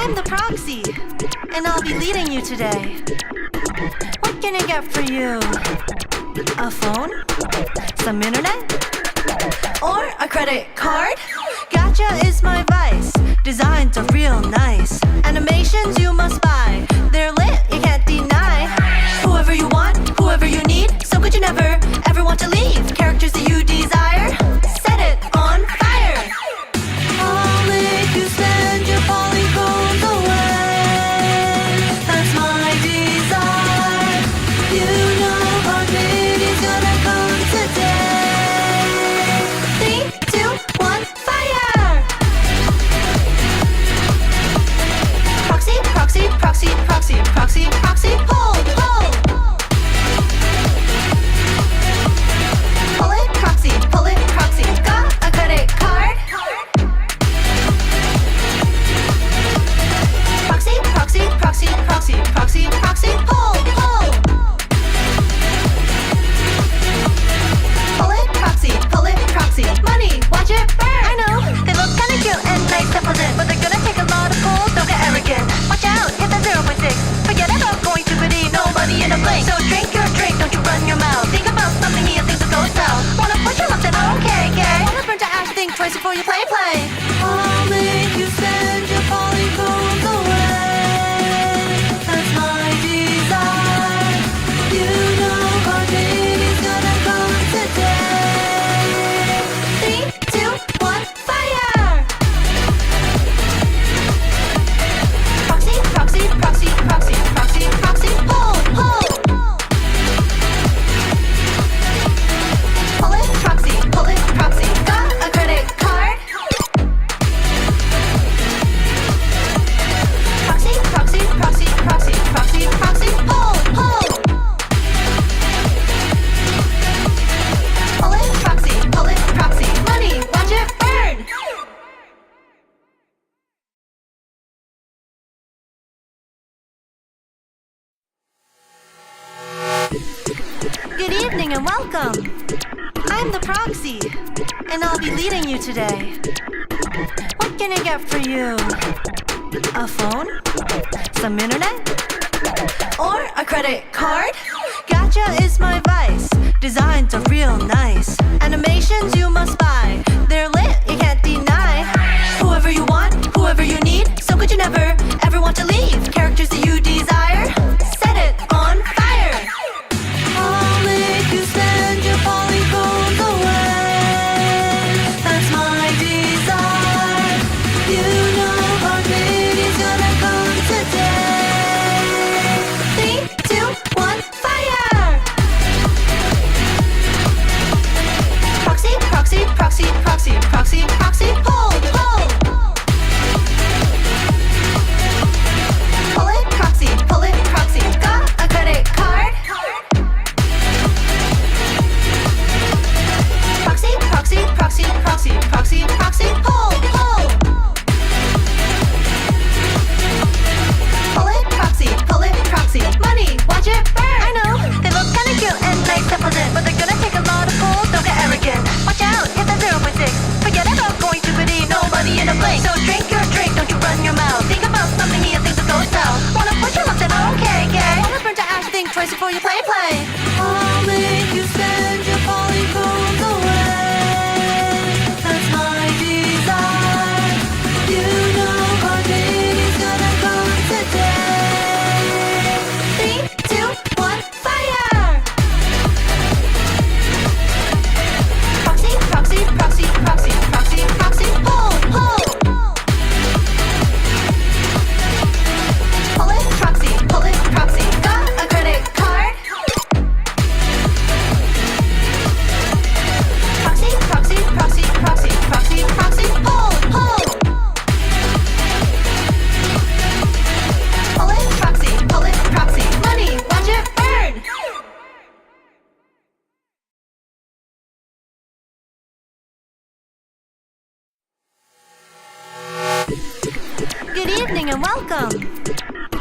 I'm the Proxy, and I'll be leading you today. What can I get for you? A phone? Some internet? Or a credit card? Gacha is my vice. Designs are real nice. Animations you must buy. They're lit, you can't deny. Whoever you want, whoever you need. So good you never, ever want to leave. Characters that you desire, set it on fire. I'll make you spend your polygons away. That's my desire. You know our Mydei's gonna come today. 3, 2, 1, fire! Proxy, proxy, proxy, proxy, proxy, proxy, hold, hold. Pull it, proxy, got a credit card. Proxy, proxy, proxy, proxy, proxy, proxy, hold, hold. Pull it, proxy, money, watch it burn. I know, they look kinda cute and nice and pleasant, but they're gonna take a lot of pull, don't get arrogant. Watch out, hit that 0.6. Forget about going to pity, nobody in a blink. So drink your drink, don't you run your mouth. Think about something here, things will go south. Wanna push your luck, then okay, gay. Wanna burn to ash, think twice before you play. I'll make you spend your polygons away. That's my desire. You know our Mydei's gonna come today. 3, 2, 1, fire! Proxy, proxy, proxy, proxy, proxy, proxy, hold, hold. Pull it, proxy, got a credit card. Proxy, proxy, proxy, proxy, proxy, proxy, hold, hold. Pull it, proxy, money, watch it burn. Good evening and welcome. I'm the Proxy, and I'll be leading you today. What can I get for you? A phone? Some internet? Or a credit card? Gacha is my vice. Designs are real nice. Animations you must buy. They're lit, you can't deny. Whoever you want, whoever you need. So good you never, ever want to leave. Characters that you desire, set it on fire. I'll make you spend your polygons away. That's my desire. You know our Mydei's gonna come today. 3, 2, 1, fire! Proxy, proxy, proxy, proxy, proxy, proxy, hold, hold. Pull it, proxy, got a credit card. Proxy, proxy, proxy, proxy, proxy, proxy, hold, hold. Pull it, proxy, money, watch it burn. I know, they look kinda cute and nice and pleasant, but they're gonna take a lot of pull, don't get arrogant. Watch out, hit that 0.6. Forget about going to pity, nobody in a blink. So drink your drink, don't you run your mouth. Think about something here, things will go south. Wanna push your luck, then okay, gay. Wanna burn to ash, think twice before you play. I'll make you spend your polygons away. That's my desire. You know our Mydei's gonna come today. 3, 2, 1, fire! Proxy, proxy, proxy, proxy, proxy, proxy, hold, hold. Pull it, proxy, got a credit card. Proxy, proxy, proxy, proxy, proxy, proxy, hold, hold. Pull it, proxy, money, watch it burn. Good evening and welcome.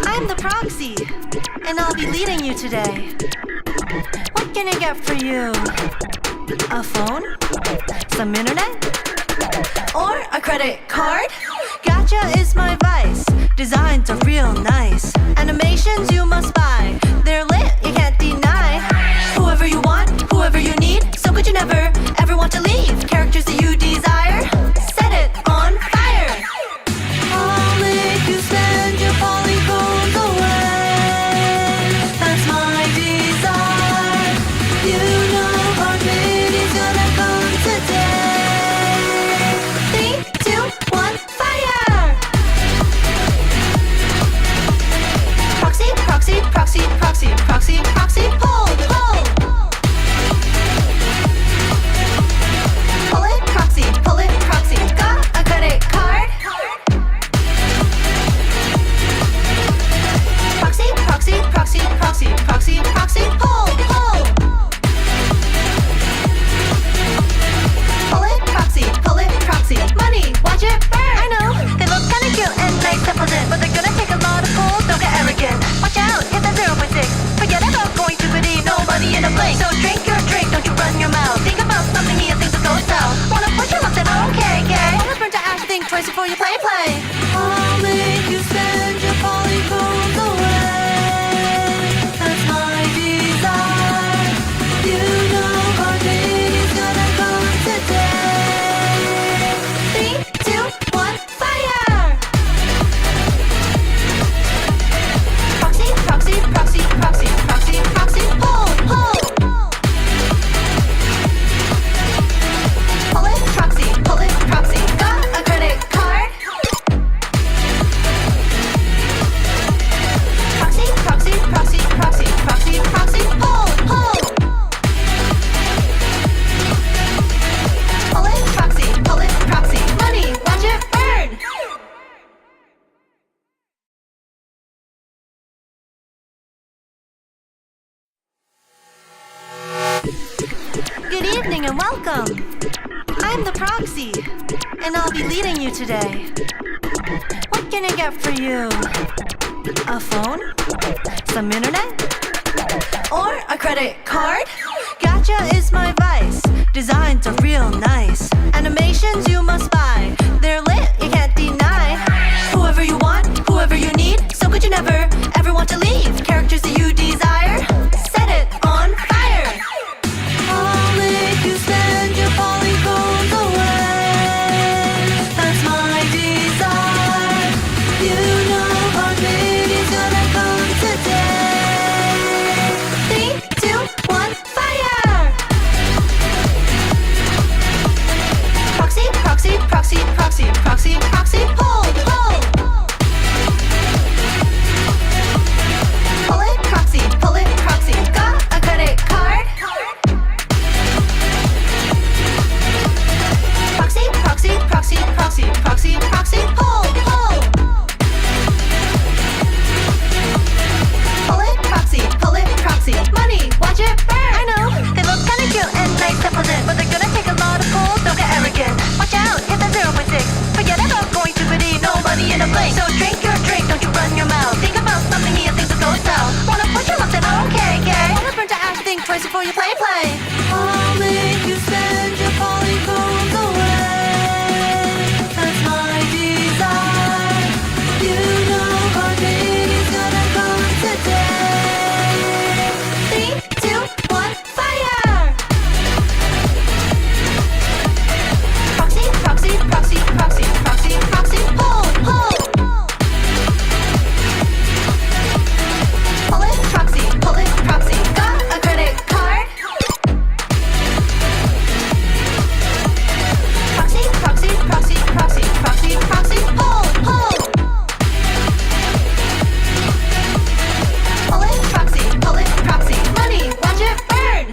I'm the Proxy, and I'll be leading you today. What can I get for you? A phone? Some internet? Or a credit card? Gacha is my vice. Design proxy, proxy, proxy, proxy, pull, pull. Pull it, proxy, got a credit card. Proxy, proxy, proxy, proxy, proxy, proxy, pull, pull. Pull it, proxy, money, watch it burn. I know, they look kinda cute and nice to present, but they're gonna take a lot of pulls, don't get arrogant. Watch out, hit that 0.6. Forget about going to biddy, no money in a blink. So drink your drink, don't you run your mouth. Think about something here, things will go south. Wanna push your luck, then okay, okay. Always burn to ash, think twice before you play. I'll make you spend your polygones away. That's my desire. You know our day is gonna come today. 3, 2, 1, fire! Proxy, proxy, proxy, proxy, proxy, proxy, pull, pull. Pull it, proxy, got a credit card. Proxy, proxy, proxy, proxy, proxy, proxy, pull, pull. Pull it, proxy, money, watch it burn. Good evening and welcome. I'm the Proxy, and I'll be leading you today. What can I get for you? A phone? Some internet? Or a credit card? Gacha is my vice. Designs are real nice. Animations you must buy. They're lit, you can't deny. Whoever you want, whoever you need. So good you never, ever want to leave. Characters that you desire, set it on fire. I'll make you spend your polygones away. That's my desire. You know our baby's gonna come today. 3, 2, 1, fire! Proxy, proxy, proxy, proxy, proxy, proxy, pull, pull. Pull it, proxy, got a credit card. Proxy, proxy, proxy, proxy, proxy, proxy, pull, pull. Pull it, proxy, money, watch it burn. I know, they look kinda cute and nice to present, but they're gonna take a lot of pulls, don't get arrogant. Watch out, hit that 0.6. Forget about going to biddy, no money in a blink. So drink your drink, don't you run your mouth. Think about something here, things will go south. Wanna push your luck, then okay, okay. Always burn to ash, think twice before you play. I'll make you spend your polygones away. That's my desire. You know our baby's gonna come today. 3, 2, 1, fire! Proxy, proxy, proxy, proxy, proxy, proxy, pull, pull. Pull it, proxy, got a credit card. Proxy, proxy, proxy, proxy, proxy, proxy, pull, pull. Pull it, proxy, money, watch it burn.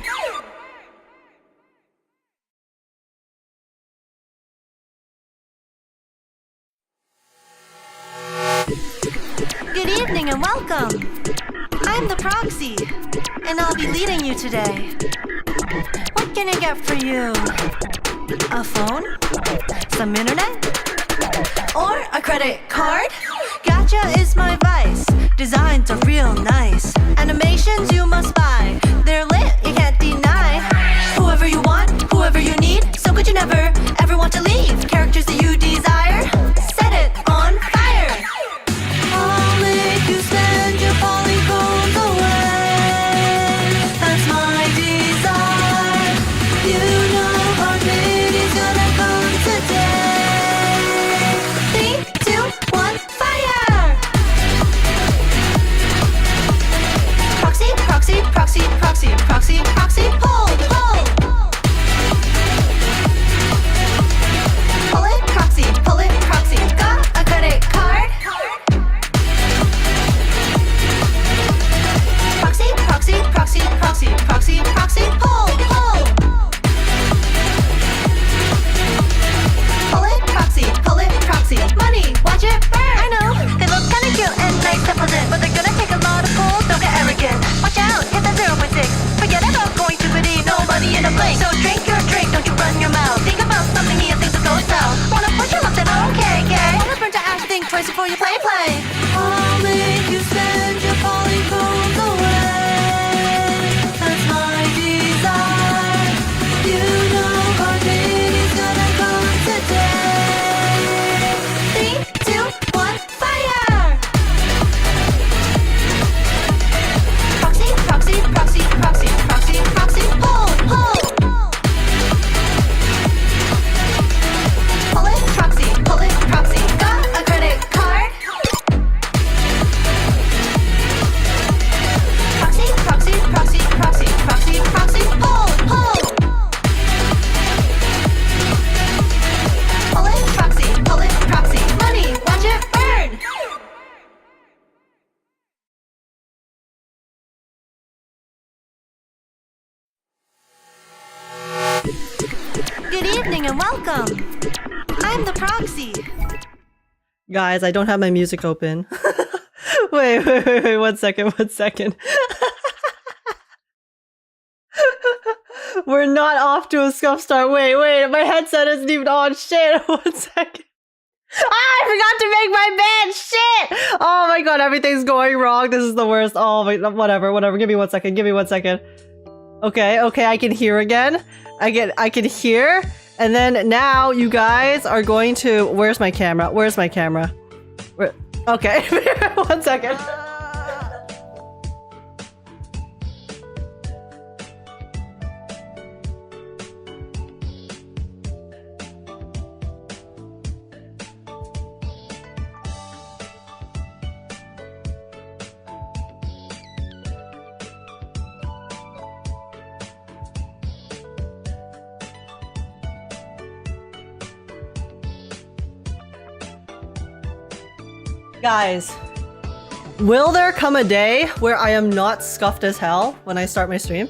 Good evening and welcome. I'm the Proxy, and I'll be leading you today. What can I get for you? A phone? Some internet? Or a credit card? Gacha is my vice. Designs are real nice. Animations you must buy. They're lit, you can't deny. Whoever you want, whoever you need. So good you never, ever want to leave. Characters that you desire, set it on fire. I'll make you spend your polygones away. That's my desire. You know our baby's gonna come today. 3, 2, 1, fire! and welcome. I'm the Proxy. Guys, I don't have my music open. wait, 1 second. We're not off to a scuff start. Wait, my headset isn't even on. Shit, 1 second. I forgot to make my bed. Shit! Oh my god, everything's going wrong. This is the worst. Oh my, whatever. Give me 1 second. Okay, I can hear again. I can hear. And then now you guys are going to... Where's my camera? Okay, 1 second. Guys, will there come a day where I am not scuffed as hell when I start my stream?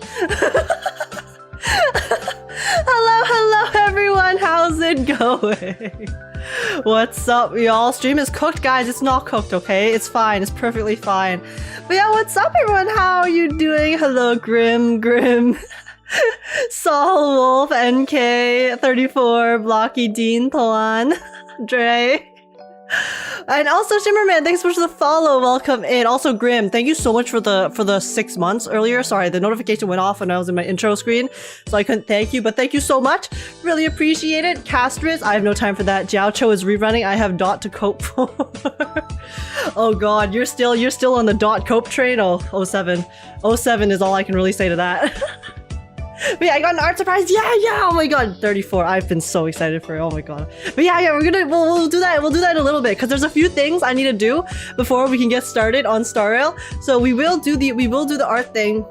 Hello everyone, how's it going? What's up y'all? Stream is cooked, guys. It's not cooked, okay? It's fine, it's perfectly fine. But yeah, what's up everyone? How are you doing? Hello Grim, Saul Wolf, NK, 34, Blocky, Dean, Toan, Dre. And also Shimmerman, thanks so much for the follow. Welcome in. Also Grim, thank you so much for the 6 months earlier. Sorry, the notification went off when I was in my intro screen, so I couldn't thank you, but thank you so much. Really appreciate it. Castorice, I have no time for that. Jiaocho is rerunning. I have Dot to cope for. Oh god, you're still on the Dot cope train? Oh, 07. 07 is all I can really say to that. But yeah, I got an art surprise. Yeah, oh my god, 34. I've been so excited for it. Oh my god. But yeah, we'll do that. We'll do that in a little bit because there's a few things I need to do before we can get started on Starrail. So we will do the art thing.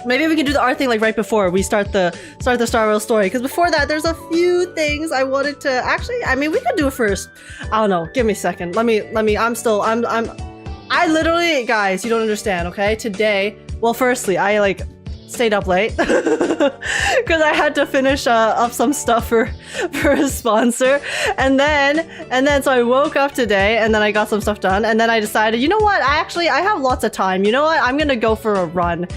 Maybe we can do the art thing like right before we start the Starrail story, because before that there's a few things I wanted to actually, I mean, we could do it first. I don't know. Give me a second. Let me I literally, guys, you don't understand, okay? Today, well, firstly, I stayed up late because I had to finish up some stuff for a sponsor, and then so I woke up today and then I got some stuff done, and then I decided, you know what, I have lots of time. You know what, I'm gonna go for a run.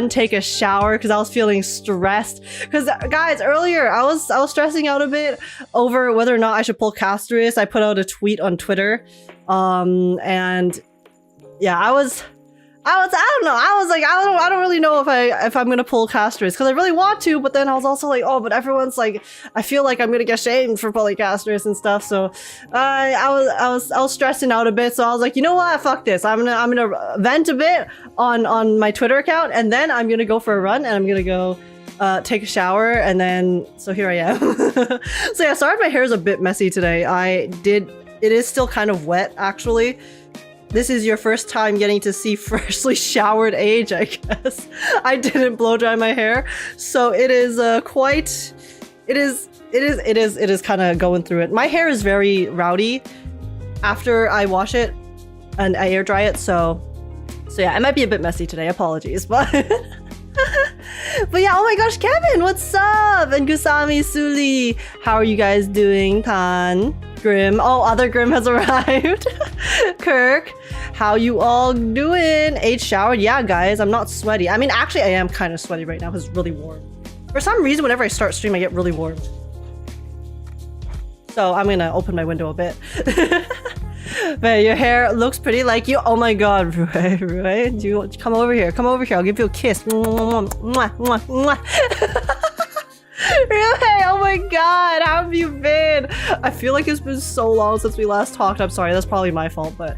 Take a shower because I was feeling stressed. Because guys, earlier I was stressing out a bit over whether or not I should pull Castorice. I put out a tweet on Twitter, and yeah, I don't know. I was like, I don't really know if I'm gonna pull Castorice because I really want to, but then I was also like, oh, but everyone's like, I feel like I'm gonna get shamed for pulling Castorice and stuff. So I was stressing out a bit. So I was like, you know what? Fuck this. I'm gonna vent a bit on my Twitter account, and then I'm gonna go for a run, and I'm gonna go take a shower, and then so here I am. So yeah, sorry if my hair is a bit messy today. It is still kind of wet actually. This is your first time getting to see freshly showered age, I guess. I didn't blow dry my hair, so it is it is kind of going through it. My hair is very rowdy after I wash it and I air dry it, so yeah, it might be a bit messy today. Apologies, but but yeah, oh my gosh, Kevin, what's up? And Gusami, Suli, how are you guys doing? Tan, Grim, oh, other Grim has arrived. Kirk, how you all doing? Age showered? Yeah, guys, I'm not sweaty. I mean, actually, I am kind of sweaty right now because it's really warm. For some reason, whenever I start stream, I get really warm. So I'm gonna open my window a bit. But your hair looks pretty like you. Oh my god, Rui, do you come over here? Come over here. I'll give you a kiss. Mwah, mwah, mwah. Rui, oh my god, how have you been? I feel like it's been so long since we last talked. I'm sorry, that's probably my fault, but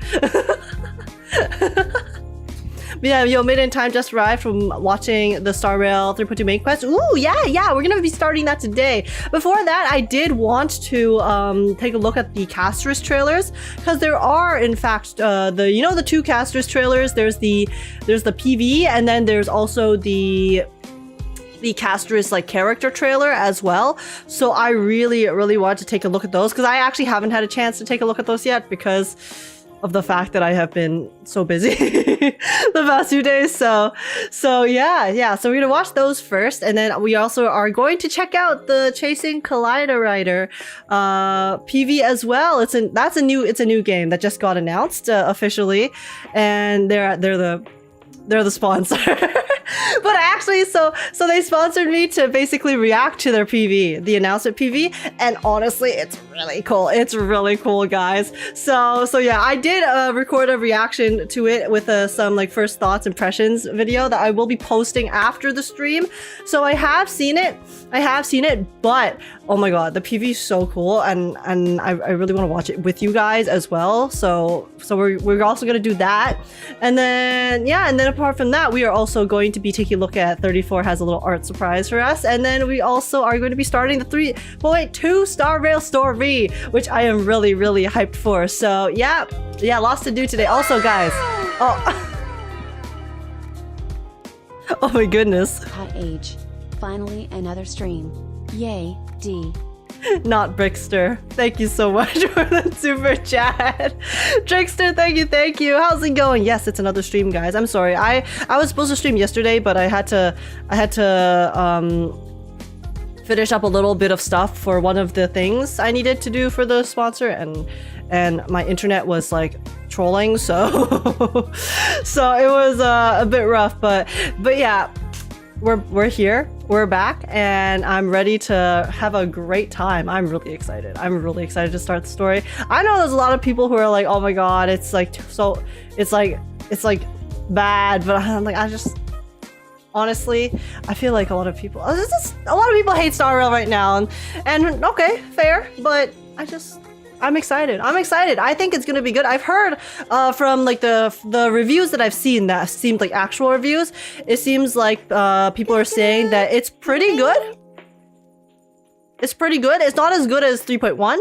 But yeah, yo, made in time, just arrived from watching the Starrail 3.2 main quest. Ooh, yeah, we're gonna be starting that today. Before that, I did want to take a look at the Castorice trailers, because there are, in fact, the 2 Castorice trailers. There's the PV, and then there's also the Castorice character trailer as well. So I really want to take a look at those, because I actually haven't had a chance to take a look at those yet, because of the fact that I have been so busy the past few days. So yeah. So we're gonna watch those first, and then we also are going to check out the Chasing Collider Rider PV as well. It's a new game that just got announced officially, and they're the sponsor. But actually, so they sponsored me to basically react to their PV, the announcement PV, and honestly, it's really cool. It's really cool, guys. So yeah, I did record a reaction to it with some like first thoughts, impressions video that I will be posting after the stream. So I have seen it, but oh my god, the PV is so cool, and I really want to watch it with you guys as well. So we're also gonna do that, and then apart from that, we are also going to be taking a look at 34 has a little art surprise for us, and then we also are going to be starting the 3.2 Star Rail story, which I am really hyped for. So yeah, lots to do today. Also, guys, oh my goodness. Hot age. Finally another stream. Yay, D. Not Brickster. Thank you so much for the super chat. Trickster, thank you. How's it going? Yes, it's another stream, guys. I'm sorry. I was supposed to stream yesterday, but I had to finish up a little bit of stuff for one of the things I needed to do for the sponsor, and my internet was like trolling, so so it was a bit rough, but yeah, we're here. We're back, and I'm ready to have a great time. I'm really excited to start the story. I know there's a lot of people who are like, oh my god, it's like bad, but I'm like, honestly, I feel like a lot of people hate Star Rail right now, and okay, fair, but I'm excited. I think it's gonna be good. I've heard from like the reviews that I've seen that seemed like actual reviews. It seems like people are saying that it's pretty good. It's not as good as 3.1,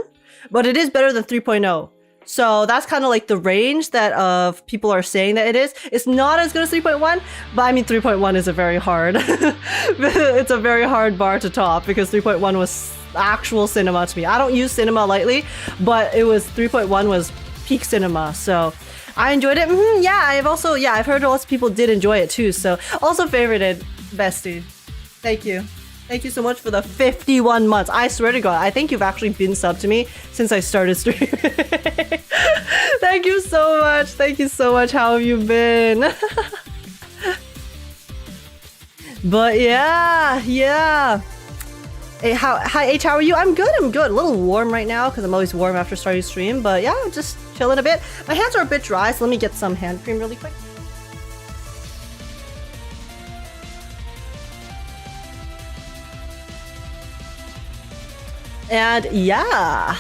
but it is better than 3.0. So that's kind of like the range that of people are saying that it is. It's not as good as 3.1, but I mean 3.1 is a very hard it's a very hard bar to top, because 3.1 was actual cinema to me. I don't use cinema lightly, but 3.1 was peak cinema, so I enjoyed it. I've heard lots of people did enjoy it too, so also favorited Bestie. Thank you so much for the 51 months. I swear to god, I think you've actually been subbed to me since I started streaming. Thank you so much. How have you been? But yeah. Hey, hi H, how are you? I'm good. A little warm right now because I'm always warm after starting stream, but yeah, just chilling a bit. My hands are a bit dry, so let me get some hand cream really quick. And yeah.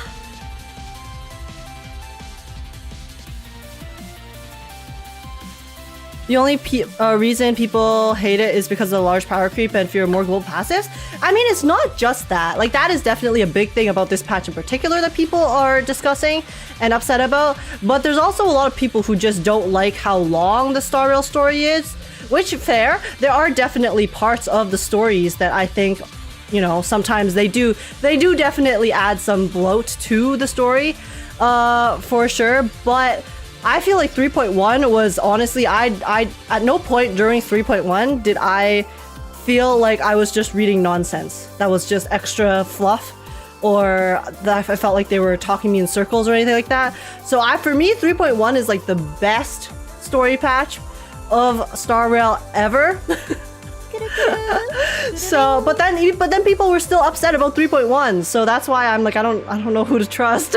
The only reason people hate it is because of the large power creep and fear of more gold passives. I mean, it's not just that. Like, that is definitely a big thing about this patch in particular that people are discussing and upset about. But there's also a lot of people who just don't like how long the Star Rail story is. Which, fair. There are definitely parts of the stories that I think, you know, sometimes they do definitely add some bloat to the story, for sure. But I feel like 3.1 was honestly, I at no point during 3.1 did I feel like I was just reading nonsense that was just extra fluff, or that I felt like they were talking me in circles or anything like that. So for me, 3.1 is like the best story patch of Star Rail ever. So, but then people were still upset about 3.1, so that's why I'm like, I don't know who to trust.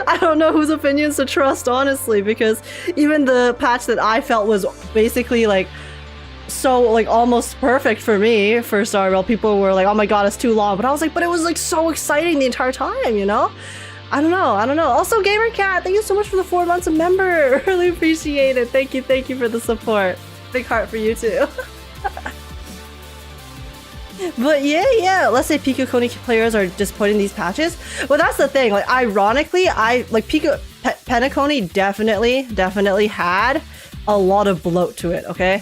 I don't know whose opinions to trust, honestly, because even the patch that I felt was basically like so like almost perfect for me for Star Rail, people were like, oh my god, it's too long, but I was like, but it was like so exciting the entire time, you know? I don't know. Also, GamerCat, thank you so much for the 4 months of member. Really appreciate it. Thank you for the support. Big heart for you too. But yeah, let's say Pico Koni players are disappointing these patches. Well, that's the thing. Like, ironically, Pico Penacony definitely had a lot of bloat to it. Okay,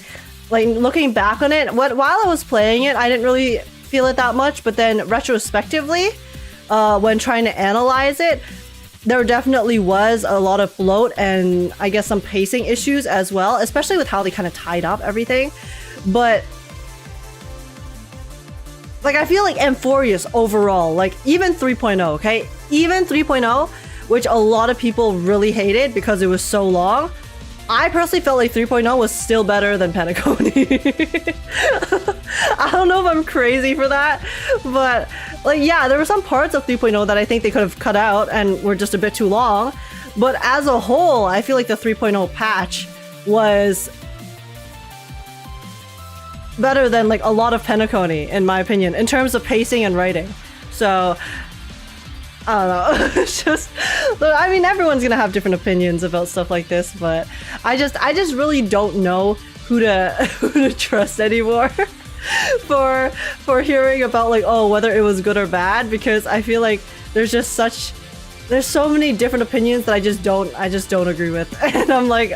like looking back on it, while I was playing it, I didn't really feel it that much. But then retrospectively, when trying to analyze it, there definitely was a lot of bloat and I guess some pacing issues as well, especially with how they kind of tied up everything. But like, I feel like Amphorius overall, like even 3.0, okay? Even 3.0, which a lot of people really hated because it was so long. I personally felt like 3.0 was still better than Penacony. I don't know if I'm crazy for that, but like, yeah, there were some parts of 3.0 that I think they could have cut out and were just a bit too long. But as a whole, I feel like the 3.0 patch was better than like a lot of Penacony, in my opinion, in terms of pacing and writing. So I don't know. It's just, I mean, everyone's gonna have different opinions about stuff like this, but I just really don't know who to trust anymore for hearing about like, oh, whether it was good or bad, because I feel like there's so many different opinions that I just don't agree with. And I'm like,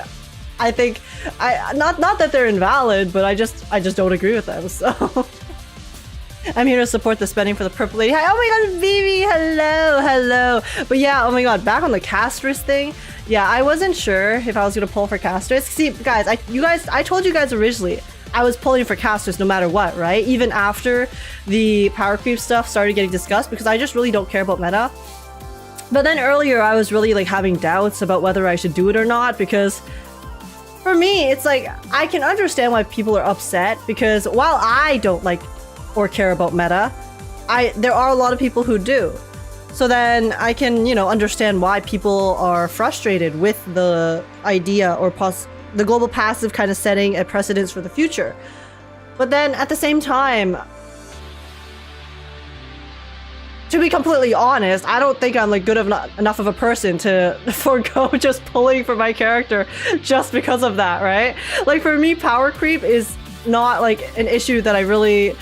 I think not that they're invalid, but I just don't agree with them. So I'm here to support the spending for the purple lady. Hi, oh my god, Vivi, hello. But yeah, oh my god, back on the Castorice thing. Yeah, I wasn't sure if I was gonna pull for Castorice. See, guys, I told you guys originally I was pulling for Castorice no matter what, right? Even after the power creep stuff started getting discussed, because I just really don't care about meta. But then earlier I was really like having doubts about whether I should do it or not, because for me, it's like, I can understand why people are upset, because while I don't like or care about meta, there are a lot of people who do. So then I can, you know, understand why people are frustrated with the idea or the global passive kind of setting a precedence for the future. But then at the same time, to be completely honest, I don't think I'm like good enough of a person to forego just pulling for my character just because of that, right? Like for me, power creep is not like an issue that I really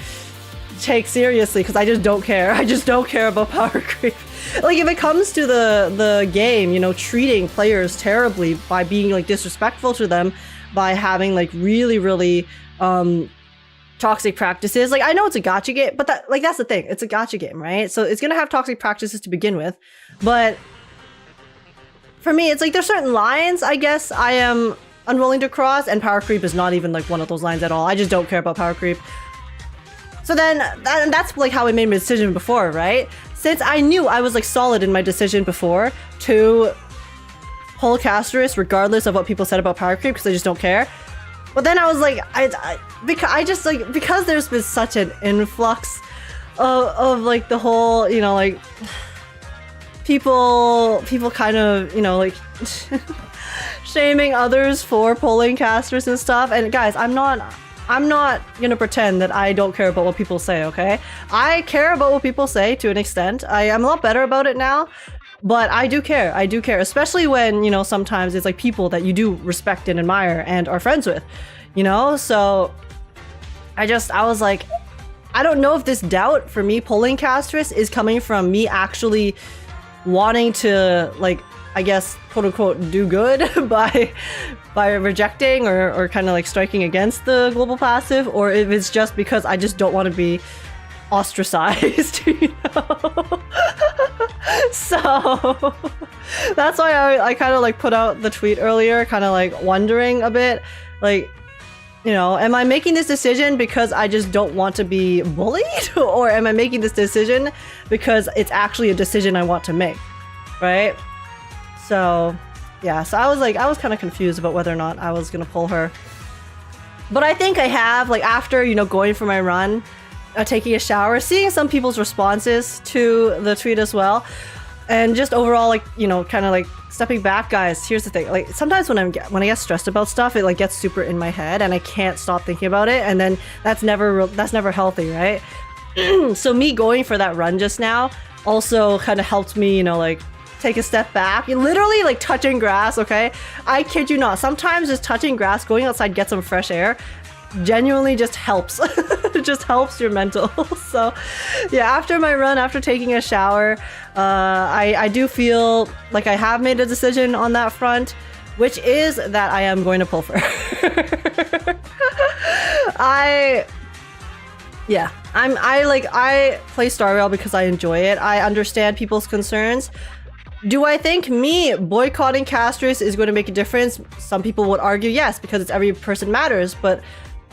take seriously, because I just don't care. I just don't care about power creep. Like if it comes to the game, you know, treating players terribly by being like disrespectful to them, by having like really toxic practices. Like I know it's a gacha game, but that's the thing. It's a gacha game, right? So it's gonna have toxic practices to begin with. But for me, it's like there's certain lines I guess I am unwilling to cross, and power creep is not even like one of those lines at all. I just don't care about power creep. So then that's like how I made my decision before, right? Since I knew I was like solid in my decision before to pull Castorice regardless of what people said about power creep, because I just don't care. But then I was like, because there's been such an influx of like the whole, you know, like people kind of, you know, like shaming others for pulling Castorice and stuff. And guys, I'm not gonna pretend that I don't care about what people say, okay? I care about what people say to an extent. I'm a lot better about it now, but I do care, especially when, you know, sometimes it's like people that you do respect and admire and are friends with, you know? So I was like, I don't know if this doubt for me pulling Castorice is coming from me actually wanting to, like, I guess, quote unquote, do good by rejecting or kind of like striking against the global passive, or if it's just because I just don't want to be ostracized, you know? So that's why I kind of like put out the tweet earlier, kind of like wondering a bit, like, you know, am I making this decision because I just don't want to be bullied, or am I making this decision because it's actually a decision I want to make, right? So yeah, so I was kind of confused about whether or not I was gonna pull her. But I think I have, like, after, you know, going for my run, taking a shower, seeing some people's responses to the tweet as well, and just overall, like, you know, kind of like stepping back, guys. Here's the thing, like, sometimes when I get stressed about stuff, it like gets super in my head and I can't stop thinking about it, and then that's never healthy, right? So me going for that run just now also kind of helped me, you know, like take a step back. You're literally like touching grass, okay? I kid you not. Sometimes just touching grass, going outside, get some fresh air, genuinely just helps. It just helps your mental. So yeah, after my run, after taking a shower, I do feel like I have made a decision on that front, which is that I am going to pull for her. I play Starrail because I enjoy it. I understand people's concerns, Do I think me boycotting Castorice is going to make a difference? Some people would argue yes, because it's every person matters. But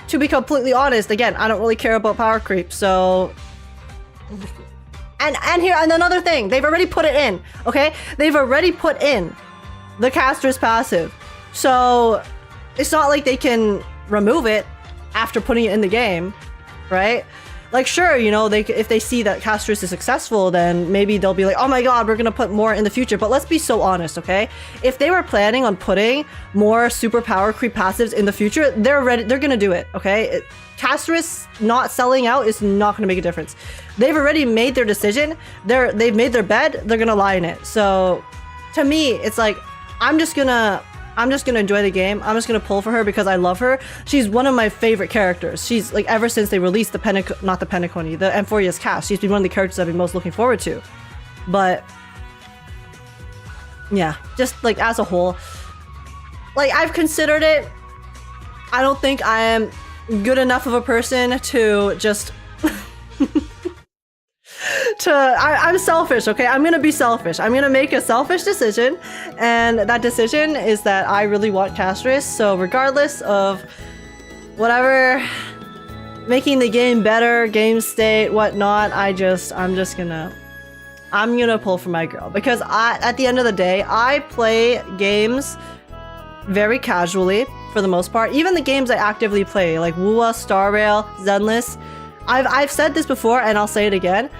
to be completely honest, again, I don't really care about power creep. So, and another thing, they've already put it in. Okay, they've already put in the Castorice passive. So it's not like they can remove it after putting it in the game, right? Like, sure, you know, if they see that Castorice is successful, then maybe they'll be like, oh my god, we're gonna put more in the future. But let's be so honest, okay? If they were planning on putting more super power creep passives in the future, they're gonna do it, okay? Castorice not selling out is not gonna make a difference. They've already made their decision. They've made their bed. They're gonna lie in it. So, to me, it's like I'm just gonna enjoy the game. I'm just gonna pull for her because I love her. She's one of my favorite characters. She's like, ever since they released the Amphoria's cast, she's been one of the characters I've been most looking forward to. But yeah, just like as a whole, like I've considered it. I don't think I am good enough of a person to just I'm selfish, okay? I'm gonna be selfish. I'm gonna make a selfish decision, and that decision is that I really want Castorice. So regardless of whatever, making the game better, game state, whatnot, I'm gonna pull for my girl, because at the end of the day, I play games very casually for the most part. Even the games I actively play, like Wua, Starrail, Zenless, I've said this before and I'll say it again.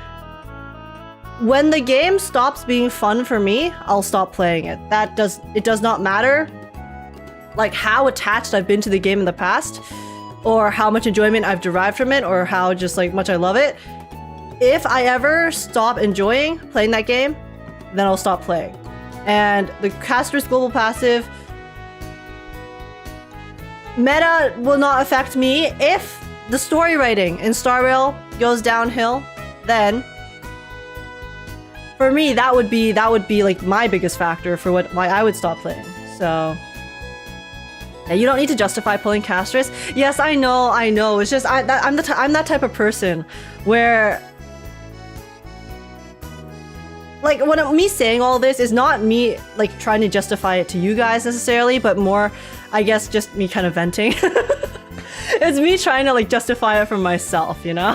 When the game stops being fun for me, I'll stop playing it. It does not matter like how attached I've been to the game in the past, or how much enjoyment I've derived from it, or how just like much I love it. If I ever stop enjoying playing that game, then I'll stop playing. And the Castorice global passive meta will not affect me. If the story writing in Starrail goes downhill, then for me, that would be like my biggest factor for why I would stop playing. So yeah, you don't need to justify pulling Castorice. Yes, I know. It's just I'm that type of person where, like, me saying all this is not me like trying to justify it to you guys necessarily, but more, I guess, just me kind of venting. It's me trying to like justify it for myself, you know?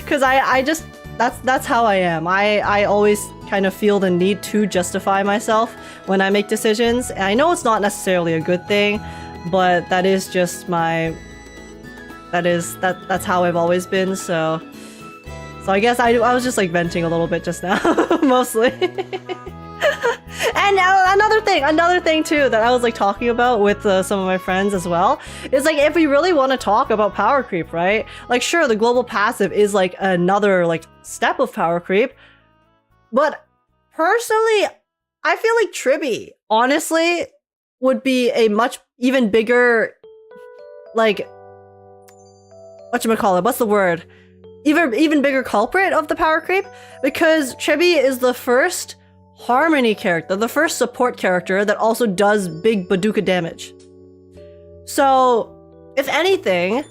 Because I just that's how I am. I always kind of feel the need to justify myself when I make decisions. And I know it's not necessarily a good thing, but that is just that's how I've always been. So I guess I was just like venting a little bit just now, mostly. And another thing too that I was like talking about with some of my friends as well is like, if we really want to talk about power creep, right? Like, sure, the global passive is like another like step of power creep, but personally, I feel like Tribby honestly would be a much even bigger, like, whatchamacallit, what's the word? Even bigger culprit of the power creep, because Tribby is the first harmony character, the first support character that also does big Badooka damage. So, if anything,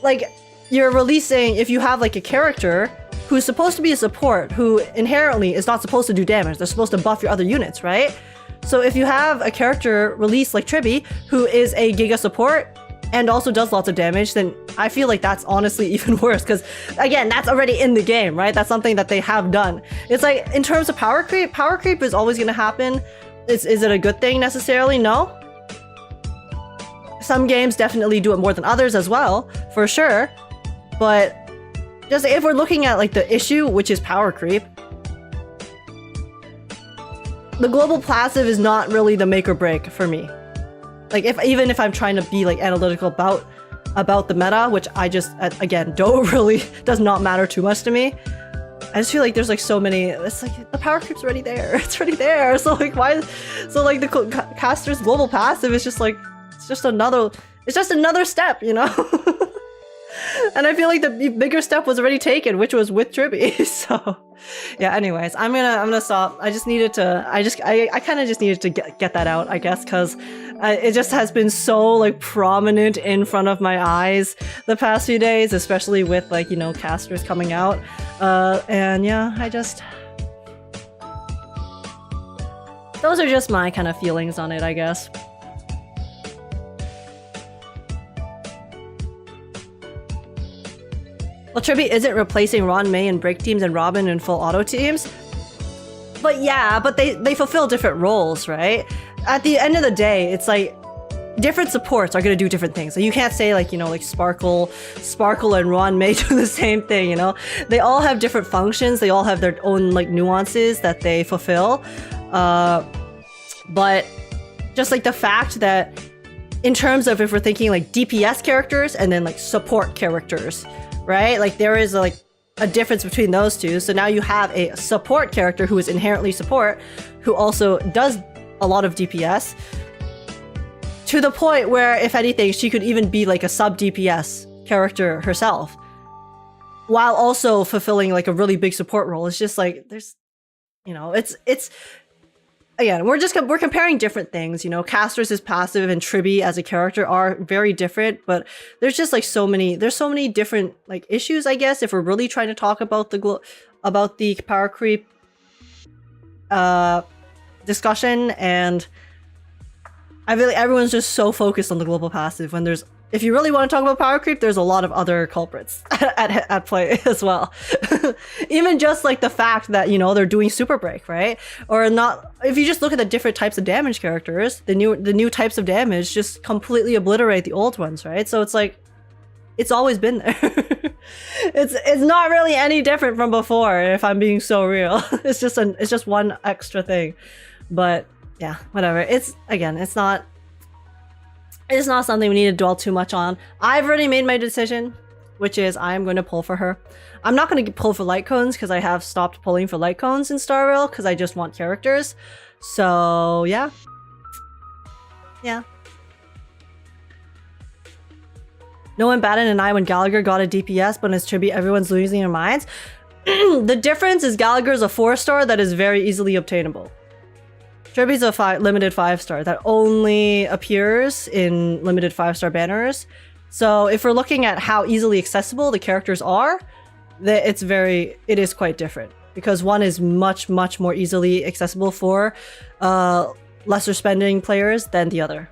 like, you're releasing, if you have like a character who's supposed to be a support, who inherently is not supposed to do damage, they're supposed to buff your other units, right? So if you have a character released like Tribby, who is a Giga support, and also does lots of damage, then I feel like that's honestly even worse, because again, that's already in the game, right? That's something that they have done. It's like, in terms of power creep is always going to happen. Is it a good thing necessarily? No. Some games definitely do it more than others as well, for sure. But just if we're looking at like the issue, which is power creep, the global passive is not really the make or break for me. Like, even if I'm trying to be like analytical about the meta, which I just again does not matter too much to me. I just feel like there's like so many. It's like the power creep's already there. It's already there. So like why? So like the caster's global passive is just like it's just another step, you know. And I feel like the bigger step was already taken, which was with Tribby. So yeah, anyways, I'm gonna stop. I kind of just needed to get that out, I guess, because it just has been so like prominent in front of my eyes the past few days, especially with like, you know, casters coming out. And yeah, those are just my kind of feelings on it, I guess. Well, Triby isn't replacing Ron, May in break teams and Robin in full auto teams. But yeah, but they fulfill different roles, right? At the end of the day, it's like different supports are gonna do different things. So you can't say like, you know, like Sparkle and Ron May do the same thing, you know? They all have different functions. They all have their own like nuances that they fulfill. But just like the fact that in terms of if we're thinking like DPS characters and then like support characters, right? Like there is like a difference between those two. So now you have a support character who is inherently support, who also does a lot of DPS, to the point where, if anything, she could even be like a sub DPS character herself, while also fulfilling like a really big support role. It's just like there's, you know, it's again, we're comparing different things. You know, Castorice's passive and Triby as a character are very different, but there's just like so many different like issues, I guess, if we're really trying to talk about the power creep discussion. And I feel like everyone's just so focused on the global passive when there's, if you really want to talk about power creep, there's a lot of other culprits at play as well. Even just like the fact that, you know, they're doing super break, right? Or not. If you just look at the different types of damage characters, the new types of damage just completely obliterate the old ones, right? So it's like, it's always been there. It's not really any different from before, if I'm being so real. It's just one extra thing. But yeah, whatever. It's not something we need to dwell too much on. I've already made my decision, which is I'm going to pull for her. I'm not going to pull for light cones because I have stopped pulling for light cones in Star Rail because I just want characters. So yeah. Yeah. No one batted an eye when Gallagher got a DPS, but in his tribute, everyone's losing their minds. The difference is Gallagher's a 4-star that is very easily obtainable. Triby's a limited 5-star that only appears in limited 5-star banners. So if we're looking at how easily accessible the characters are, it is quite different, because one is much more easily accessible for lesser spending players than the other.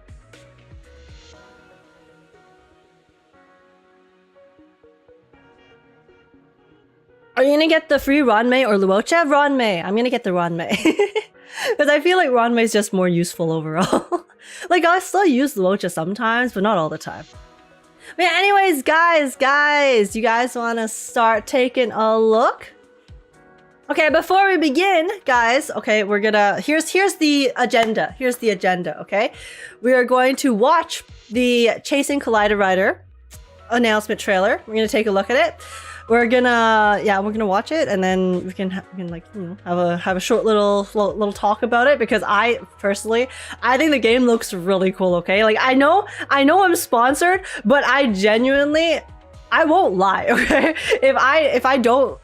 Are you gonna get the free Ranmei or Luocha? Ranmei. I'm gonna get the Ranmei. Because I feel like Ranmei is just more useful overall. Like, I still use Luocha sometimes, but not all the time. But yeah, anyways, guys, you guys want to start taking a look? Okay, before we begin, guys, okay, we're gonna, here's the agenda. Here's the agenda, okay? We are going to watch the Chasing Collider Rider announcement trailer. We're gonna take a look at it. We're gonna watch it, and then we can like, you know, have a short little talk about it, because I personally think the game looks really cool. Okay, like I know I'm sponsored, but I genuinely, I won't lie. Okay, if I don't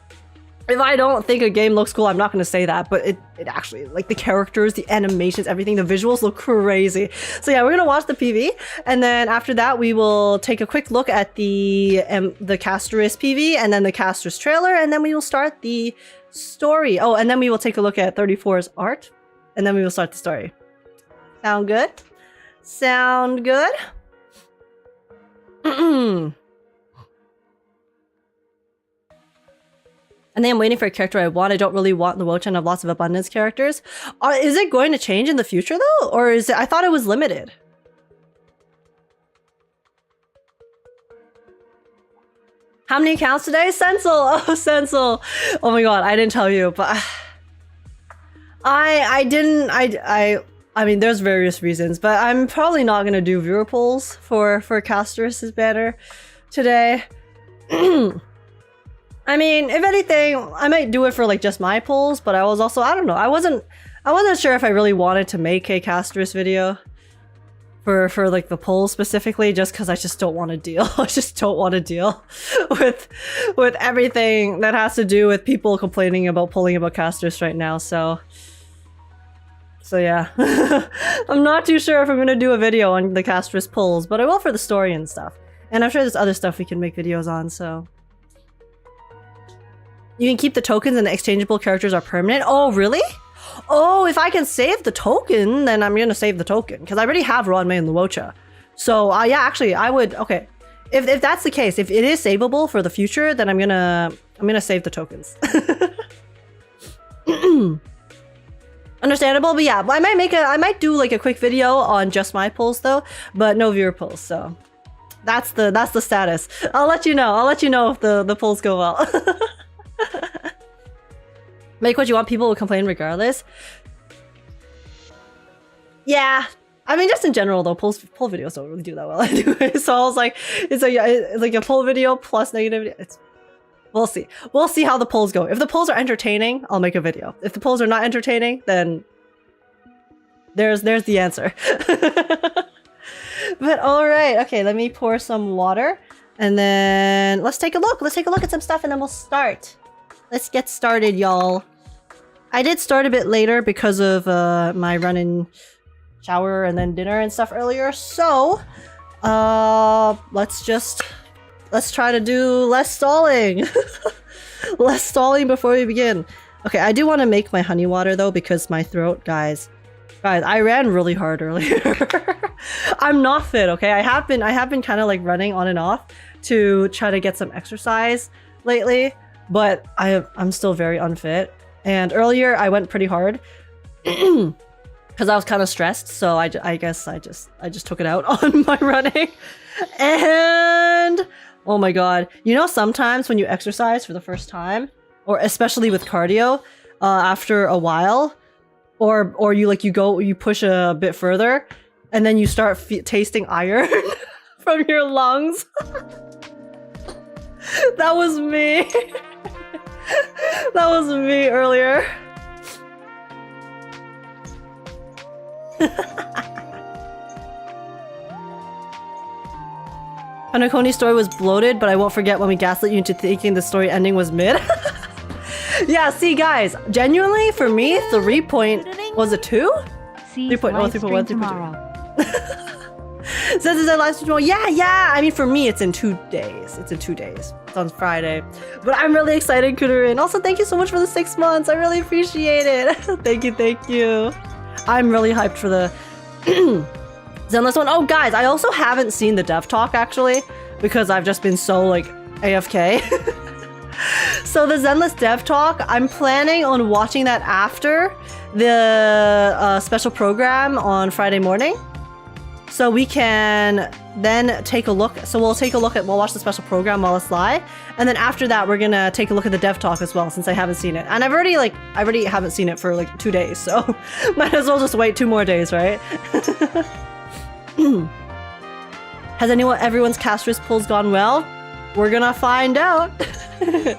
think a game looks cool, I'm not going to say that, but it actually, like the characters, the animations, everything, the visuals look crazy. So yeah, we're going to watch the PV, and then after that, we will take a quick look at the Castorice PV, and then the Castorice trailer, and then we will start the story. Oh, and then we will take a look at 34's art, and then we will start the story. Sound good? Sound good? And then I'm waiting for a character I want. I don't really want Luocha and have lots of abundance characters. Is it going to change in the future though? Or is it, I thought it was limited. How many accounts today? Sensel! Oh, Sensel! Oh my god, I didn't tell you, but I mean, there's various reasons, but I'm probably not gonna do viewer polls for Castorice's banner today. I mean, if anything, I might do it for like just my polls, but I was also, I don't know, I wasn't sure if I really wanted to make a Castorice video for like the polls specifically, just because I just don't want to deal. I just don't want to deal with everything that has to do with people complaining about polling about Castorice right now. So yeah, I'm not too sure if I'm gonna do a video on the Castorice polls, but I will for the story and stuff. And I'm sure there's other stuff we can make videos on. So. You can keep the tokens and the exchangeable characters are permanent. Oh, really? Oh, if I can save the token, then I'm gonna save the token because I already have Ranmei and Luocha. So yeah, actually, I would. Okay, if that's the case, if it is savable for the future, then I'm gonna save the tokens. Understandable, but yeah, I might do like a quick video on just my pulls though, but no viewer pulls. So that's the status. I'll let you know. I'll let you know if the pulls go well. Make what you want. People will complain regardless. Yeah, I mean, just in general though, pull videos don't really do that well anyway. So I was like, it's like a pull video plus negativity. We'll see. We'll see how the polls go. If the polls are entertaining, I'll make a video. If the polls are not entertaining, then there's the answer. But all right, okay, let me pour some water and then let's take a look. Let's take a look at some stuff and then we'll start. Let's get started, y'all. I did start a bit later because of my run-in shower and then dinner and stuff earlier. So let's try to do less stalling. Less stalling before we begin. Okay, I do want to make my honey water though because my throat, guys, I ran really hard earlier. I'm not fit, okay? I have been kind of like running on and off to try to get some exercise lately, but I'm still very unfit. And earlier I went pretty hard because I was kind of stressed, so I guess I just took it out on my running. And oh my god, you know, sometimes when you exercise for the first time, or especially with cardio, after a while, or you push a bit further, and then you start tasting iron from your lungs. That was me. That was me earlier. Hanakoni's story was bloated, but I won't forget when we gaslit you into thinking the story ending was mid. Yeah, see guys, genuinely for me, 3 point, was it 2? 3.1, 3.1, 3.2. Says it's live stream tomorrow. Yeah, I mean for me it's in 2 days. It's in 2 days. It's on Friday. But I'm really excited, Kudorin. Also, thank you so much for the 6 months. I really appreciate it. Thank you. I'm really hyped for the Zenless one. Oh guys, I also haven't seen the dev talk actually, because I've just been so like AFK. So the Zenless dev talk, I'm planning on watching that after the special program on Friday morning. So we can then take a look. So we'll watch the special program while it's live. And then after that, we're gonna take a look at the dev talk as well, since I haven't seen it. And I already haven't seen it for like 2 days. So might as well just wait 2 more days, right? Has everyone's Castorice pulls gone well? We're gonna find out. It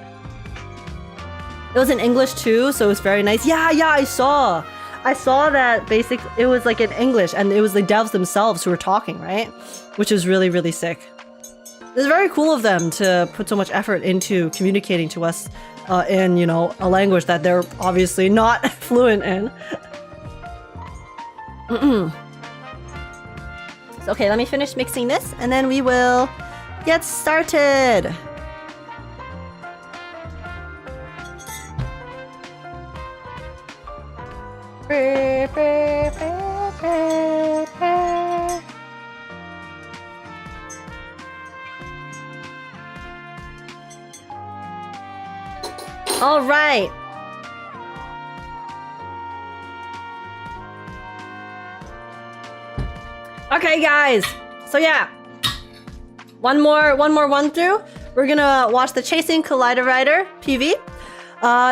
was in English too, so it was very nice. Yeah, I saw that basically it was like in English and it was the devs themselves who were talking, right? Which is really, really sick. It's very cool of them to put so much effort into communicating to us in, you know, a language that they're obviously not fluent in. So, okay, let me finish mixing this and then we will get started. All right. Okay, guys. So yeah, one more run through. We're gonna watch the Chasing Collider Rider PV.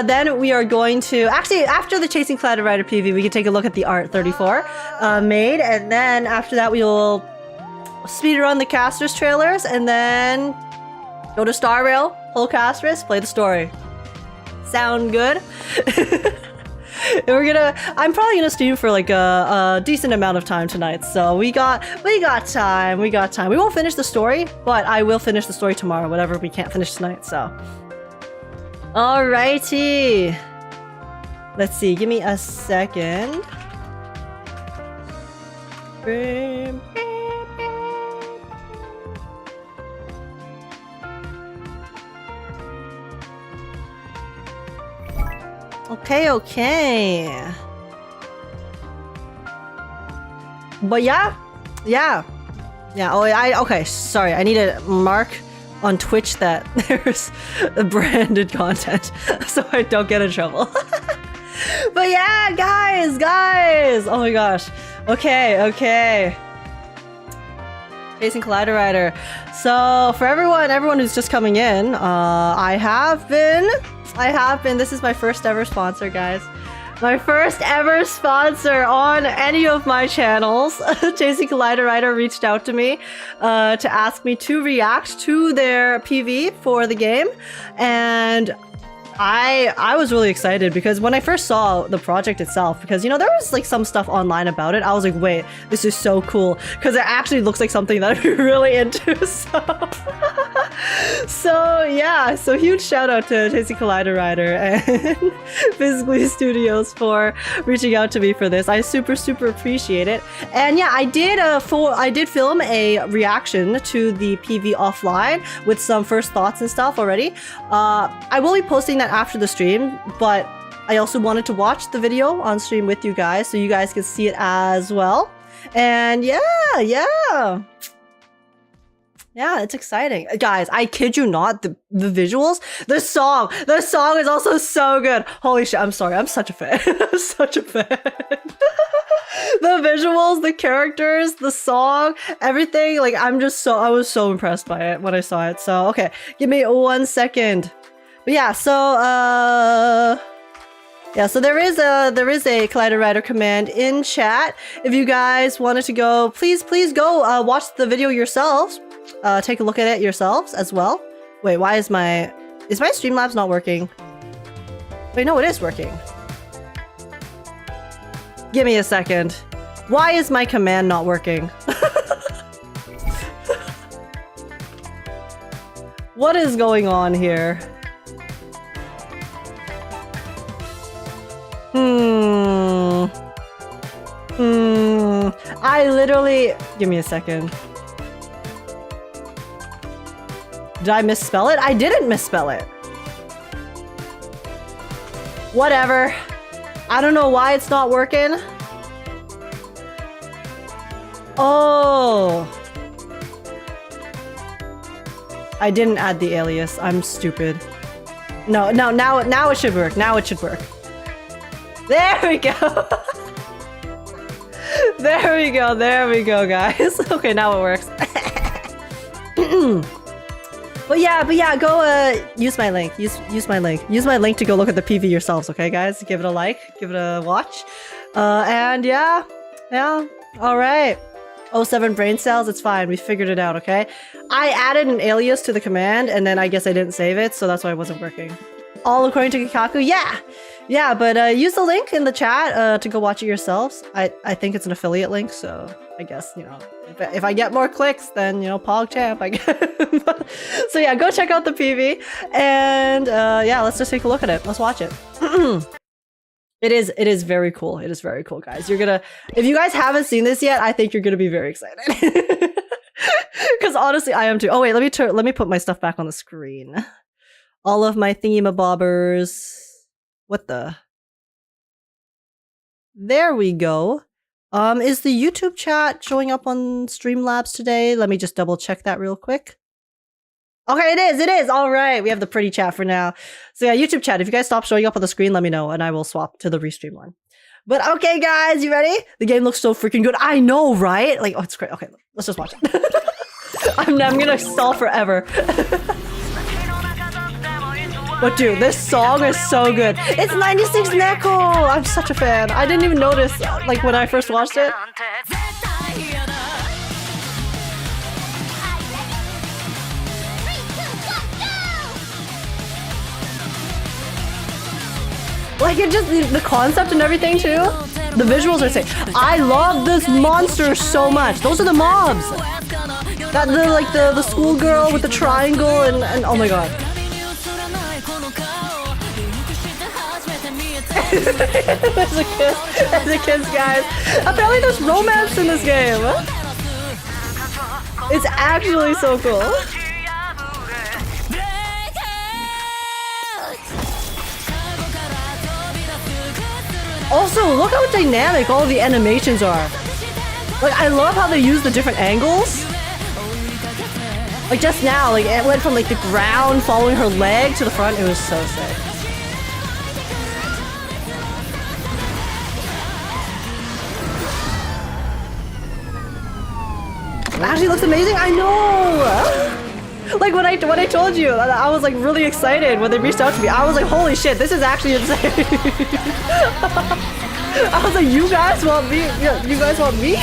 Then we are going to actually after the Chasing Collider Rider PV, we can take a look at the Art 34 made, and then after that we will speedrun the Castorice trailers, and then go to Star Rail, pull Castorice, play the story. Sound good? I'm probably gonna stream for like a decent amount of time tonight, so we got time. We won't finish the story, but I will finish the story tomorrow, whatever we can't finish tonight. So, alrighty. Let's see. Give me a second. Okay. But yeah. Oh, okay. Sorry, I need to mark on Twitch that there's branded content so I don't get in trouble. But yeah, guys. Oh my gosh. Okay. Chasing Collider Rider. So for everyone who's just coming in, I have been. This is my first ever sponsor, guys. My first ever sponsor on any of my channels. Chasing Collider Rider reached out to me to ask me to react to their PV for the game, and I was really excited because when I first saw the project itself, because you know there was like some stuff online about it, I was like, wait, this is so cool because it actually looks like something that I'd be really into. So yeah, so huge shout out to Chasing Collider Rider and Physically Studios for reaching out to me for this. I super appreciate it. And yeah, I did film a reaction to the PV offline with some first thoughts and stuff already. I will be posting that after the stream, but I also wanted to watch the video on stream with you guys so you guys can see it as well. And yeah, it's exciting. Guys, I kid you not, the visuals, the song is also so good. Holy shit, I'm sorry, I'm such a fan. I'm such a fan. The visuals, the characters, the song, everything, like I was so impressed by it when I saw it. So okay, give me 1 second. But yeah, so so there is a Collider Rider command in chat. If you guys wanted to go, please go watch the video yourselves. Take a look at it yourselves as well. Wait, why is my Streamlabs not working? Wait, no, it is working. Give me a second. Why is my command not working? What is going on here? I literally... Give me a second. Did I misspell it? I didn't misspell it. Whatever. I don't know why it's not working. Oh. I didn't add the alias. I'm stupid. No, now it should work. Now it should work. There we go. There we go, guys. Okay, now it works. But yeah, go use my link. Use my link. Use my link to go look at the PV yourselves, okay, guys? Give it a like, give it a watch. And yeah. All right. 07 brain cells, it's fine. We figured it out, okay? I added an alias to the command, and then I guess I didn't save it, so that's why it wasn't working. All according to Kikaku? Yeah, but use the link in the chat to go watch it yourselves. I think it's an affiliate link, so I guess, you know, if I get more clicks, then, you know, PogChamp, I guess. So yeah, go check out the PV, and yeah, let's just take a look at it. Let's watch it. It is very cool. It is very cool, guys. You're gonna, if you guys haven't seen this yet, I think you're gonna be very excited. Because honestly, I am too. Oh wait, let me put my stuff back on the screen. All of my thingamabobbers. What the? There we go. Is the YouTube chat showing up on Streamlabs today? Let me just double check that real quick. Okay, it is. All right, we have the pretty chat for now. So yeah, YouTube chat, if you guys stop showing up on the screen, let me know and I will swap to the restream one. But okay, guys, you ready? The game looks so freaking good. I know, right? Like, oh, it's great. Okay, let's just watch it. I'm gonna stall forever. But dude, this song is so good. It's 96 Neko! I'm such a fan. I didn't even notice, like, when I first watched it. Like, it just, the concept and everything too. The visuals are sick. I love this monster so much. Those are the mobs. The schoolgirl with the triangle and oh my god. There's a kiss, guys. Apparently there's romance in this game. It's actually so cool. Also, look how dynamic all the animations are. Like, I love how they use the different angles. Like, just now, like, it went from, like, the ground following her leg to the front. It was so sick. It actually looks amazing. I know! Like, when I told you, I was, like, really excited when they reached out to me. I was like, holy shit, this is actually insane. I was like, you guys want me? You guys want me?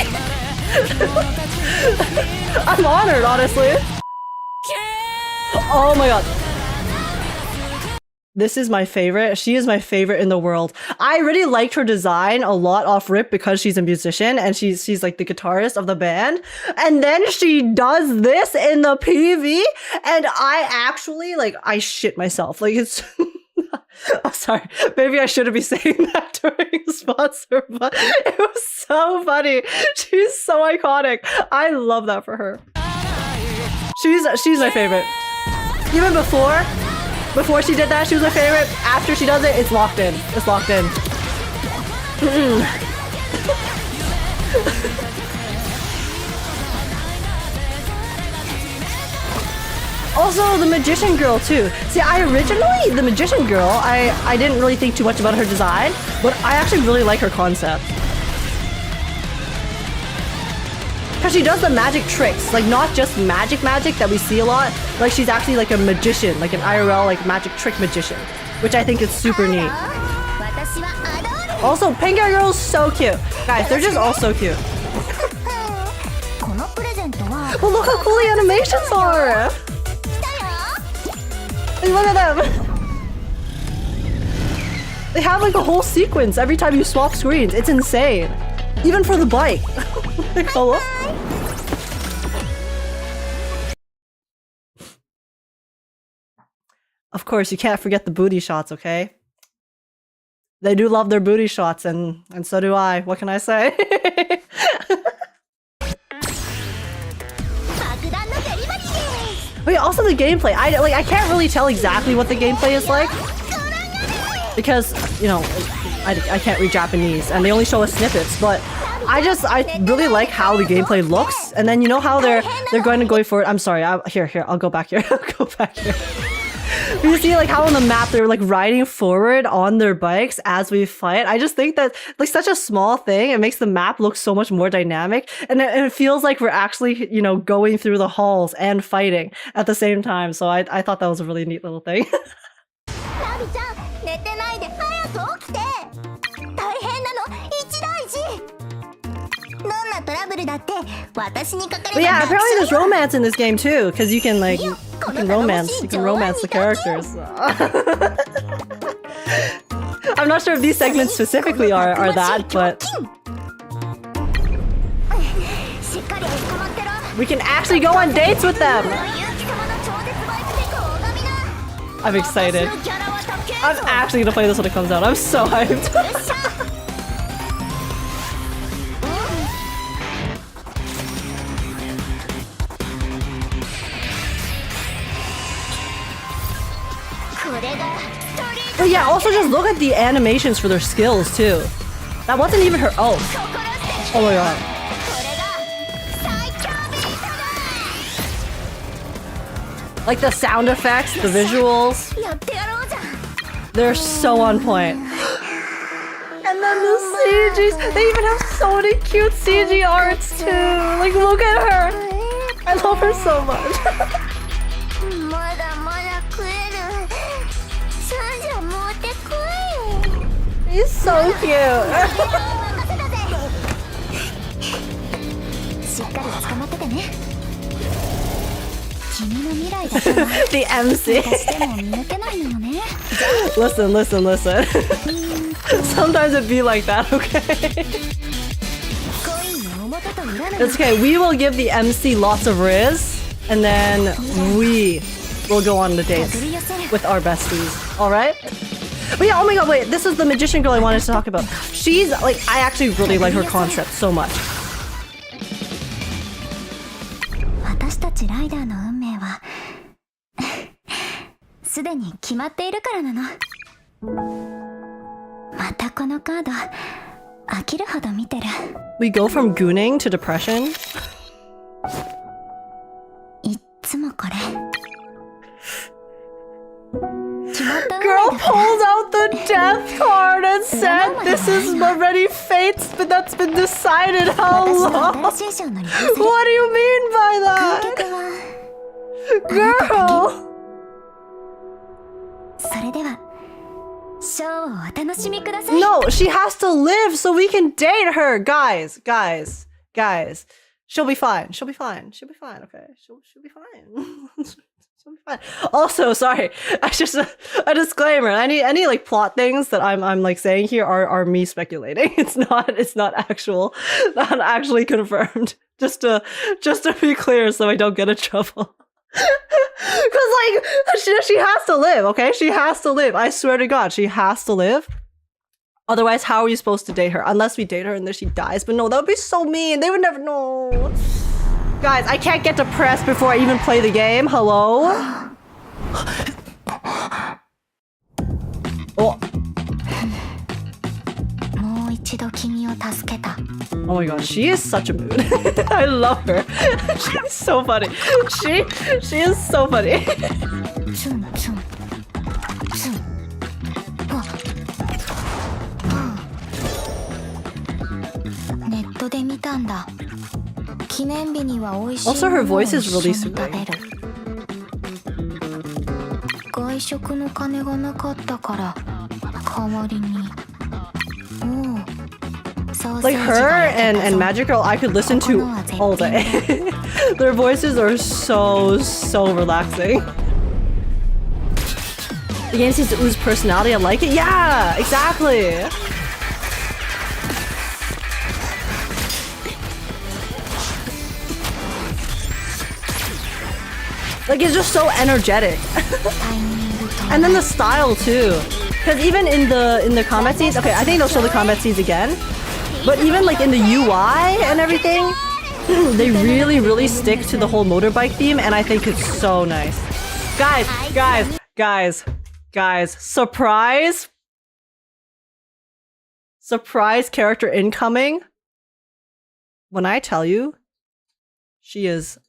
I'm honored, honestly. Oh my god. This is my favorite. She is my favorite in the world. I really liked her design a lot off rip because she's a musician and she's like the guitarist of the band. And then she does this in the PV and I actually, like, I shit myself. Like, it's... I'm sorry. Maybe I shouldn't be saying that during a sponsor, but it was so funny. She's so iconic. I love that for her. She's my favorite. Even before she did that, she was my favorite. After she does it, it's locked in. It's locked in. Also, the Magician Girl, too. See, the Magician Girl, I didn't really think too much about her design, but I actually really like her concept. Because she does the magic tricks, like not just magic that we see a lot, like she's actually like a magician, like an IRL, like magic trick magician, which I think is super neat. Also, Pink Hair Girl's so cute. Guys, they're just all so cute. Well, look how cool the animations are! Like, look at them! They have like a whole sequence every time you swap screens. It's insane. Even for the bike. Like, hello? Of course, you can't forget the booty shots, okay? They do love their booty shots, and so do I. What can I say? Wait, also the gameplay. I can't really tell exactly what the gameplay is like because, you know, I can't read Japanese and they only show us snippets, but I really like how the gameplay looks. And then you know how they're going forward. I'm sorry. I'll go back here. I'll go back here. You see like how on the map they're like riding forward on their bikes as we fight. I just think that like such a small thing, it makes the map look so much more dynamic, and it feels like we're actually, you know, going through the halls and fighting at the same time. So I thought that was a really neat little thing. But yeah, apparently there's romance in this game too, because you can like romance the characters. I'm not sure if these segments specifically are that, but we can actually go on dates with them. I'm excited. I'm actually gonna play this when it comes out. I'm so hyped. But yeah, also just look at the animations for their skills too. That wasn't even her ult. Oh my god. Like the sound effects, the visuals. They're so on point. And then the CGs. They even have so many cute CG arts too. Like, look at her. I love her so much. He's so cute. The MC. Listen. Sometimes it be like that, okay? It's okay, we will give the MC lots of riz, and then we will go on the dates with our besties, alright? But yeah, oh my god, wait, this is the Magician Girl I wanted to talk about. She's, like, I actually really like her concept so much. We go from gooning to depression. Girl pulled out the death card and said this is already fates, but that's been decided how long? What do you mean by that? Girl! No, she has to live so we can date her! Guys. She'll be fine, okay? She'll be fine. She'll be fine. Also, sorry, I just a disclaimer. Any like plot things that I'm like saying here are me speculating. It's not actually confirmed. Just to be clear, so I don't get in trouble. Cause like she has to live, okay? She has to live. I swear to God, she has to live. Otherwise, how are you supposed to date her? Unless we date her and then she dies. But no, that would be so mean. They would never know. Guys, I can't get depressed before I even play the game. Hello? Oh. Oh my god, she is such a mood. I love her. She's so funny. She is so funny. Also, her voice is really soothing. Like her and Magic Girl, I could listen to all day. Their voices are so relaxing. The game seems to ooze personality. I like it. Yeah, exactly. Like, it's just so energetic. And then the style too. Because even in the combat scenes, okay, I think they'll show the combat scenes again. But even like in the UI and everything, they really stick to the whole motorbike theme, and I think it's so nice. Guys, surprise character incoming. When I tell you, she is.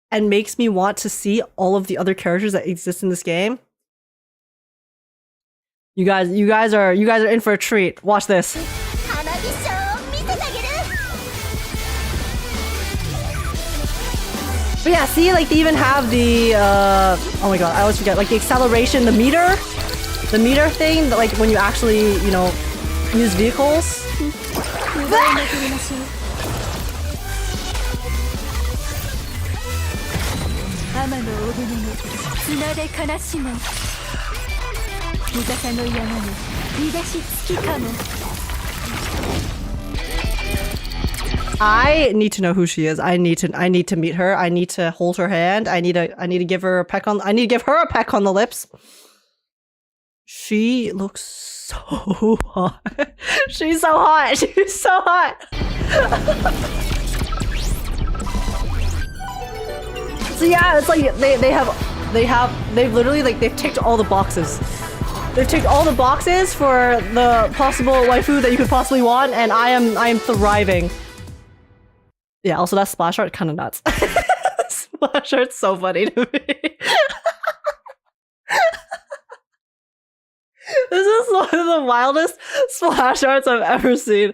And makes me want to see all of the other characters that exist in this game. You guys are in for a treat. Watch this. But yeah, see, like they even have the oh my god, I always forget, like the acceleration, the meter thing, like when you actually, you know, use vehicles. I need to know who she is. I need to meet her. I need to hold her hand. I need to give her a peck on the lips. She looks so hot. She's so hot. She's so hot. So yeah, it's like they've literally like they've ticked all the boxes. They've ticked all the boxes for the possible waifu that you could possibly want, and I am thriving. Yeah, also that splash art kind of nuts. Splash art's so funny to me. This is one of the wildest splash arts I've ever seen.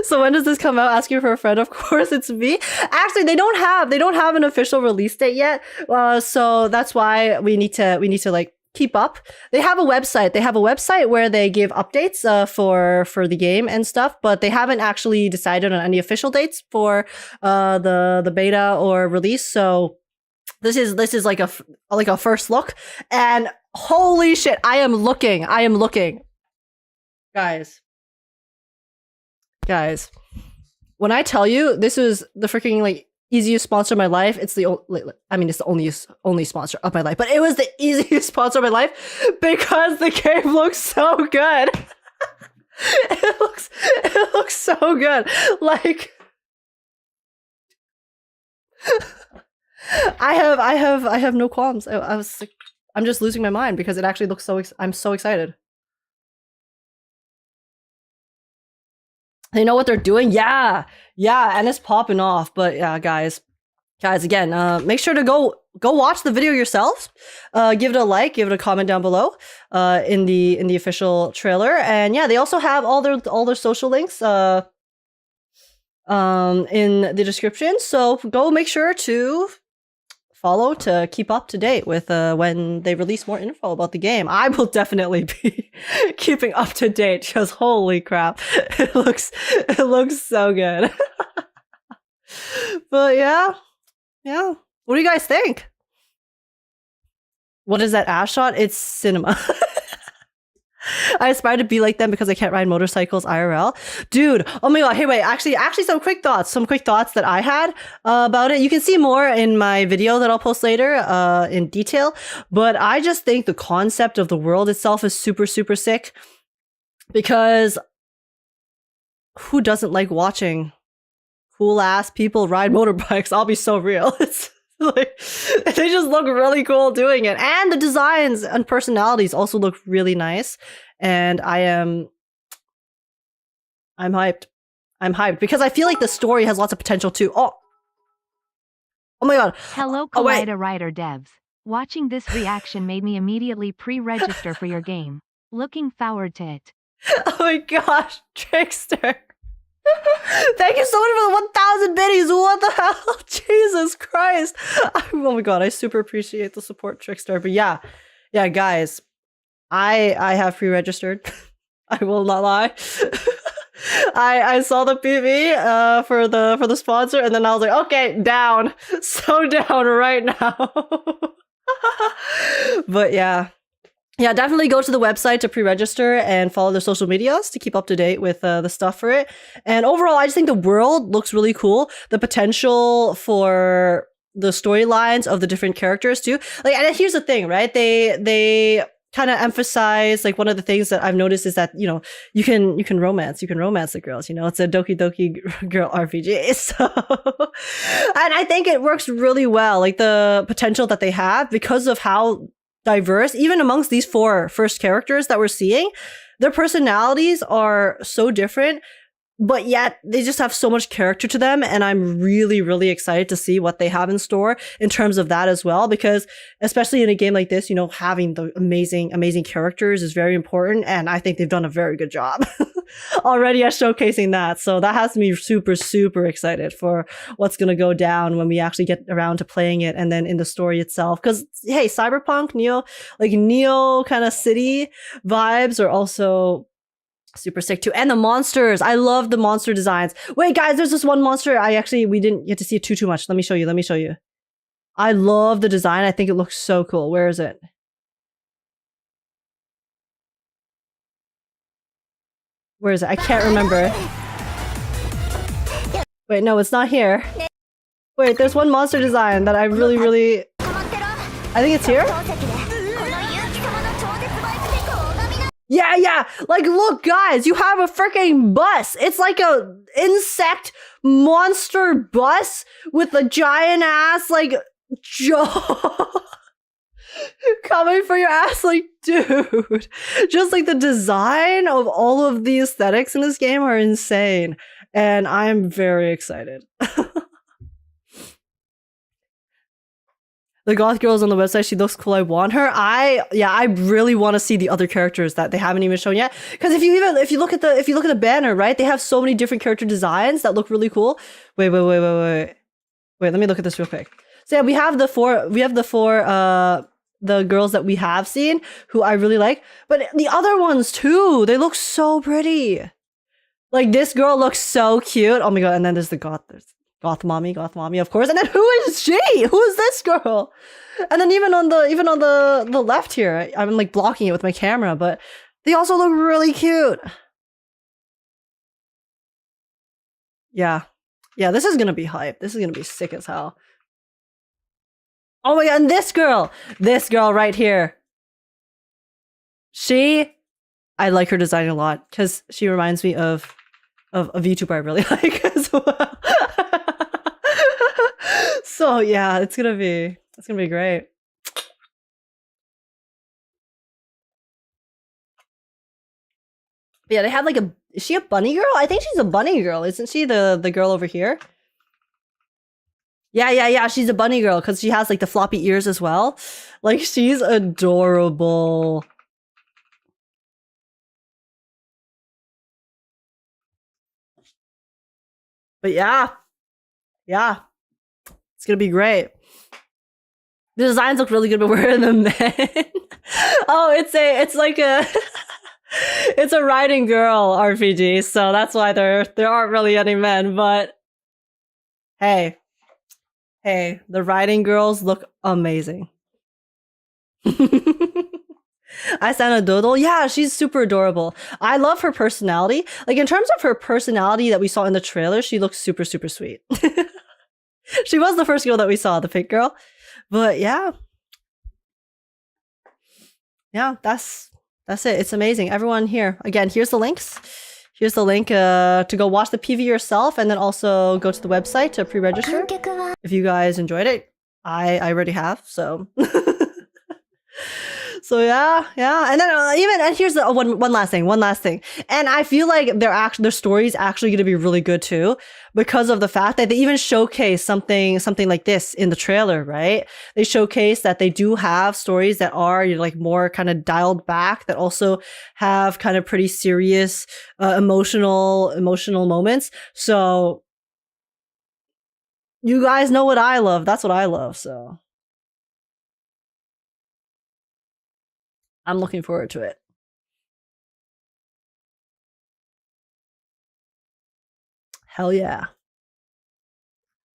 So when does this come out? Asking for a friend, of course it's me. Actually, they don't have an official release date yet. So that's why we need to like keep up. They have a website. They have a website where they give updates for the game and stuff, but they haven't actually decided on any official dates for the beta or release. So this is like a first look, and holy shit, I am looking. Guys, when I tell you this is the freaking like easiest sponsor of my life, it's the only sponsor of my life, but it was the easiest sponsor of my life because the game looks so good. it looks so good. Like I have no qualms. I was like, I'm just losing my mind because it actually looks I'm so excited. They know what they're doing? Yeah, and it's popping off. But yeah, guys, again, make sure to go watch the video yourselves. Give it a like, give it a comment down below in the official trailer. And yeah, they also have all their social links in the description. So go make sure to follow to keep up to date with when they release more info about the game. I will definitely be keeping up to date because holy crap, it looks so good. But yeah, what do you guys think? What is that ass shot? It's cinema. I aspire to be like them because I can't ride motorcycles IRL. Dude, oh my god, hey wait, actually some quick thoughts that I had about it. You can see more in my video that I'll post later in detail, but I just think the concept of the world itself is super, super sick because who doesn't like watching cool ass people ride motorbikes? I'll be so real. It's like, they just look really cool doing it. And the designs and personalities also look really nice. And I'm hyped. I'm hyped because I feel like the story has lots of potential too. Oh my god. Hello, Collider Rider devs. Watching this reaction made me immediately pre-register for your game. Looking forward to it. Oh my gosh, Trickster. Thank you so much for the 1,000 biddies. What the hell? Jesus Christ. Oh my god, I super appreciate the support, Trickster. But yeah, guys, I have pre-registered. I will not lie. I saw the PV for the sponsor, and then I was like, okay, down. So down right now. But yeah, definitely go to the website to pre-register and follow their social medias to keep up to date with the stuff for it. And overall, I just think the world looks really cool. The potential for the storylines of the different characters too. Like, and here's the thing, right? They kind of emphasize, like, one of the things that I've noticed is that, you know, you can romance the girls, you know, it's a Doki Doki girl RPG. So, and I think it works really well, like the potential that they have because of how diverse, even amongst these 4 first characters that we're seeing, their personalities are so different, but yet they just have so much character to them. And I'm really, really excited to see what they have in store in terms of that as well, because especially in a game like this, you know, having the amazing characters is very important. And I think they've done a very good job already at showcasing that. So that has me super, super excited for what's going to go down when we actually get around to playing it and then in the story itself. Because, hey, Cyberpunk, Neo kind of city vibes are also super sick too. And the monsters. I love the monster designs. Wait, guys, there's this one monster we didn't get to see it too much. Let me show you. I love the design. I think it looks so cool. Where is it? Where is it? I can't remember. Wait, no, it's not here. Wait, there's one monster design that I really... I think it's here? Yeah. Like, look, guys, you have a freaking bus. It's like a insect monster bus with a giant ass, like, jaw coming for your ass. Like, dude, just like the design of all of the aesthetics in this game are insane. And I'm very excited. The goth girl's on the website. She looks cool. I want her. I really want to see the other characters that they haven't even shown yet. Because if you look at the banner, right, they have so many different character designs that look really cool. Wait. Let me look at this real quick. So yeah, we have the four the girls that we have seen who I really like, but the other ones too. They look so pretty. Like, this girl looks so cute. Oh my god! And then there's the goth. Goth mommy, of course. And then who is she? Who is this girl? And then even on the left here, I'm like blocking it with my camera, but they also look really cute. Yeah, this is gonna be hype. This is gonna be sick as hell. Oh my god, and this girl right here. I like her design a lot because she reminds me of a VTuber I really like as well. So yeah, it's gonna be great. But yeah, they have like a... Is she a bunny girl? I think she's a bunny girl. Isn't she the girl over here? Yeah. She's a bunny girl because she has like the floppy ears as well. Like, she's adorable. But yeah. It's gonna be great. The designs look really good, but where are the men? Oh, it's like a it's a riding girl RPG, so that's why there aren't really any men, but hey, the riding girls look amazing. I stand a doodle. Yeah, she's super adorable. I love her personality. Like, in terms of her personality that we saw in the trailer, she looks super, super sweet. She was the first girl that we saw, the pink girl. But yeah. Yeah, that's it. It's amazing. Everyone here. Again, here's the links. Here's the link to go watch the PV yourself, and then also go to the website to pre-register. If you guys enjoyed it. I already have, so... So yeah, and then and here's the one last thing, and I feel like their story's actually going to be really good too, because of the fact that they even showcase something like this in the trailer, right? They showcase that they do have stories that are like more kind of dialed back, that also have kind of pretty serious, emotional moments. So you guys know what I love. That's what I love. So. I'm looking forward to it. Hell yeah.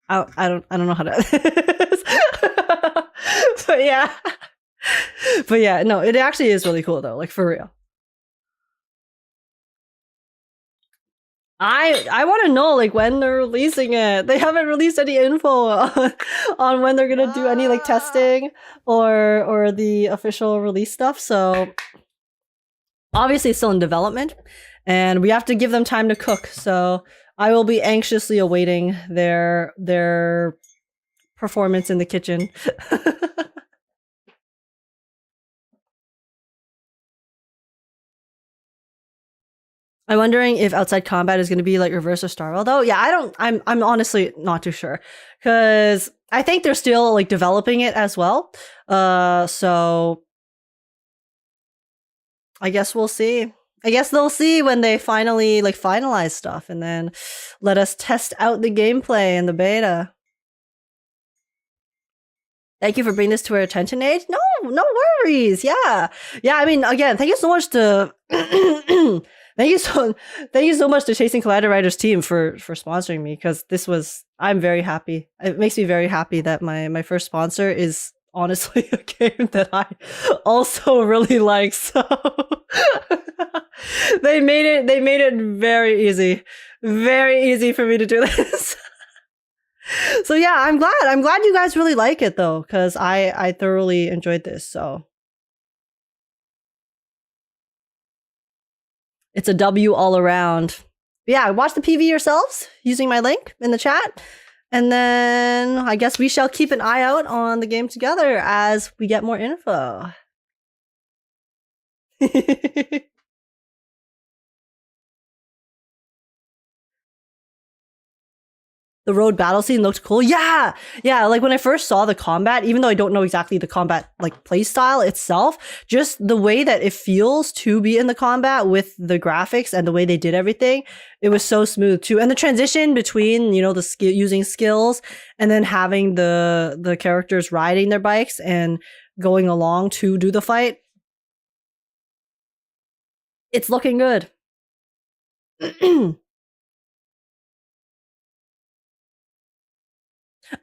I don't know how to but yeah, no, it actually is really cool though, like for real. I want to know like when they're releasing it. They haven't released any info on when they're gonna do any like testing or the official release stuff. So obviously it's still in development, and we have to give them time to cook. So I will be anxiously awaiting their performance in the kitchen. I'm wondering if outside combat is going to be like reverse or Starwell though. Yeah, I'm honestly not too sure, because I think they're still like developing it as well. So I guess we'll see. I guess they'll see when they finally like finalize stuff, and then let us test out the gameplay in the beta. Thank you for bringing this to our attention, Age. No worries. Yeah. I mean, again, thank you so much to thank you so much to Chasing Collider Writers team for sponsoring me, because I'm very happy. It makes me very happy that my first sponsor is honestly a game that I also really like. So they made it very easy for me to do this. So yeah, I'm glad you guys really like it though, because I thoroughly enjoyed this. So it's a W all around. But yeah, watch the PV yourselves using my link in the chat. And then I guess we shall keep an eye out on the game together as we get more info. The road battle scene looked cool. Yeah. Like when I first saw the combat, even though I don't know exactly the combat like play style itself, just the way that it feels to be in the combat with the graphics and the way they did everything, it was so smooth too. And the transition between, the using skills and then having the characters riding their bikes and going along to do the fight, it's looking good.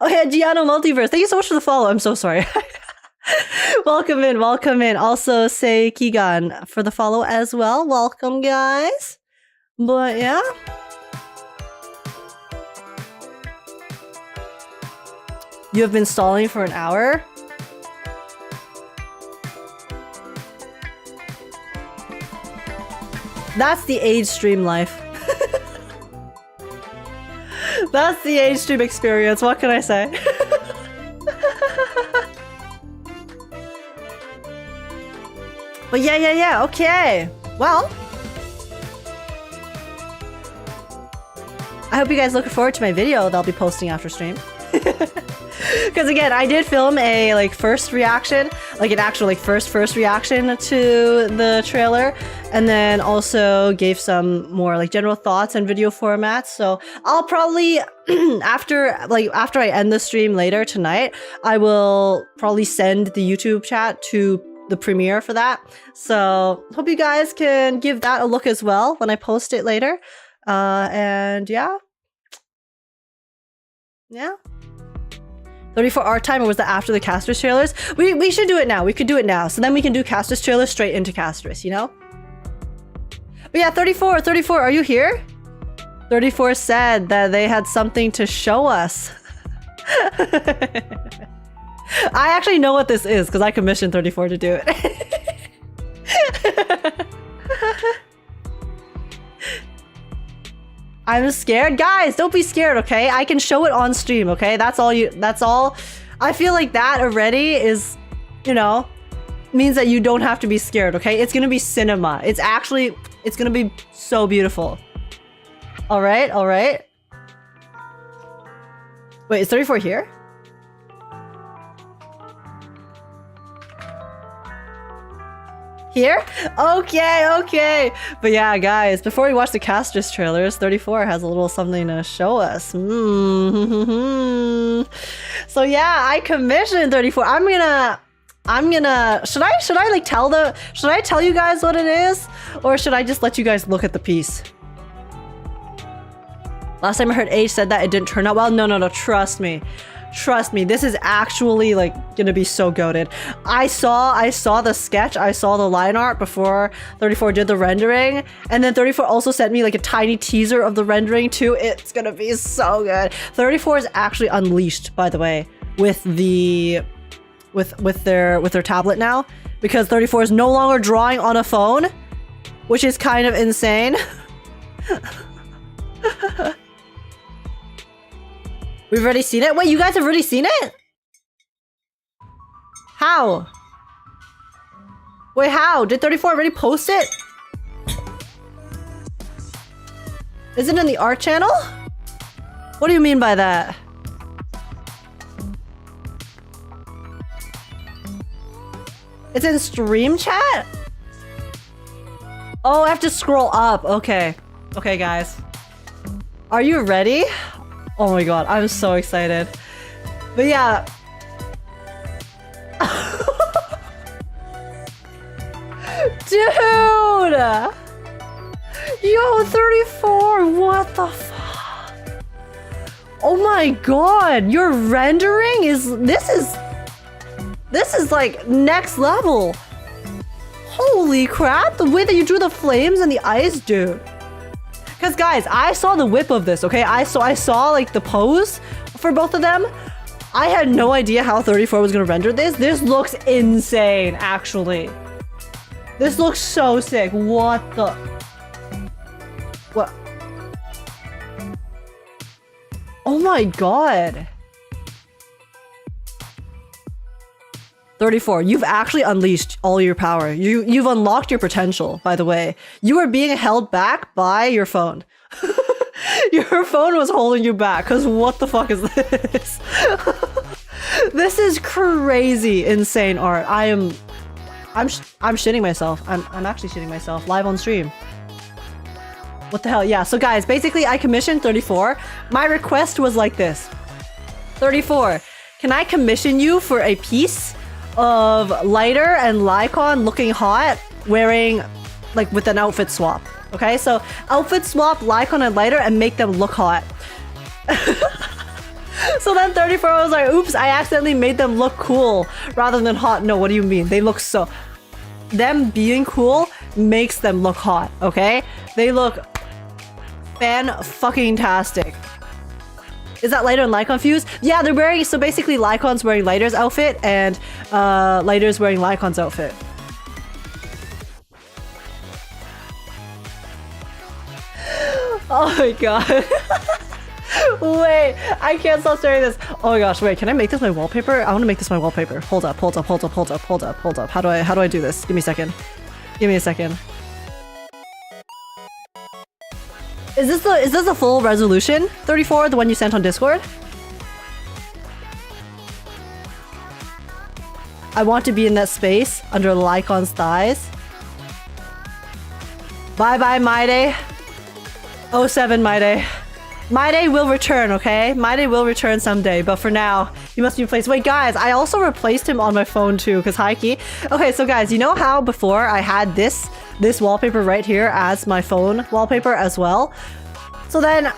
Oh yeah, Giano Multiverse. Thank you so much for the follow. I'm so sorry. Welcome in. Also say Keegan for the follow as well. Welcome, guys. But yeah. You have been stalling for an hour? That's the age stream life. That's the age stream experience. What can I say? But yeah. Okay. Well, I hope you guys look forward to my video that I'll be posting after stream. Because again, I did film a like first reaction, like an actual like first reaction to the trailer, and then also gave some more like general thoughts and video formats. So I'll probably after I end the stream later tonight, I will probably send the YouTube chat to the premiere for that. So hope you guys can give that a look as well when I post it later. And yeah. 34 art time, or was that after the Castorice trailers? We should do it now. We could do it now. So then we can do Castorice trailers straight into Castorice, you know? But yeah, 34, are you here? 34 said that they had something to show us. I actually know what this is because I commissioned 34 to do it. I'm scared. Guys, don't be scared, okay? I can show it on stream, okay? That's all. I feel like that already is, you know, means that you don't have to be scared, okay? It's gonna be cinema. It's gonna be so beautiful. All right. Wait, is 34 here? Here? Okay. But yeah, guys, before we watch the Castorice trailers, 34 has a little something to show us. So yeah, I commissioned 34. I'm gonna should I like should I tell you guys what it is? Or should I just let you guys look at the piece? Last time I heard Age said that it didn't turn out well. No, trust me. Trust me, this is actually like gonna be so goated. I saw the sketch, I saw the line art before 34 did the rendering, and then 34 also sent me like a tiny teaser of the rendering too. It's gonna be so good. 34 is actually unleashed, by the way, with their tablet now, because 34 is no longer drawing on a phone, which is kind of insane. We've already seen it? Wait, you guys have already seen it? How? Wait, how? Did 34 already post it? Is it in the art channel? What do you mean by that? It's in stream chat? Oh, I have to scroll up. Okay. Okay, guys. Are you ready? Oh my god, I'm so excited. But yeah. Dude! Yo, 34, what the fuck? Oh my god, your rendering is... This is like next level. Holy crap, the way that you drew the flames and the eyes, dude. Because guys, I saw the whip of this, okay? I saw like the pose for both of them. I had no idea how 34 was gonna render this. This looks insane, actually. This looks so sick. What the... What? Oh my god. 34, you've actually unleashed all your power. You've unlocked your potential, by the way. You are being held back by your phone. Your phone was holding you back, because what the fuck is this? This is crazy insane art. I'm shitting myself. I'm actually shitting myself live on stream. What the hell? Yeah, so guys, basically I commissioned 34. My request was like this. 34, can I commission you for a piece of Lighter and Lycon looking hot, wearing like with an outfit swap? Okay, so outfit swap Lycon and Lighter and make them look hot. So then 34 was like, oops, I accidentally made them look cool rather than hot. No, what do you mean? They look so... Them being cool makes them look hot, okay? They look fan-fucking-tastic. Is that Lighter and Lycon fused? Yeah, they're wearing... So basically Lycon's wearing Lighter's outfit and Lighter's wearing Lycon's outfit. Oh my god. Wait, I can't stop staring at this. Oh my gosh, wait, can I make this my wallpaper? I want to make this my wallpaper. Hold up. How do I do this? Give me a second. Is this the full resolution? 34, the one you sent on Discord? I want to be in that space under Lycon's thighs. Bye bye, Mydei. 07 Mydei. Mydei will return, okay? Mydei will return someday, but for now, he must be replaced. Wait, guys, I also replaced him on my phone too, because Heike. Okay, so guys, you know how before I had this wallpaper right here as my phone wallpaper as well? So then,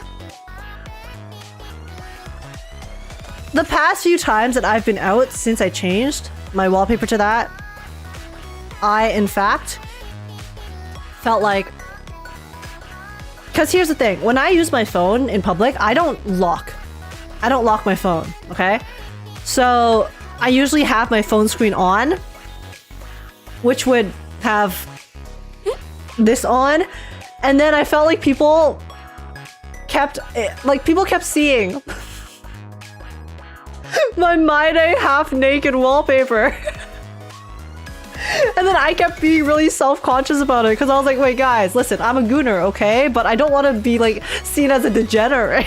the past few times that I've been out since I changed my wallpaper to that, I, in fact, felt like... Because here's the thing, when I use my phone in public, I don't lock my phone, okay? So I usually have my phone screen on, which would have this on, and then I felt like people kept seeing my Mydei half-naked wallpaper. And then I kept being really self-conscious about it because I was like, wait guys, listen, I'm a gooner, okay? But I don't want to be like seen as a degenerate.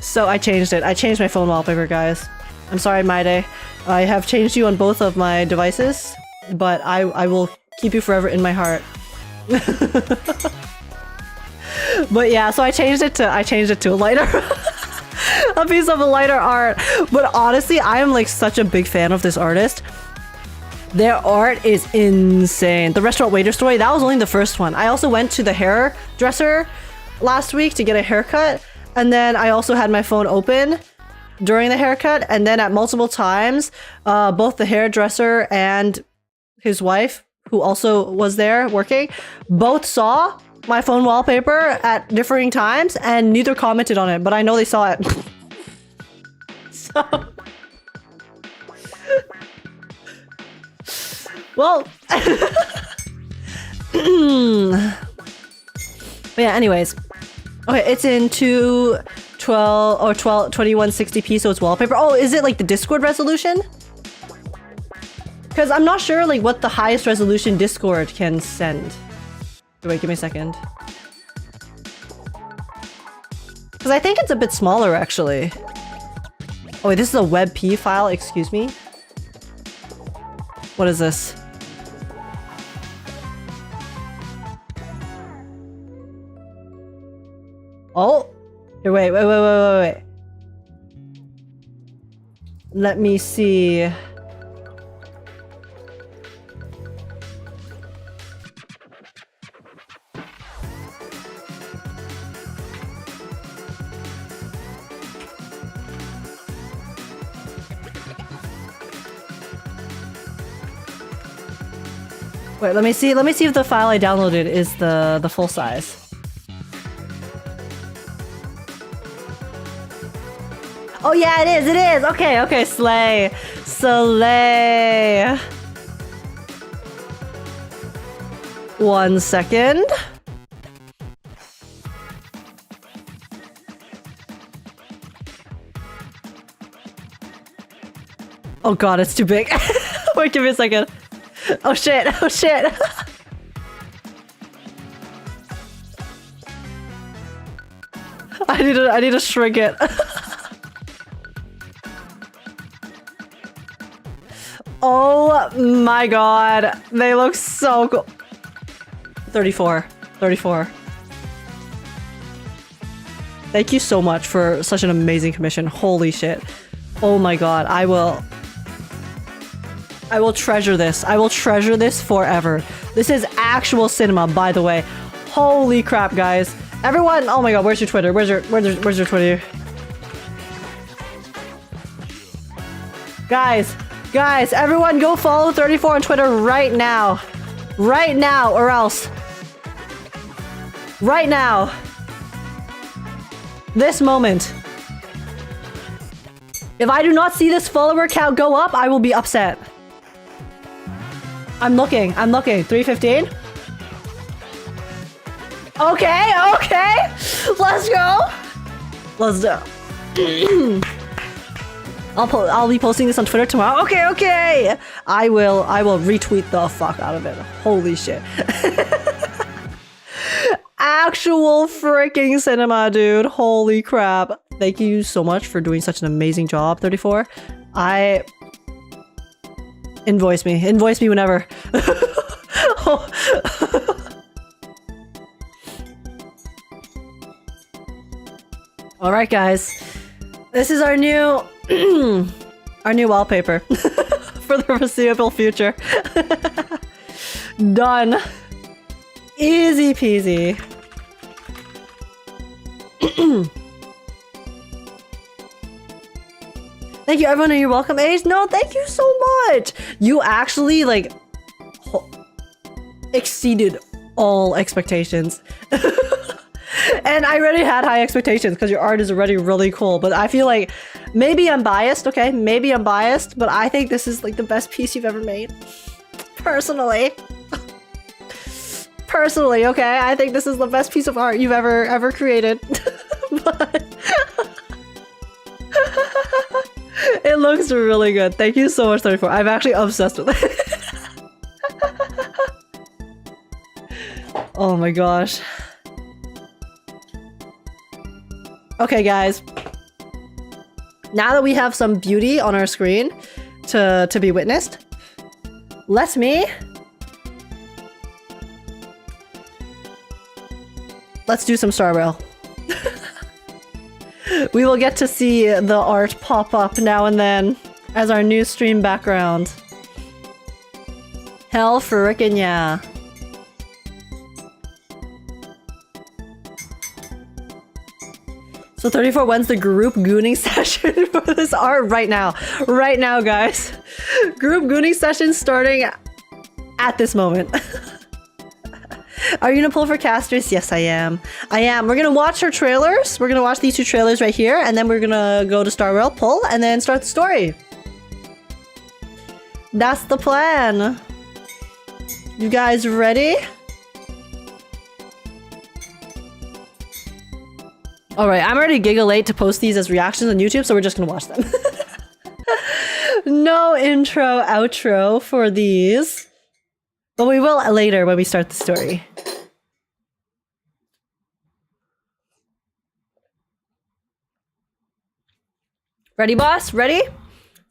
So I changed it. I changed my phone wallpaper, guys. I'm sorry, Mydei. I have changed you on both of my devices, but I will keep you forever in my heart. But yeah, so I changed it to a lighter a piece of a lighter art. But honestly, I am like such a big fan of this artist. Their art is insane. The restaurant waiter story, that was only the first one. I also went to the hairdresser last week to get a haircut, and then I also had my phone open during the haircut, and then at multiple times, both the hairdresser and his wife, who also was there working, both saw my phone wallpaper at differing times, and neither commented on it, but I know they saw it. So... well... But yeah, anyways. Okay, it's in 2160p, so it's wallpaper. Oh, is it like the Discord resolution? Because I'm not sure like what the highest resolution Discord can send. Wait, give me a second. Because I think it's a bit smaller, actually. Oh, wait, this is a WebP file, excuse me. What is this? Oh! Here, wait. Let me see. Wait, let me see if the file I downloaded is the full size. Oh yeah, it is! Okay, slay! Slay! 1 second. Oh god, it's too big. Wait, give me a second. Oh shit! I need to shrink it. Oh my god, they look so cool. 34. Thank you so much for such an amazing commission. Holy shit. Oh my god, I will treasure this. I will treasure this forever. This is actual cinema, by the way. Holy crap, guys. Everyone, oh my god, where's your Twitter? Where's your Twitter? Guys, everyone go follow 34 on Twitter right now. Right now, or else. Right now. This moment. If I do not see this follower count go up, I will be upset. I'm looking. 315? Okay. Let's go. I'll be posting this on Twitter tomorrow. Okay, okay. I will retweet the fuck out of it. Holy shit. Actual freaking cinema, dude. Holy crap. Thank you so much for doing such an amazing job, 34. Invoice me whenever. All right, guys. This is our new our new wallpaper for the foreseeable future. Done. Easy peasy. Thank you, everyone, and you're welcome, Age. No, thank you so much. You actually like exceeded all expectations. And I already had high expectations because your art is already really cool. But I feel like maybe I'm biased, okay? Maybe I'm biased, but I think this is like the best piece you've ever made. Personally. Personally, okay? I think this is the best piece of art you've ever created. But it looks really good. Thank you so much, 34. I'm actually obsessed with it. Oh my gosh. Okay, guys. Now that we have some beauty on our screen to be witnessed, let's do some thematic. We will get to see the art pop up now and then as our new stream background. Hell frickin' yeah. So 34, when's the group gooning session for this art? Right now. Right now, guys. Group gooning session starting at this moment. Are you gonna pull for Castorice? Yes, I am. I am. We're gonna watch her trailers. We're gonna watch these two trailers right here, and then we're gonna go to Starrail, pull, and then start the story. That's the plan. You guys ready? Alright, I'm already giga late to post these as reactions on YouTube, so we're just gonna watch them. No intro, outro for these. But we will later when we start the story. Ready, boss? Ready?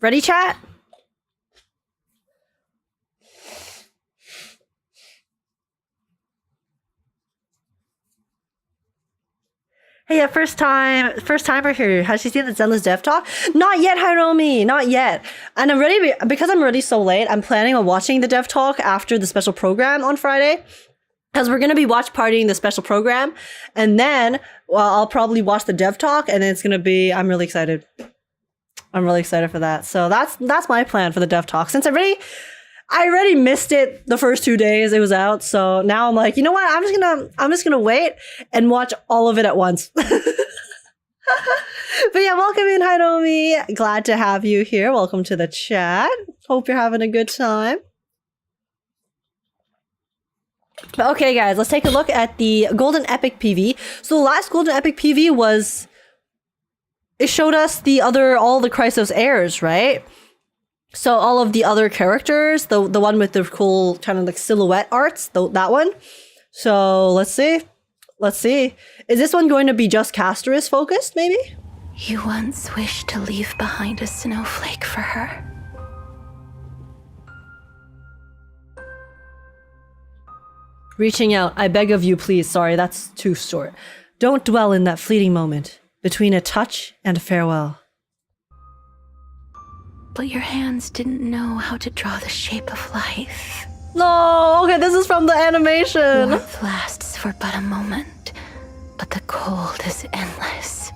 Ready, chat? Hey, yeah, first timer here. Has she seen the Zenless Dev Talk? Not yet, Hiromi, not yet. And because I'm already so late, I'm planning on watching the Dev Talk after the special program on Friday. Because we're going to be watch partying the special program. And then, well, I'll probably watch the Dev Talk, and it's going to be, I'm really excited. I'm really excited for that. So that's my plan for the Dev Talk. Since I already missed it the first 2 days it was out, so now I'm like, you know what? I'm just gonna wait and watch all of it at once. But yeah, welcome in, Hiromi. Glad to have you here. Welcome to the chat. Hope you're having a good time. But okay, guys, let's take a look at the Golden Epic PV. So the last Golden Epic PV was, it showed us all the Chrysos heirs, right? So all of the other characters, the one with the cool kind of like silhouette arts, that one. So let's see. Let's see. Is this one going to be just Castorice focused, maybe? You once wished to leave behind a snowflake for her. Reaching out, I beg of you, please. Sorry, that's too short. Don't dwell in that fleeting moment between a touch and a farewell. But your hands didn't know how to draw the shape of life. No, okay, this is from the animation. Warmth lasts for but a moment, but the cold is endless.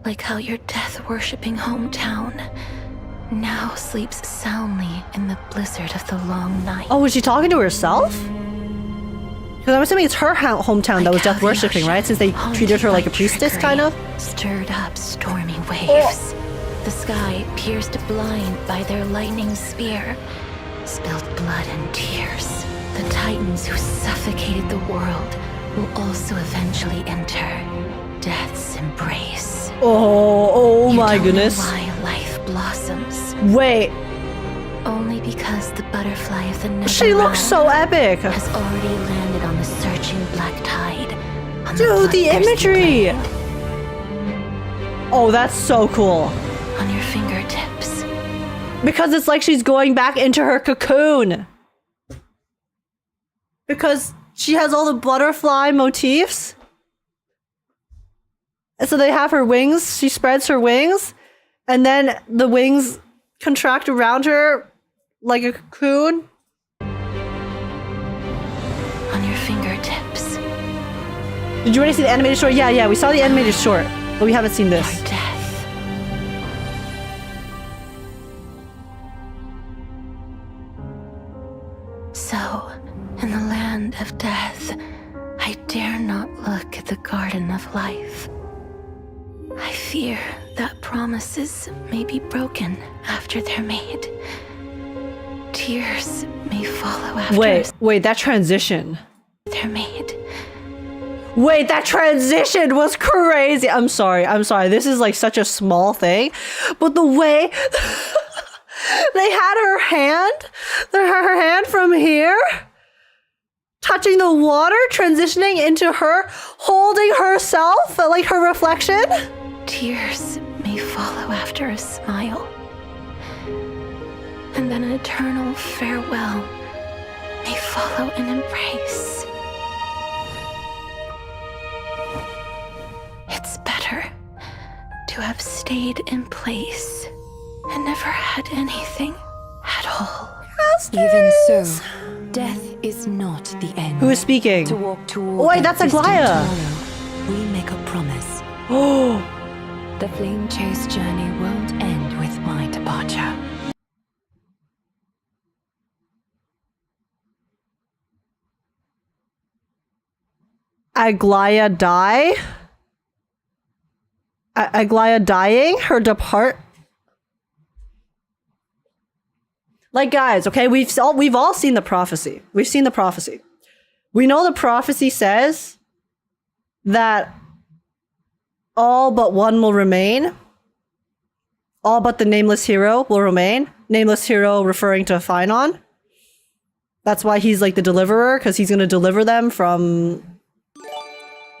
Like how your death-worshipping hometown now sleeps soundly in the blizzard of the long night. Oh, was she talking to herself? Because I'm assuming it's her hometown that was death worshipping, right? Since they treated her like a priestess, kind of? Stirred up stormy waves. The sky pierced blind by their lightning spear, spilled blood and tears. The titans who suffocated the world will also eventually enter death's embrace. Oh my You don't goodness. know why life blossoms. Wait, Only because the butterfly of the never she looks so epic. has already landed on the searching black tide. On Dude, the bloodthirsty imagery. blade, Oh, that's so cool. on your fingertips. Because it's like she's going back into her cocoon. Because she has all the butterfly motifs. And so they have her wings. She spreads her wings. And then the wings contract around her like a cocoon. On your fingertips. Did you already see the animated short? Yeah, we saw the animated short. But we haven't seen this. Your death. So, in the land of death, I dare not look at the garden of life. I fear that promises may be broken after they're made. Tears may follow after Wait, that transition. they're made. Wait, that transition was crazy. I'm sorry. This is like such a small thing. But the way they had her hand from here, touching the water, transitioning into her, holding herself, like her reflection. Tears may follow after a smile. And then an eternal farewell may follow an embrace. It's better to have stayed in place and never had anything at all. Even so, death is not the end. Who is speaking? To walk toward Oh, wait, that that's distant Aglaya. tomorrow, we make a promise. Oh, The flame chase journey won't end with my departure. Aglaya die? Aglaya dying? Her depart? Like, guys, okay, we've all seen the prophecy. We've seen the prophecy. We know the prophecy says that all but one will remain. All but the nameless hero will remain. Nameless hero referring to Phainon. That's why he's like the deliverer, because he's going to deliver them from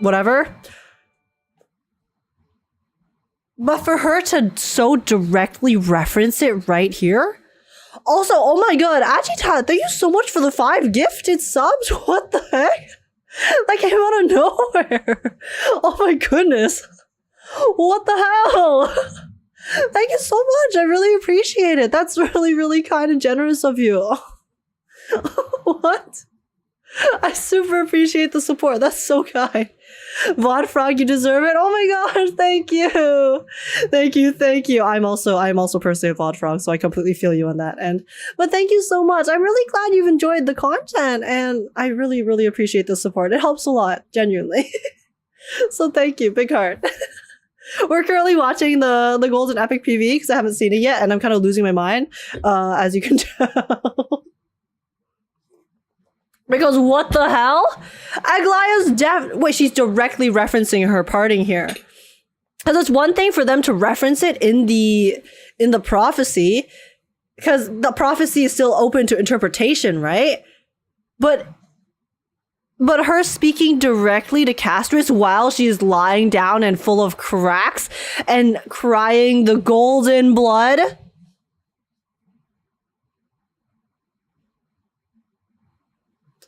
whatever. But for her to so directly reference it right here. Also, oh my god, Agita, thank you so much for the 5 gifted subs. What the heck? That came out of nowhere. Oh my goodness. What the hell? Thank you so much. I really appreciate it. That's really, really kind and generous of you. What? I super appreciate the support. That's so kind. Vod Frog, you deserve it. Oh my gosh, thank you. Thank you. I'm also personally a Vod Frog, so I completely feel you on that end. But thank you so much. I'm really glad you've enjoyed the content, and I really, really appreciate the support. It helps a lot, genuinely. So thank you, big heart. We're currently watching the Golden Epic PV because I haven't seen it yet, and I'm kind of losing my mind, as you can tell. Because what the hell? Aglaya's wait, she's directly referencing her parting here. Because it's one thing for them to reference it in the prophecy, because the prophecy is still open to interpretation, right? But her speaking directly to Castorice while she's lying down and full of cracks and crying the golden blood.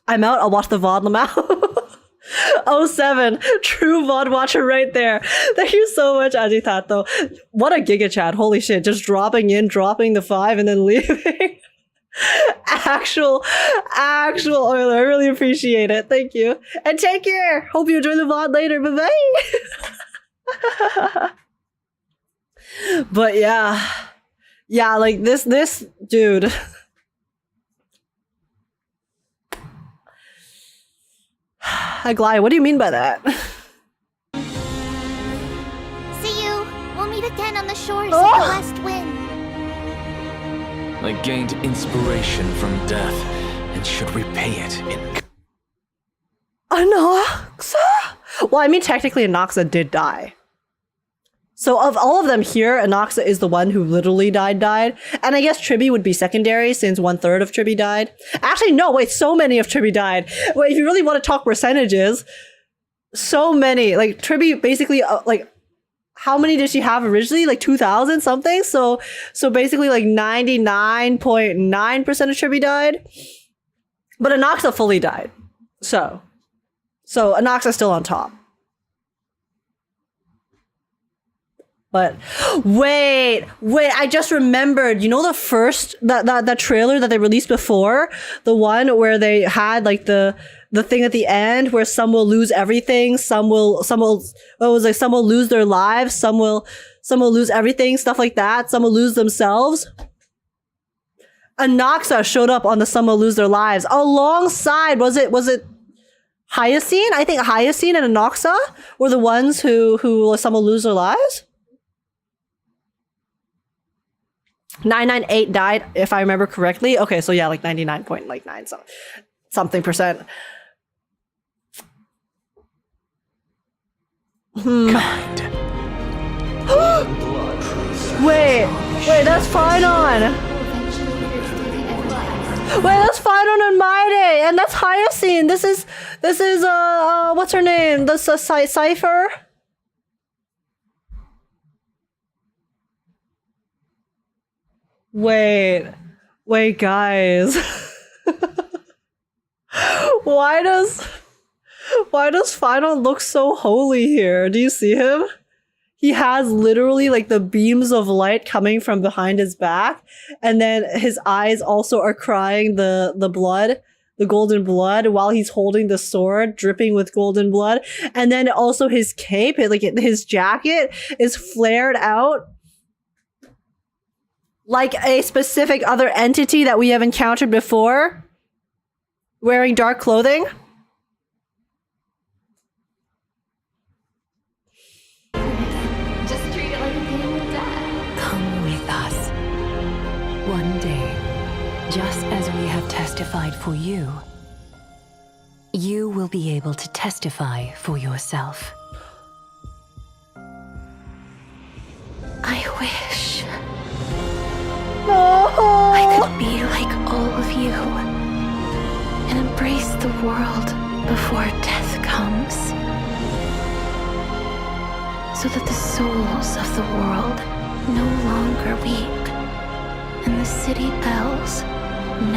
I'm out. I'll watch the VOD, Lamau. 07. True VOD watcher right there. Thank you so much, Agitato. What a giga chat. Holy shit. Just dropping in, dropping the 5, and then leaving. Actual Euler. I really appreciate it. Thank you. And take care. Hope you enjoy the VOD later. Bye-bye. But yeah. Yeah, like this dude. Aglaya, what do you mean by that? See you! We'll meet again on the shores Oh! of the West Wind. I gained inspiration from death and should repay it in... Anaxa? Well, I mean, technically Anaxa did die. So of all of them here, Anaxa is the one who literally died. And I guess Triby would be secondary since 1/3 of Triby died. Actually, no, wait, so many of Triby died. Wait, if you really want to talk percentages, so many. Like, Triby basically, like, how many did she have originally? Like 2,000 something? So basically like 99.9% of Triby died. But Anaxa fully died. So Anaxa's still on top. But wait, I just remembered, you know, the first, that trailer that they released before, the one where they had like the thing at the end where some will lose everything, some will lose their lives, some will lose everything, stuff like that, some will lose themselves. Anaxa showed up on the some will lose their lives alongside, was it Hyacine? I think Hyacine and Anaxa were the ones who some will lose their lives. 998 died, if I remember correctly. Okay, so yeah, like 99.9 something percent. Kind. Wait, that's Phainon. Wait, that's Phainon and Mydei, and that's Hyacine. This is what's her name? This Cypher. Wait, guys. Why does Phainon look so holy here? Do you see him? He has literally like the beams of light coming from behind his back, and then his eyes also are crying the blood, the golden blood, while he's holding the sword dripping with golden blood. And then also his cape, like his jacket is flared out like a specific other entity that we have encountered before, wearing dark clothing. Just treat it like a game with Dad. Come with us. One day, just as we have testified for you, you will be able to testify for yourself. I wish No. I could be like all of you and embrace the world before death comes, so that the souls of the world no longer weep and the city bells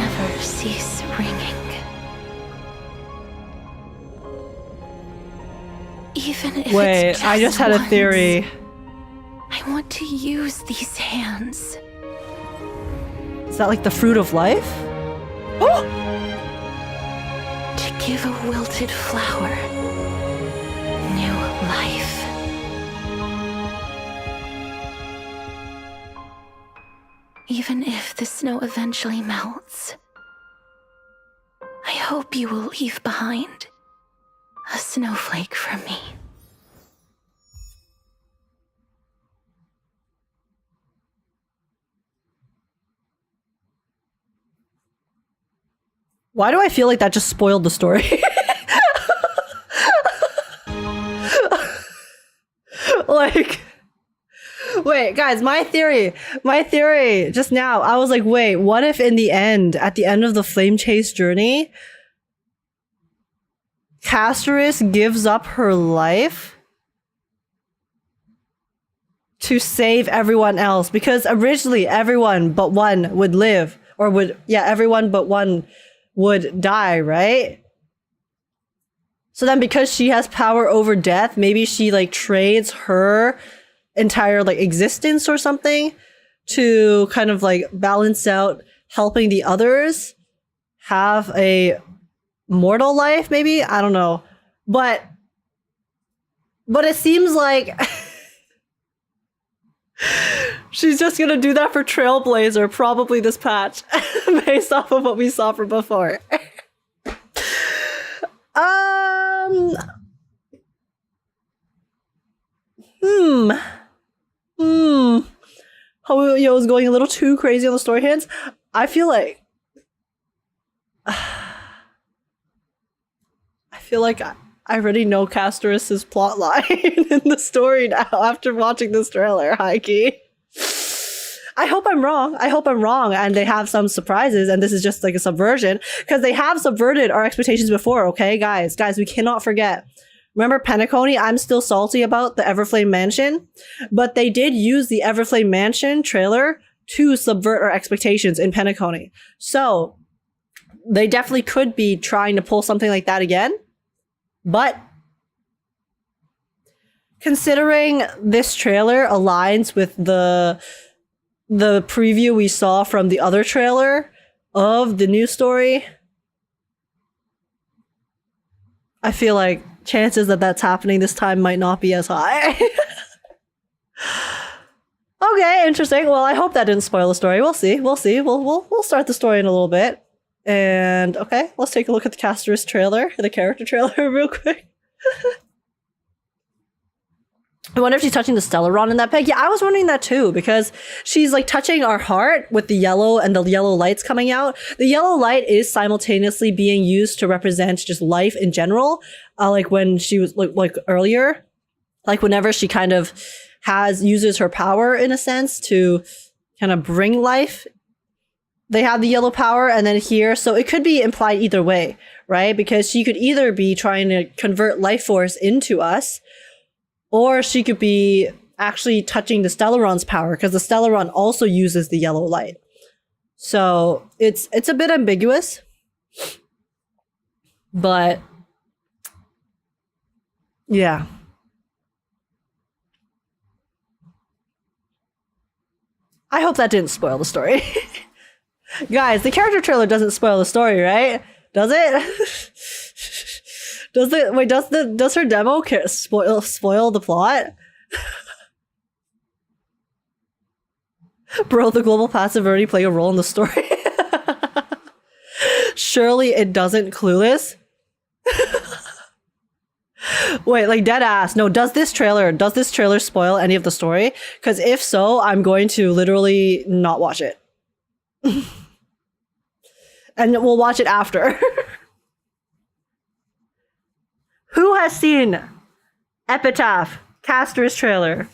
never cease ringing. Even if Wait, it's I just had a once, theory. I want to use these hands Is that like the fruit of life? Oh! to give a wilted flower new life. Even if the snow eventually melts, I hope you will leave behind a snowflake for me. Why do I feel like that just spoiled the story? Like, wait, guys, my theory just now, I was like, wait, what if in the end, at the end of the flame chase journey, Castorice gives up her life to save everyone else? Because originally everyone but one would live, or everyone but one would die, right? So then because she has power over death, maybe she like trades her entire like existence or something to kind of like balance out helping the others have a mortal life, maybe? I don't know. But it seems like she's just gonna do that for Trailblazer, probably this patch, based off of what we saw from before. Yo was going a little too crazy on the story hands. I feel like I already know Castorice's plot line in the story now after watching this trailer, Heike. I hope I'm wrong. I hope I'm wrong and they have some surprises and this is just like a subversion because they have subverted our expectations before, okay, guys? Guys, we cannot forget. Remember Penacony? I'm still salty about the Everflame Mansion, but they did use the Everflame Mansion trailer to subvert our expectations in Penacony. So they definitely could be trying to pull something like that again. But considering this trailer aligns with the preview we saw from the other trailer of the new story, I feel like chances that that's happening this time might not be as high. Okay, interesting. Well, I hope that didn't spoil the story. We'll see. We'll see. We'll start the story in a little bit. And okay, let's take a look at the Castorice trailer, the character trailer, real quick. I wonder if she's touching the Stellaron in that pic. Yeah, I was wondering that too, because she's like touching our heart with the yellow and the yellow lights coming out. The yellow light is simultaneously being used to represent just life in general. Like when she was like earlier, like whenever she kind of uses her power in a sense to kind of bring life, they have the yellow power, and then here, so it could be implied either way, right? Because she could either be trying to convert life force into us, or she could be actually touching the Stellaron's power, because the Stellaron also uses the yellow light. So it's a bit ambiguous, but yeah. I hope that didn't spoil the story. Guys, the character trailer doesn't spoil the story, right? Does it? Does her demo spoil the plot? Bro, the global passive already play a role in the story. Surely it doesn't, Clueless. Wait, like dead ass. No, does this trailer spoil any of the story? Because if so, I'm going to literally not watch it. And we'll watch it after. Who has seen Epitaph, Castorice trailer?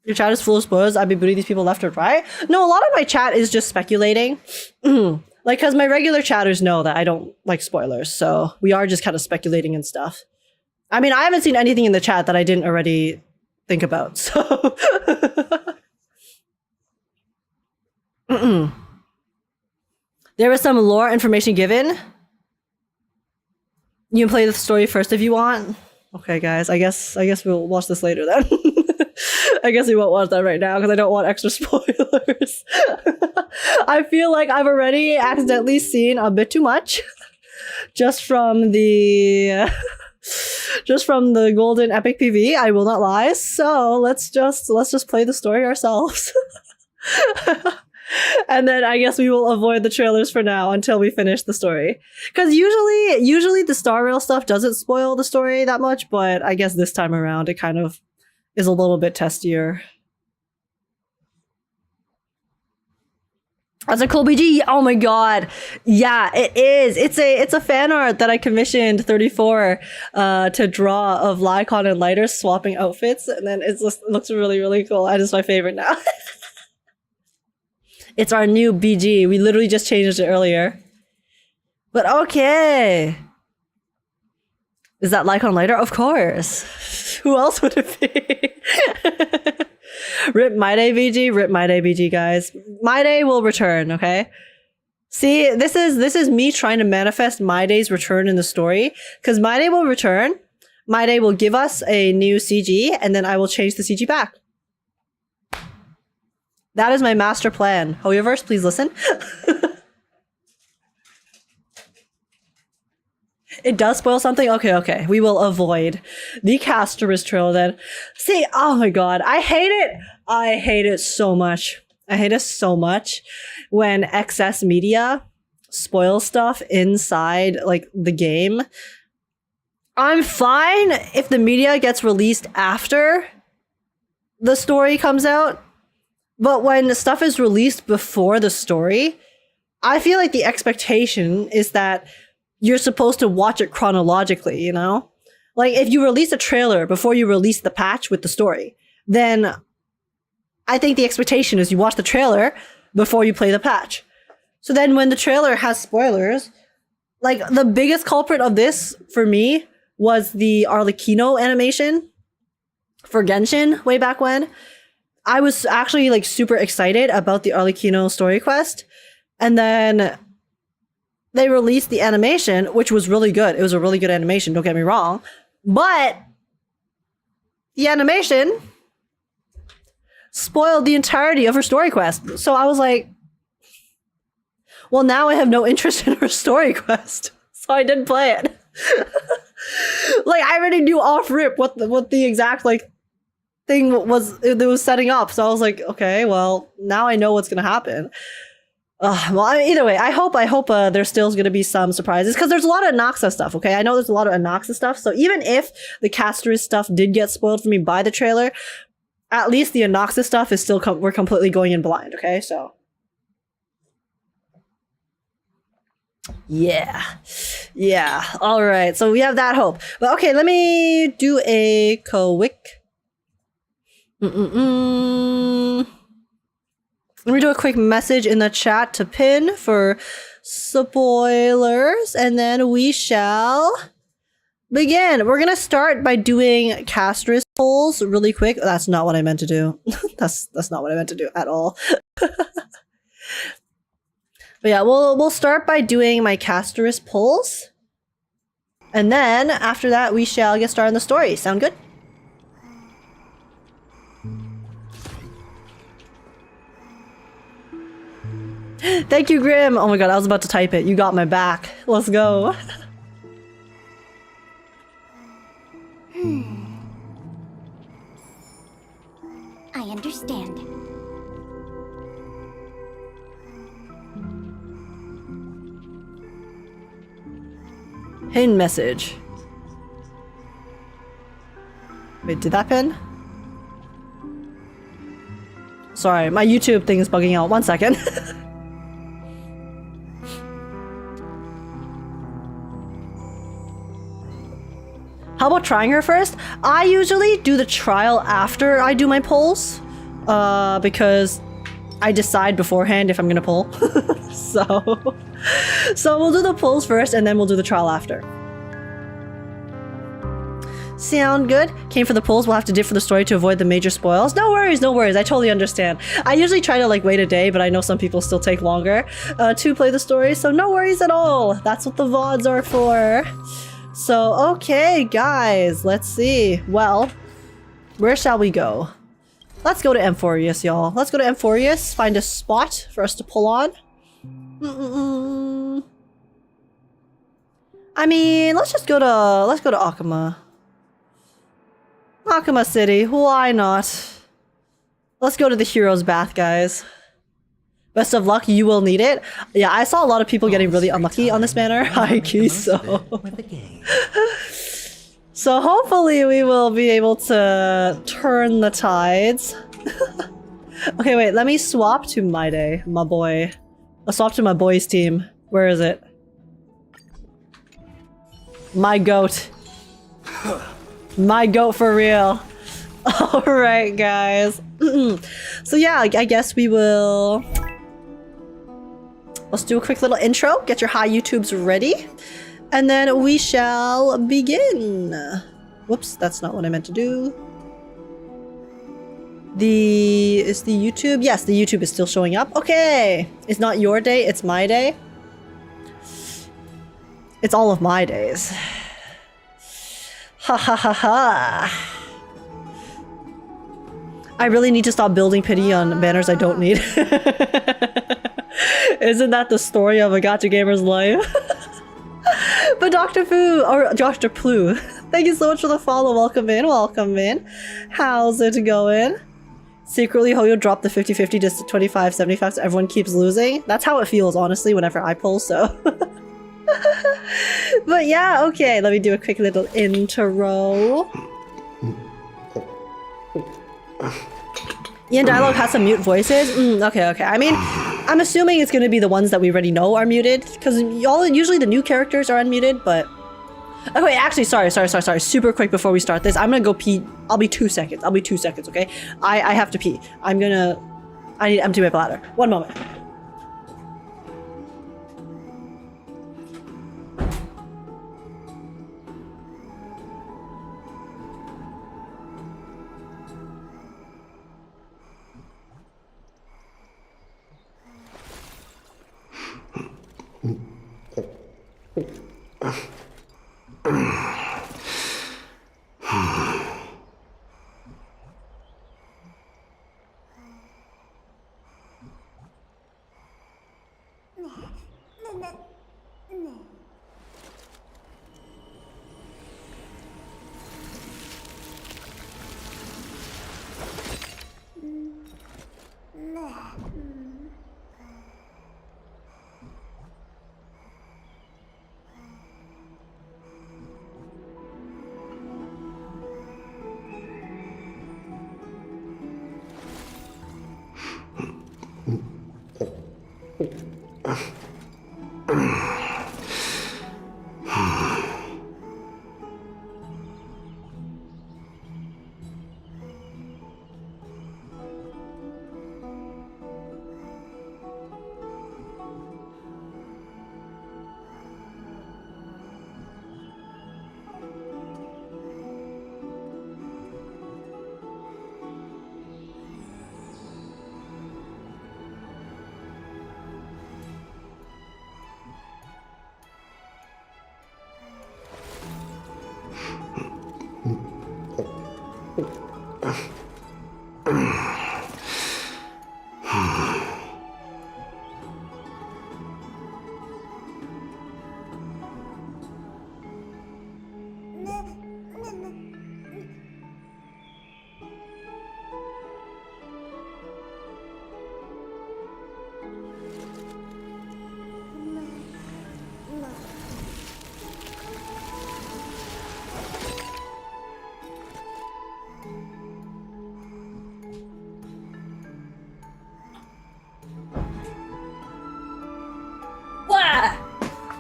Your chat is full of spoilers. I'd be booting these people left or right. No, a lot of my chat is just speculating. Like, because my regular chatters know that I don't like spoilers, so we are just kind of speculating and stuff. I mean, I haven't seen anything in the chat that I didn't already think about, so... There was some lore information given. You can play the story first if you want. Okay, guys, I guess we'll watch this later then. I guess we won't watch that right now because I don't want extra spoilers. I feel like I've already accidentally seen a bit too much just from the golden epic PV. I will not lie. So let's just play the story ourselves. And then I guess we will avoid the trailers for now until we finish the story. Because usually the Star Rail stuff doesn't spoil the story that much, but I guess this time around it kind of is a little bit testier. That's a cool BG. Oh my god. Yeah, it is. It's a fan art that I commissioned 34 to draw of Lycon and Lighter swapping outfits, and then it looks really, really cool. And it's my favorite now. It's our new BG. We literally just changed it earlier. But okay. Is that Lycon Lighter? Of course. Who else would it be? Rip Mydei BG. Rip Mydei BG, guys. Mydei will return, okay? See, this is me trying to manifest Mydei's return in the story. Because Mydei will return. Mydei will give us a new CG. And then I will change the CG back. That is my master plan. Hoyoverse, please listen. It does spoil something? Okay. We will avoid the Castorice trailer then. See, oh my god. I hate it. I hate it so much. I hate it so much when excess media spoils stuff inside, like, the game. I'm fine if the media gets released after the story comes out. But when stuff is released before the story, I feel like the expectation is that you're supposed to watch it chronologically, you know? Like, if you release a trailer before you release the patch with the story, then I think the expectation is you watch the trailer before you play the patch. So then when the trailer has spoilers, like, the biggest culprit of this for me was the Arlecchino animation for Genshin way back when. I was actually like super excited about the Arlecchino story quest. And then they released the animation, which was really good. It was a really good animation, don't get me wrong. But the animation spoiled the entirety of her story quest. So I was like, well, now I have no interest in her story quest. So I didn't play it. Like, I already knew off rip what the exact like thing was it was setting up. So I was like, okay, well, now I know what's gonna happen. Well, I mean, either way, I hope there still is going to be some surprises, because there's a lot of Anaxa stuff, okay? I know there's a lot of Anaxa stuff, so even if the Castorice stuff did get spoiled for me by the trailer, at least the Anaxa stuff is still, we're completely going in blind, okay? So, yeah, all right, so we have that hope. But okay, let me do a quick... Let me do a quick message in the chat to Pin for spoilers, and then we shall begin. We're gonna start by doing Castorice polls really quick. That's not what I meant to do. That's not what I meant to do at all. But yeah, we'll start by doing my Castorice polls, and then after that we shall get started on the story. Sound good? Thank you, Grim. Oh my god, I was about to type it. You got my back. Let's go. I understand. Pin message. Wait, did that pin? Sorry, my YouTube thing is bugging out. 1 second. How about trying her first? I usually do the trial after I do my polls, because I decide beforehand if I'm gonna pull. So we'll do the polls first and then we'll do the trial after. Sound good? Came for the polls, we'll have to dip for the story to avoid the major spoils. No worries, I totally understand. I usually try to like wait a day, but I know some people still take longer to play the story, so no worries at all. That's what the VODs are for. So, okay, guys, let's see. Well, where shall we go? Let's go to Amphorius, y'all. Let's go to Amphorius, find a spot for us to pull on. I mean, let's go to Akuma. Akuma City, why not? Let's go to the Hero's Bath, guys. Best of luck, you will need it. Yeah, I saw a lot of people getting really unlucky on this banner. So hopefully we will be able to turn the tides. Okay, wait, let me swap to Mydei, my boy. Let's swap to my boys team. Where is it? My goat. My goat for real. Alright, guys. So yeah, I guess we will... Let's do a quick little intro. Get your high YouTubes ready. And then we shall begin. Whoops, that's not what I meant to do. Is the YouTube? Yes, the YouTube is still showing up. Okay. It's not your day, it's my day. It's all of my days. Ha ha ha ha. I really need to stop building pity on banners I don't need. Isn't that the story of a Gacha gamer's life? But Dr. Fu, or Dr. Plu, thank you so much for the follow. Welcome in, welcome in. How's it going? Secretly, Hoyo dropped the 50-50 just to 25-75 so everyone keeps losing. That's how it feels, honestly, whenever I pull, so... But yeah, okay, let me do a quick little intro. Ian Dialogue has some mute voices? Okay. I mean, I'm assuming it's gonna be the ones that we already know are muted, because usually the new characters are unmuted, but... Oh wait, actually, sorry. Super quick before we start this. I'm gonna go pee. I'll be 2 seconds. Okay? I have to pee. I need to empty my bladder. 1 moment.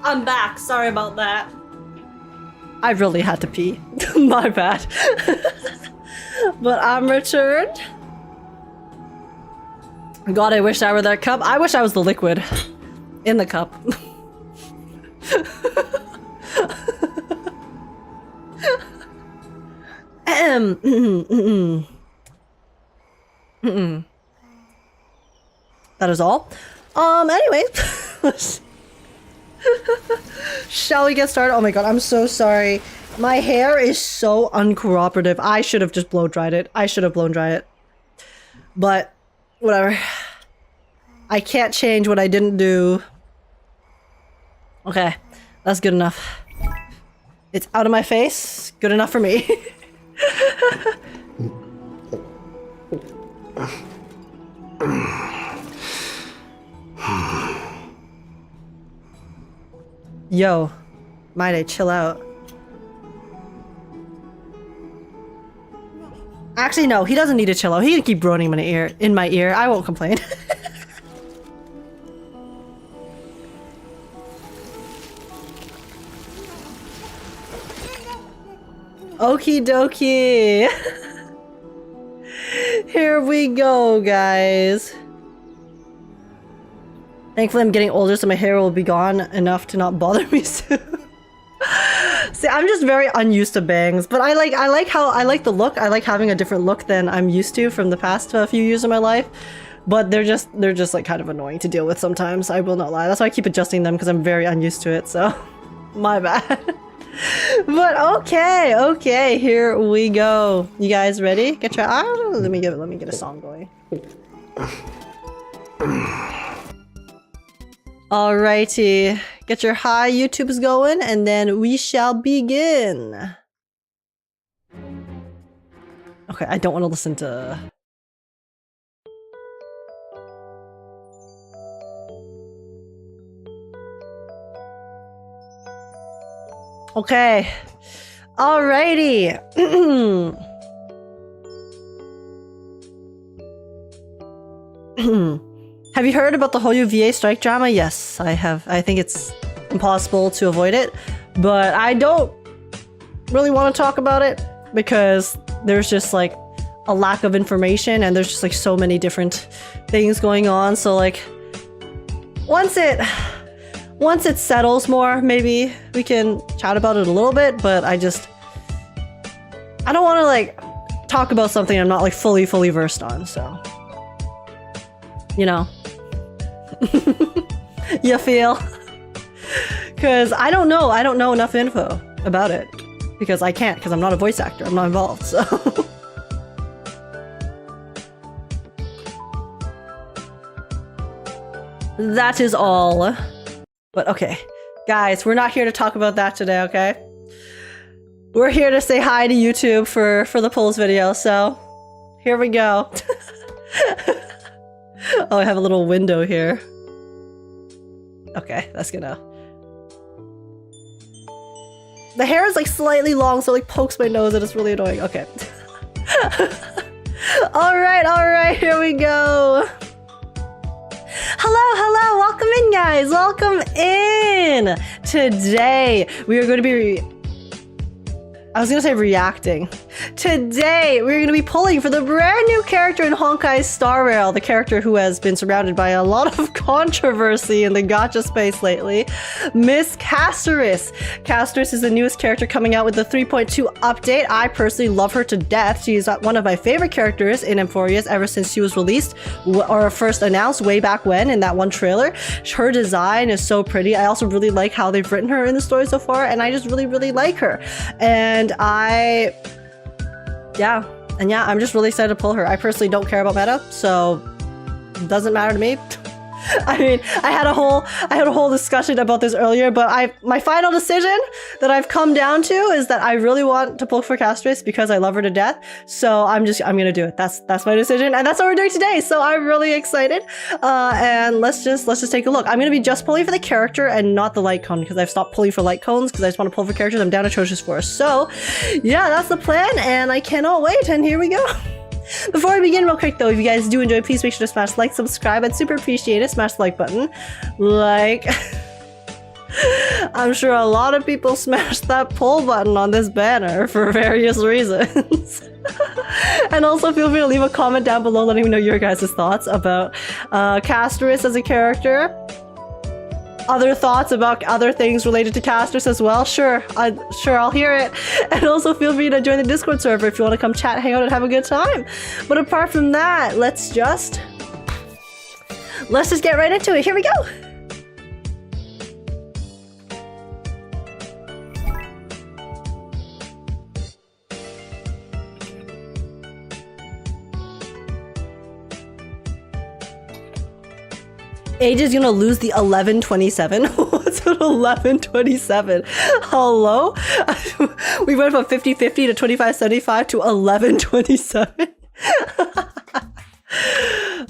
I'm back. Sorry about that. I really had to pee. My bad. But I'm returned. God, I wish I were that cup. I wish I was the liquid in the cup. That is all. Anyway. Shall we get started? Oh my god, I'm so sorry. My hair is so uncooperative. I should have just blow dried it. But, whatever. I can't change what I didn't do. Okay, that's good enough. It's out of my face. Good enough for me. Yo, Mydei, chill out. Actually, no, he doesn't need to chill out. He can keep groaning in my ear. I won't complain. Okie dokie. Here we go, guys. Thankfully, I'm getting older, so my hair will be gone enough to not bother me soon. See, I'm just very unused to bangs, but I like the look. I like having a different look than I'm used to from the past few years of my life. But they're just like kind of annoying to deal with sometimes. I will not lie. That's why I keep adjusting them because I'm very unused to it. So, my bad. But okay, here we go. You guys ready? Get your let me get a song going. Alrighty, get your high YouTubes going, and then we shall begin. Okay, I don't want to listen to... Okay, alrighty. Have you heard about the Hoyu VA strike drama? Yes, I have. I think it's impossible to avoid it, but I don't really want to talk about it because there's just like a lack of information and there's just like so many different things going on. So like once it settles more, maybe we can chat about it a little bit, but I don't want to like talk about something I'm not like fully versed on, so you know. You feel? Because I don't know enough info about it because I can't, because I'm not a voice actor, I'm not involved, so that is all. But okay, guys, we're not here to talk about that today, okay? We're here to say hi to YouTube for the polls video, so here we go. Oh, I have a little window here. Okay, that's gonna... The hair is like slightly long, so it like pokes my nose and it's really annoying. Okay. Alright, here we go. Hello, welcome in, guys. Welcome in. Today, we are going to be... I was gonna say reacting. Today, we're gonna be pulling for the brand new character in honkaistarrail, the character who has been surrounded by a lot of controversy in the gacha space lately, Miss Castorice. Castorice is the newest character coming out with the 3.2 update. I personally love her to death. She's one of my favorite characters in Emphorius ever since she was released or first announced way back when in that one trailer. Her design is so pretty. I also really like how they've written her in the story so far, and I just really like her. And I'm just really excited to pull her. I personally don't care about meta, so it doesn't matter to me. I mean, I had a whole discussion about this earlier, but my final decision that I've come down to is that I really want to pull for Castorice because I love her to death. So I'm gonna do it. That's my decision, and that's what we're doing today. So I'm really excited. And let's just take a look. I'm gonna be just pulling for the character and not the light cone because I've stopped pulling for light cones because I just want to pull for characters. I'm down atrocious for. So yeah, that's the plan, and I cannot wait. And here we go. Before we begin, real quick though, if you guys do enjoy, please make sure to smash like, subscribe, I'd super appreciate it. Smash the like button. Like, I'm sure a lot of people smashed that poll button on this banner for various reasons. And also feel free to leave a comment down below letting me know your guys' thoughts about Castorice as a character. Other thoughts about other things related to Castorice as well. Sure, I'll hear it. And also feel free to join the Discord server if you want to come chat, hang out, and have a good time. But apart from that, let's just get right into it. Here we go. Age is gonna lose the 1127. What's an 1127? Hello? We went from 50-50 to 25-75 to 1127.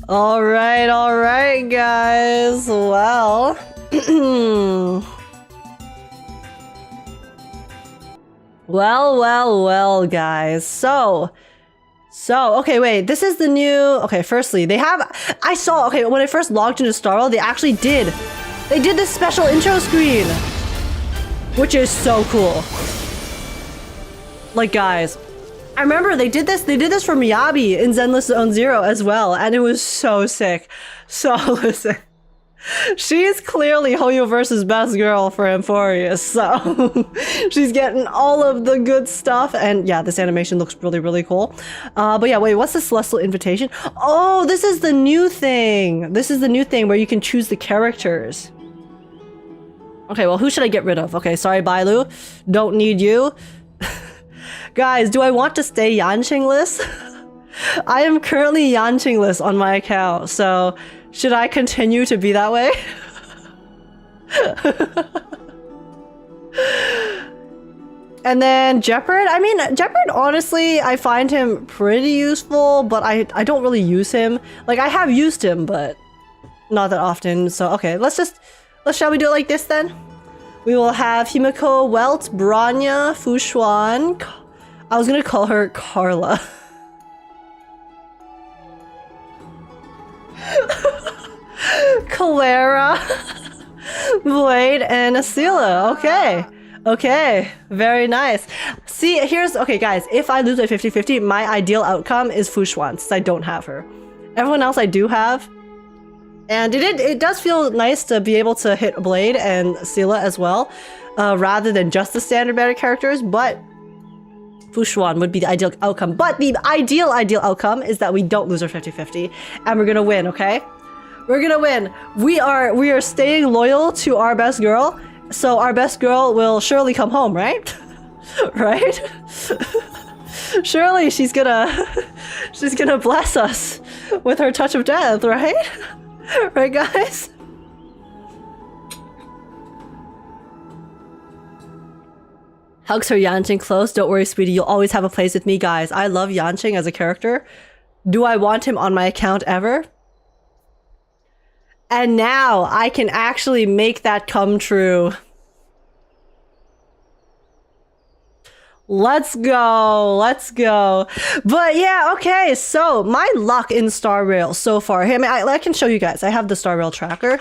Alright, guys. Well. well, guys. So, okay, wait, this is the new... Okay, firstly, when I first logged into Star World, they did this special intro screen, which is so cool. Like, guys, I remember they did this for Miyabi in Zenless Zone Zero as well, and it was so sick. So, listen. She is clearly Hoyoverse's best girl for Emphorius, so she's getting all of the good stuff, and yeah, this animation looks really cool. But yeah, wait, what's the Celestial Invitation? Oh, this is the new thing! This is the new thing where you can choose the characters. Okay, well, who should I get rid of? Okay, sorry, Bailu. Don't need you. Guys, do I want to stay Yanqingless? I am currently Yanqingless on my account, so... Should I continue to be that way? And then Jeopard? I mean, Jeopard, honestly, I find him pretty useful, but I don't really use him. Like, I have used him, but not that often. So, okay, shall we do it like this then? We will have Himiko, Welt, Branya, Fushuan. I was gonna call her Carla. Capoeira, Blade, and Asila. Okay. Okay, very nice. See, here's... Okay, guys, if I lose by 50-50, my ideal outcome is Fushuan, since I don't have her. Everyone else I do have. And it does feel nice to be able to hit Blade and Scylla as well, rather than just the standard meta characters, but Fushuan would be the ideal outcome. But the ideal outcome is that we don't lose our 50-50, and we're gonna win, okay? We're gonna win. We are staying loyal to our best girl, so our best girl will surely come home, right? Right? Surely she's gonna bless us with her touch of death, right? Right, guys? Hugs her Yanqing close. Don't worry, sweetie. You'll always have a place with me, guys. I love Yanqing as a character. Do I want him on my account ever? And now I can actually make that come true. Let's go, let's go. But yeah, okay, so my luck in Star Rail so far. I mean, I can show you guys. I have the Star Rail tracker.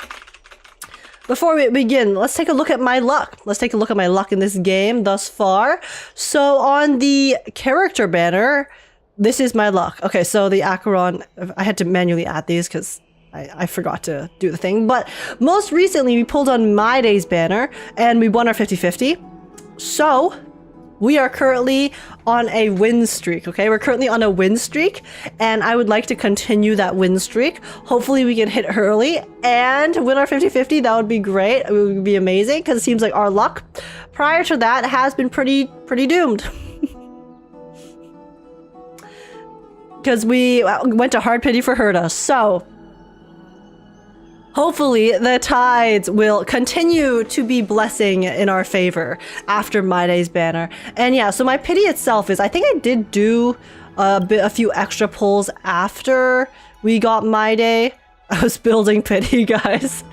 Before we begin, let's take a look at my luck. Let's take a look at my luck in this game thus far. So on the character banner, this is my luck. Okay, so the Acheron, I had to manually add these because I forgot to do the thing. But most recently, we pulled on Mydei's banner and we won our 50-50. So we are currently on a win streak, okay? We're currently on a win streak, and I would like to continue that win streak. Hopefully we can hit early and win our 50-50. That would be great. It would be amazing, because it seems like our luck prior to that has been pretty doomed. Because we went to hard pity for Herta, so hopefully the tides will continue to be blessing in our favor after Mydei's banner. And yeah, so my pity itself is, I think I did do a few extra pulls after we got Mydei. I was building pity, guys.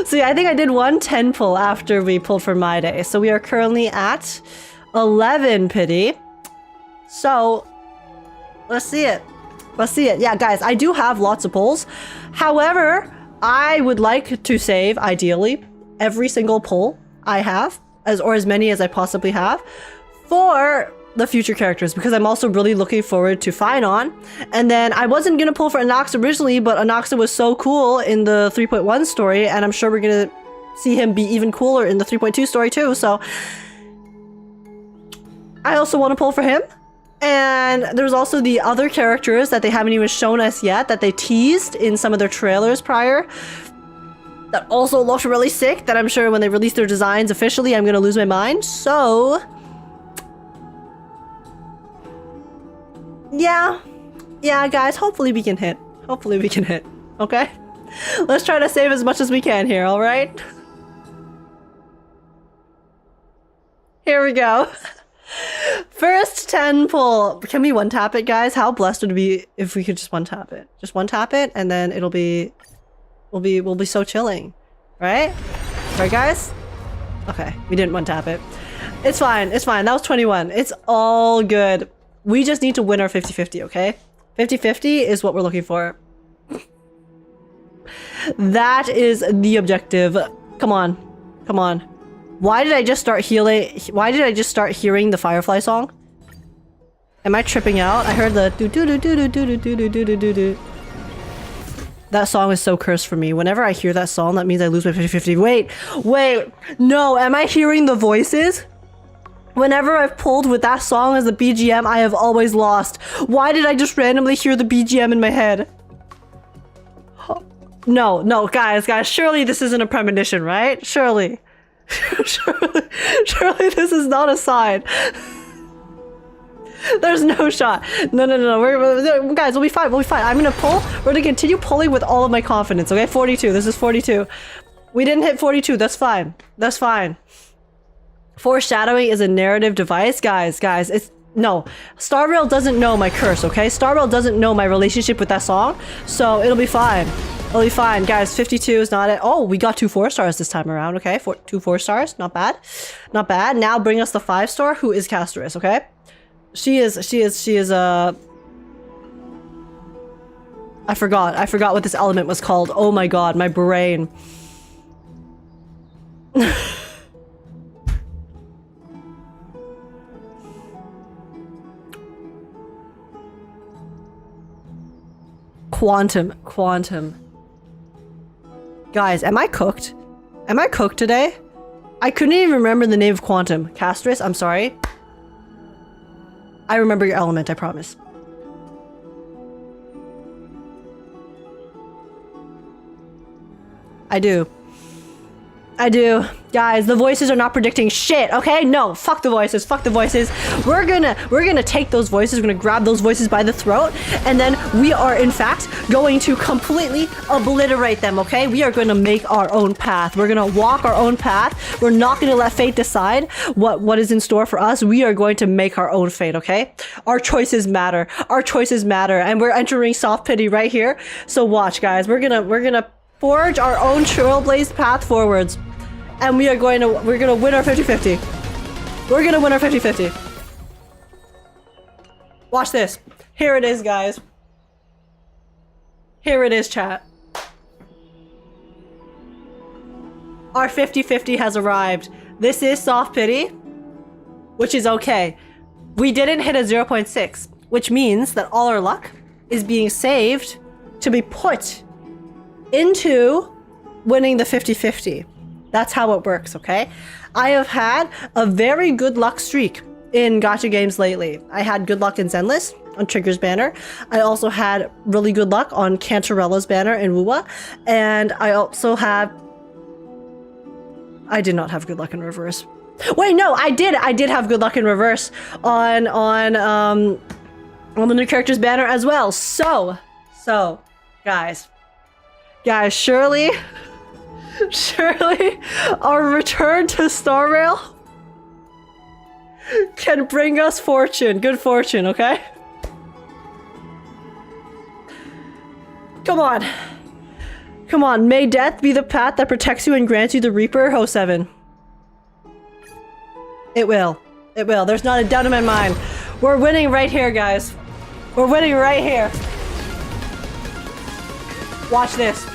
So yeah, I think I did one 10 pull after we pulled for Mydei. So we are currently at 11 pity. So let's see it. Let's see it. Yeah, guys, I do have lots of pulls. However, I would like to save, ideally, every single pull I have, or as many as I possibly have, for the future characters, because I'm also really looking forward to Phainon. And then I wasn't going to pull for Anaxa originally, but Anaxa was so cool in the 3.1 story, and I'm sure we're going to see him be even cooler in the 3.2 story too, so I also want to pull for him. And there's also the other characters that they haven't even shown us yet, that they teased in some of their trailers prior, that also looked really sick, that I'm sure when they release their designs officially, I'm gonna lose my mind. So yeah, guys, hopefully we can hit. Hopefully we can hit, okay? Let's try to save as much as we can here, all right? Here we go. First 10 pull. Can we one tap it, guys? How blessed would it be if we could just one tap it? Just one tap it, and then it'll be, we'll be so chilling, right? Right, guys? Okay, we didn't one tap it. It's fine. It's fine. That was 21. It's all good. We just need to win our 50-50, okay? 50-50 is what we're looking for. That is the objective. Come on. Come on. Why did I just start healing? Why did I just start hearing the Firefly song? Am I tripping out? I heard the do do do do do do do do do do do do. That song is so cursed for me. Whenever I hear that song, that means I lose my 50-50. Wait, no, am I hearing the voices? Whenever I've pulled with that song as the BGM, I have always lost. Why did I just randomly hear the BGM in my head? No, guys, surely this isn't a premonition, right? Surely. Surely this is not a sign. There's no shot. No. We're guys, we'll be fine. I'm gonna pull. We're gonna continue pulling with all of my confidence. Okay, 42. This is 42. We didn't hit 42. That's fine. That's fine. Foreshadowing is a narrative device, guys. It's no. Star Rail doesn't know my curse. Okay, Star Rail doesn't know my relationship with that song, so it'll be fine. It'll be fine, guys. 52 is not it. Oh, we got 2 4-stars this time around. Okay, 2 4-stars. Not bad. Not bad. Now bring us the 5-star. Who is Castorice? Okay, she is I forgot what this element was called. Oh my god, my brain. Quantum. Guys, am I cooked? Am I cooked today? I couldn't even remember the name of quantum. Castorice, I'm sorry. I remember your element, I promise. I do. Guys, the voices are not predicting shit, okay? No, fuck the voices. We're gonna take those voices, we're gonna grab those voices by the throat, and then we are, in fact, going to completely obliterate them, okay? We are gonna make our own path. We're gonna walk our own path. We're not gonna let fate decide what is in store for us. We are going to make our own fate, okay? Our choices matter, and we're entering soft pity right here. So watch, guys. We're gonna forge our own Trailblaze path forwards. And we're gonna win our 50-50. We're gonna win our 50-50. Watch this. Here it is, guys. Here it is, chat. Our 50-50 has arrived. This is soft pity, which is okay. We didn't hit a 0.6, which means that all our luck is being saved to be put into winning the 50-50. That's how it works, okay? I have had a very good luck streak in gacha games lately. I had good luck in Zenless on Trigger's banner. I also had really good luck on Cantarella's banner in Wuwa. And I also have... I did not have good luck in reverse. Wait, no, I did have good luck in reverse on the new character's banner as well. So, guys, surely our return to Starrail can bring us fortune, good fortune, okay? Come on, may death be the path that protects you and grants you the Reaper, Ho 7. It will, there's not a doubt in my mind. We're winning right here, guys. We're winning right here. Watch this.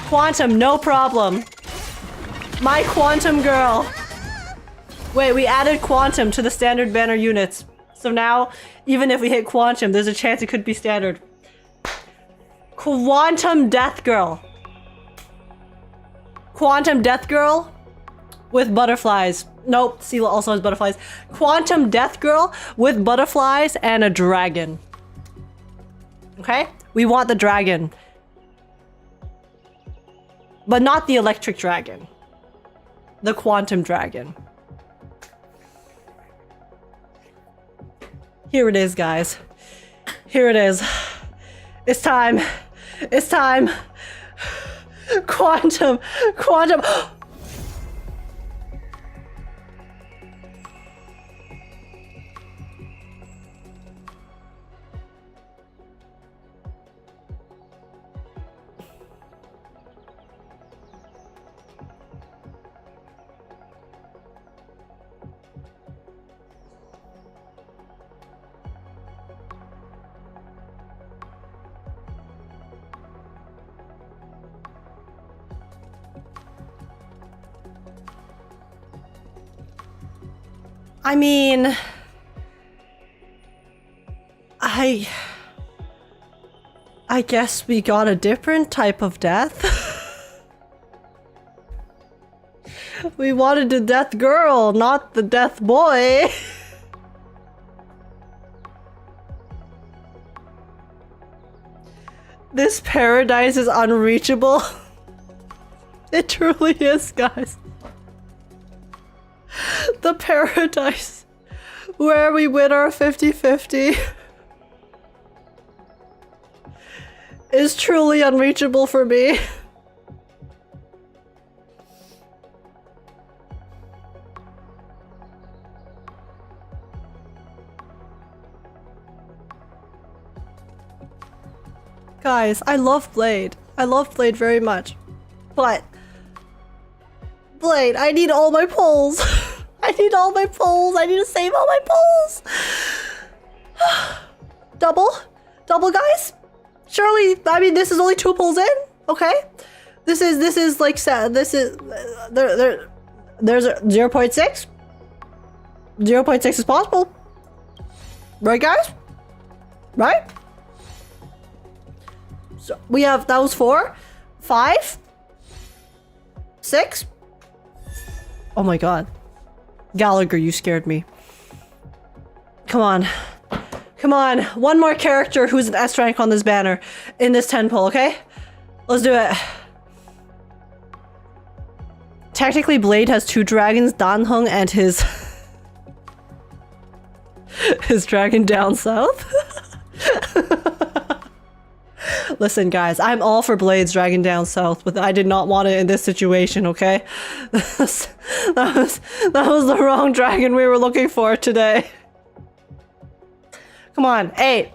Quantum, no problem. My quantum girl. Wait, we added quantum to the standard banner units. So now, even if we hit quantum, there's a chance it could be standard. Quantum Death Girl. Quantum Death Girl with butterflies. Nope, Sela also has butterflies. Quantum Death Girl with butterflies and a dragon. Okay? We want the dragon. But not the electric dragon. The quantum dragon. Here it is, guys. Here it is. It's time. Quantum. I mean, I guess we got a different type of death. We wanted the death girl, not the death boy. This paradise is unreachable. It truly is, guys. The paradise where we win our 50-50 is truly unreachable for me. Guys, I love Blade. I love Blade very much. But Blade, I need all my pulls. I need all my pulls. I need to save all my pulls. Double, guys. Surely, I mean, this is only 2 pulls in, okay? This is like, this is, there's a 0.6. 0.6 is possible. Right, guys? Right? So we have, that was 4, 5, 6. Oh my god. Gallagher, you scared me. Come on. Come on. One more character who's an S rank on this banner in this 10 pull, okay? Let's do it. Technically, Blade has 2 dragons, Danhung and his... his dragon down south. Listen, guys, I'm all for Blade's dragon down south, but I did not want it in this situation, okay? That was the wrong dragon we were looking for today. Come on, 8.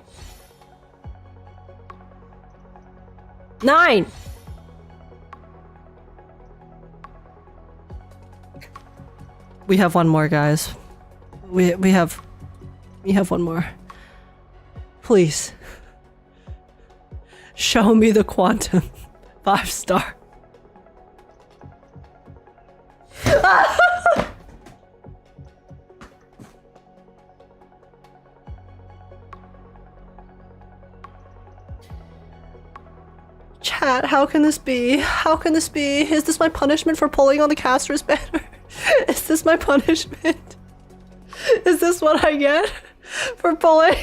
9. We have one more, guys. We have one more. Please. Show me the quantum. 5-star. Chat, how can this be? How can this be? Is this my punishment for pulling on the Castorice banner? Is this my punishment? Is this what I get for pulling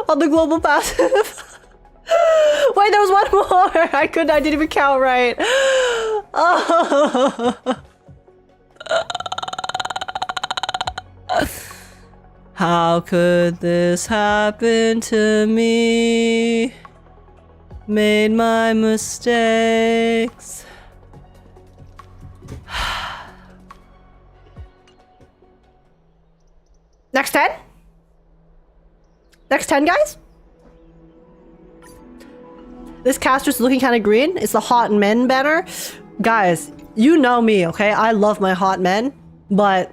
on the global passive? Wait, there was one more! I didn't even count right. Oh. How could this happen to me? Made my mistakes. Next 10? Next 10, guys? This caster's looking kind of green. It's the hot men banner. Guys, you know me, okay? I love my hot men, but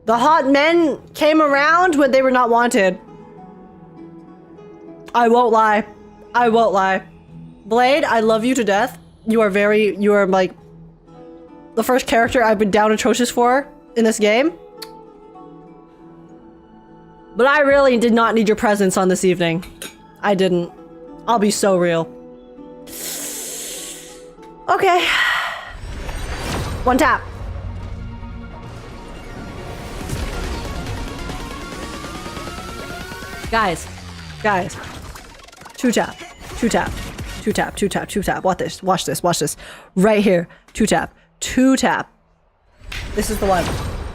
the hot men came around when they were not wanted. I won't lie. I won't lie. Blade, I love you to death. You are like the first character I've been down atrocious for in this game. But I really did not need your presence on this evening. I didn't. I'll be so real. Okay. 1 tap. Guys. 2 tap. 2 tap. 2 tap. 2 tap. 2 tap. Watch this. Right here. 2 tap. 2 tap. This is the one.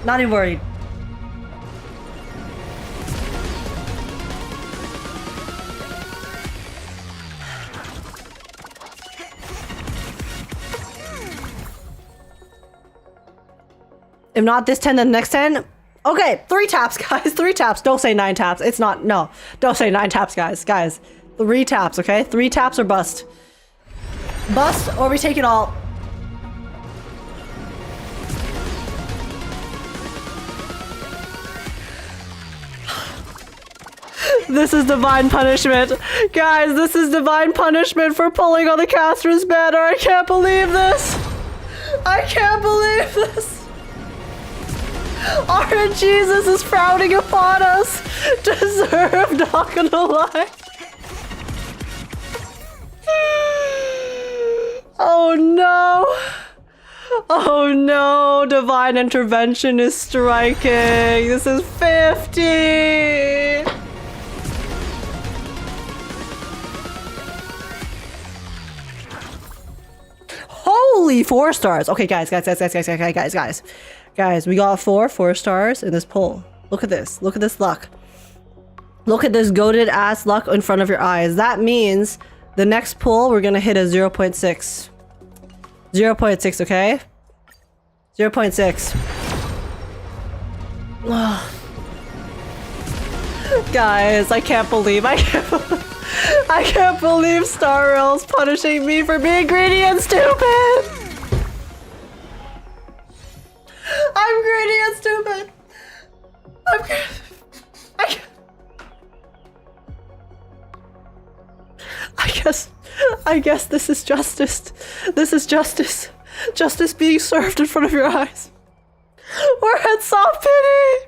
Not even worried. If not this 10, then the next 10. Okay, 3 taps, guys. 3 taps. Don't say 9 taps. It's not. No. Don't say 9 taps, guys. Guys. 3 taps, okay? 3 taps or bust. Bust or we take it all. This is divine punishment. Guys, this is divine punishment for pulling on the Castorice banner. I can't believe this. I can't believe this. Our Jesus is frowning upon us. Deserved, not gonna lie. Oh no. Oh no, divine intervention is striking. This is 50. Holy 4 stars. Okay, guys. Guys, we got 4 stars in this pull. Look at this. Look at this luck. Look at this goated ass luck in front of your eyes. That means the next pull, we're gonna hit a 0.6. 0.6, okay? 0.6. Guys, I can't believe I can't believe Starrail's punishing me for being greedy and stupid. I'm greedy and stupid. I guess this is justice. This is justice. Justice being served in front of your eyes. We're at soft pity!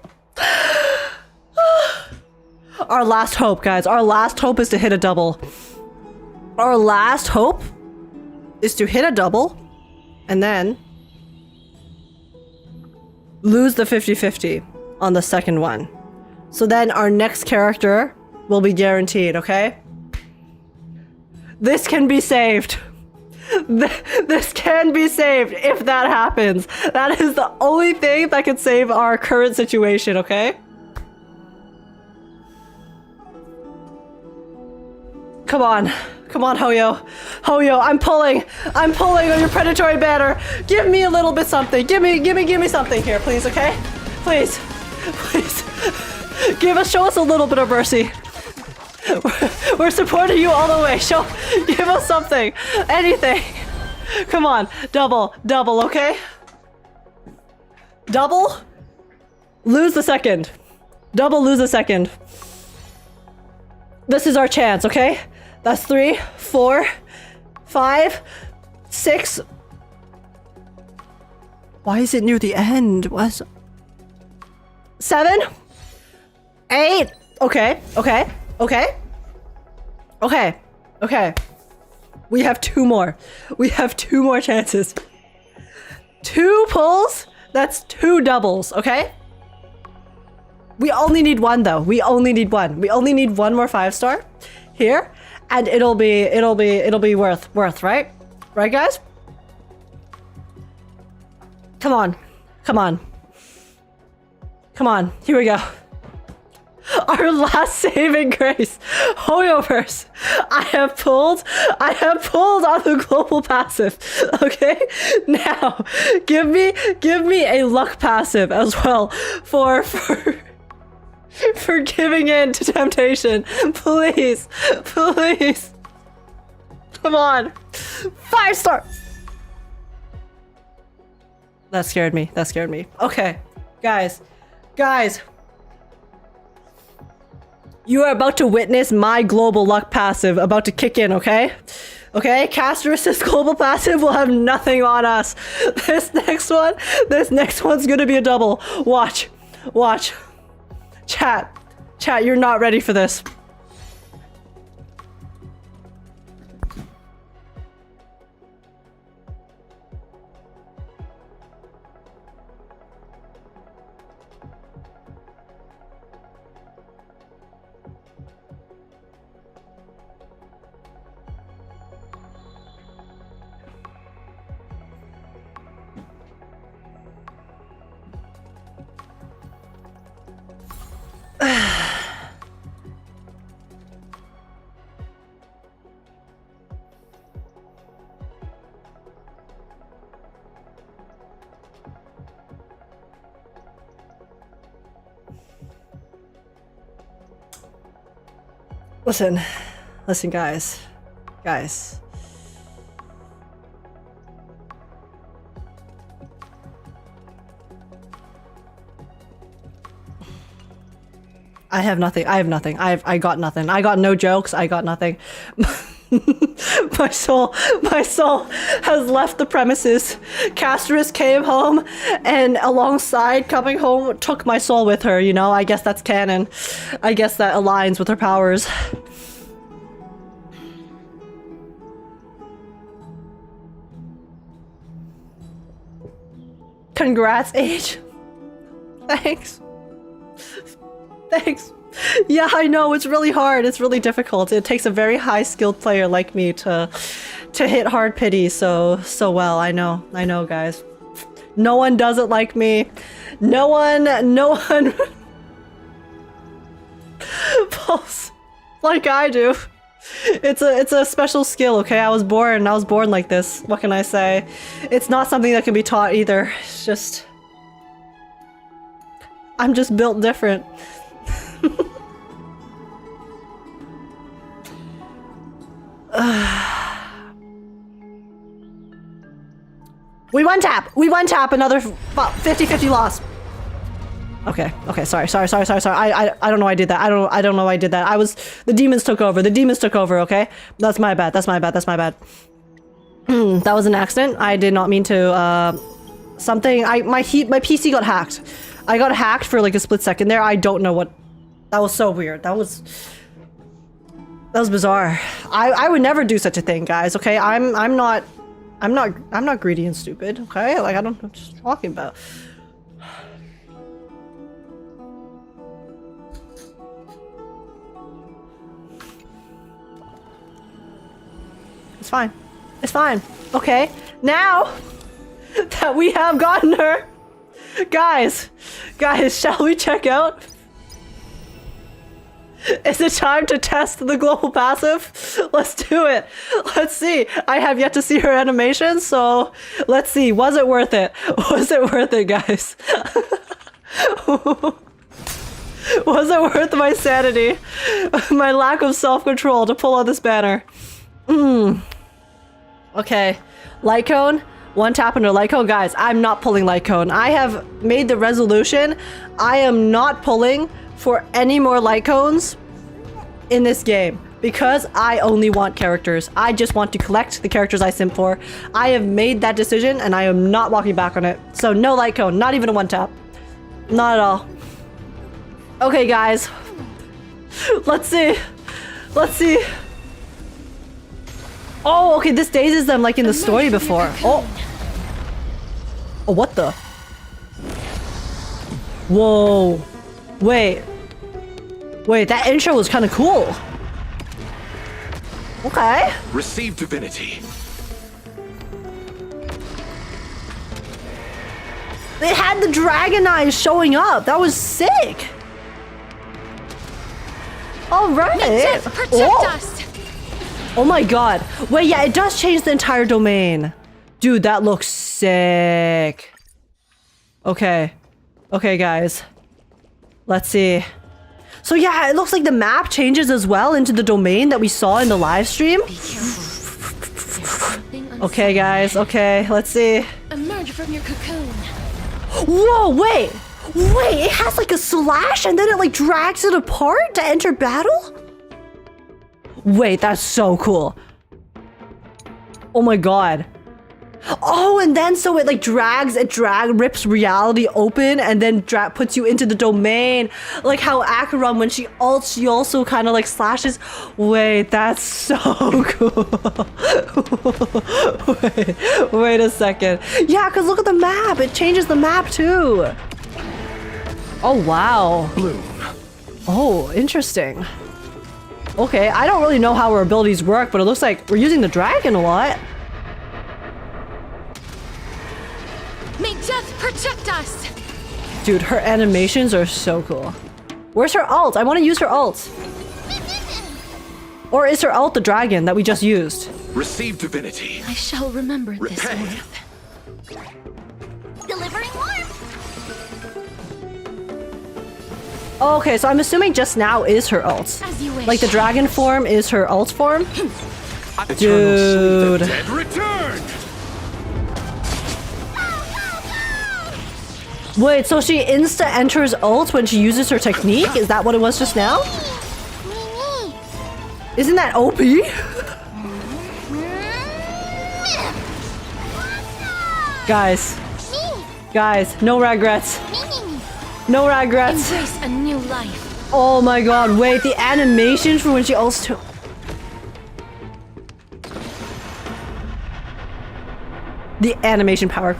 Our last hope, guys. Our last hope is to hit a double. Our last hope is to hit a double and then lose the 50-50 on the second one. So then our next character will be guaranteed, okay? This can be saved. This can be saved if that happens. That is the only thing that can save our current situation, okay? Come on. Come on, Hoyo. Hoyo, I'm pulling on your predatory banner. Give me a little bit something. Give me something here, please, okay? Please. Please. Show us a little bit of mercy. We're supporting you all the way. Give us something. Anything. Come on. Double, okay? Double? Lose the second. Double, lose the second. This is our chance, okay? That's 3, 4, 5, 6. Why is it near the end? What? 7, 8. Okay. We have 2 more. We have 2 more chances. 2 pulls? That's 2 doubles, okay? We only need 1 though. We only need 1. We only need 1 more 5-star here, and it'll be worth, right? Right, guys? Come on. Here we go. Our last saving grace. Hoyoverse. I have pulled on the global passive. Okay? Now, give me a luck passive as well for giving in to temptation. Please. Come on. 5-star. That scared me. Okay. Guys. You are about to witness my global luck passive about to kick in, okay? Okay? Castorice's global passive will have nothing on us. This next one's gonna be a double. Watch. Chat, you're not ready for this. Listen, guys. I have nothing. I got nothing. I got no jokes. I got nothing. My soul has left the premises. Castorice came home, and alongside coming home, took my soul with her, you know? I guess that's canon. I guess that aligns with her powers. Congrats, Age. Thanks. Yeah, I know, it's really hard. It's really difficult. It takes a very high-skilled player like me to hit hard pity so well. I know, guys. No one does it like me. No one pulls like I do. It's a special skill, okay? I was born like this. What can I say? It's not something that can be taught either. It's just... I'm just built different. We one tap another 50-50 loss. Okay, sorry. I don't know why I did that. I don't know why I did that. The demons took over. Okay? That's my bad. That was an accident. I did not mean to, my PC got hacked. I got hacked for like a split second there. I don't know what, that was so weird. That was bizarre. I would never do such a thing, guys, okay? I'm not greedy and stupid, okay? Like, I don't know what you're talking about. It's fine. Okay, now that we have gotten her, guys, shall we check out? Is it time to test the global passive? Let's do it. Let's see. I have yet to see her animation, so let's see. Was it worth it? Was it worth it, guys? Was it worth my sanity? My lack of self-control to pull on this banner? Okay, light cone, one tap under light cone. Guys, I'm not pulling light cone. I have made the resolution. I am not pulling for any more light cones in this game because I only want characters. I just want to collect the characters I simp for. I have made that decision and I am not walking back on it. So no light cone, not even a one tap. Not at all. Okay, guys. Let's see. Oh, okay, this dazes them like in the story before. Oh, what the? Whoa. Wait, that intro was kind of cool. Okay. Receive divinity. It had the dragon eyes showing up. That was sick. All right. Protect us. Oh my god. Wait, yeah, it does change the entire domain. Dude, that looks sick. Okay. Okay, guys. Let's see. So yeah, it looks like the map changes as well into the domain that we saw in the live stream. Okay, guys. Okay, let's see. Emerge from your cocoon. Whoa, wait. Wait, it has like a slash and then it like drags it apart to enter battle? Wait, that's so cool. Oh my god. Oh, and then so it like rips reality open and then puts you into the domain. Like how Acheron, when she ults, she also kind of like slashes. Wait, that's so cool. Wait a second. Yeah, because look at the map. It changes the map too. Oh, wow. Bloom. Oh, interesting. Okay, I don't really know how her abilities work, but it looks like we're using the dragon a lot. May death protect us! Dude, her animations are so cool. Where's her ult? I want to use her ult. Or is her ult the dragon that we just used? Receive divinity. I shall remember this Repay. warmth. Delivering warmth. Okay, so I'm assuming just now is her ult. As you wish. Like the dragon form is her ult form? Eternal Dude. sleep of dead return. Wait, so she insta-enters ult when she uses her technique? Is that what it was just now? Isn't that OP? Guys, no regrets. No regrets. Embrace a new life. Oh my god, wait, the animations for when she ults to... The animation power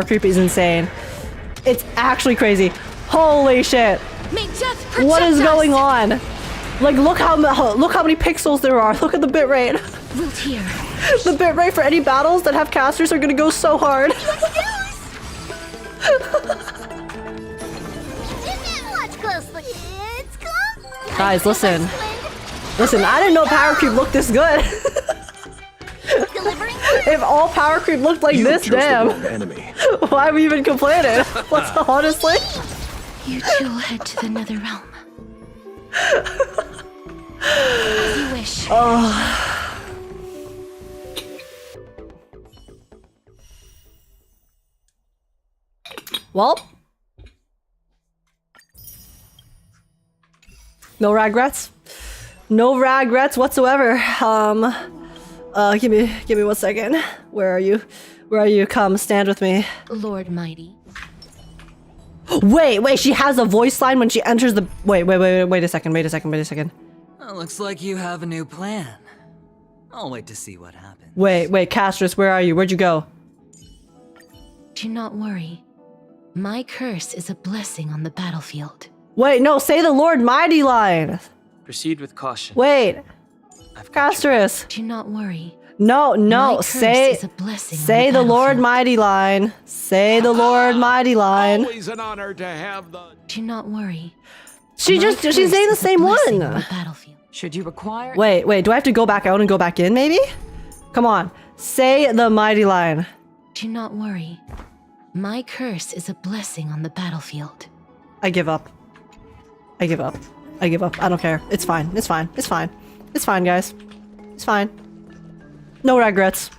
creep is insane. It's actually crazy. Holy shit. May death protect What is us. going on? Like, look how many pixels there are. Look at the bitrate. Wilt here. The bitrate for any battles that have casters are gonna go so hard. Watch closely. It's cool. Guys, listen. Listen, I didn't know power creep looked this good. Delivering If all power creep looked like You this, chose the damn. wrong enemy. Why are we even complaining? What's honestly? You two will head to the nether realm. As you wish. Well, No regrets. No regrets whatsoever. Give me 1 second. Where are you? Where are you? Come, stand with me. Lord Mydei. Wait, she has a voice line when she enters the. Wait a second. Looks like you have a new plan. I'll wait to see what happens. Wait, Castorice, where are you? Where'd you go? Do not worry. My curse is a blessing on the battlefield. Wait, no, say the Lord Mydei line. Proceed with caution. Wait, I've got you. Castorice. Do not worry. No, My curse say is a blessing say on the Lord battlefield. Mydei line. Say the Lord Mydei line. Always an honor to have the... Do not worry. She's My saying curse the is a same blessing one. on the battlefield. Should you require? Wait, do I have to go back out and go back in maybe? Come on, say the Mydei line. Do not worry. My curse is a blessing on the battlefield. I give up. I don't care. It's fine, guys. It's fine. No regrets.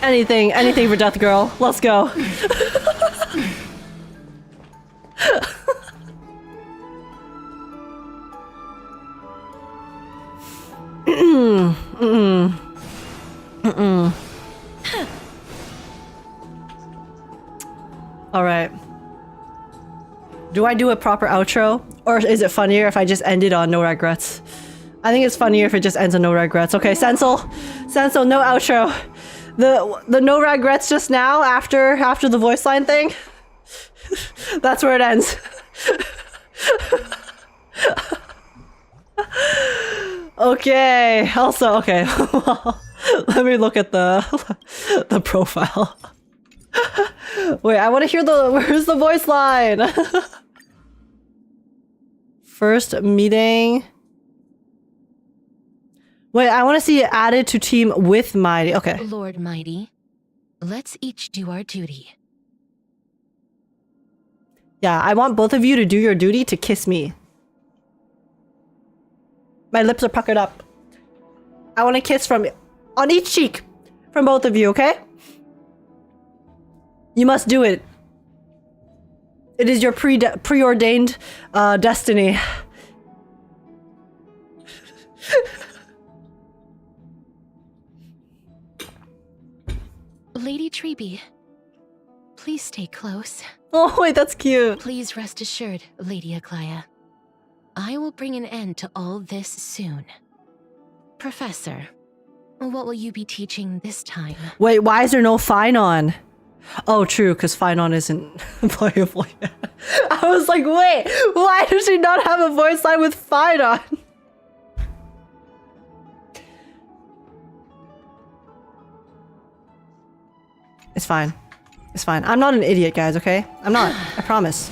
Anything for Death Girl. Let's go. All right. Do I do a proper outro? Or is it funnier if I just end it on no regrets? I think it's funnier if it just ends on no regrets. Okay, Sensel, no outro. The no regrets just now after the voice line thing. That's where it ends. Okay. Also, okay. Well, let me look at the profile. Wait, I want to hear where's the voice line? First meeting. Wait, I want to see it added to team with Mydei. Okay. Lord Mydei, let's each do our duty. Yeah, I want both of you to do your duty to kiss me. My lips are puckered up. I want a kiss on each cheek from both of you, okay? You must do it. It is your preordained destiny. Lady Treby, please stay close. Oh, wait, that's cute. Please rest assured, Lady Aglaia. I will bring an end to all this soon. Professor, what will you be teaching this time? Wait, why is there no Phainon? Oh, true, because Phainon isn't playable yet. I was like, wait, why does she not have a voice line with Phainon? It's fine. It's fine. I'm not an idiot, guys, okay? I'm not. I promise.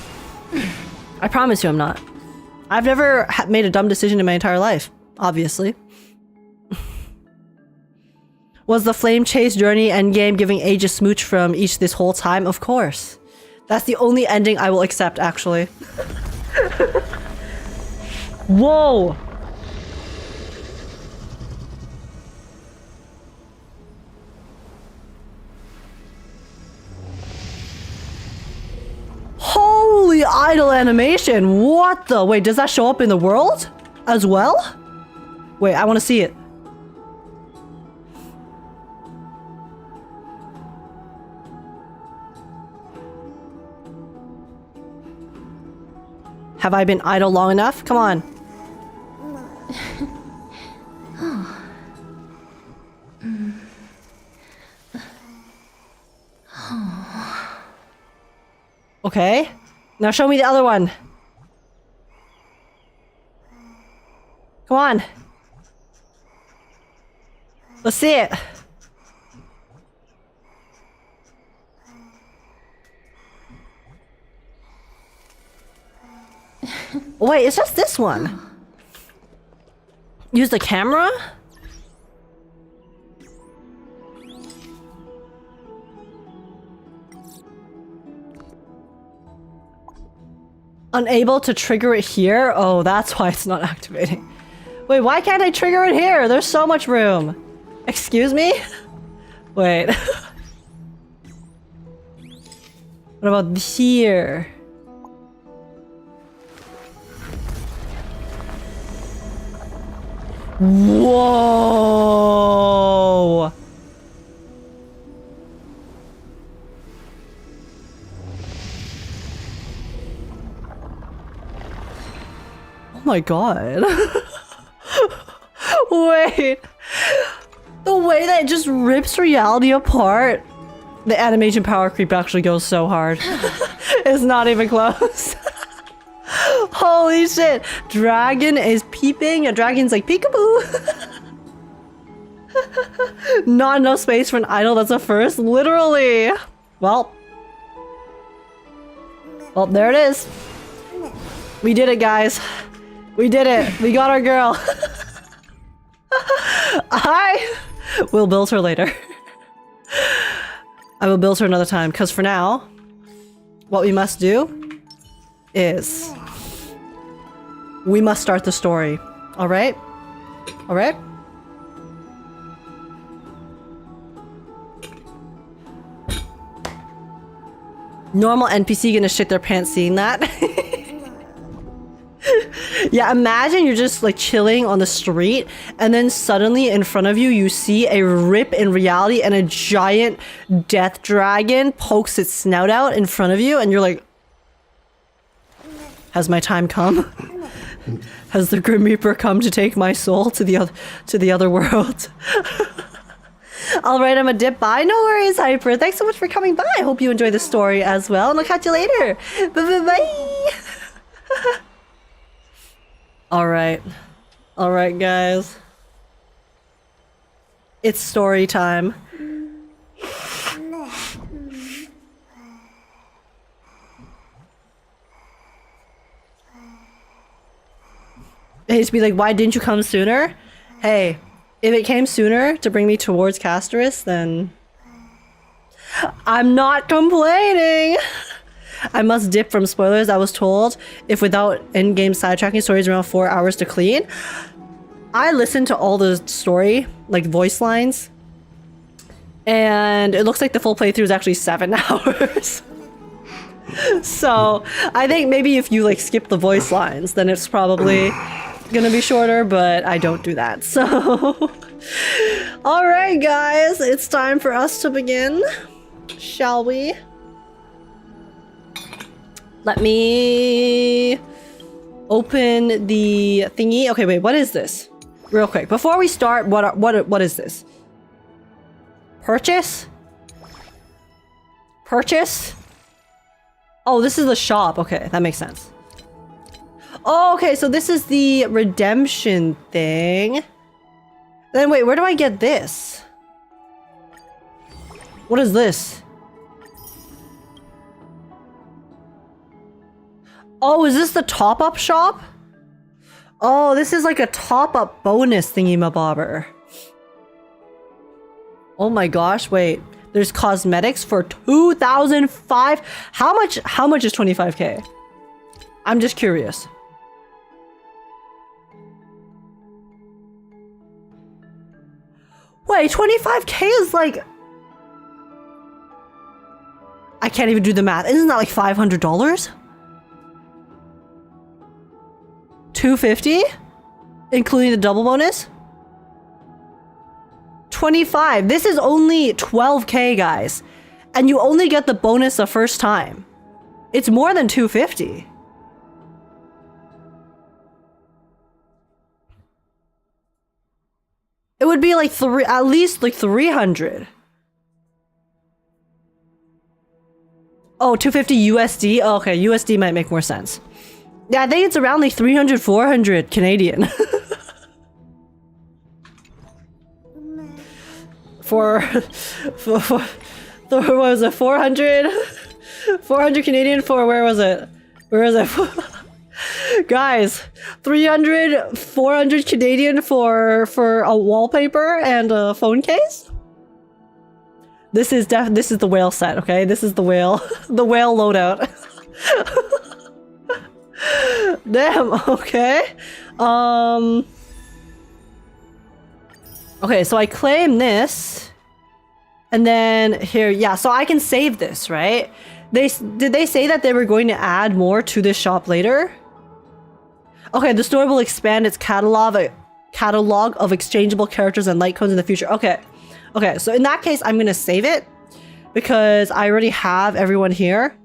I promise you I'm not. I've never made a dumb decision in my entire life, obviously. Was the flame chase journey endgame giving Age a smooch from each this whole time? Of course. That's the only ending I will accept, actually. Whoa! Holy idle animation! What the? Wait, does that show up in the world as well? Wait, I want to see it. Have I been idle long enough? Come on. Okay. Now show me the other one. Come on. Let's see it. Wait, it's just this one. Use the camera? Unable to trigger it here? Oh, that's why it's not activating. Wait, why can't I trigger it here? There's so much room. Excuse me? Wait. What about here? Whoa! Oh my god. Wait. The way that it just rips reality apart. The animation power creep actually goes so hard. It's not even close. Holy shit. Dragon is peeping. A dragon's like peekaboo. Not enough space for an idol. That's a first. Literally. Well, there it is. We did it, guys. We did it. We got our girl. I will build her later. I will build her another time, because for now, what we must do is we must start the story. Alright? Alright? Normal NPC gonna shit their pants seeing that. Yeah, imagine you're just like chilling on the street and then suddenly in front of you you see a rip in reality and a giant death dragon pokes its snout out in front of you and you're like, has my time come? Has the Grim Reaper come to take my soul to the other world? Alright, I'm a dip. Bye. No worries, Hyper. Thanks so much for coming by. I hope you enjoy the story as well, and I'll catch you later. Bye. Alright. Alright, guys. It's story time. Hey, just be like, why didn't you come sooner? Hey, if it came sooner to bring me towards Castorice, then I'm not complaining. I must dip from spoilers. I was told if without in-game sidetracking, stories around 4 hours to clean. I listened to all the story, like voice lines, and it looks like the full playthrough is actually 7 hours. So I think maybe if you like skip the voice lines, then it's probably gonna be shorter, but I don't do that. So all right, guys, it's time for us to begin, shall we? Let me open the thingy. Okay, wait, what is this? Real quick, before we start, what is this? Purchase? Purchase? Oh, this is the shop. Okay, that makes sense. Oh, okay, so this is the redemption thing. Then wait, where do I get this? What is this? Oh, is this the top-up shop? Oh, this is like a top-up bonus thingy-mabobber. Oh my gosh, wait. There's cosmetics for 2,005. How much is 25k? I'm just curious. Wait, 25k is like... I can't even do the math. Isn't that like $500? 250? Including the double bonus? 25. This is only 12k, guys. And you only get the bonus the first time. It's more than 250. It would be like at least like 300. Oh, 250 USD? Oh, okay, USD might make more sense. Yeah, I think it's around like 300, 400 Canadian. for what was it? 400 Canadian for where was it? Where is it? Guys, 300, 400 Canadian for a wallpaper and a phone case? This is the whale set, okay? This is the whale loadout. Damn, okay. Okay, so I claim this. And then here, yeah, so I can save this, right? Did they say that they were going to add more to this shop later? Okay, the store will expand its catalog of exchangeable characters and light codes in the future. Okay. Okay, so in that case, I'm going to save it because I already have everyone here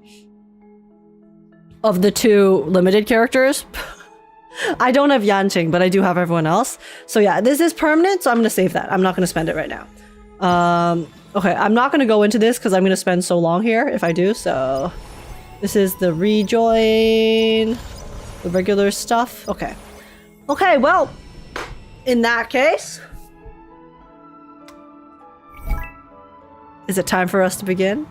of the 2 limited characters. I don't have Yanqing, but I do have everyone else. So yeah, this is permanent, so I'm going to save that. I'm not going to spend it right now. Okay, I'm not going to go into this because I'm going to spend so long here if I do, so... This is the rejoin... The regular stuff. Okay. Okay, well, in that case... Is it time for us to begin?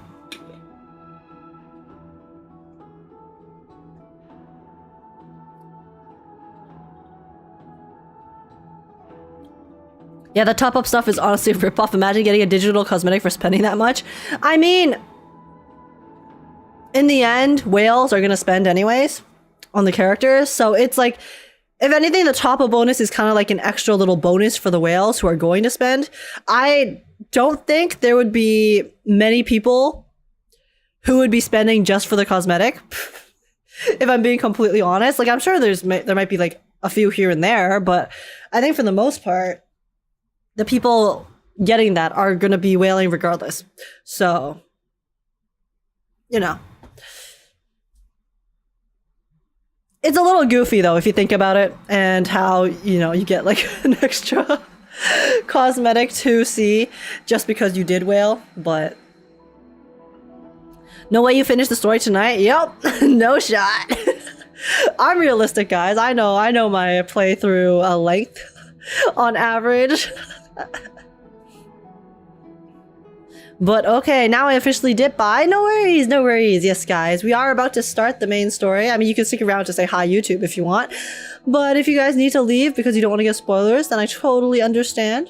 Yeah, the top-up stuff is honestly a rip-off. Imagine getting a digital cosmetic for spending that much. I mean... In the end, whales are gonna spend anyways on the characters, so it's like... If anything, the top-up bonus is kind of like an extra little bonus for the whales who are going to spend. I don't think there would be many people who would be spending just for the cosmetic. If I'm being completely honest. Like, I'm sure there might be like a few here and there, but I think for the most part, the people getting that are going to be whaling regardless. So, you know. It's a little goofy though, if you think about it, and how, you know, you get like an extra cosmetic to see just because you did whale, but... No way you finished the story tonight? Yep, no shot. I'm realistic, guys. I know my playthrough length on average. But okay, now I officially dip by. No worries, no worries. Yes, guys, we are about to start the main story. I mean, you can stick around to say hi, YouTube, if you want. But if you guys need to leave because you don't want to get spoilers, then I totally understand.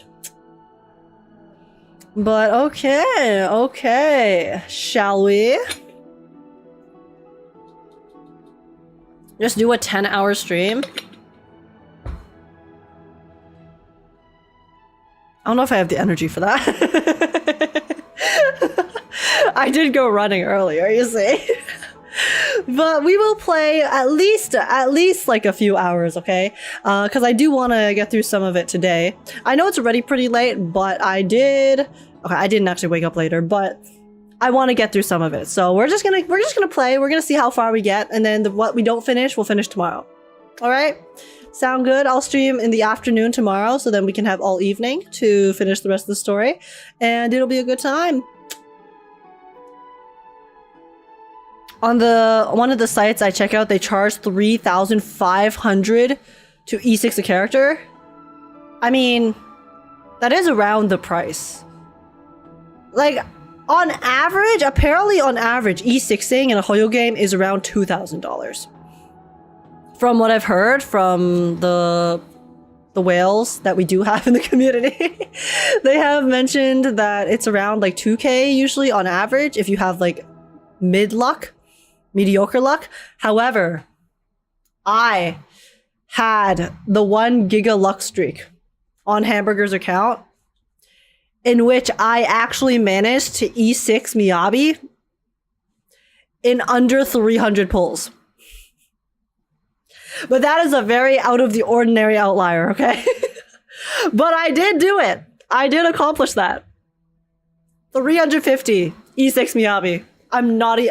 But okay, okay. Shall we? Just do a 10-hour stream? I don't know if I have the energy for that. I did go running earlier, you see. But we will play at least like a few hours, okay? Because I do want to get through some of it today. I know it's already pretty late, but I didn't actually wake up later, but I want to get through some of it. So we're just gonna play. We're gonna see how far we get, and then what we don't finish, we'll finish tomorrow. All right? Sound good? I'll stream in the afternoon tomorrow, so then we can have all evening to finish the rest of the story, and it'll be a good time. On one of the sites I check out, they charge 3,500 to E6 a character. I mean, that is around the price. Like, on average, apparently on average, E6ing in a Hoyo game is around $2,000. From what I've heard from the whales that we do have in the community, they have mentioned that it's around like 2K usually on average if you have like mediocre luck. However, I had the 1 giga luck streak on Hamburger's account in which I actually managed to E6 Miyabi in under 300 pulls. But that is a very out of the ordinary outlier, okay? But I did do it. I did accomplish that. 350 E6 Miyabi.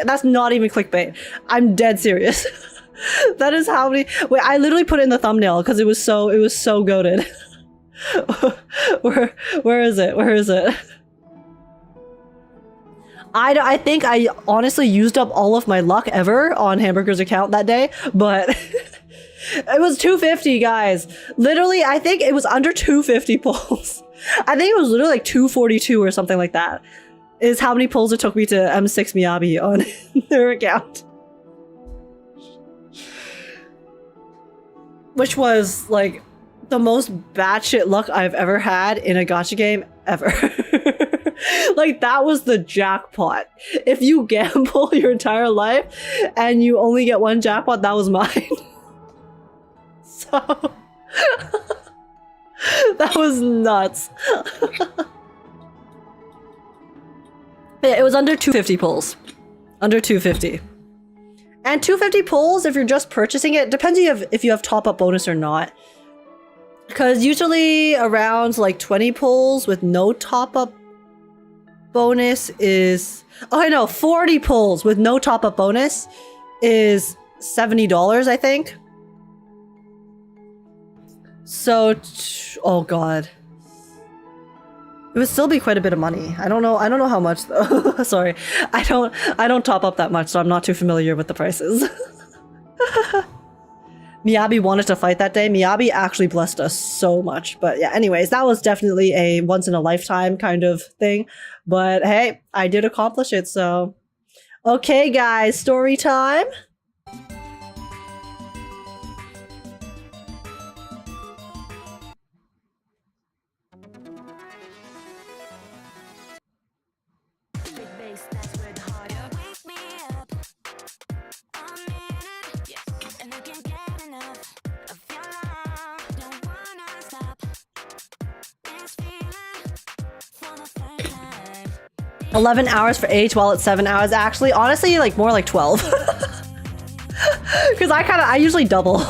That's not even clickbait. I'm dead serious. That is how many. Wait, I literally put it in the thumbnail because it was so goated. Where is it? Where is it? I think I honestly used up all of my luck ever on Hamburger's account that day, but it was 250, guys. Literally, I think it was under 250 pulls. I think it was literally like 242 or something like that. Is how many pulls it took me to M6 Miyabi on their account. Which was like the most batshit luck I've ever had in a gacha game ever. Like, that was the jackpot. If you gamble your entire life and you only get one jackpot, that was mine. So That was nuts. Yeah, it was under 250 pulls. Under 250. And 250 pulls, if you're just purchasing it, depends if you have top-up bonus or not. Because usually around like 20 pulls with no top-up bonus is... Oh, I know, 40 pulls with no top-up bonus is $70, I think. So, oh god. It would still be quite a bit of money. I don't know how much though. Sorry. I don't top up that much, so I'm not too familiar with the prices. Miyabi wanted to fight that day. Miyabi actually blessed us so much. But yeah, anyways, that was definitely a once in a lifetime kind of thing. But hey, I did accomplish it, so. Okay guys, story time. – 11 hours for H while it's 7 hours. Actually, honestly, like more like 12. Because I usually double.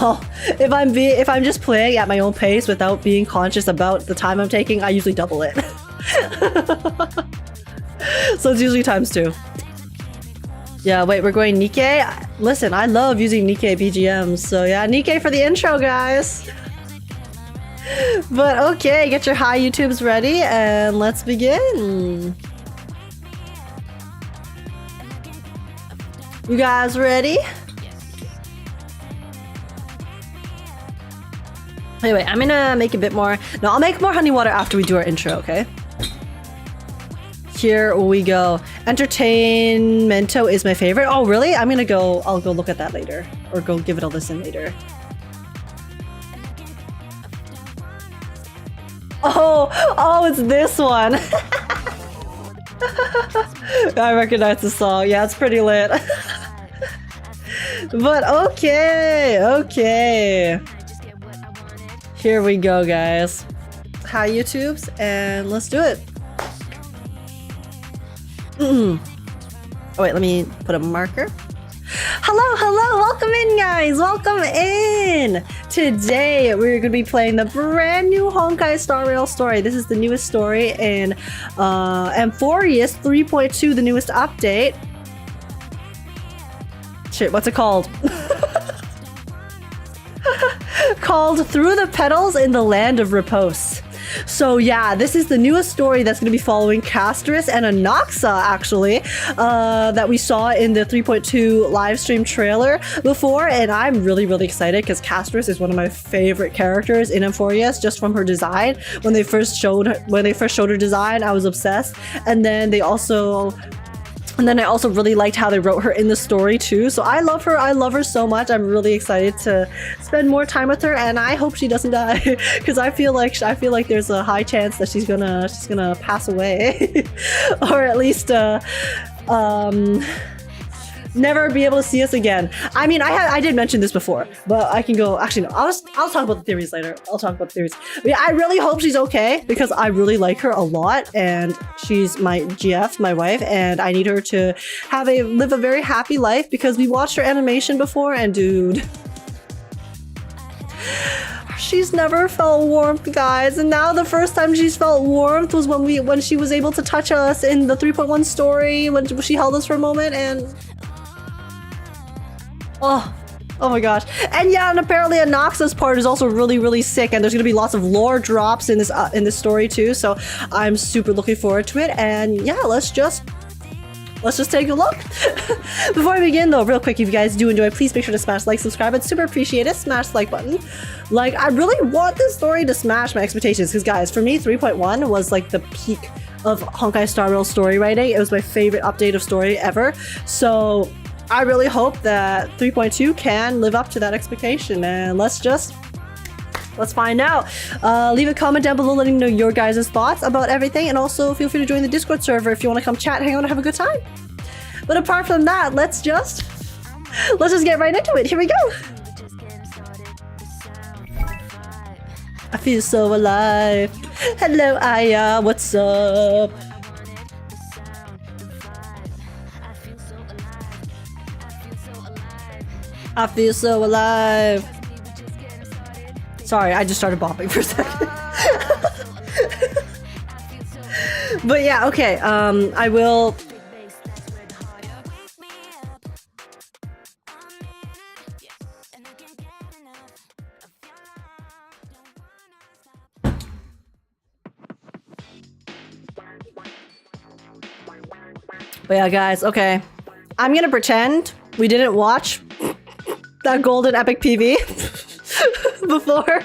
If I'm just playing at my own pace without being conscious about the time I'm taking, I usually double it. So it's usually ×2. Yeah, wait, we're going Nikkei? Listen, I love using Nikkei BGMs, so yeah, Nikkei for the intro, guys! But okay, get your high YouTubes ready, and let's begin! You guys ready? Anyway, I'm gonna make a bit more... No, I'll make more honey water after we do our intro, okay? Here we go. Entertainmento is my favorite. Oh, really? I'll go look at that later. Or go give it a listen later. Oh, it's this one. I recognize the song. Yeah, it's pretty lit. But okay. Here we go, guys. Hi, YouTubes, and let's do it. Oh wait, let me put a marker. Hello, welcome in, guys, welcome in. Today we're going to be playing the brand new honkaistarrail story. This is the newest story in Amphorius 3.2, the newest update. Shit, what's it called? Called Through the Petals in the Land of Repose. So yeah, this is the newest story that's going to be following Castorice and Anaxa, actually, that we saw in the 3.2 livestream trailer before, and I'm really excited because Castorice is one of my favorite characters in Amphorius, just from her design. When they first showed her design, I was obsessed, and then I also really liked how they wrote her in the story too. So I love her so much. I'm really excited to spend more time with her, and I hope she doesn't die because I feel like there's a high chance that she's gonna pass away or at least never be able to see us again. I mean, I did mention this before, but I can go. Actually, no. I'll talk about the theories later. But yeah, I really hope she's okay because I really like her a lot, and she's my GF, my wife, and I need her to live a very happy life because we watched her animation before, and dude, she's never felt warmth, guys, and now the first time she's felt warmth was when she was able to touch us in the 3.1 story when she held us for a moment, and oh my gosh. And yeah, and apparently Anaxa's part is also really sick, and there's gonna be lots of lore drops in this story too, so I'm super looking forward to it. And yeah, let's just take a look. Before I begin though, real quick, if you guys do enjoy, please make sure to smash like, subscribe. I'd super appreciate it. Smash the like button. Like, I really want this story to smash my expectations, because guys, for me 3.1 was like the peak of honkaistarrail story writing. It was my favorite update of story ever, so I really hope that 3.2 can live up to that expectation, and let's find out. Leave a comment down below letting me know your guys' thoughts about everything, and also feel free to join the Discord server if you want to come chat, hang out, and have a good time. But apart from that, let's just get right into it. Here we go. I feel so alive. Hello, Aya. What's up? I feel so alive. Sorry, I just started bopping for a second. But yeah, okay. I will. But yeah, guys, okay. I'm gonna pretend we didn't watch that golden epic PV before.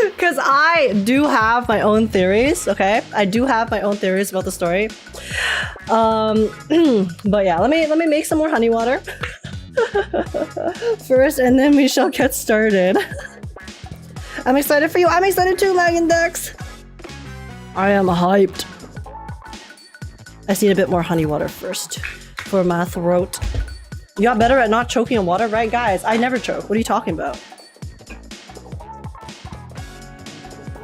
Because I do have my own theories, okay? I do have my own theories about the story. But yeah, let me make some more honey water first, and then we shall get started. I'm excited for you. I'm excited too, Lagendex. I am hyped. I just need a bit more honey water first for my throat. You got better at not choking on water, right, guys? I never choke. What are you talking about?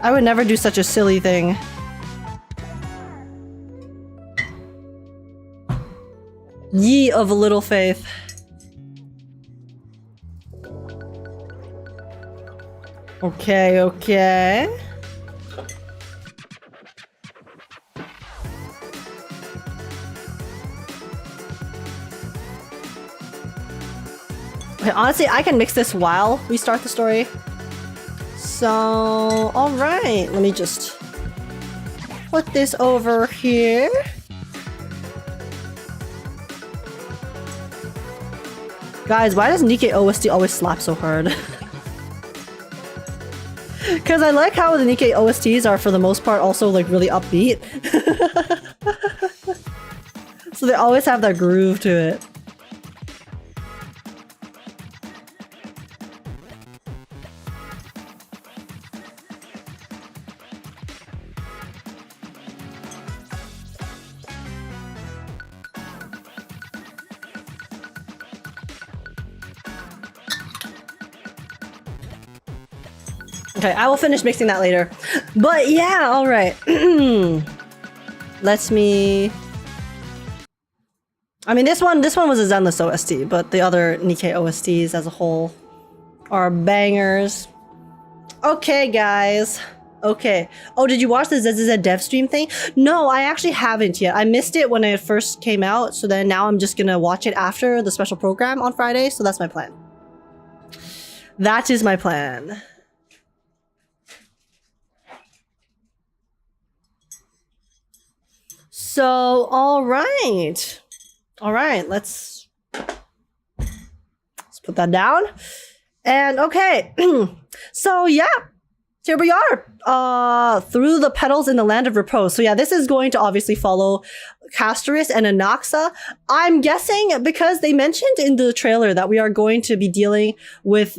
I would never do such a silly thing. Ye of little faith. Okay, okay. Okay, honestly, I can mix this while we start the story. So, alright, let me just put this over here. Guys, why does Nikkei OST always slap so hard? Because I like how the Nikkei OSTs are, for the most part, also like really upbeat. So they always have that groove to it. Okay, I will finish mixing that later. But yeah, alright. Let's me... I mean, this one was a Zenless OST, but the other Nikkei OSTs as a whole are bangers. Okay, guys. Okay. Oh, did you watch the ZZZ dev stream thing? No, I actually haven't yet. I missed it when it first came out, so then now I'm just gonna watch it after the special program on Friday, so that's my plan. That is my plan. So, alright. Alright, let's put that down. And okay. So yeah, here we are. Through the petals in the land of repose. So yeah, this is going to obviously follow Castorice and Anaxa. I'm guessing because they mentioned in the trailer that we are going to be dealing with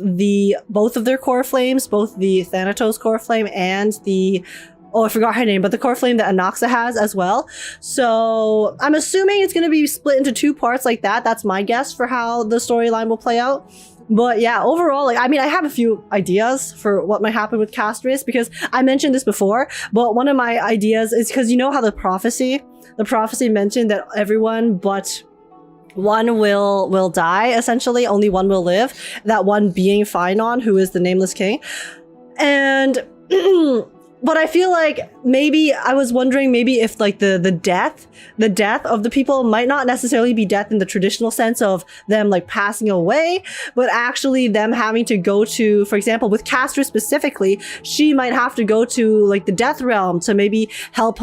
both of their core flames, both the Thanatos core flame and the... Oh, I forgot her name, but the core flame that Anaxa has as well. So I'm assuming it's going to be split into two parts like that. That's my guess for how the storyline will play out. But yeah, overall, like, I mean, I have a few ideas for what might happen with Castorice, because I mentioned this before, but one of my ideas is because you know how the prophecy mentioned that everyone but one will die, essentially. Only one will live. That one being Phainon, who is the Nameless King. And... But I feel like maybe I was wondering maybe if like the death of the people might not necessarily be death in the traditional sense of them like passing away, but actually them having to go to, for example, with Castor specifically, she might have to go to like the death realm to maybe help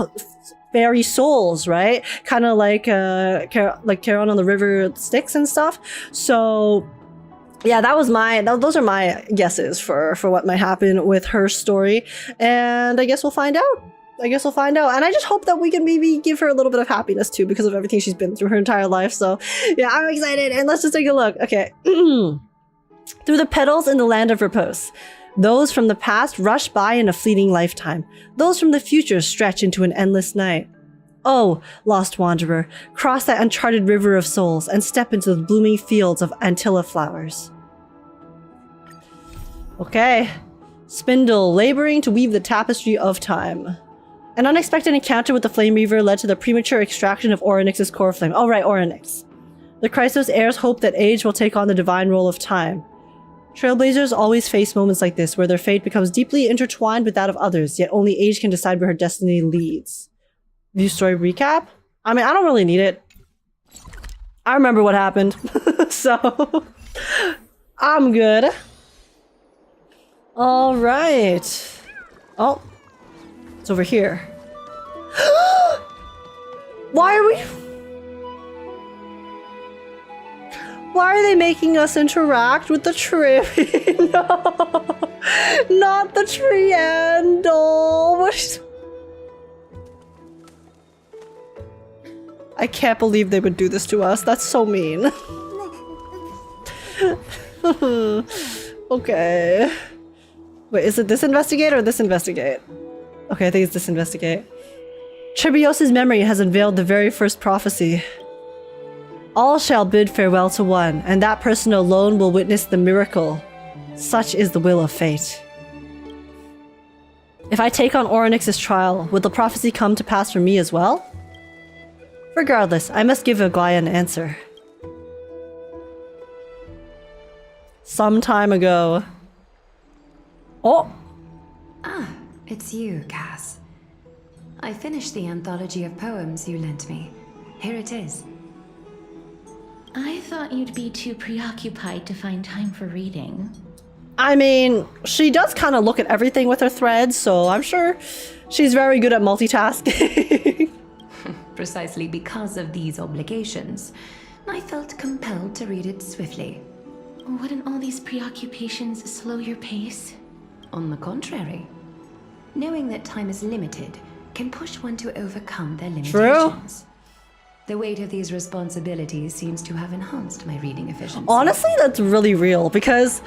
fairy souls, right? Kind of like Charon on the river Styx and stuff. So yeah, those are my guesses for what might happen with her story. And I guess we'll find out. And I just hope that we can maybe give her a little bit of happiness too, because of everything she's been through her entire life. So yeah, I'm excited. And let's just take a look. Okay. Through the petals in the land of repose. Those from the past rush by in a fleeting lifetime. Those from the future stretch into an endless night. Oh, lost wanderer, cross that uncharted river of souls and step into the blooming fields of Antilla flowers. Okay, Spindle, laboring to weave the tapestry of time. An unexpected encounter with the Flame Reaver led to the premature extraction of Orynyx's core flame. Oh right, Orynyx. The Chrysos heirs hope that age will take on the divine role of time. Trailblazers always face moments like this, where their fate becomes deeply intertwined with that of others, yet only age can decide where her destiny leads. View story recap? I mean, I don't really need it. I remember what happened, so I'm good. All right. Oh, it's over here. Why are they making us interact with the tree? No, not the triangle. I can't believe they would do this to us. That's so mean. Okay. Wait, is it this investigate or this investigate? Okay, I think it's this investigate. Tribios' memory has unveiled the very first prophecy. All shall bid farewell to one, and that person alone will witness the miracle. Such is the will of fate. If I take on Orynyx's trial, would the prophecy come to pass for me as well? Regardless, I must give Aglaia an answer. Some time ago. Oh! Ah, it's you, Cass. I finished the anthology of poems you lent me. Here it is. I thought you'd be too preoccupied to find time for reading. I mean, she does kind of look at everything with her threads, so I'm sure she's very good at multitasking. Precisely because of these obligations, I felt compelled to read it swiftly. Wouldn't all these preoccupations slow your pace? On the contrary, knowing that time is limited can push one to overcome their limitations. True. The weight of these responsibilities seems to have enhanced my reading efficiency. Honestly, that's really real, because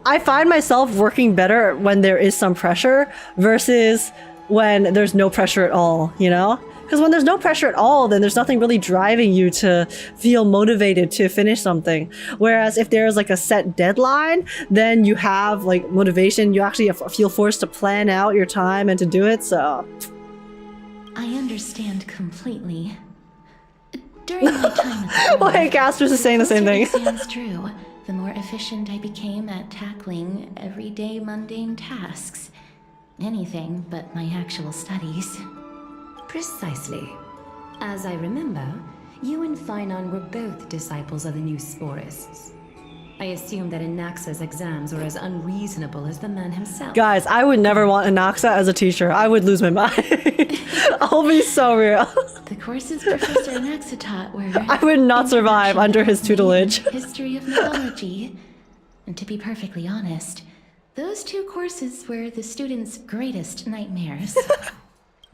I find myself working better when there is some pressure versus when there's no pressure at all, you know? Because when there's no pressure at all, then there's nothing really driving you to feel motivated to finish something. Whereas if there's like a set deadline, then you have like motivation. You actually feel forced to plan out your time and to do it, so... I understand completely. During my time at the Wait, Castorice is saying the same thing. exams drew, the more efficient I became at tackling everyday mundane tasks. Anything but my actual studies. Precisely. As I remember, you and Phainon were both disciples of the new Sporists. I assume that Anaxa's exams were as unreasonable as the man himself. Guys, I would never want Anaxa as a teacher. I would lose my mind. I'll be so real. The courses Professor Anaxa taught were... I would not survive under his tutelage. History of mythology. And to be perfectly honest, those two courses were the students' greatest nightmares.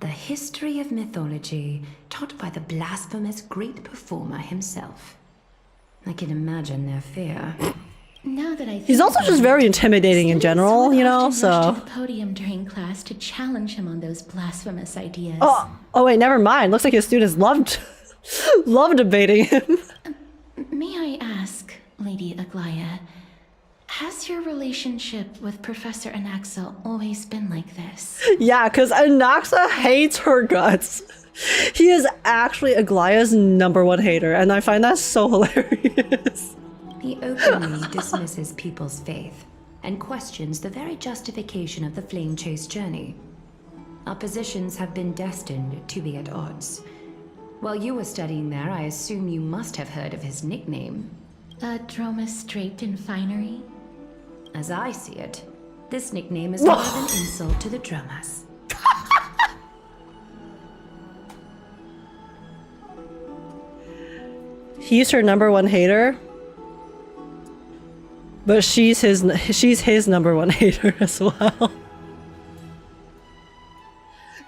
The history of mythology, taught by the blasphemous great performer himself. I can imagine their fear. Now that I He's also just very intimidating in general, you know, so... so... to the podium during class to challenge him on those blasphemous ideas. Oh wait, never mind. Looks like his students loved debating him. May I ask, Lady Aglaia, has your relationship with Professor Anaxa always been like this? Yeah, because Anaxa hates her guts. He is actually Aglaia's #1 hater, and I find that so hilarious. He openly dismisses people's faith and questions the very justification of the Flame Chase journey. Our positions have been destined to be at odds. While you were studying there, I assume you must have heard of his nickname. Dromus draped in finery? As I see it, this nickname is more of an insult to the Dromas. He's her #1 hater, but she's his #1 hater as well.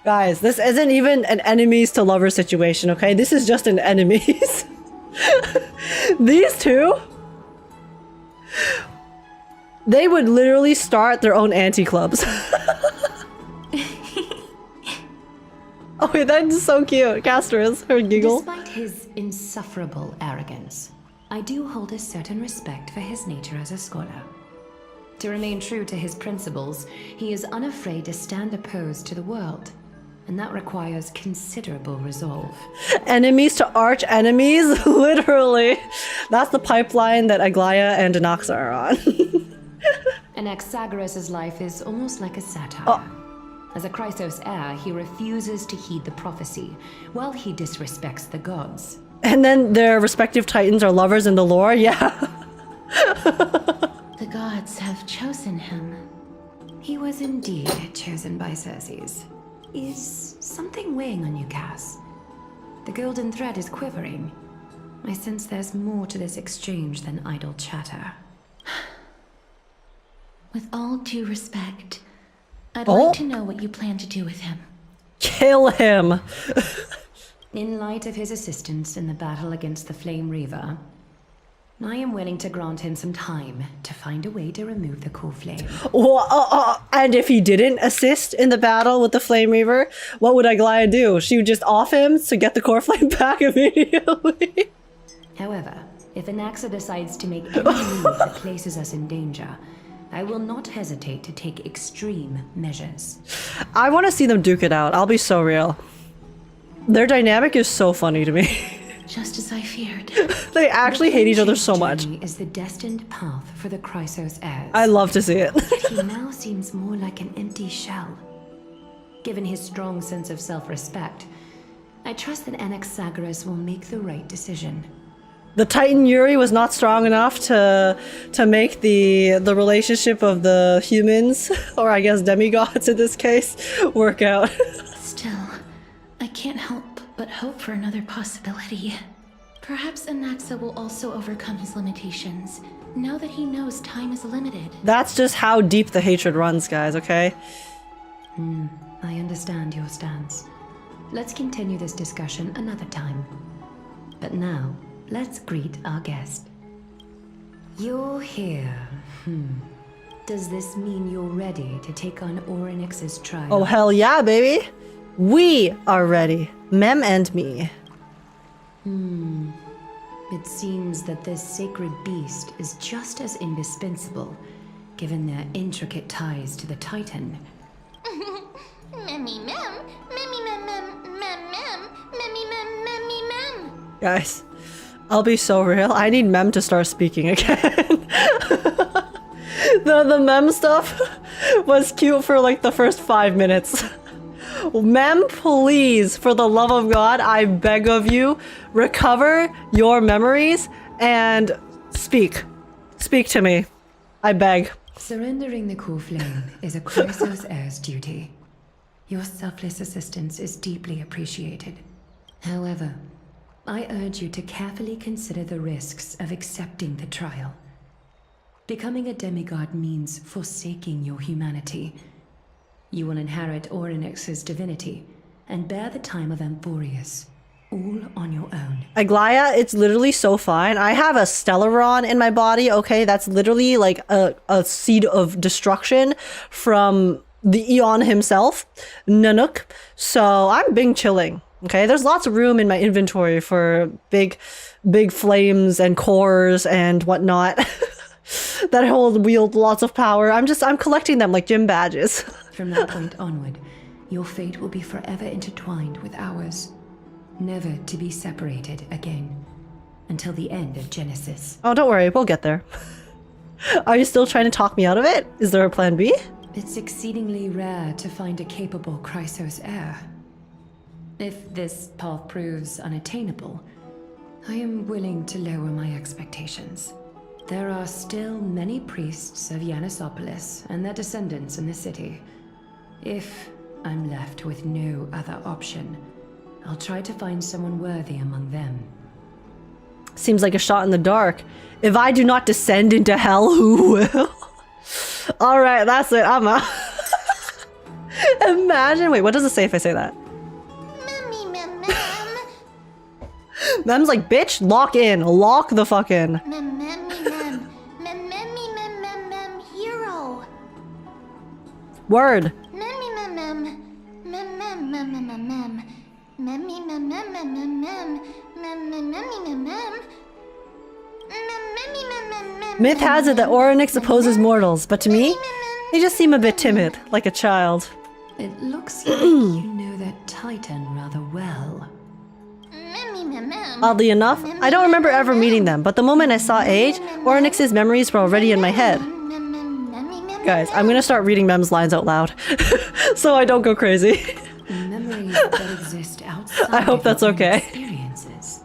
Guys, this isn't even an enemies to lovers situation, okay? This is just an enemies. These two, they would literally start their own anti-clubs. Oh wait, that's so cute. Castorice, her giggle. Despite his insufferable arrogance, I do hold a certain respect for his nature as a scholar. To remain true to his principles, he is unafraid to stand opposed to the world. And that requires considerable resolve. Enemies to arch enemies? Literally. That's the pipeline that Aglaia and Anaxa are on. Anaxagoras' life is almost like a satire. Oh. As a Chrysos heir, he refuses to heed the prophecy, while he disrespects the gods. And then their respective titans are lovers in the lore? Yeah. The gods have chosen him. He was indeed chosen by Circes. Is something weighing on you, Cass? The golden thread is quivering. I sense there's more to this exchange than idle chatter. With all due respect, I'd like to know what you plan to do with him. Kill him. In light of his assistance in the battle against the Flame Reaver, I am willing to grant him some time to find a way to remove the core flame. And if he didn't assist in the battle with the Flame Reaver, what would Aglaia do? She would just off him to get the core flame back immediately. However, if Anaxa decides to make any move that places us in danger, I will not hesitate to take extreme measures. I want to see them duke it out. I'll be so real. Their dynamic is so funny to me. Just as I feared. They actually hate each other so much. Is the destined path for the Chrysos heirs. I love to see it. Yet he now seems more like an empty shell. Given his strong sense of self-respect, I trust that Anaxagoras will make the right decision. The Titan Yuri was not strong enough to make the relationship of the humans, or I guess demigods in this case, work out. Still, I can't help but hope for another possibility. Perhaps Anaxa will also overcome his limitations, now that he knows time is limited. That's just how deep the hatred runs, guys, okay? I understand your stance. Let's continue this discussion another time. But now, let's greet our guest. You're here. Does this mean you're ready to take on Orynyx's trial? Oh, hell yeah, baby! We are ready. Mem and me. It seems that this sacred beast is just as indispensable, given their intricate ties to the Titan. Memmy mem, memmy mem mem mem mem, memmy mem memmy mem. Guys, I'll be so real. I need Mem to start speaking again. The Mem stuff was cute for like the first 5 minutes. Mem, please, for the love of God, I beg of you, recover your memories and speak. Speak to me. I beg. Surrendering the core flame is a Chrysos heir's duty. Your selfless assistance is deeply appreciated. However, I urge you to carefully consider the risks of accepting the trial. Becoming a demigod means forsaking your humanity. You will inherit Orynyx's divinity and bear the time of Amphorius, all on your own. Aglaia, it's literally so fine. I have a Stellaron in my body, okay? That's literally like a seed of destruction from the Eon himself, Nanook. So I'm being chilling, okay? There's lots of room in my inventory for big flames and cores and whatnot that wield lots of power. I'm collecting them like gym badges. From that point onward, your fate will be forever intertwined with ours, never to be separated again, until the end of Genesis. Oh, don't worry, we'll get there. Are you still trying to talk me out of it? Is there a plan B? It's exceedingly rare to find a capable Chrysos heir. If this path proves unattainable, I am willing to lower my expectations. There are still many priests of Yanissopolis and their descendants in the city. If I'm left with no other option, I'll try to find someone worthy among them. Seems like a shot in the dark. If I do not descend into hell, who will? Alright, that's it. I'm out. Imagine. Wait, what does it say if I say that? Memmy mem mem. Mem's like, bitch, lock in. Lock the fuck in. Mem memmy mem. Mem memmy mem mem mem hero. Word. Memmy mem mem. Mem mem mem mem mem mem. Memmy mem mem mem mem mem. Mem mem memmy mem mem. Mem memmy mem mem mem. Myth has it that Oryx opposes mortals, but to me, they just seem a bit timid, like a child. It looks like you know that Titan rather well. Oddly enough, I don't remember ever meeting them, but the moment I saw Age, Oryx's memories were already in my head. Guys, I'm gonna start reading Mem's lines out loud, so I don't go crazy. Memories that exist outside I hope that's of your okay. experiences.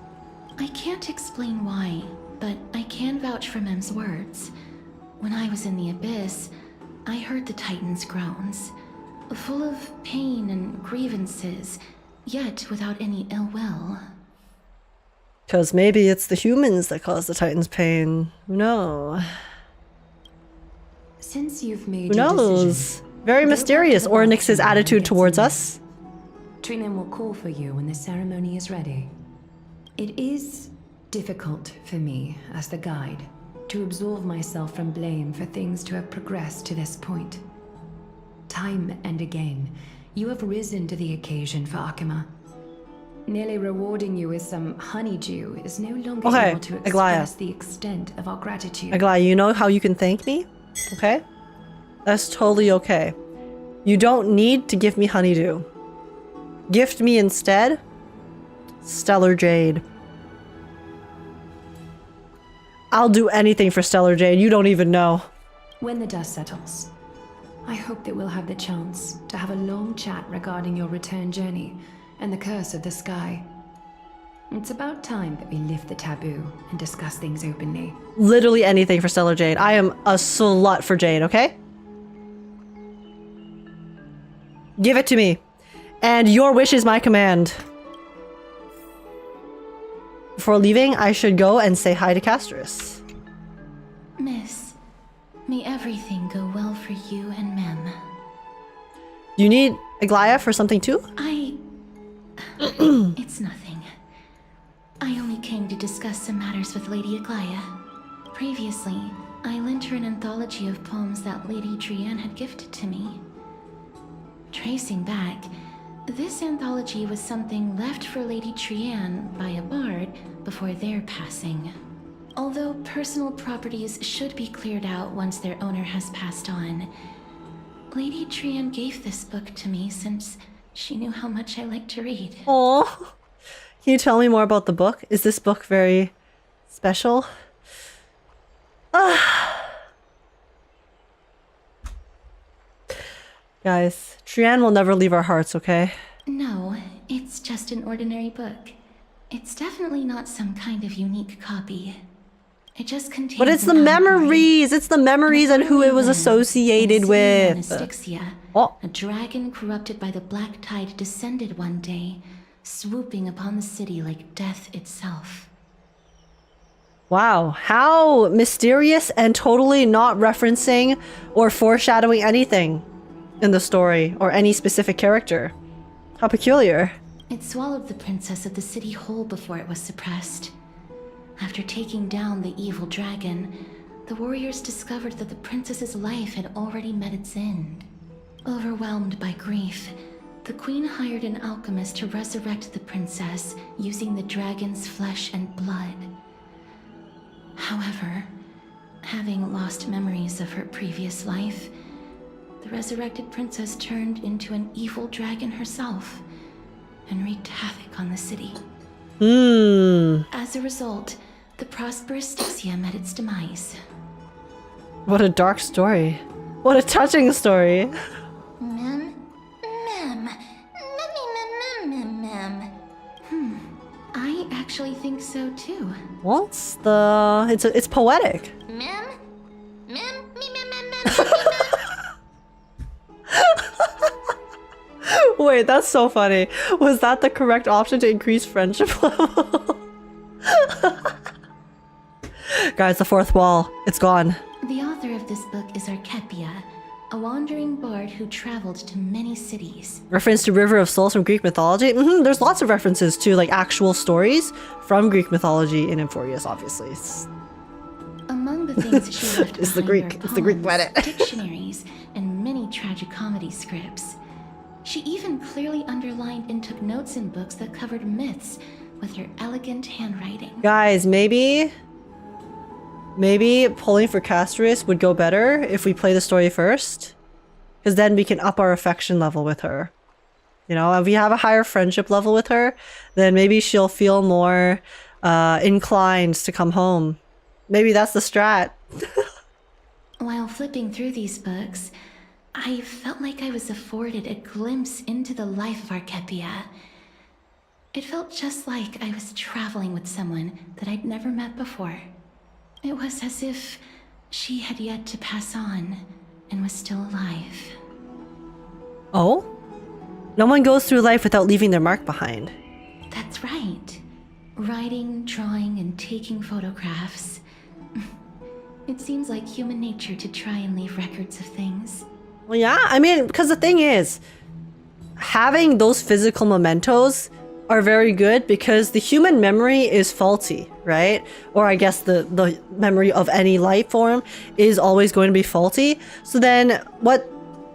I can't explain why, but I can vouch for Mem's words. When I was in the Abyss, I heard the Titan's groans, full of pain and grievances, yet without any ill will. Because maybe it's the humans that cause the Titan's pain. Who knows? Since you've made Who your knows? decision, Very mysterious, Oryx's attitude towards us. Trinan will call for you when the ceremony is ready. It is difficult for me, as the guide, to absolve myself from blame for things to have progressed to this point. Time and again, you have risen to the occasion for Akima. Nearly rewarding you with some honeydew is no longer Okay, able to Aglaia. express the extent of our gratitude. Aglaia, you know how you can thank me? Okay? That's totally okay. You don't need to give me honeydew. Gift me instead Stellar Jade. I'll do anything for Stellar Jade, you don't even know. When the dust settles, I hope that we'll have the chance to have a long chat regarding your return journey and the curse of the sky. It's about time that we lift the taboo and discuss things openly. Literally anything for Stellar Jade. I am a slut for Jade, okay? Give it to me. And your wish is my command. Before leaving, I should go and say hi to Castorice. Miss, may everything go well for you and Mem. Do you need Aglaia for something too? It's nothing. I only came to discuss some matters with Lady Aglaia. Previously, I lent her an anthology of poems that Lady Trian had gifted to me. Tracing back, this anthology was something left for Lady Trian by a bard before their passing. Although personal properties should be cleared out once their owner has passed on, Lady Trian gave this book to me since she knew how much I like to read. Oh, can you tell me more about the book? Is this book very special? Guys, Trian will never leave our hearts, okay? No, it's just an ordinary book. It's definitely not some kind of unique copy. It just contains. But it's the memories! It's the memories and who it was associated with. Anaxa, a dragon corrupted by the black tide descended one day, swooping upon the city like death itself. Wow, how mysterious and totally not referencing or foreshadowing anything in the story or any specific character. How peculiar. It swallowed the princess of the city whole before it was suppressed. After taking down the evil dragon, the warriors discovered that the princess's life had already met its end. Overwhelmed by grief, the queen hired an alchemist to resurrect the princess using the dragon's flesh and blood. However, having lost memories of her previous life, the resurrected princess turned into an evil dragon herself and wreaked havoc on the city. As a result, the prosperous Styxia met its demise. What a dark story. What a touching story. Mem. I actually think so too. What's the... It's poetic. Mem. Wait, that's so funny. Was that the correct option to increase friendship level? Guys, the fourth wall. It's gone. The author of this book is Archepia, a wandering bard who traveled to many cities. Reference to River of Souls from Greek mythology? There's lots of references to like actual stories from Greek mythology in Emphorius, obviously. Among the things she left It's the behind Greek. are It's the Greek poems, planet. dictionaries, and many tragicomedy scripts. She even clearly underlined and took notes in books that covered myths with her elegant handwriting. Guys, maybe maybe pulling for Castorice would go better if we play the story first. Because then we can up our affection level with her. You know, if we have a higher friendship level with her, then maybe she'll feel more inclined to come home. Maybe that's the strat. While flipping through these books, I felt like I was afforded a glimpse into the life of Archepia. It felt just like I was traveling with someone that I'd never met before. It was as if she had yet to pass on and was still alive. Oh? No one goes through life without leaving their mark behind. That's right. Writing, drawing, and taking photographs. It seems like human nature to try and leave records of things. Well, yeah, I mean, because the thing is, having those physical mementos are very good because the human memory is faulty, right? Or I guess the memory of any life form is always going to be faulty. So then what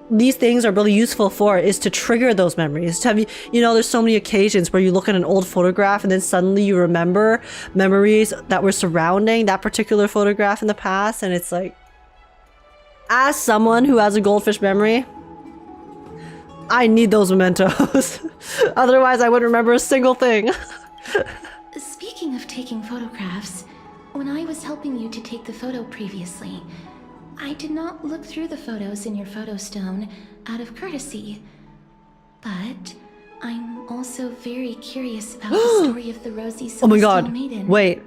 these things are really useful for is to trigger those memories. To have, you know, there's so many occasions where you look at an old photograph and then suddenly you remember memories that were surrounding that particular photograph in the past, and it's like, as someone who has a goldfish memory, I need those mementos. Otherwise I wouldn't remember a single thing. Speaking of taking photographs, when I was helping you to take the photo previously, I did not look through the photos in your photo stone out of courtesy. But I'm also very curious about the story of the Rosy Celestial Oh my god. Maiden. Wait,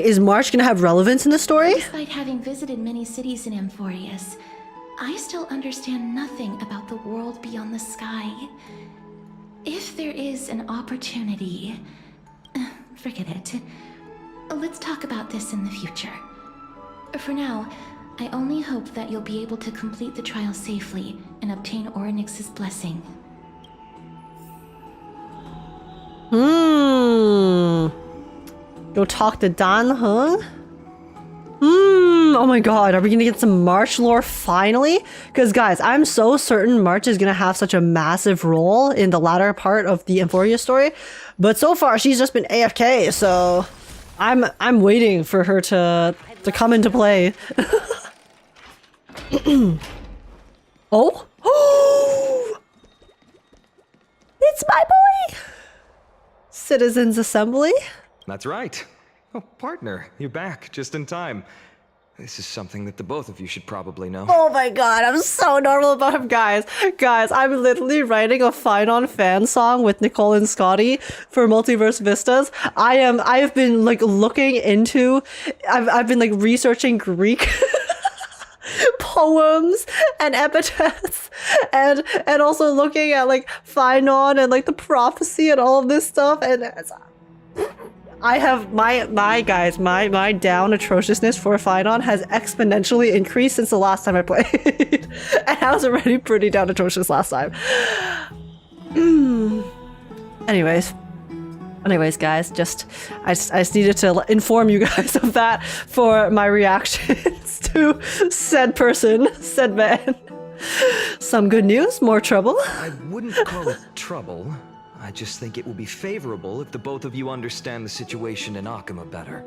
is March gonna have relevance in the story? Despite having visited many cities in Amphorius, I still understand nothing about the world beyond the sky. If there is an opportunity... forget it. Let's talk about this in the future. For now, I only hope that you'll be able to complete the trial safely and obtain Orynyx's blessing. Go talk to Dan Hung? Oh my god, are we gonna get some March lore finally? Because guys, I'm so certain March is gonna have such a massive role in the latter part of the Emphoria story. But so far, she's just been AFK, so I'm waiting for her to come into play. Oh? It's my boy! Citizens Assembly? That's right. Oh, partner, you're back just in time. This is something that the both of you should probably know. Oh my god, I'm so normal about him, guys. Guys, I'm literally writing a Phainon fan song with Nicole and Scotty for Multiverse Vistas. I've been like looking into, I've been like researching Greek poems and epitaphs and also looking at like Phainon and like the prophecy and all of this stuff, and I have my guys, my down atrociousness for Phainon has exponentially increased since the last time I played. And I was already pretty down atrocious last time. Anyways, guys, I just needed to inform you guys of that for my reactions to said person, said man. Some good news, more trouble. I wouldn't call it trouble. I just think it will be favorable if the both of you understand the situation in Akima better.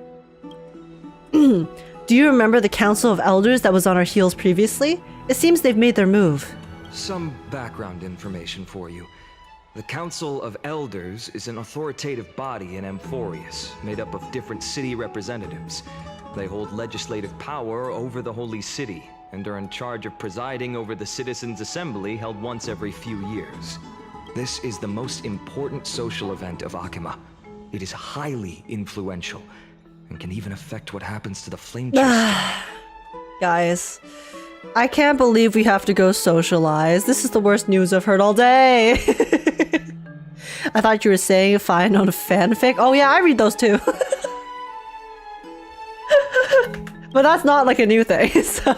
Do you remember the Council of Elders that was on our heels previously? It seems they've made their move. Some background information for you. The Council of Elders is an authoritative body in Amphorius, made up of different city representatives. They hold legislative power over the Holy City, and are in charge of presiding over the Citizens' Assembly held once every few years. This is the most important social event of Akima. It is highly influential, and can even affect what happens to the flame chase. Guys, I can't believe we have to go socialize. This is the worst news I've heard all day. I thought you were saying Phainon fanfic. Oh yeah, I read those too. But that's not like a new thing, so...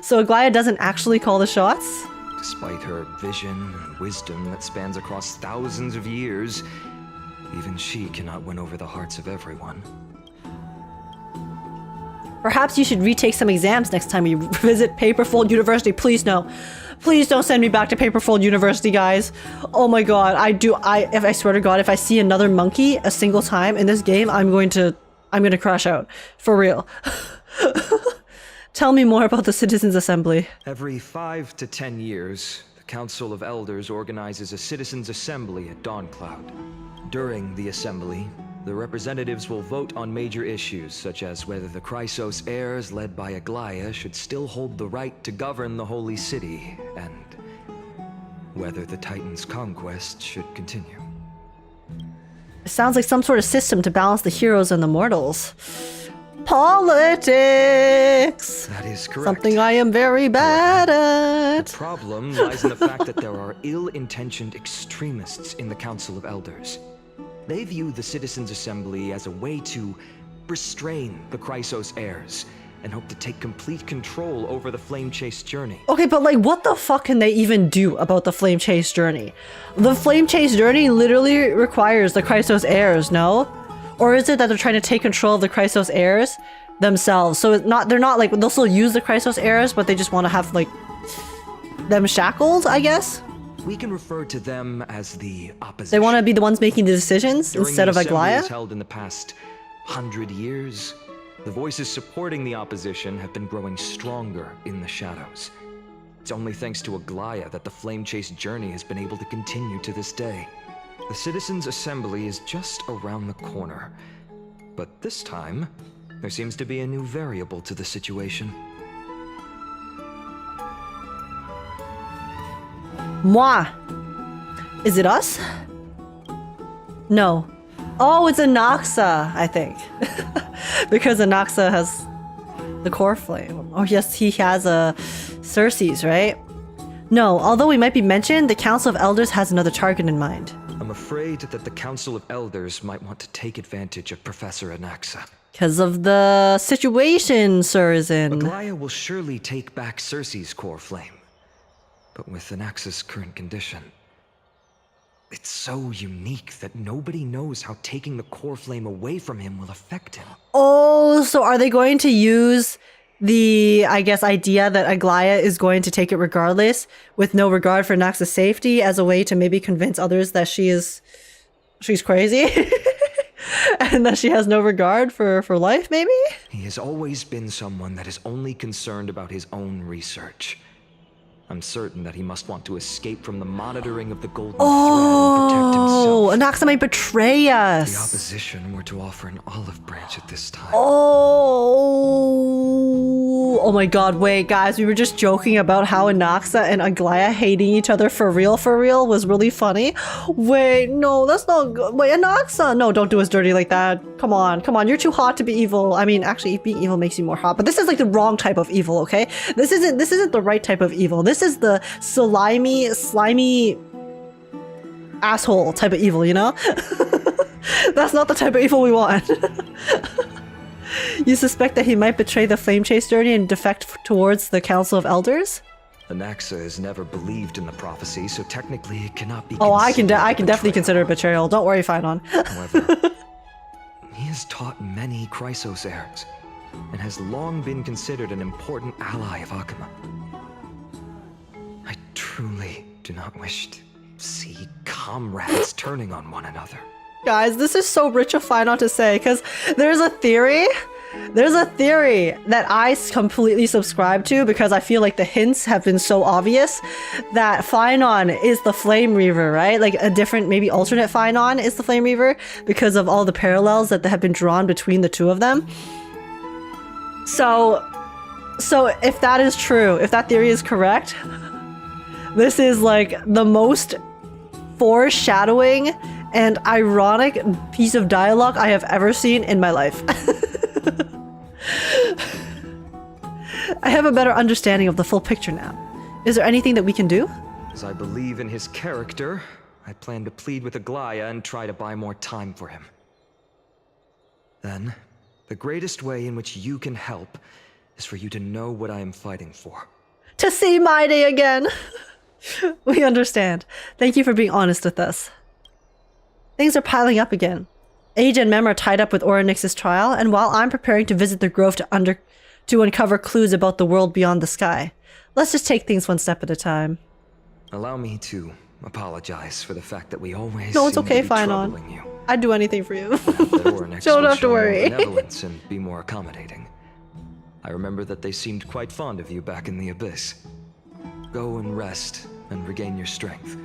So Aglaya doesn't actually call the shots? Despite her vision and wisdom that spans across thousands of years, even she cannot win over the hearts of everyone. Perhaps you should retake some exams next time you visit Paperfold University. Please no. Please don't send me back to Paperfold University, guys. Oh my god, I swear to god, if I see another monkey a single time in this game, I'm going to I'm gonna crash out. For real. Tell me more about the Citizens' Assembly. Every 5 to 10 years, the Council of Elders organizes a Citizens' Assembly at Dawncloud. During the assembly, the representatives will vote on major issues, such as whether the Chrysos heirs led by Aglaia should still hold the right to govern the Holy City, and whether the Titan's conquest should continue. It sounds like some sort of system to balance the heroes and the mortals. Politics! That is correct. Something I am very bad at. The problem lies in the fact that there are ill-intentioned extremists in the Council of Elders. They view the Citizens' Assembly as a way to restrain the Chrysos heirs and hope to take complete control over the Flame Chase journey. Okay, but like, what the fuck can they even do about the Flame Chase journey? The Flame Chase journey literally requires the Chrysos heirs, no? Or is it that they're trying to take control of the Chrysos heirs themselves? So it's not, they're not like, they'll still use the Chrysos heirs, but they just want to have like them shackled, I guess? We can refer to them as the opposition. They want to be the ones making the decisions During instead of the assemblies Aglaia? held in the past 100 years, the voices supporting the opposition have been growing stronger in the shadows. It's only thanks to Aglaia that the Flame Chase journey has been able to continue to this day. The Citizens' Assembly is just around the corner, but this time, there seems to be a new variable to the situation. Moi! Is it us? No. Oh, it's Anaxa, I think. Because Anaxa has the core flame. Oh yes, he has a Circe's, right? No, although we might be mentioned, the Council of Elders has another target in mind. I'm afraid that the Council of Elders might want to take advantage of Professor Anaxa. Because of the situation Sir is in. Aglaia will surely take back Circe's core flame. But with Anaxa's current condition, it's so unique that nobody knows how taking the core flame away from him will affect him. Oh, so are they going to use the, I guess, idea that Aglaia is going to take it regardless, with no regard for Anaxa's safety, as a way to maybe convince others that she's crazy? And that she has no regard for life, maybe? He has always been someone that is only concerned about his own research. I'm certain that he must want to escape from the monitoring of the Golden Thread and protect himself. Oh, Anaxa might betray us. The opposition were to offer an olive branch at this time. Oh my god, wait, guys, we were just joking about how Anaxa and Aglaia hating each other for real was really funny. Wait, no, that's not good. Wait, Anaxa, no, don't do us dirty like that. Come on, you're too hot to be evil. I mean, actually, being evil makes you more hot, but this is like the wrong type of evil, okay? This isn't the right type of evil. This is the slimy asshole type of evil, you know? That's not the type of evil we want. You suspect that he might betray the Flame Chase journey and defect towards the Council of Elders? Anaxa has never believed in the prophecy, so technically it cannot be. Oh, I can definitely consider it betrayal. Don't worry, Phainon. However, he has taught many Chrysos heirs and has long been considered an important ally of Akuma. I truly do not wish to see comrades turning on one another. Guys, this is so rich of Phainon to say, because there's a theory that I completely subscribe to, because I feel like the hints have been so obvious, that Phainon is the Flame Reaver, right? Like a different, maybe alternate Phainon is the Flame Reaver, because of all the parallels that have been drawn between the two of them. So if that is true, if that theory is correct, this is like the most foreshadowing and ironic piece of dialogue I have ever seen in my life. I have a better understanding of the full picture now. Is there anything that we can do? As I believe in his character, I plan to plead with Aglaia and try to buy more time for him. Then, the greatest way in which you can help is for you to know what I am fighting for. To see Mydei again! We understand. Thank you for being honest with us. Things are piling up again. Age and Mem are tied up with Orynyx's trial, and while I'm preparing to visit the grove to uncover clues about the world beyond the sky, let's just take things one step at a time. Allow me to apologize for the fact that we always No, it's seem okay, to be Phainon. troubling you. I'd do anything for you. That Ornex Don't will have to show more worry. benevolence and be more accommodating. I remember that they seemed quite fond of you back in the Abyss. Go and rest and regain your strength.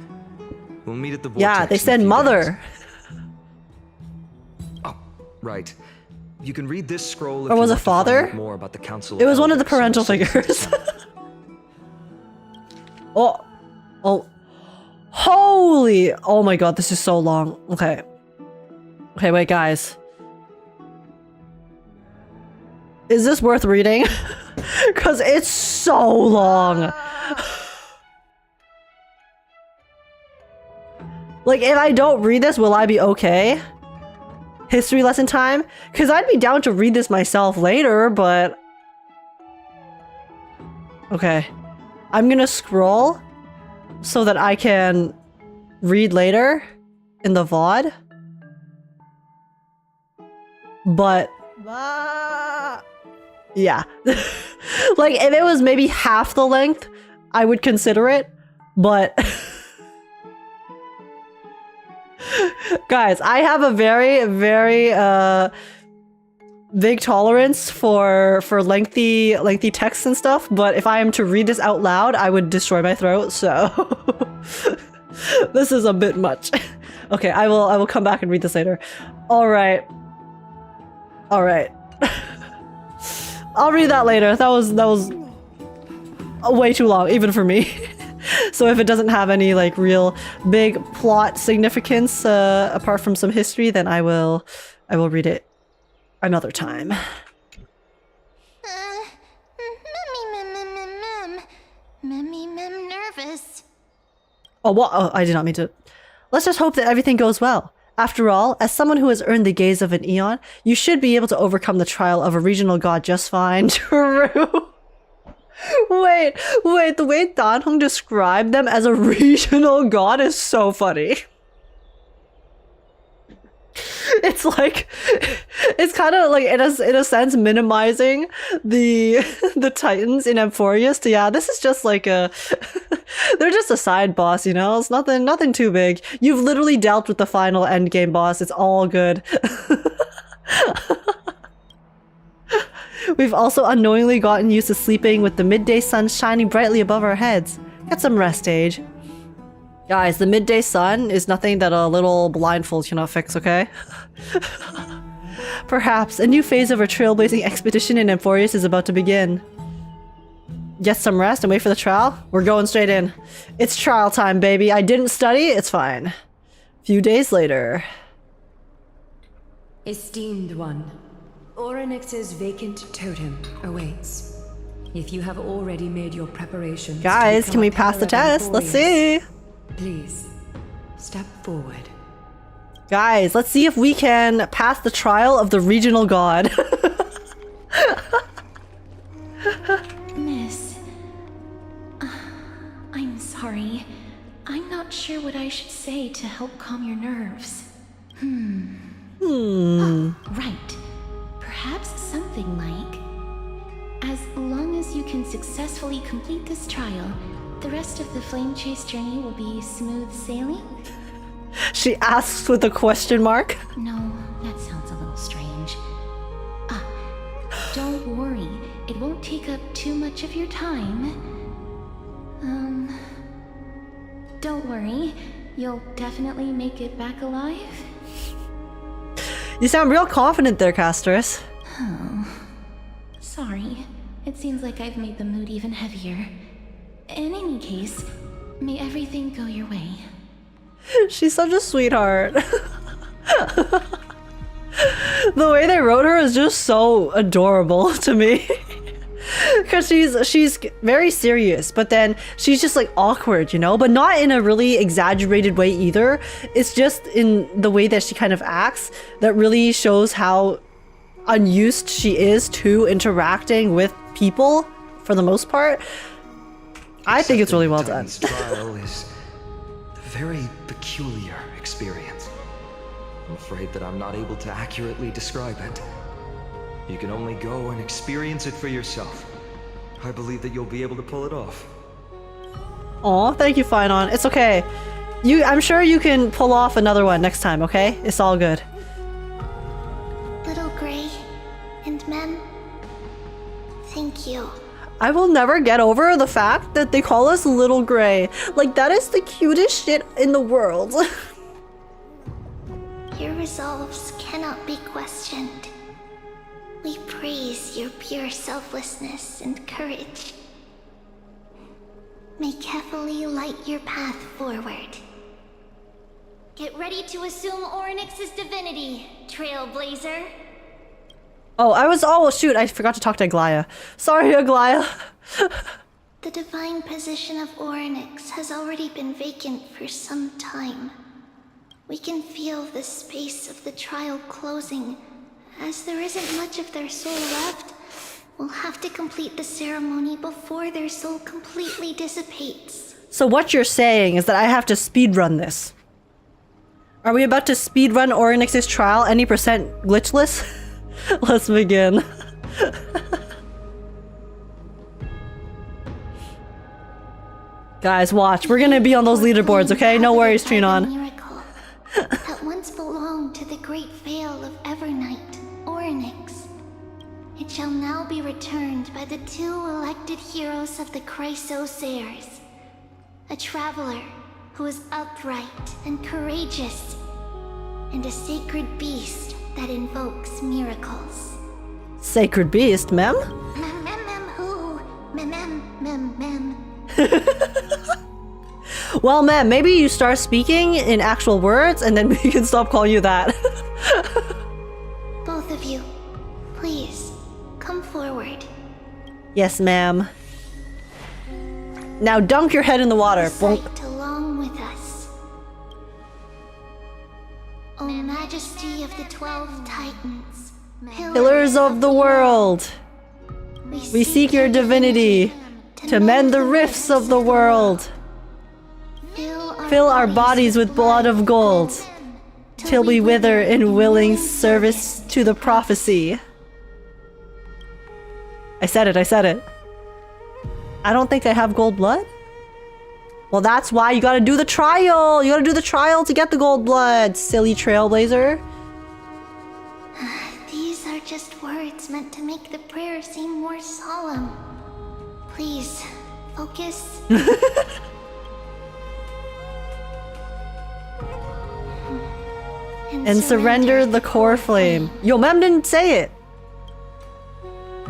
We'll meet at the vortex. Yeah, they in a said few mother. days. Oh, right. You can read this scroll if Or you was it want to find father? out more about the Council It was of one of the Elders and parental Citizens. figures. Oh. Holy. Oh my god, this is so long. Okay. Okay, wait, guys. Is this worth reading? Because it's so long. Like, if I don't read this, will I be okay? History lesson time? Because I'd be down to read this myself later, but... Okay. I'm gonna scroll so that I can read later in the VOD. But... yeah. Like, if it was maybe half the length, I would consider it, but... Guys, I have a very, very big tolerance for lengthy texts and stuff, but if I am to read this out loud, I would destroy my throat, so... This is a bit much. Okay, I will come back and read this later. Alright. Alright. I'll read that later. That was way too long, even for me. So if it doesn't have any like real big plot significance apart from some history, then I will read it another time. Mem nervous. Oh, what? Oh, I did not mean to. Let's just hope that everything goes well. After all, as someone who has earned the gaze of an eon, you should be able to overcome the trial of a regional god just fine. True. Wait, the way Dan Heng described them as a regional god is so funny. It's like, it's kind of like in a sense minimizing the Titans in Amphorius. Yeah, this is just like a, they're just a side boss, you know. It's nothing too big. You've literally dealt with the final end game boss. It's all good. We've also unknowingly gotten used to sleeping with the midday sun shining brightly above our heads. Get some rest, Age. Guys, the midday sun is nothing that a little blindfold cannot fix, okay? Perhaps a new phase of our trailblazing expedition in Amphorius is about to begin. Get some rest and wait for the trial? We're going straight in. It's trial time, baby. I didn't study, it's fine. Few days later. Esteemed one, Oryx's vacant totem awaits. If you have already made your preparations, guys, can we pass the test? Let's see. Please, step forward. Guys, let's see if we can pass the trial of the regional god. Miss, I'm sorry. I'm not sure what I should say to help calm your nerves. Oh, right. Perhaps something like, as long as you can successfully complete this trial, the rest of the flame chase journey will be smooth sailing? She asks with a question mark. No, that sounds a little strange. Don't worry. It won't take up too much of your time. Don't worry. You'll definitely make it back alive? You sound real confident there, Castorice. Oh. Sorry. It seems like I've made the mood even heavier. In any case, may everything go your way. She's such a sweetheart. The way they wrote her is just so adorable to me. Because she's very serious, but then she's just like awkward, you know? But not in a really exaggerated way either. It's just in the way that she kind of acts that really shows how unused she is to interacting with people for the most part. I think it's really well done. This trial is a very peculiar experience. I'm afraid that I'm not able to accurately describe it. You can only go and experience it for yourself. I believe that you'll be able to pull it off. Aw, thank you, Phainon. It's okay. I'm sure you can pull off another one next time, okay? It's all good. Little Gray and Mem, thank you. I will never get over the fact that they call us Little Gray. Like, that is the cutest shit in the world. Your resolves cannot be questioned. We praise your pure selflessness and courage. May carefully light your path forward. Get ready to assume Orynyx's divinity, Trailblazer. Oh, shoot, I forgot to talk to Aglaia. Sorry, Aglaia. The divine position of Orynyx has already been vacant for some time. We can feel the space of the trial closing. As there isn't much of their soul left, we'll have to complete the ceremony before their soul completely dissipates. So what you're saying is that I have to speedrun this. Are we about to speedrun Orynyx's trial any percent glitchless? Let's begin. Guys, watch. We're gonna be on those leaderboards, okay? No worries, Phainon. Miracle that once belonged to the great Vale of Evernight, Orynyx. It shall now be returned by the 2 elected heroes of the Chrysosairs. A traveler who is upright and courageous, and a sacred beast that invokes miracles. Sacred beast, mem? Who? Mem. Well, mem, maybe you start speaking in actual words and then we can stop calling you that. Both of you, please, come forward. Yes, ma'am. Now dunk your head in the water. Bonk. Recite along with us. O Majesty of the 12 Titans, Pillars of the world, we seek your divinity to mend the rifts of the world. Fill our bodies with blood of gold, till we wither in willing service to the prophecy. I said it. I don't think I have gold blood. Well, that's why you gotta do the trial. You gotta do the trial to get the gold blood, silly Trailblazer. These are just words meant to make the prayer seem more solemn. Please, focus. And surrender the core flame. Yo, Mem didn't say it.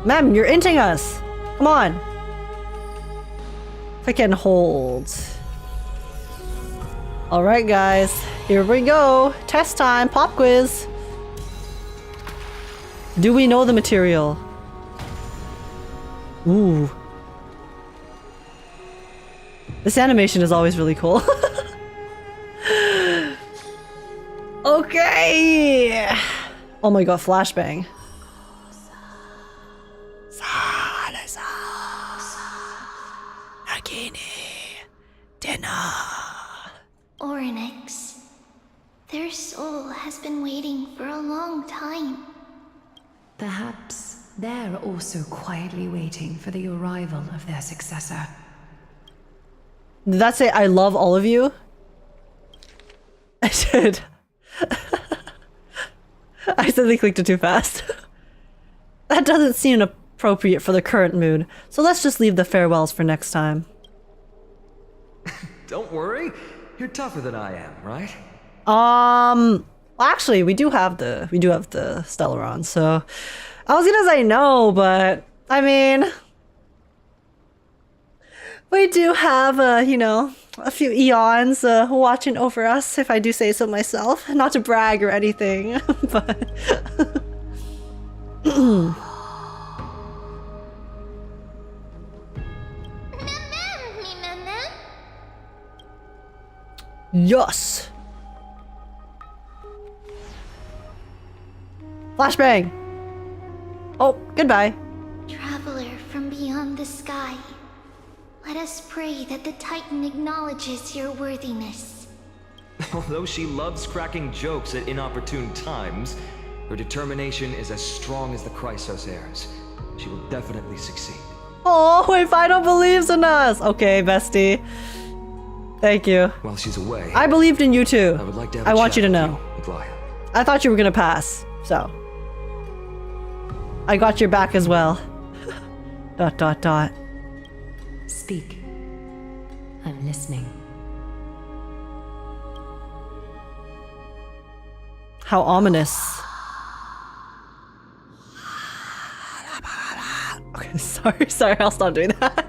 Mem, you're inting us. Come on. If I can hold. Alright, guys. Here we go. Test time. Pop quiz. Do we know the material? Ooh. This animation is always really cool. Okay. Oh my god, flashbang. Orynyx. Their soul has been waiting for a long time. Perhaps they're also quietly waiting for the arrival of their successor. Did that say I love all of you? I did. I accidentally clicked it too fast. That doesn't seem appropriate for the current mood, so let's just leave the farewells for next time. Don't worry, you're tougher than I am, right? Well, actually, we do have the Stellaron, so I was gonna say no, but I mean, we do have you know, a few eons watching over us, if I do say so myself. Not to brag or anything, but yes. Flashbang. Oh, goodbye. Traveler from beyond the sky, let us pray that the Titan acknowledges your worthiness. Although she loves cracking jokes at inopportune times, her determination is as strong as the Chrysosairs. She will definitely succeed. Oh, wait, Phainon believes in us. Okay, bestie. Thank you. While she's away, I believed in you too. I would like to have I a want chat you to with know. Aglaia. I thought you were gonna pass, so. I got your back as well. ... Speak. I'm listening. How ominous. Okay, sorry, I'll stop doing that.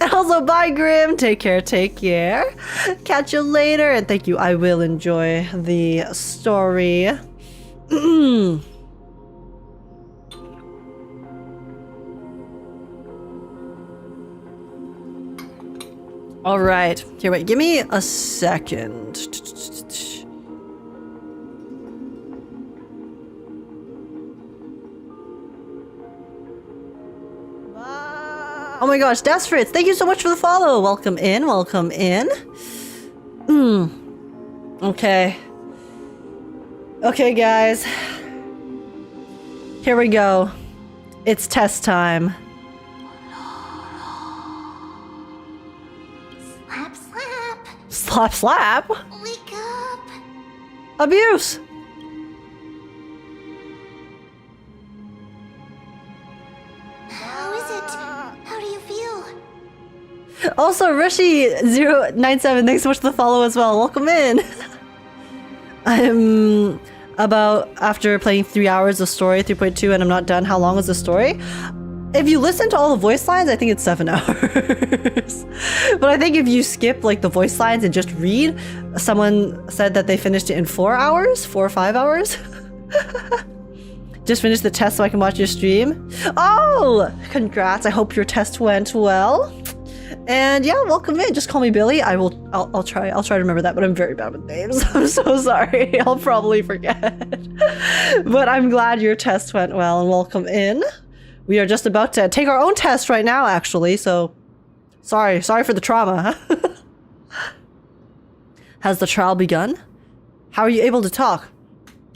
And also, bye, Grim. Take care. Catch you later. And thank you. I will enjoy the story. All right. Here, wait. Give me a second. Oh my gosh, That's Fritz, thank you so much for the follow. Welcome in. Okay. Okay, guys. Here we go. It's test time. Slap. Wake up. Abuse. How is it? How do you feel? Also, Rishi097, thanks so much for the follow as well. Welcome in. I'm after playing 3 hours of story, 3.2, and I'm not done. How long is the story? If you listen to all the voice lines, I think it's 7 hours. But I think if you skip like the voice lines and just read, someone said that they finished it in 4 hours, 4 or 5 hours. Just finished the test so I can watch your stream. Oh, congrats. I hope your test went well. And yeah, welcome in. Just call me Billy. I'll try to remember that, but I'm very bad with names. I'm so sorry. I'll probably forget. But I'm glad your test went well, and welcome in. We are just about to take our own test right now, actually, so sorry for the trauma. Has the trial begun? How are you able to talk?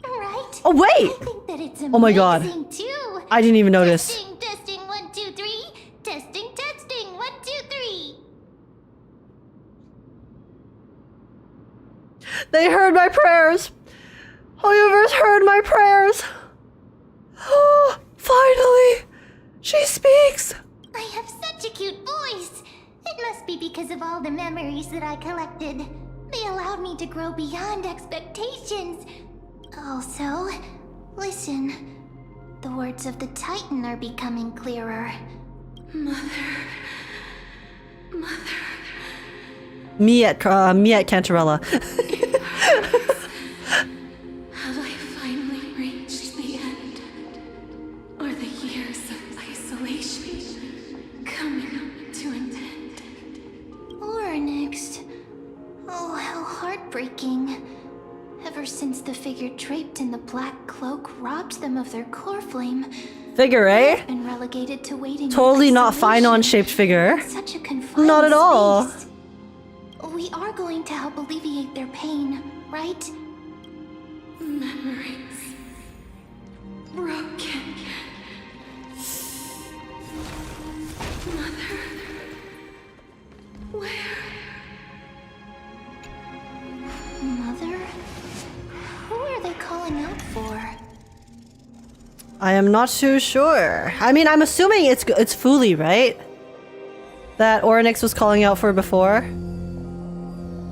Right. Oh, wait! I think that it's amazing, Oh my god. too. I didn't even notice. Testing, 1, 2, 3. Testing, 1, 2, 3. They heard my prayers. Universe heard my prayers. Oh, finally! She speaks! I have such a cute voice. It must be because of all the memories that I collected. They allowed me to grow beyond expectations. Also, listen. The words of the Titan are becoming clearer. Mother. Me at Cantarella. Have I finally reached the end? Are the years of isolation coming to an end? Or next. Oh, how heartbreaking. Ever since the figure draped in the black cloak robbed them of their core flame, Figure, eh? been relegated to waiting. Totally in not isolation. Phainon-shaped figure. Such a confined Not at all. space. We are going to help alleviate their pain, right? Memories broken. Mother, where? Mother? Who are they calling out for? I am not too sure. I mean, I'm assuming it's Fuli, right? That Orynyx was calling out for before.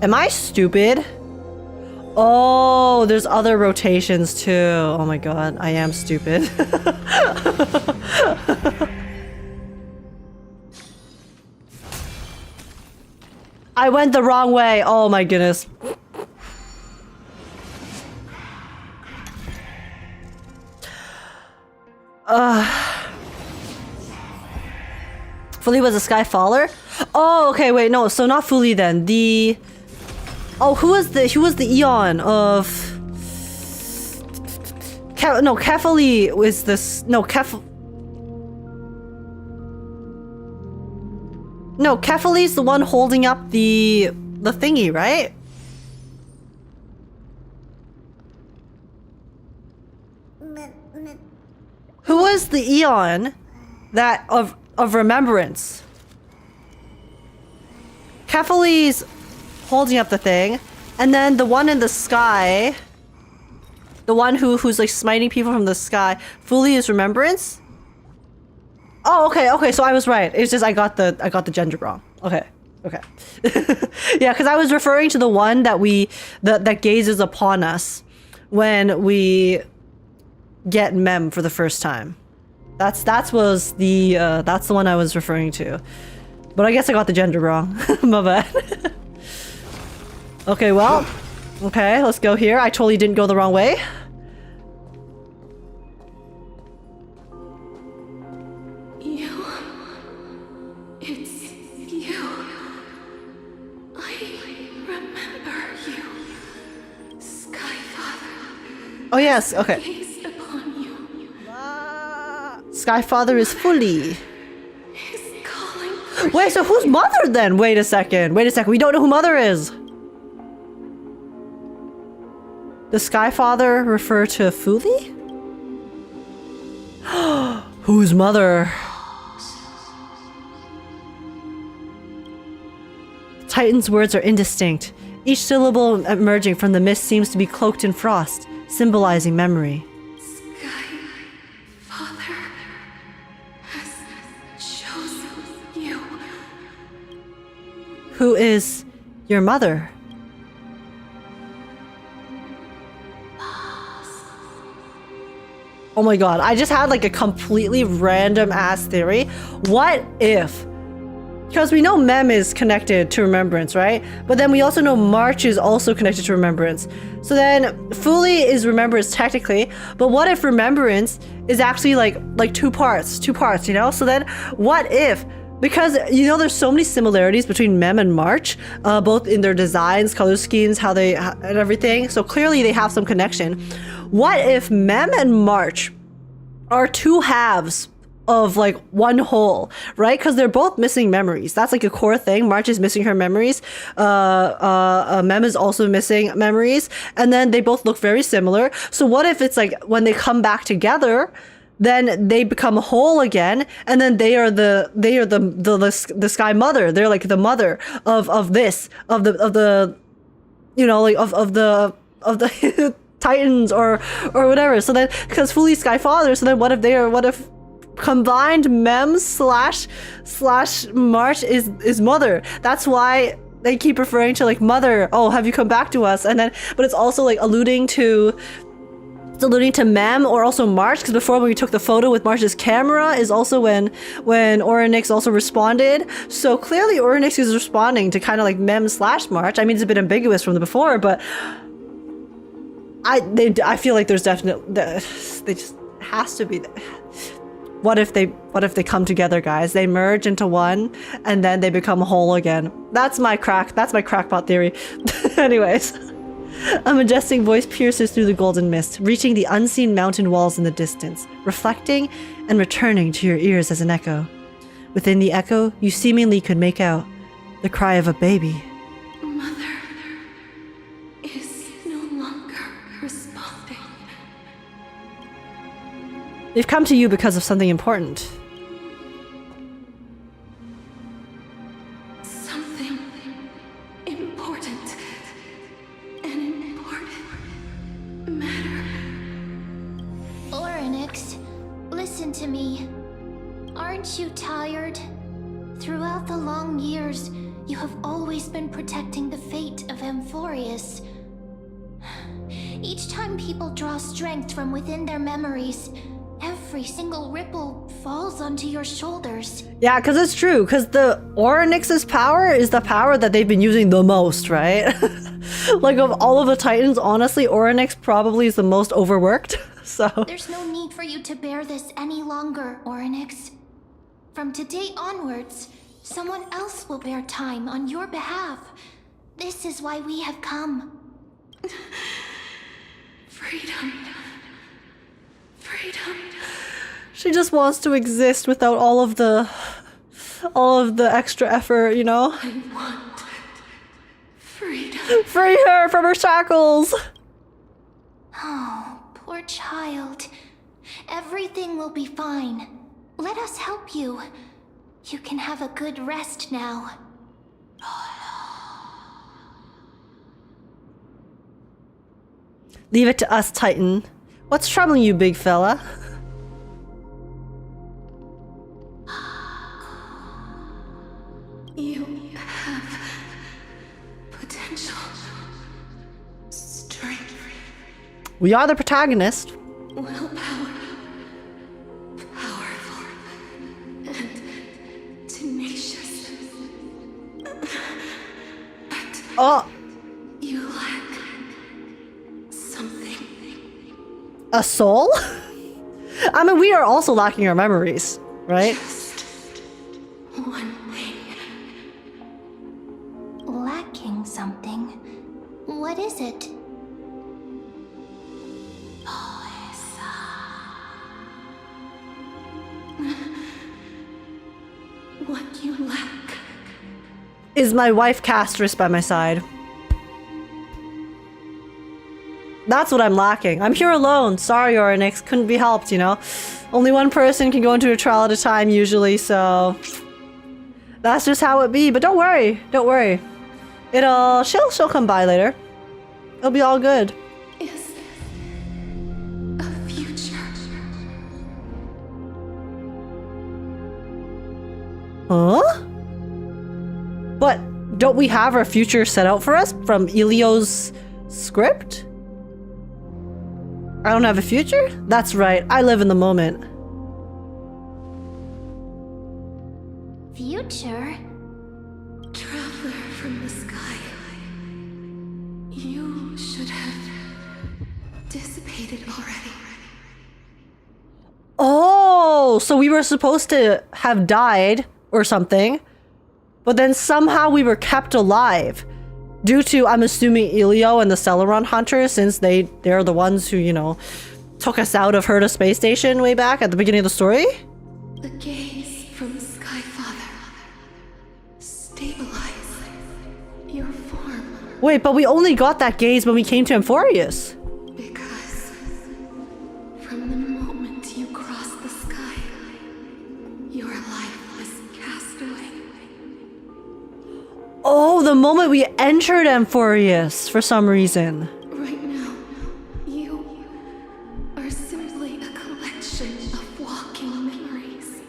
Am I stupid? Oh, there's other rotations too. Oh my god, I am stupid. I went the wrong way. Oh my goodness. Fuli was a Skyfaller? Oh, okay, wait, no, so not Fuli then. Who was the Eon of Kefali was this Kefali's the one holding up the thingy, right? Who was the Eon that of remembrance? Kefali's holding up the thing, and then the one in the sky, the one who's like smiting people from the sky, Fuli is remembrance. Oh, okay, so I was right. It's just I got the gender wrong. Okay. Yeah, because I was referring to the one that gazes upon us when we get Mem for the first time. That's the one I was referring to. But I guess I got the gender wrong. My bad. Okay, well. Okay, let's go here. I totally didn't go the wrong way. It's you. I remember you. Skyfather. Oh yes, okay. Gaze upon you. Skyfather is Fully. He's calling. Wait, so who's Mother then? Wait a second. We don't know who Mother is. Does Skyfather refer to Fully? Who's Mother? Titan's words are indistinct. Each syllable emerging from the mist seems to be cloaked in frost, symbolizing memory. Skyfather has chosen you. Who is your mother? Oh my god, I just had like a completely random ass theory. What if? Because we know Mem is connected to Remembrance, right? But then we also know March is also connected to Remembrance. So then Fully is Remembrance technically, but what if Remembrance is actually like two parts, you know? So then what if, because you know there's so many similarities between Mem and March, both in their designs, color schemes, how they and everything. So clearly they have some connection. What if Mem and March are two halves of like one whole, right? Because they're both missing memories. That's like a core thing. March is missing her memories. Mem is also missing memories, and then they both look very similar. So what if it's like when they come back together, then they become whole again, and then they are the Sky Mother. They're like the mother of the you know, like of the Titans or whatever. So then, because Fully Sky Father, so then what if combined Mem slash March is Mother? That's why they keep referring to like Mother. Oh, have you come back to us? And then, but it's also like alluding to Mem or also March, because before when we took the photo with March's camera is also when Orynyx also responded. So clearly Orynyx is responding to kind of like Mem slash March. I mean, it's a bit ambiguous from the before, but I feel like there's definitely, they just has to be. What if they come together, guys? They merge into one and then they become whole again. That's my crackpot theory. Anyways, a majestic voice pierces through the golden mist, reaching the unseen mountain walls in the distance, reflecting and returning to your ears as an echo. Within the echo, you seemingly could make out the cry of a baby. Mother is no longer responding. They've come to you because of something important. Something important. An important matter. Orynyx, listen to me. Aren't you tired? Throughout the long years, you have always been protecting the fate of Amphorius. Each time people draw strength from within their memories, every single ripple falls onto your shoulders. Yeah, because it's true, because the Orynyx's power is the power that they've been using the most, right? Like of all of the Titans, honestly, Orynyx probably is the most overworked, so... There's no need for you to bear this any longer, Orynyx. From today onwards, someone else will bear time on your behalf. This is why we have come. Freedom. Freedom. She just wants to exist without all of the extra effort, you know? I want freedom. Free her from her shackles! Oh, poor child. Everything will be fine. Let us help you. You can have a good rest now. Leave it to us, Titan. What's troubling you, big fella? You have potential, strength, We are the protagonist. willpower, powerful, and tenacious. But Oh, you lack something. a soul? I mean, we are also lacking our memories, right? Just one thing. Lacking something. What is it? What you lack. Is my wife Castorice by my side? That's what I'm lacking. I'm here alone. Sorry, Oryx. Couldn't be helped, you know? Only one person can go into a trial at a time usually, so... That's just how it be. But don't worry. Don't worry. She'll come by later. It'll be all good. Is a future. Huh? But don't we have our future set out for us from Elio's script? I don't have a future? That's right. I live in the moment. Future? Traveler from the sky. You should have dissipated already. Oh, so we were supposed to have died or something, but then somehow we were kept alive due to, I'm assuming, Elio and the Stellaron hunters, since they're the ones who, you know, took us out of Herta Space Station way back at the beginning of the story. The gaze from the Sky Father. Stabilize your form. Wait, but we only got that gaze when we came to Amphorius. Because from the moment you crossed the sky, your life was cast away. Oh, the moment we entered Amphorius for some reason. Right now, you are simply a collection of walking memories.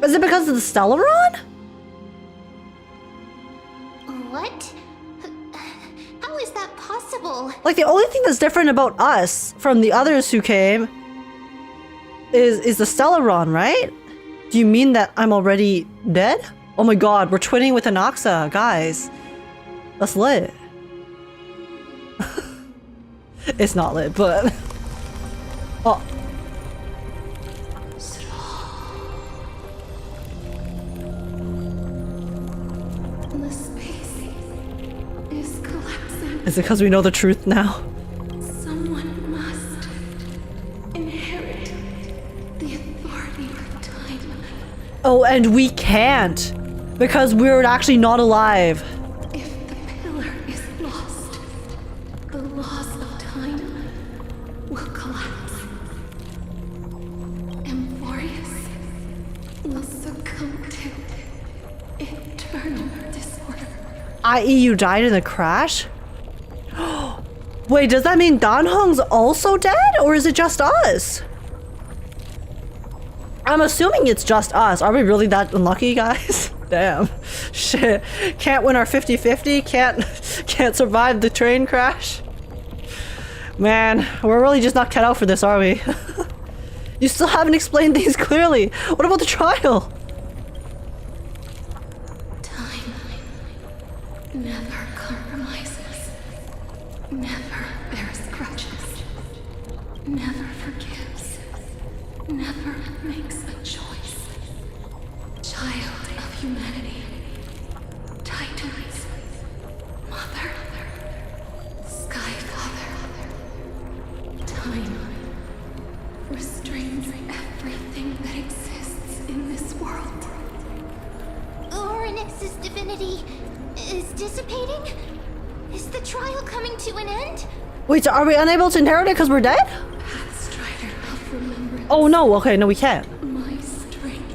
Is it because of the Stellaron? What? How is that possible? Like, the only thing that's different about us from the others who came is the Stellaron, right? Do you mean that I'm already dead? Oh my god, we're twinning with Anaxa, guys. That's lit. It's not lit, but... Oh. The space is collapsing. Is it because we know the truth now? Someone must inherit the authority of time. Oh, and we can't. Because we're actually not alive. If the pillar is lost, the laws of time will collapse. Amphorius will succumb to eternal disorder. I.e. you died in a crash? Wait, does that mean Danhong's also dead? Or is it just us? I'm assuming it's just us. Are we really that unlucky, guys? Damn. Shit. Can't win our 50-50? Can't survive the train crash? Man, we're really just not cut out for this, are we? You still haven't explained things clearly. What about the trial? Time never compromises, never bears grudges, never forgives, never makes a choice. Child of humanity, Titans, Mother, Sky Father, time restrains everything that exists in this world. Oryx's divinity is dissipating? Is the trial coming to an end? Wait, so are we unable to inherit it because we're dead? Pathstrider of remembrance. Oh no, okay, no we can't. My strength,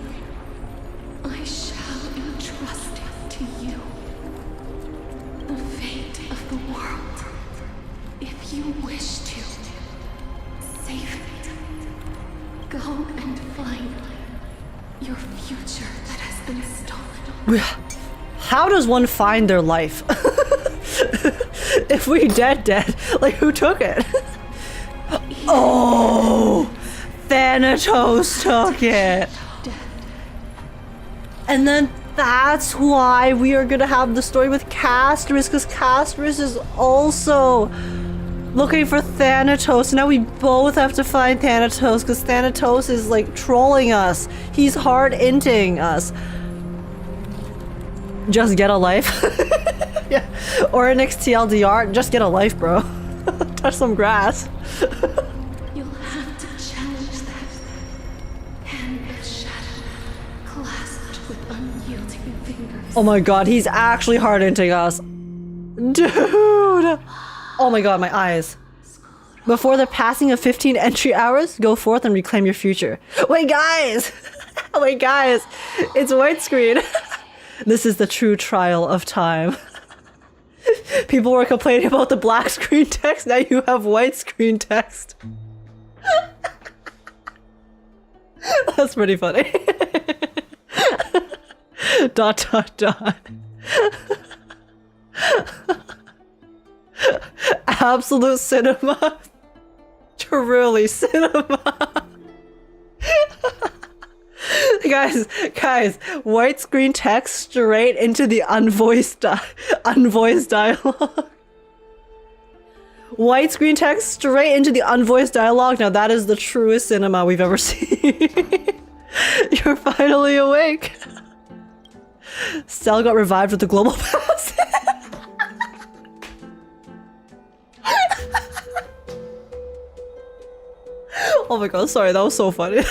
I shall entrust it to you. The fate of the world future that has been stolen. How does one find their life? If we dead, like who took it? Oh, Thanatos took it. And then that's why we are gonna have the story with Castorice, because Castorice is also looking for Thanatos. Now we both have to find Thanatos because Thanatos is like trolling us. He's hard inting us. Just get a life. Yeah. Or an XTLDR, just get a life, bro. Touch some grass. You'll have to challenge that. Hand of shadow, clasped with unyielding fingers. Oh my god, he's actually hard inting us. Dude! Oh my god, my eyes. Before the passing of 15 entry hours, go forth and reclaim your future. Wait, guys! Wait, guys! It's widescreen. This is the true trial of time. People were complaining about the black screen text, now you have white screen text. That's pretty funny. Dot dot dot. Absolute cinema. Truly cinema. Guys, white screen text straight into the unvoiced dialogue. White screen text straight into the unvoiced dialogue. Now that is the truest cinema we've ever seen. You're finally awake. Stell got revived with the global pass. Oh my god, sorry, that was so funny.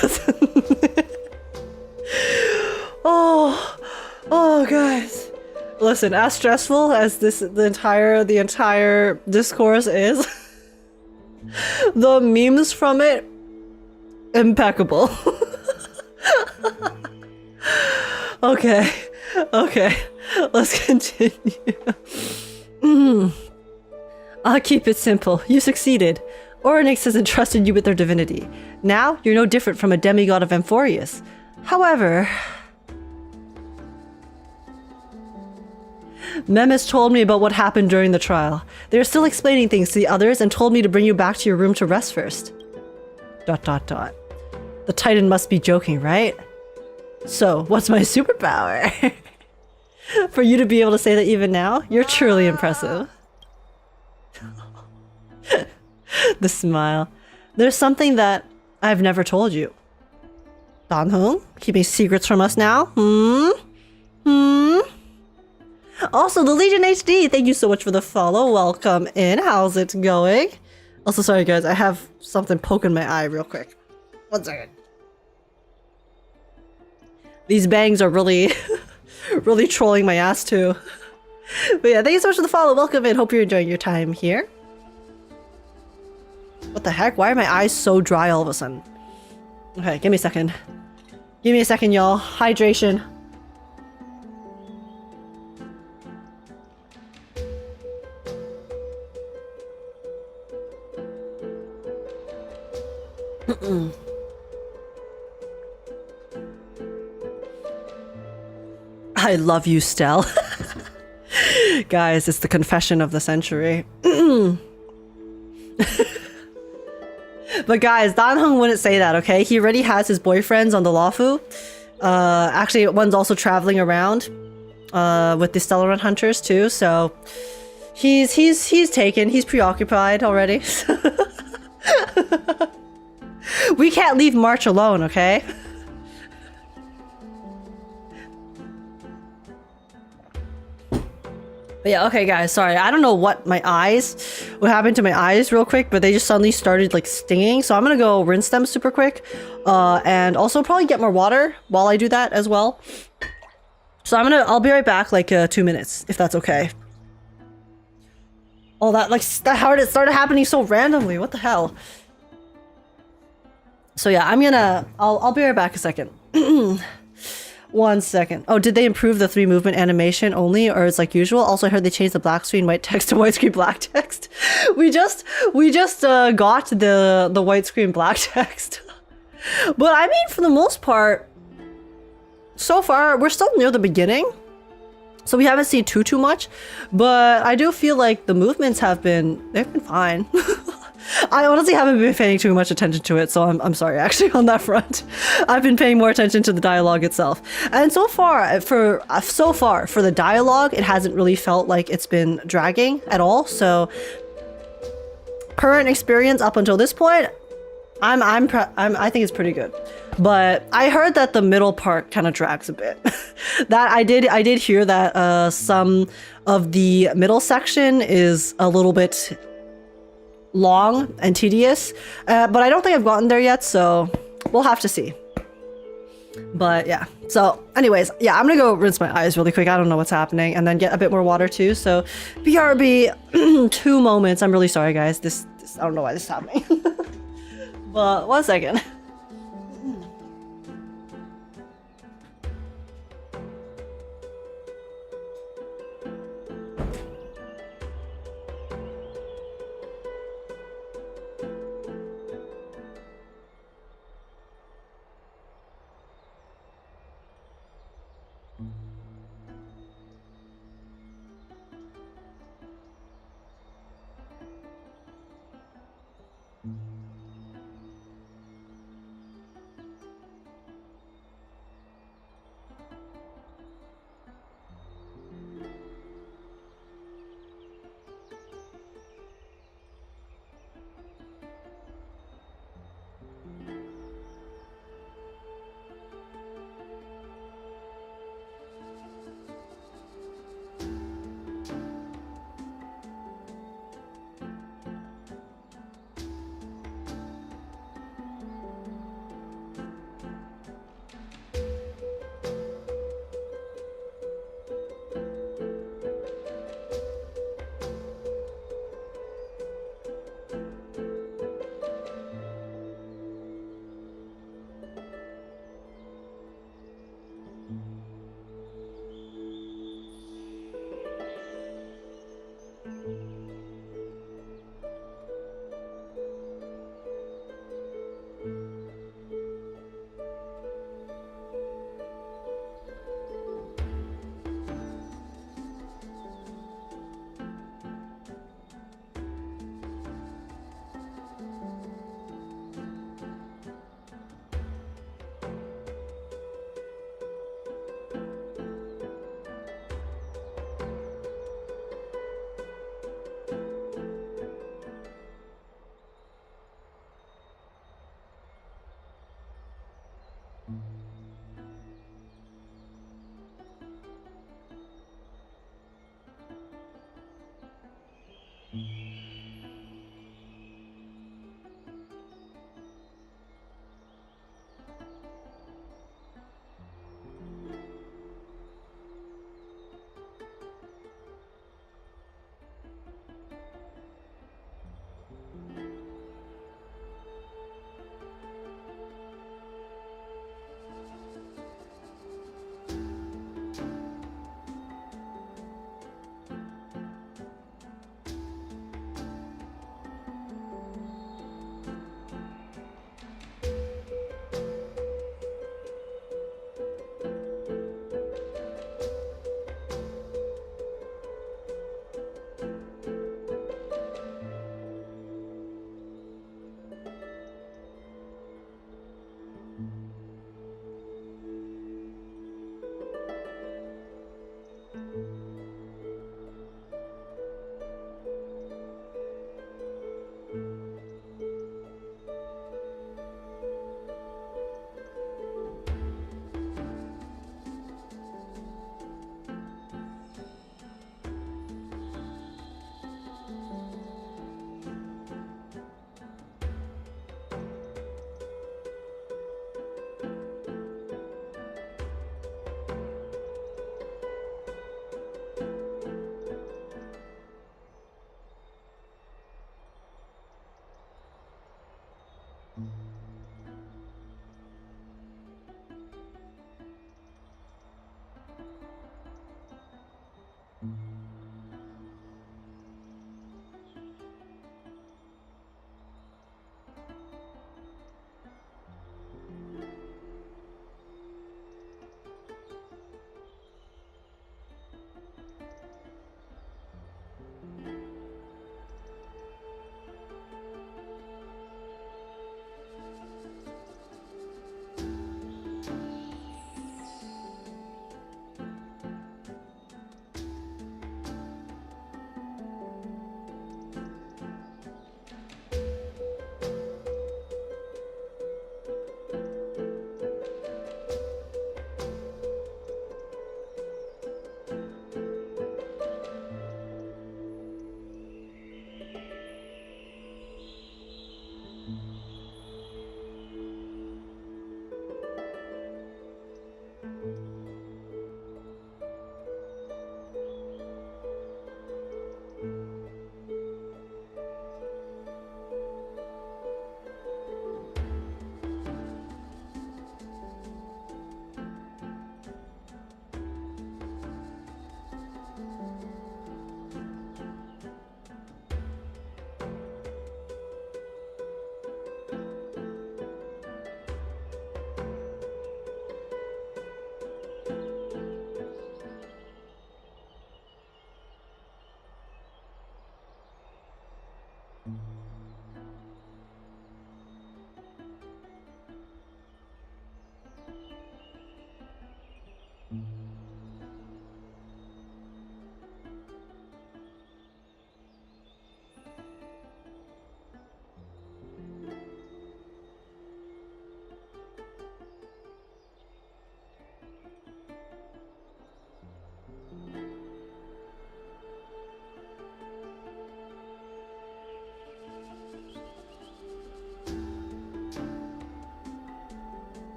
Oh guys. Listen, as stressful as the entire discourse is, the memes from it, impeccable. Okay, let's continue. I'll keep it simple. You succeeded. Orynyx has entrusted you with their divinity. Now, you're no different from a demigod of Amphorius. However, Memis told me about what happened during the trial. They are still explaining things to the others and told me to bring you back to your room to rest first. ... The Titan must be joking, right? So, what's my superpower? For you to be able to say that even now, you're truly impressive. The smile. There's something that I've never told you. Danhong, keeping secrets from us now? Also, the Legion HD, thank you so much for the follow. Welcome in. How's it going? Also, sorry guys, I have something poking my eye real quick. 1 second. These bangs are really, really trolling my ass too. But yeah, thank you so much for the follow. Welcome in. Hope you're enjoying your time here. What the heck? Why are my eyes so dry all of a sudden? Okay, give me a second. Give me a second, y'all. Hydration. I love you, Stell. Guys, it's the confession of the century. But guys, Danhong wouldn't say that, okay? He already has his boyfriends on the Lawfu. Actually, one's also traveling around with the Stellaron hunters too, so he's taken. He's preoccupied already. We can't leave March alone, okay? But yeah, okay guys, sorry. I don't know what happened to my eyes real quick, but they just suddenly started like stinging. So I'm gonna go rinse them super quick. And also probably get more water while I do that as well. So I'll be right back like 2 minutes, if that's okay. Oh, that started happening so randomly. What the hell? So yeah, I'll be right back a second. 1 second. Oh, did they improve the 3 movement animation only, or it's like usual? Also, I heard they changed the black screen white text to white screen black text. We just got the white screen black text. But I mean, for the most part, so far, we're still near the beginning. So we haven't seen too much, but I do feel like the movements they've been fine. I honestly haven't been paying too much attention to it, so I'm sorry actually on that front. I've been paying more attention to the dialogue itself. And so far for the dialogue, it hasn't really felt like it's been dragging at all. So current experience up until this point, I think it's pretty good. But I heard that the middle part kind of drags a bit. That I did hear that some of the middle section is a little bit long and tedious, but I don't think I've gotten there yet, so we'll have to see. But yeah, so anyways, yeah, I'm gonna go rinse my eyes really quick. I don't know what's happening, and then get a bit more water too. So BRB, 2 moments. I'm really sorry, guys. This I don't know why this is happening. But 1 second.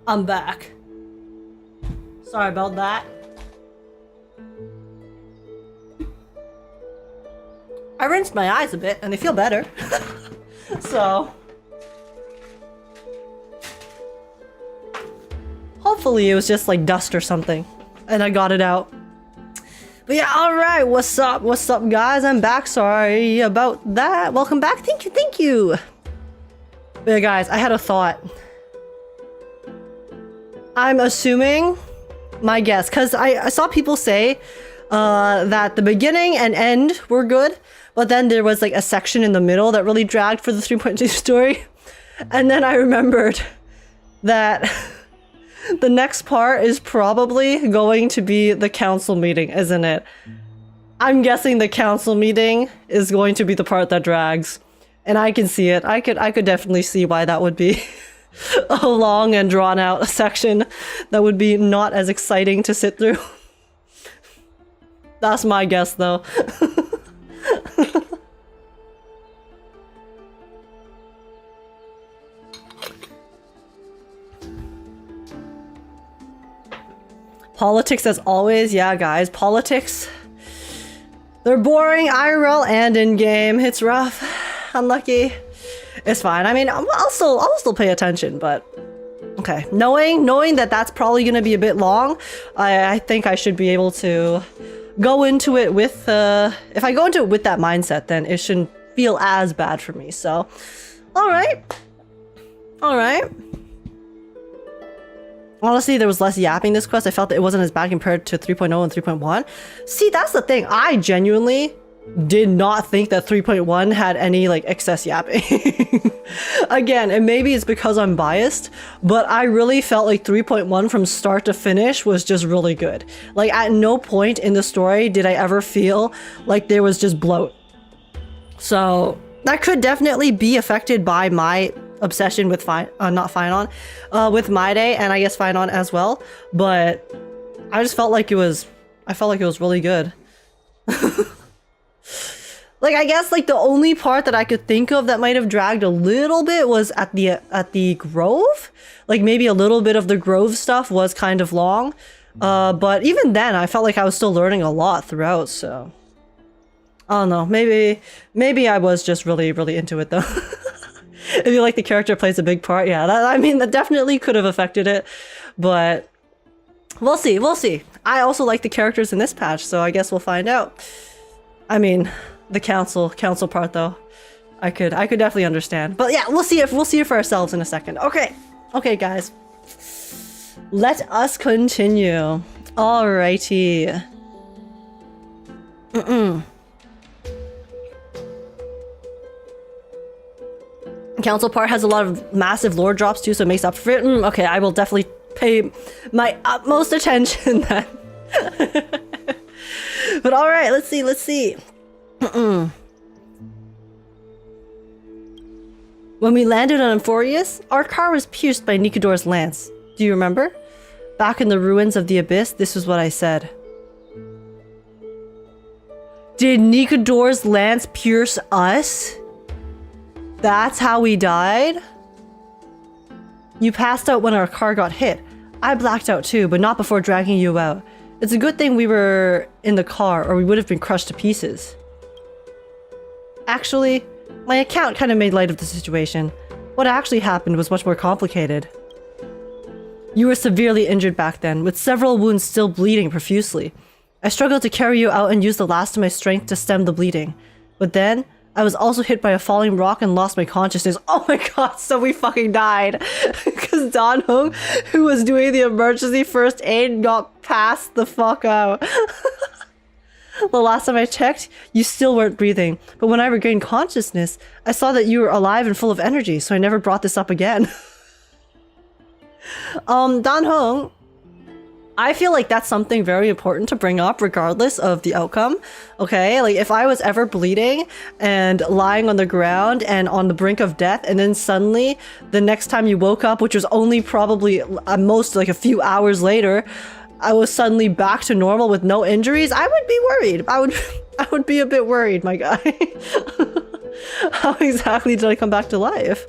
I'm back. Sorry about that. I rinsed my eyes a bit and they feel better. So hopefully it was just like dust or something and I got it out. But yeah, alright, what's up? What's up, guys? I'm back. Sorry about that. Welcome back. Thank you, thank you. But yeah, guys, I had a thought. I'm assuming, my guess, because I saw people say that the beginning and end were good, but then there was like a section in the middle that really dragged for the 3.2 story. And then I remembered that the next part is probably going to be the council meeting, isn't it? I'm guessing the council meeting is going to be the part that drags. And I can see it. I could definitely see why that would be a long and drawn out section that would be not as exciting to sit through. That's my guess though. Politics as always. Yeah, guys, politics. They're boring IRL and in-game. It's rough. Unlucky. It's fine. I mean, I'll still pay attention, but okay. Knowing that that's probably gonna be a bit long, I think I should be able to go into it with if I go into it with that mindset, then it shouldn't feel as bad for me. So, all right. Honestly, there was less yapping this quest. I felt that it wasn't as bad compared to 3.0 and 3.1. See, that's the thing. I genuinely did not think that 3.1 had any like excess yapping. Again, and maybe it's because I'm biased, but I really felt like 3.1 from start to finish was just really good. Like at no point in the story did I ever feel like there was just bloat. So that could definitely be affected by my obsession with not Phainon, with Mydei, and I guess Phainon as well. But I just felt like it was really good. Like I guess like the only part that I could think of that might have dragged a little bit was at the grove. Like maybe a little bit of the grove stuff was kind of long. But even then I felt like I was still learning a lot throughout, so I don't know. Maybe I was just really into it though. If you like the character plays a big part, yeah, that definitely could have affected it, but we'll see. I also like the characters in this patch, so I guess we'll find out. I mean, the council part though, I could definitely understand, but yeah, we'll see it for ourselves in a second. Okay, guys, let us continue. Alrighty. Council part has a lot of massive lore drops too, so it makes up for it. Okay, I will definitely pay my utmost attention then. But alright, let's see. When we landed on Amphorius, our car was pierced by Nikador's lance. Do you remember? Back in the ruins of the abyss, this was what I said. Did Nikador's lance pierce us? That's how we died? You passed out when our car got hit. I blacked out too, but not before dragging you out. It's a good thing we were in the car or we would have been crushed to pieces. Actually, my account kind of made light of the situation. What actually happened was much more complicated. You were severely injured back then, with several wounds still bleeding profusely. I struggled to carry you out and used the last of my strength to stem the bleeding. But then, I was also hit by a falling rock and lost my consciousness. Oh my god, so we fucking died. Because Dan Hong, who was doing the emergency first aid, got passed the fuck out. The last time I checked, you still weren't breathing. But when I regained consciousness, I saw that you were alive and full of energy, so I never brought this up again. Dan Hong, I feel like that's something very important to bring up regardless of the outcome, okay? Like if I was ever bleeding and lying on the ground and on the brink of death, and then suddenly the next time you woke up, which was only probably at most like a few hours later, I was suddenly back to normal with no injuries, I would be worried. I would be a bit worried, my guy. How exactly did I come back to life?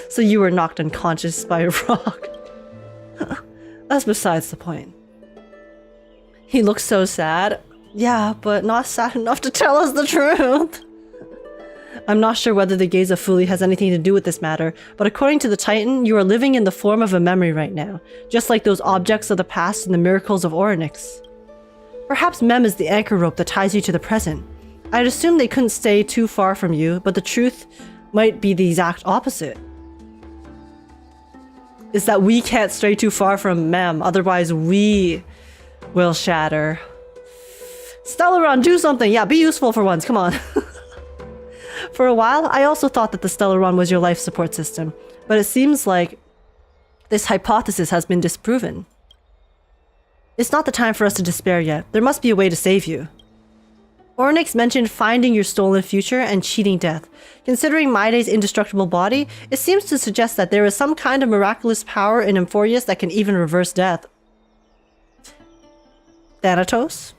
So you were knocked unconscious by a rock. That's besides the point. He looks so sad. Yeah, but not sad enough to tell us the truth. I'm not sure whether the gaze of Fuli has anything to do with this matter, but according to the Titan, you are living in the form of a memory right now, just like those objects of the past and the miracles of Orynyx. Perhaps Mem is the anchor rope that ties you to the present. I'd assume they couldn't stay too far from you, but the truth might be the exact opposite. Is that we can't stray too far from Mem, otherwise we will shatter. Stellaron, do something! Yeah, be useful for once, come on. For a while, I also thought that the Stellaron was your life support system, but it seems like this hypothesis has been disproven. It's not the time for us to despair yet. There must be a way to save you. Orynyx mentioned finding your stolen future and cheating death. Considering Mydei's indestructible body, it seems to suggest that there is some kind of miraculous power in Emphorius that can even reverse death. Thanatos?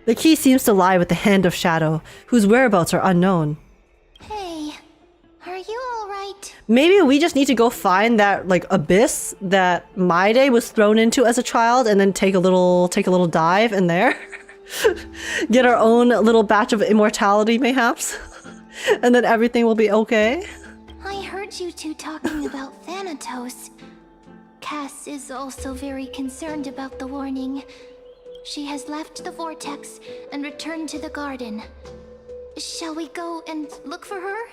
The key seems to lie with the Hand of Shadow, whose whereabouts are unknown. Hey, are you alright? Maybe we just need to go find that, like, abyss that Mydei was thrown into as a child and then take a little dive in there. Get our own little batch of immortality, mayhaps. And then everything will be okay. I heard you two talking about Thanatos. Cass is also very concerned about the warning. She has left the vortex and returned to the garden. Shall we go and look for her?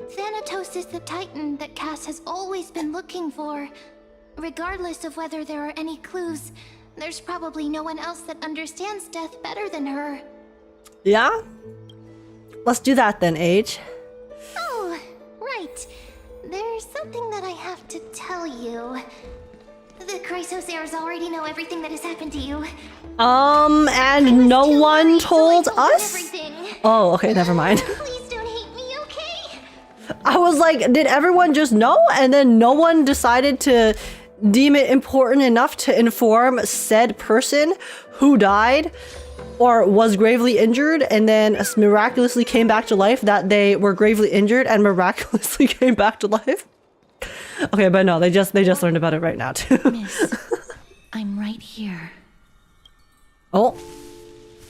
Thanatos is the Titan that Cass has always been looking for. Regardless of whether there are any clues, there's probably no one else that understands death better than her. Yeah? Let's do that then, Age. Oh, right. There's something that I have to tell you. The Chrysosairs already know everything that has happened to you. And no one told us? Everything. Oh, okay, never mind. Please don't hate me, okay? I was like, did everyone just know? And then no one decided to deem it important enough to inform said person who died or was gravely injured and then miraculously came back to life that they were gravely injured and miraculously came back to life? Okay, but no, they just learned about it right now too. Miss, I'm right here. Oh,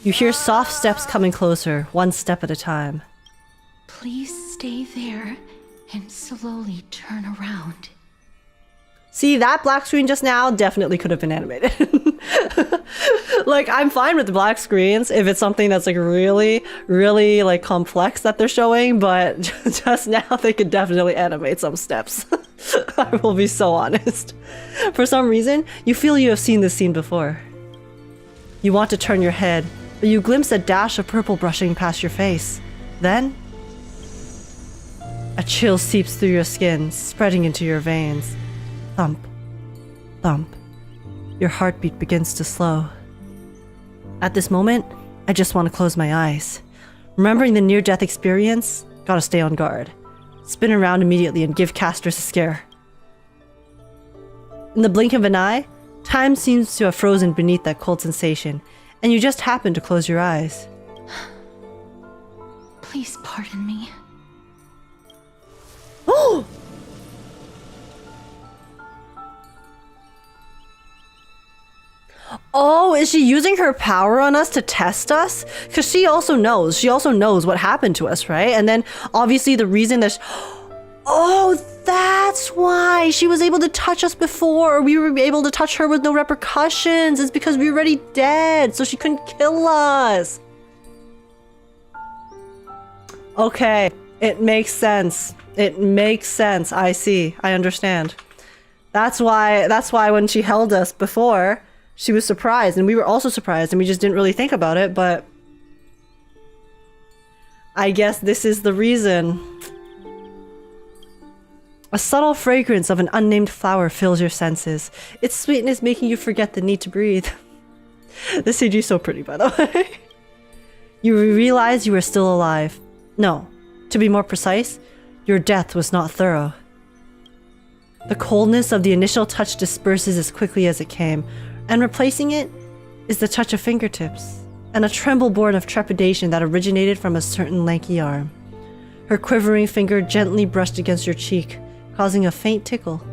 you hear soft steps coming closer, one step at a time. Please stay there and slowly turn around. See, that black screen just now definitely could have been animated. Like, I'm fine with the black screens if it's something that's like really, really like complex that they're showing, but just now they could definitely animate some steps. I will be so honest. For some reason, you feel you have seen this scene before. You want to turn your head, but you glimpse a dash of purple brushing past your face. Then, a chill seeps through your skin, spreading into your veins. Thump, thump. Your heartbeat begins to slow. At this moment, I just want to close my eyes. Remembering the near-death experience, gotta stay on guard. Spin around immediately and give Castorice a scare. In the blink of an eye, time seems to have frozen beneath that cold sensation, and you just happen to close your eyes. Please pardon me. Oh! Oh, is she using her power on us to test us? Because she also knows what happened to us, right? And then obviously the reason that oh, that's why she was able to touch us before, or we were able to touch her with no repercussions. It's because we were already dead, so she couldn't kill us. Okay, it makes sense. It makes sense. I see. I understand. That's why when she held us before, she was surprised, and we were also surprised, and we just didn't really think about it, but I guess this is the reason. A subtle fragrance of an unnamed flower fills your senses, its sweetness making you forget the need to breathe. This CG is so pretty, by the way. You realize you are still alive. No, to be more precise, your death was not thorough. The coldness of the initial touch disperses as quickly as it came, and replacing it is the touch of fingertips, and a tremble born of trepidation that originated from a certain lanky arm. Her quivering finger gently brushed against your cheek, causing a faint tickle.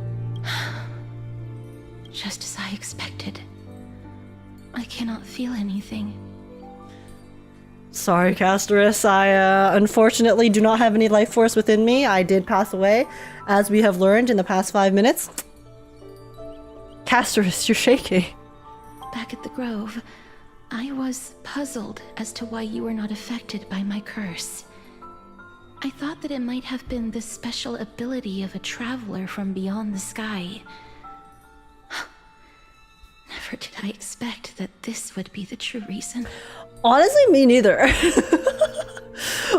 just as I expected. I cannot feel anything. Sorry, Castorice. I unfortunately do not have any life force within me. I did pass away, as we have learned in the past 5 minutes. Castorice, you're shaking. Back at the Grove, I was puzzled as to why you were not affected by my curse. I thought that it might have been the special ability of a traveler from beyond the sky. Never did I expect that this would be the true reason. Honestly, me neither.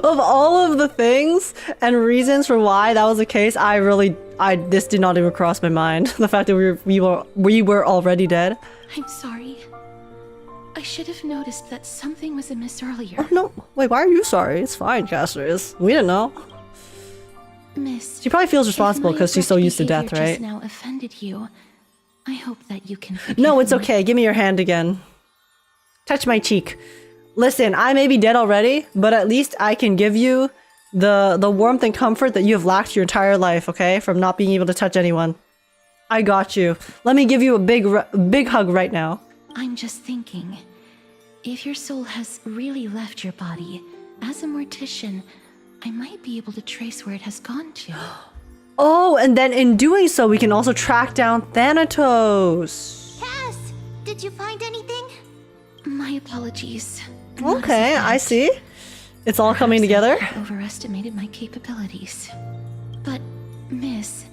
Of all of the things and reasons for why that was the case, this did not even cross my mind. The fact that we were already dead. I'm sorry. I should have noticed that something was amiss earlier. Oh no, wait, why are you sorry? It's fine, Castorice. We didn't know. Miss, she probably feels responsible because she's so used to death, right? Just now offended you. I hope that you can forgive No, it's me. okay. Give me your hand again. Touch my cheek. Listen, I may be dead already, but at least I can give you the warmth and comfort that you have lacked your entire life, okay? From not being able to touch anyone. I got you. Let me give you a big hug right now. I'm just thinking, if your soul has really left your body, as a mortician, I might be able to trace where it has gone to. Oh, and then in doing so, we can also track down Thanatos. Cass, did you find anything? My apologies. Okay, I see. It's all coming together. I overestimated my capabilities. But, Miss,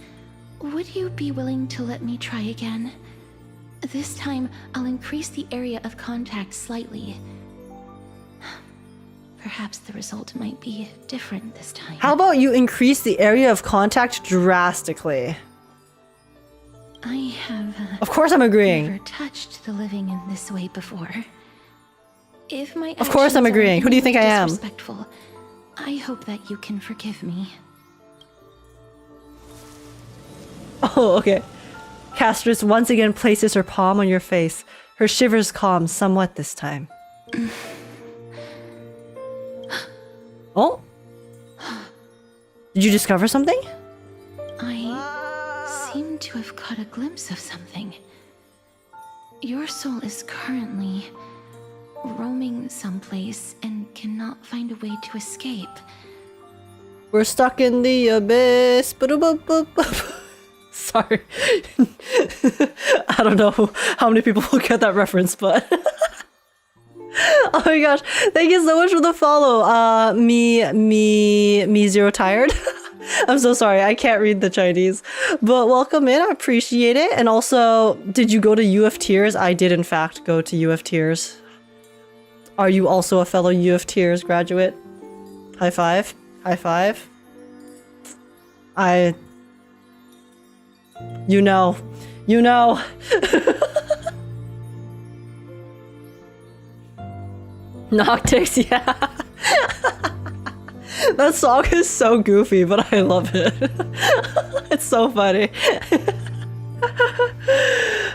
would you be willing to let me try again? This time, I'll increase the area of contact slightly. Perhaps the result might be different this time. How about you increase the area of contact drastically? I have of course I'm agreeing. Never touched the living in this way before. If my of course I'm agreeing. Who do you think I am? Disrespectful, I hope that you can forgive me. Oh, okay. Castorice once again places her palm on your face. Her shivers calm somewhat this time. Oh? Did you discover something? I seem to have caught a glimpse of something. Your soul is currently roaming someplace and cannot find a way to escape. We're stuck in the abyss. Sorry. I don't know how many people will get that reference, but... Oh my gosh, thank you so much for the follow, me zero tired. I'm so sorry, I can't read the Chinese. But welcome in, I appreciate it. And also, did you go to U of Tears? I did in fact go to U of Tears. Are you also a fellow U of Tears graduate? High five. High five. You know. You know. Noctix, yeah. That song is so goofy, but I love it. It's so funny.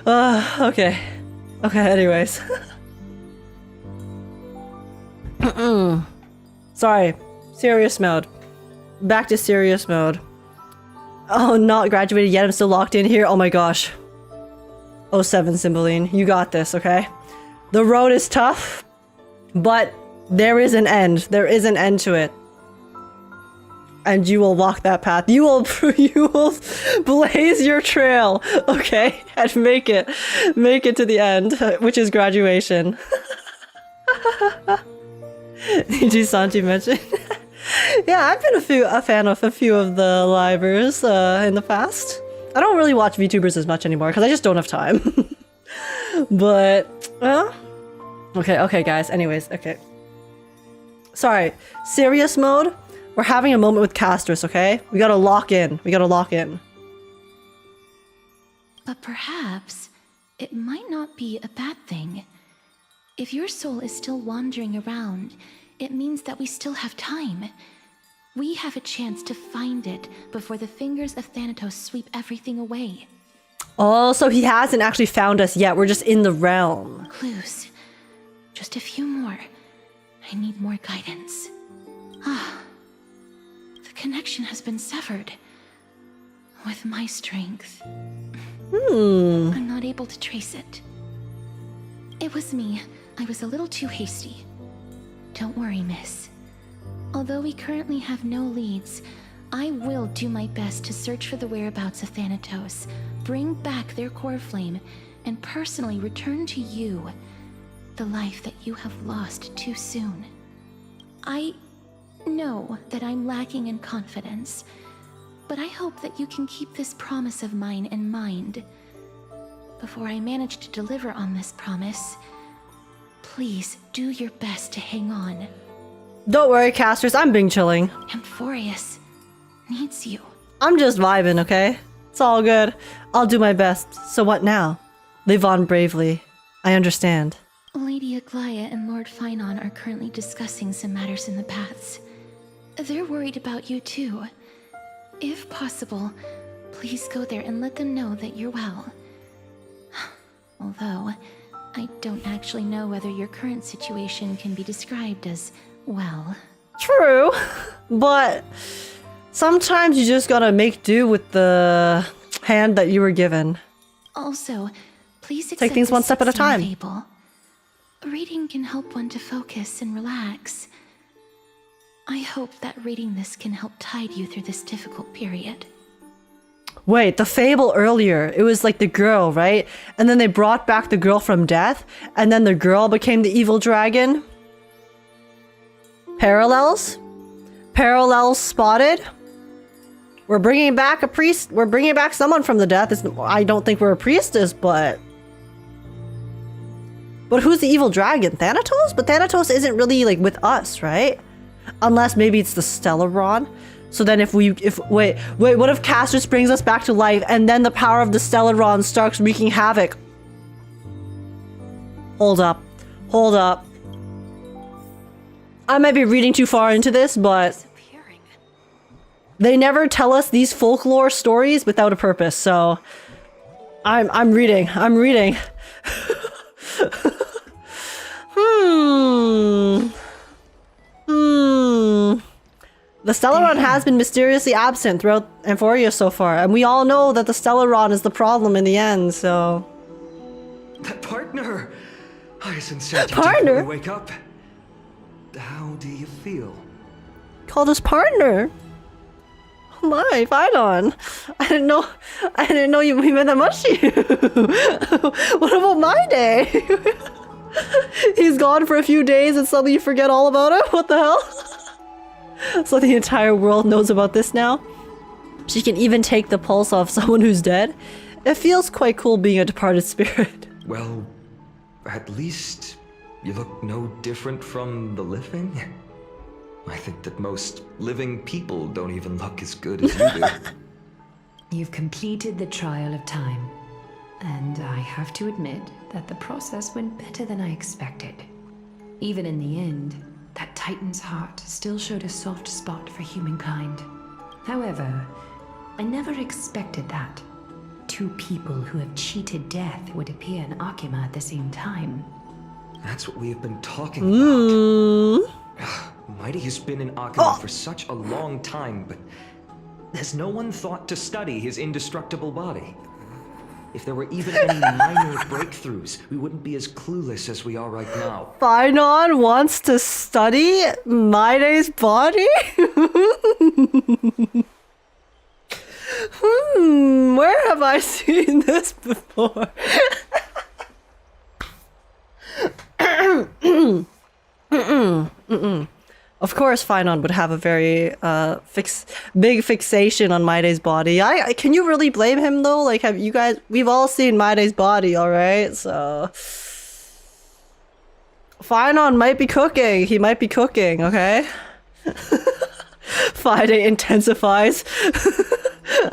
Okay. Okay, anyways. Sorry. Serious mode. Back to serious mode. Oh, not graduated yet. I'm still locked in here. Oh my gosh. 07 Cymbeline. You got this, okay? The road is tough, but there is an end. There is an end to it. And you will walk that path. You will blaze your trail, okay? And make it to the end, which is graduation. Niji Sanji mentioned. Yeah, I've been a fan of a few of the livers in the past. I don't really watch VTubers as much anymore because I just don't have time. But, okay, guys. Anyways, okay. Sorry, serious mode. We're having a moment with Castorice, okay? We gotta lock in. We gotta lock in. But perhaps it might not be a bad thing. If your soul is still wandering around, it means that we still have time. We have a chance to find it before the fingers of Thanatos sweep everything away. Oh, so he hasn't actually found us yet. We're just in the realm. Clues. Just a few more. I need more guidance. Ah. The connection has been severed. With my strength, Hmm. I'm not able to trace it. It was me. I was a little too hasty. Don't worry, miss. Although we currently have no leads, I will do my best to search for the whereabouts of Thanatos, bring back their core flame, and personally return to you the life that you have lost too soon. I know that I'm lacking in confidence, but I hope that you can keep this promise of mine in mind. Before I manage to deliver on this promise, please do your best to hang on. Don't worry, casters. I'm being chilling. Amphorius needs you. I'm just vibing, okay? It's all good. I'll do my best. So what now? Live on bravely. I understand. Lady Aglaia and Lord Phainon are currently discussing some matters in the paths. They're worried about you too. If possible, please go there and let them know that you're well. Although, I don't actually know whether your current situation can be described as well. True, but sometimes you just gotta make do with the hand that you were given. Also, please Take things one step at a time. Fable. Reading can help one to focus and relax. I hope that reading this can help tide you through this difficult period. Wait, the fable earlier, it was like the girl, right? And then they brought back the girl from death, and then the girl became the evil dragon? Parallels? Parallels spotted? We're bringing back a priest. We're bringing back someone from the death. I don't think we're a priestess, but who's the evil dragon? Thanatos? But Thanatos isn't really like with us, right? Unless maybe it's the Stellaron. So then wait, what if Castorice brings us back to life and then the power of the Stellaron starts wreaking havoc? Hold up. I might be reading too far into this, but they never tell us these folklore stories without a purpose, so I'm reading. The Stellaron has been mysteriously absent throughout Amphoria so far, and we all know that the Stellaron is the problem in the end, so... Partner! I sincerely Partner? wake up. How do you feel? Called us partner. Oh my, Phainon. I didn't know we meant that much to you. What about Mydei? He's gone for a few days and suddenly you forget all about him? What the hell? So the entire world knows about this now? She can even take the pulse off someone who's dead? It feels quite cool being a departed spirit. Well, at least you look no different from the living. I think that most living people don't even look as good as you do. You've completed the trial of time, and I have to admit that the process went better than I expected. Even in the end, that Titan's heart still showed a soft spot for humankind. However, I never expected that two people who have cheated death would appear in Akima at the same time. That's what we have been talking about. Mydei has been in Akima for such a long time, but has no one thought to study his indestructible body? If there were even any minor breakthroughs, we wouldn't be as clueless as we are right now. Phainon wants to study Mydei's body? Where have I seen this before? Of course, Phainon would have a very big fixation on Mydei's body. Can you really blame him though? Like, have you guys? We've all seen Mydei's body, all right? So Phainon might be cooking. He might be cooking. Okay. Mydei intensifies.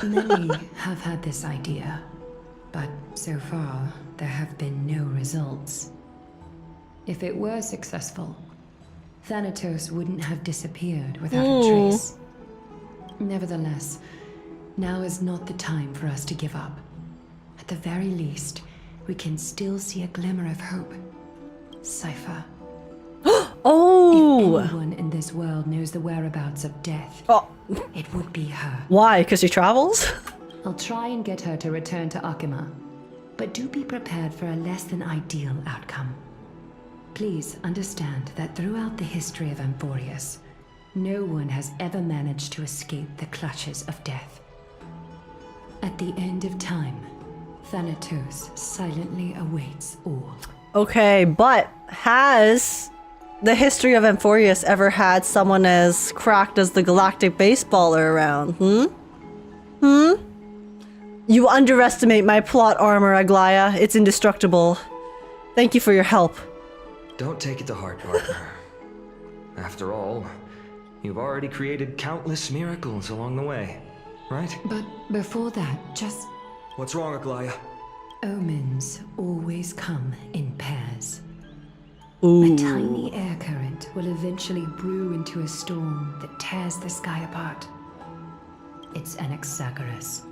Many have had this idea, but so far there have been no results. If it were successful, Thanatos wouldn't have disappeared without a trace. Nevertheless, now is not the time for us to give up. At the very least, we can still see a glimmer of hope. Cypher. Oh! If anyone in this world knows the whereabouts of death, it would be her. Why? Because she travels? I'll try and get her to return to Akima, but do be prepared for a less than ideal outcome. Please understand that throughout the history of Amphorius, no one has ever managed to escape the clutches of death. At the end of time, Thanatos silently awaits all. Okay, but has the history of Amphorius ever had someone as cracked as the galactic baseballer around? You underestimate my plot armor, Aglaia. It's indestructible. Thank you for your help. Don't take it to heart, partner. After all, you've already created countless miracles along the way, right? But before that, just... What's wrong, Aglaia? Omens always come in pairs. Ooh. A tiny air current will eventually brew into a storm that tears the sky apart. It's Anaxagoras.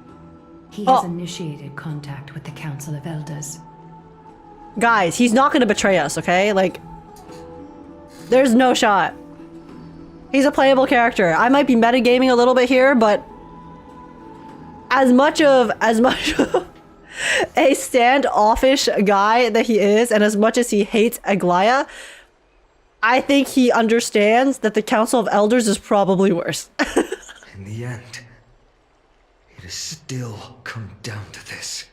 He has initiated contact with the Council of Elders. Guys, he's not gonna betray us, okay? Like, there's no shot. He's a playable character. I might be metagaming a little bit here, but as much of a standoffish guy that he is, and as much as he hates Aglaia, I think he understands that the Council of Elders is probably worse. In the end, it has still come down to this.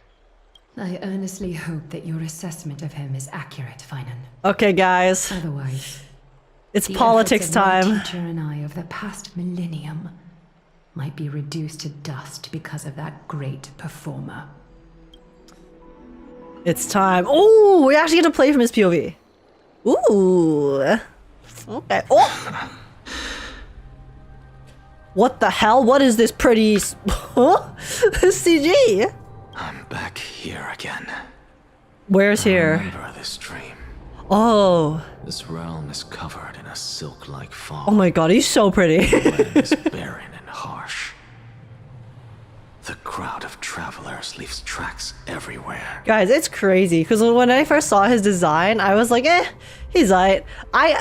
I earnestly hope that your assessment of him is accurate, Phainon. Okay, guys. Otherwise, it's the politics efforts of my time. teacher and I of the past millennium might be reduced to dust because of that great performer. It's time. Oh, we actually get to play from his POV. Ooh. Okay. Oh! What the hell? What is this pretty... Huh? CG? I'm back here again. Where's here? Remember this dream. Oh. This realm is covered in a silk-like fog. Oh my god, he's so pretty. The land is barren and harsh. The crowd of travelers leaves tracks everywhere. Guys, it's crazy, because when I first saw his design, I was like, he's alright.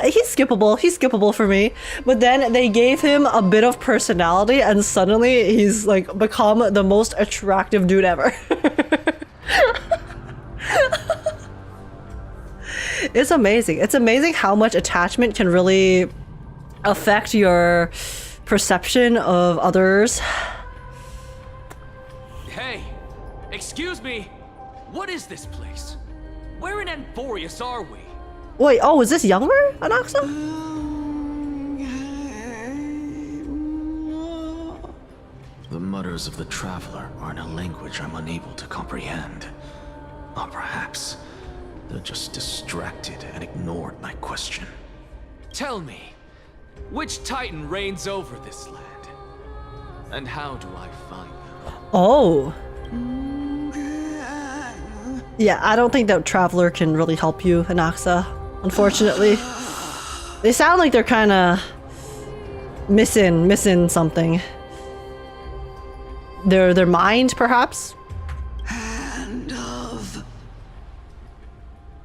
He's skippable for me. But then they gave him a bit of personality, and suddenly he's like become the most attractive dude ever. It's amazing. It's amazing how much attachment can really affect your perception of others. Hey, excuse me. What is this place? Where in Amphorius are we? Wait, oh, is this younger Anaxa? The mutters of the traveler are in a language I'm unable to comprehend. Or perhaps they're just distracted and ignored my question. Tell me, which Titan reigns over this land? And how do I find them? Oh. Yeah, I don't think that Traveler can really help you, Anaxa, unfortunately. They sound like they're kind of missing something. Their mind, perhaps? Hand of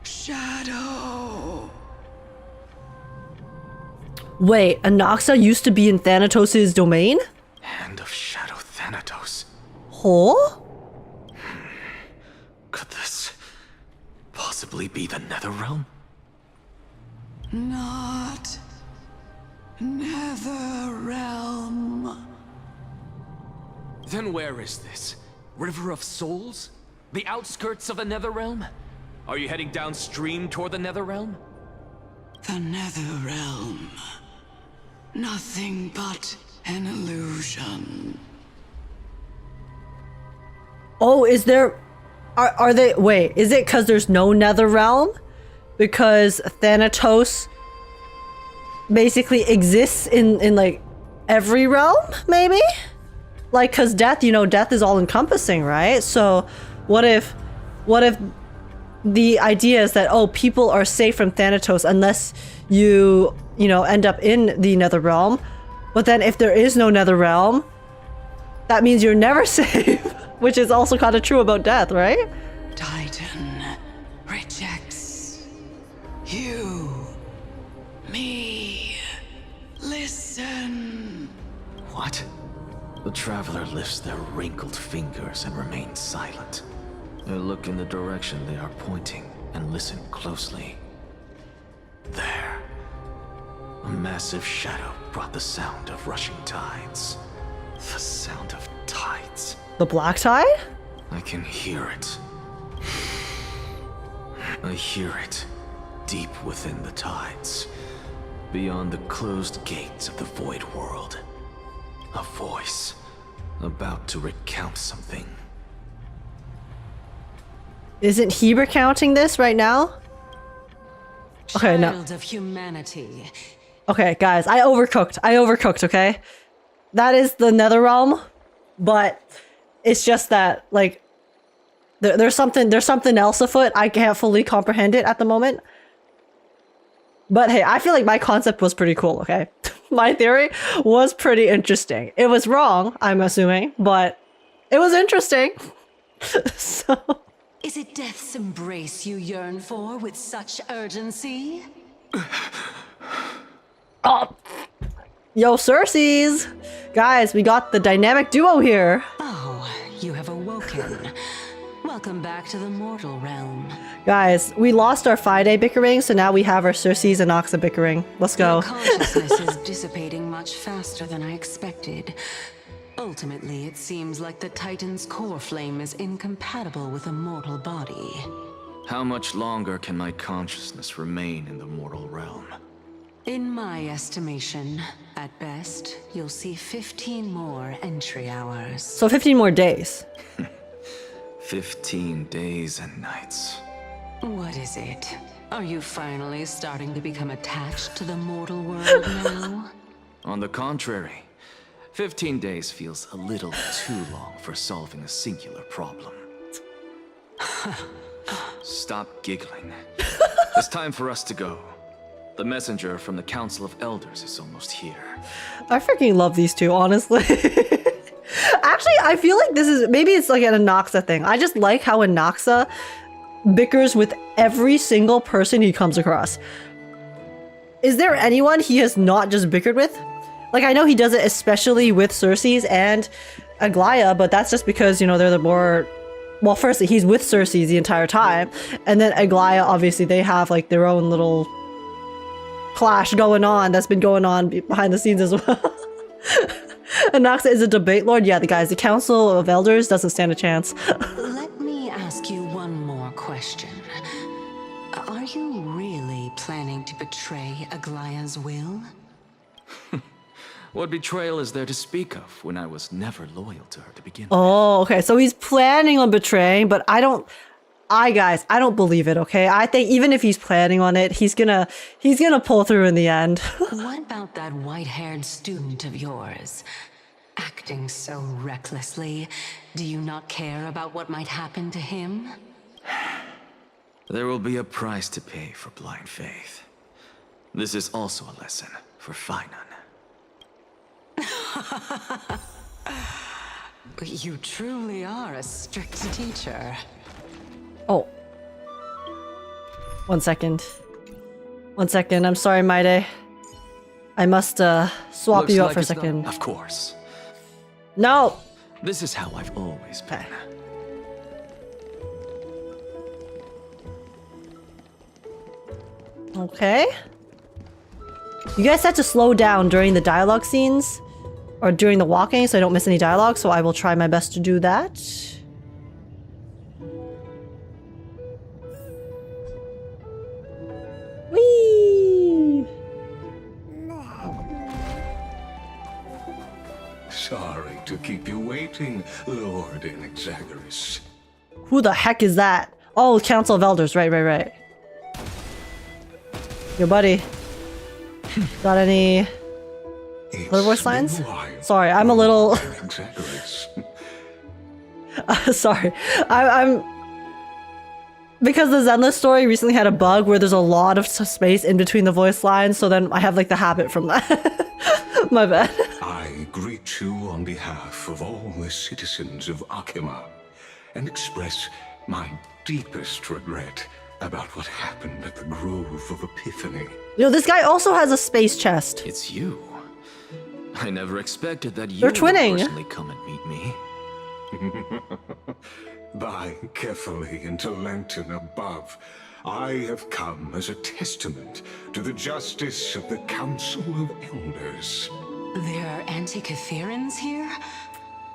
Shadow. Wait, Anaxa used to be in Thanatos' domain? Hand of Shadow Thanatos. Huh? Could this possibly be the Netherrealm? Not Netherrealm. Then where is this? River of Souls? The outskirts of the Netherrealm? Are you heading downstream toward the Netherrealm? The Netherrealm. Nothing but an illusion. Oh, is there... Are they... Wait, is it because there's no Netherrealm? Because Thanatos basically exists in like every realm, maybe? Like, because death, you know, death is all encompassing, right? So what if the idea is that, oh, people are safe from Thanatos unless you know, end up in the Netherrealm. But then if there is no Netherrealm, that means you're never safe, which is also kind of true about death, right? Titan rejects you, me. Listen. What? The traveler lifts their wrinkled fingers and remains silent. I look in the direction they are pointing and listen closely. There. A massive shadow brought the sound of rushing tides. The sound of tides. The black tide? I can hear it. I hear it deep within the tides, beyond the closed gates of the void world. A voice about to recount something. Isn't he recounting this right now? Okay, no. Child of humanity. Okay, guys, I overcooked, okay? That is the Netherrealm, but it's just that, like, there's something else afoot. I can't fully comprehend it at the moment. But hey, I feel like my concept was pretty cool, okay? My theory was pretty interesting. It was wrong, I'm assuming, but it was interesting. So... Is it death's embrace you yearn for with such urgency? Oh. Yo, Circes! Guys, we got the dynamic duo here. Oh, you have awoken. Welcome back to the mortal realm. Guys, we lost our Mydei bickering, so now we have our Circes and Anaxa bickering. Let's go. Your consciousness is dissipating much faster than I expected. Ultimately, it seems like the Titan's core flame is incompatible with a mortal body. How much longer can my consciousness remain in the mortal realm? In my estimation, at best, you'll see 15 more entry hours. So 15 more days. 15 days and nights. What is it? Are you finally starting to become attached to the mortal world now? On the contrary, 15 days feels a little too long for solving a singular problem. Stop giggling. It's time for us to go. The messenger from the Council of Elders is almost here. I freaking love these two, honestly. Actually, I feel like this is... Maybe it's like an Anaxa thing. I just like how Anaxa bickers with every single person he comes across. Is there anyone he has not just bickered with? Like, I know he does it especially with Circes and Aglaia, but that's just because, you know, they're the more... Well, firstly, he's with Circes the entire time. And then Aglaia, obviously, they have, like, their own little clash going on that's been going on behind the scenes as well. Anaxa is a debate lord. Yeah, the Council of Elders doesn't stand a chance. Let me ask you one more question. Are you really planning to betray Aglaia's will? What betrayal is there to speak of when I was never loyal to her to begin with? Oh, okay. So he's planning on betraying, but I don't believe it, okay? I think even if he's planning on it, he's gonna pull through in the end. What about that white-haired student of yours? Acting so recklessly, do you not care about what might happen to him? There will be a price to pay for blind faith. This is also a lesson for Phainon. You truly are a strict teacher. Oh. 1 second. 1 second. I'm sorry, Mydei. I must swap Looks you out like for a it's second. not- Of course. No! This is how I've always been. Okay. You guys have to slow down during the dialogue scenes or during the walking so I don't miss any dialogue, so I will try my best to do that. Whee! Sorry to keep you waiting, Lord Inexaggerous. Who the heck is that? Oh, Council of Elders. Right. Yo, buddy. Got any other voice lines? Sorry, I'm a little... Sorry. I'm... Because the Zenless story recently had a bug where there's a lot of space in between the voice lines, so then I have like the habit from that. My bad. I greet you on behalf of all the citizens of Akima and express my deepest regret about what happened at the Grove of Epiphany. Yo, this guy also has a space chest. It's you. I never expected that you They're would twinning. personally come and meet me. By carefully into lantern above, I have come as a testament to the justice of the Council of Elders. There are Antikytherans here?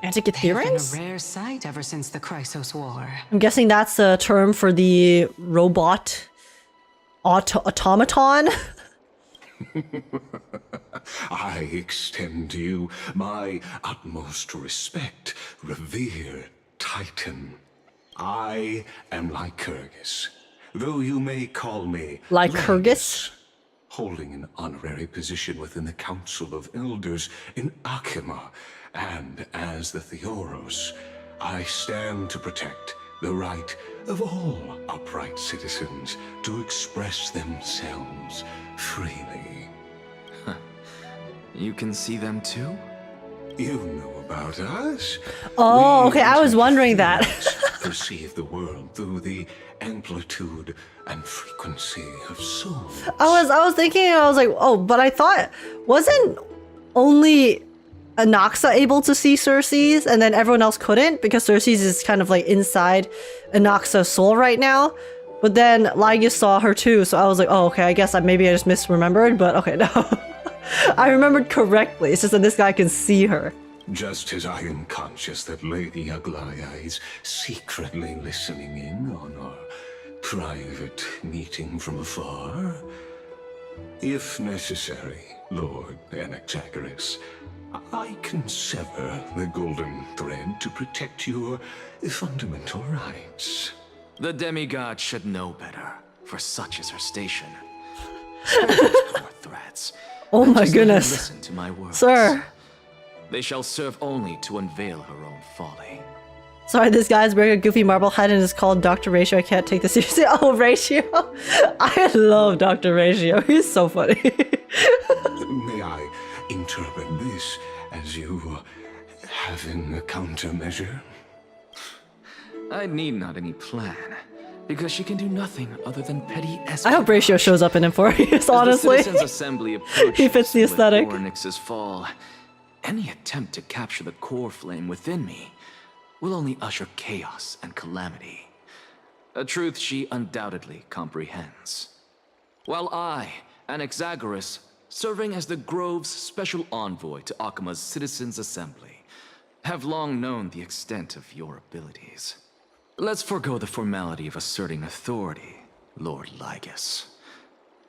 Antikytherans? They've been a rare sight ever since the Chrysos War. I'm guessing that's a term for the robot automaton. I extend to you my utmost respect, revered Titan. I am Lycurgus, though you may call me Lycurgus? holding an honorary position within the Council of Elders in Akima, and as the Theoros, I stand to protect the right of all upright citizens to express themselves freely. You can see them too? You know about us. Oh, We okay, I was wondering that. perceive the world through the amplitude and frequency of soul. I was thinking, I was like, oh, but I thought, wasn't only Anaxa able to see Circe's and then everyone else couldn't? Because Circe's is kind of like inside Anaxa's soul right now. But then Lygus saw her too, so I was like, oh, okay, I guess maybe I just misremembered, but okay, no. I remembered correctly, it's just that this guy can see her. Just as I am conscious that Lady Aglaya is secretly listening in on our private meeting from afar. If necessary, Lord Anaxagoras, I can sever the golden thread to protect your fundamental rights. The demigod should know better, for such is her station. Spare those poor threats. Oh and my just let her goodness. Listen to my words. Sir. They shall serve only to unveil her own folly. Sorry, this guy's wearing a goofy marble hat and is called Dr. Ratio. I can't take this seriously. Oh, Ratio. I love Dr. Ratio. He's so funny. May I interpret this as you having a countermeasure? I need not any plan, because she can do nothing other than petty espionage. I hope Ratio shows up in Emporius, honestly. As the Citizens' Assembly approaches He fits the aesthetic. with Oryx's fall, any attempt to capture the core flame within me will only usher chaos and calamity. A truth she undoubtedly comprehends. While I, Anaxagoras, serving as the Grove's special envoy to Akima's Citizens' Assembly, have long known the extent of your abilities. Let's forego the formality of asserting authority, Lord Lygus.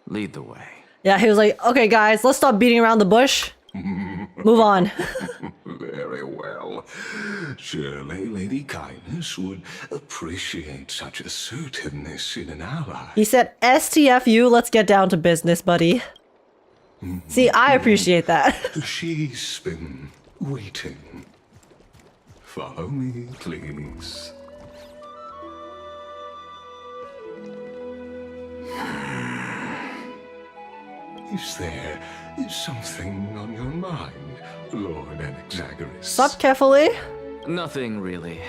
Lead the way. Yeah, he was like, okay, guys, let's stop beating around the bush. Move on. Very well. Surely Lady Kindness would appreciate such assertiveness in an ally. He said, STFU, let's get down to business, buddy. See, I appreciate that. She's been waiting. Follow me, please. Is there something on your mind, Lord Anaxagoras? Stop carefully. Nothing really.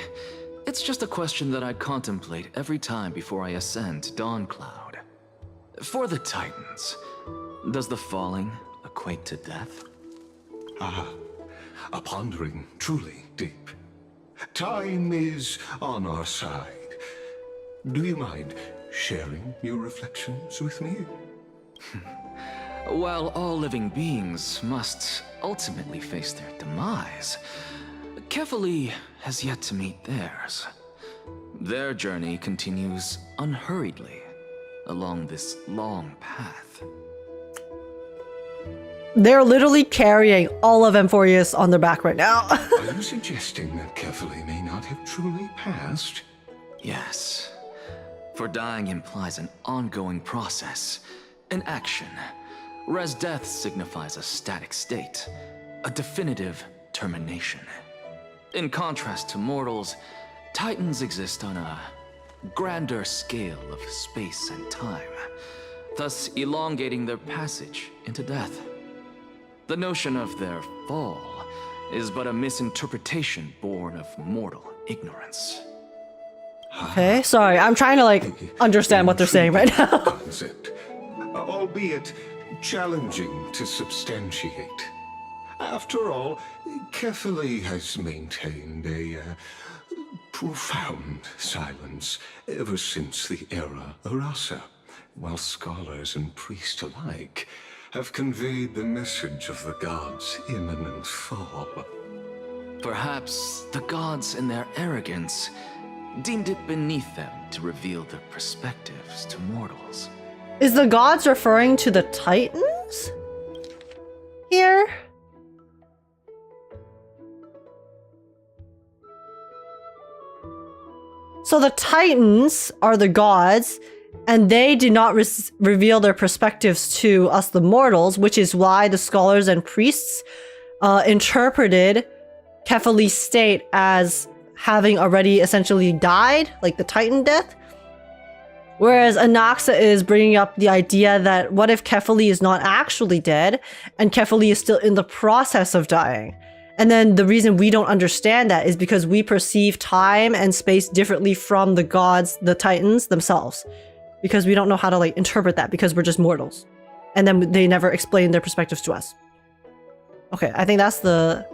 It's just a question that I contemplate every time before I ascend to Dawncloud. For the Titans, does the falling equate to death? Ah, a pondering truly deep. Time is on our side. Do you mind sharing your reflections with me? While all living beings must ultimately face their demise, Kefali has yet to meet theirs. Their journey continues unhurriedly along this long path. They're literally carrying all of Emporius on their back right now. Are you suggesting that Kefali may not have truly passed? Yes. For dying implies an ongoing process, an action. Whereas death signifies a static state, a definitive termination. In contrast to mortals, Titans exist on a grander scale of space and time, thus elongating their passage into death. The notion of their fall is but a misinterpretation born of mortal ignorance. Okay, sorry, I'm trying to like understand what they're saying right now. Concept, albeit challenging to substantiate. After all, Kefali has maintained a profound silence ever since the era Arasa, while scholars and priests alike have conveyed the message of the gods' imminent fall. Perhaps the gods in their arrogance deemed it beneath them to reveal their perspectives to mortals. Is the gods referring to the Titans here? So the Titans are the gods, and they do not reveal their perspectives to us, the mortals, which is why the scholars and priests interpreted Kefali's state as having already essentially died, like the Titan death. Whereas Anaxa is bringing up the idea that what if Kefali is not actually dead, and Kefali is still in the process of dying? And then the reason we don't understand that is because we perceive time and space differently from the gods, the Titans themselves. Because we don't know how to like interpret that because we're just mortals. And then they never explain their perspectives to us. Okay, I think that's like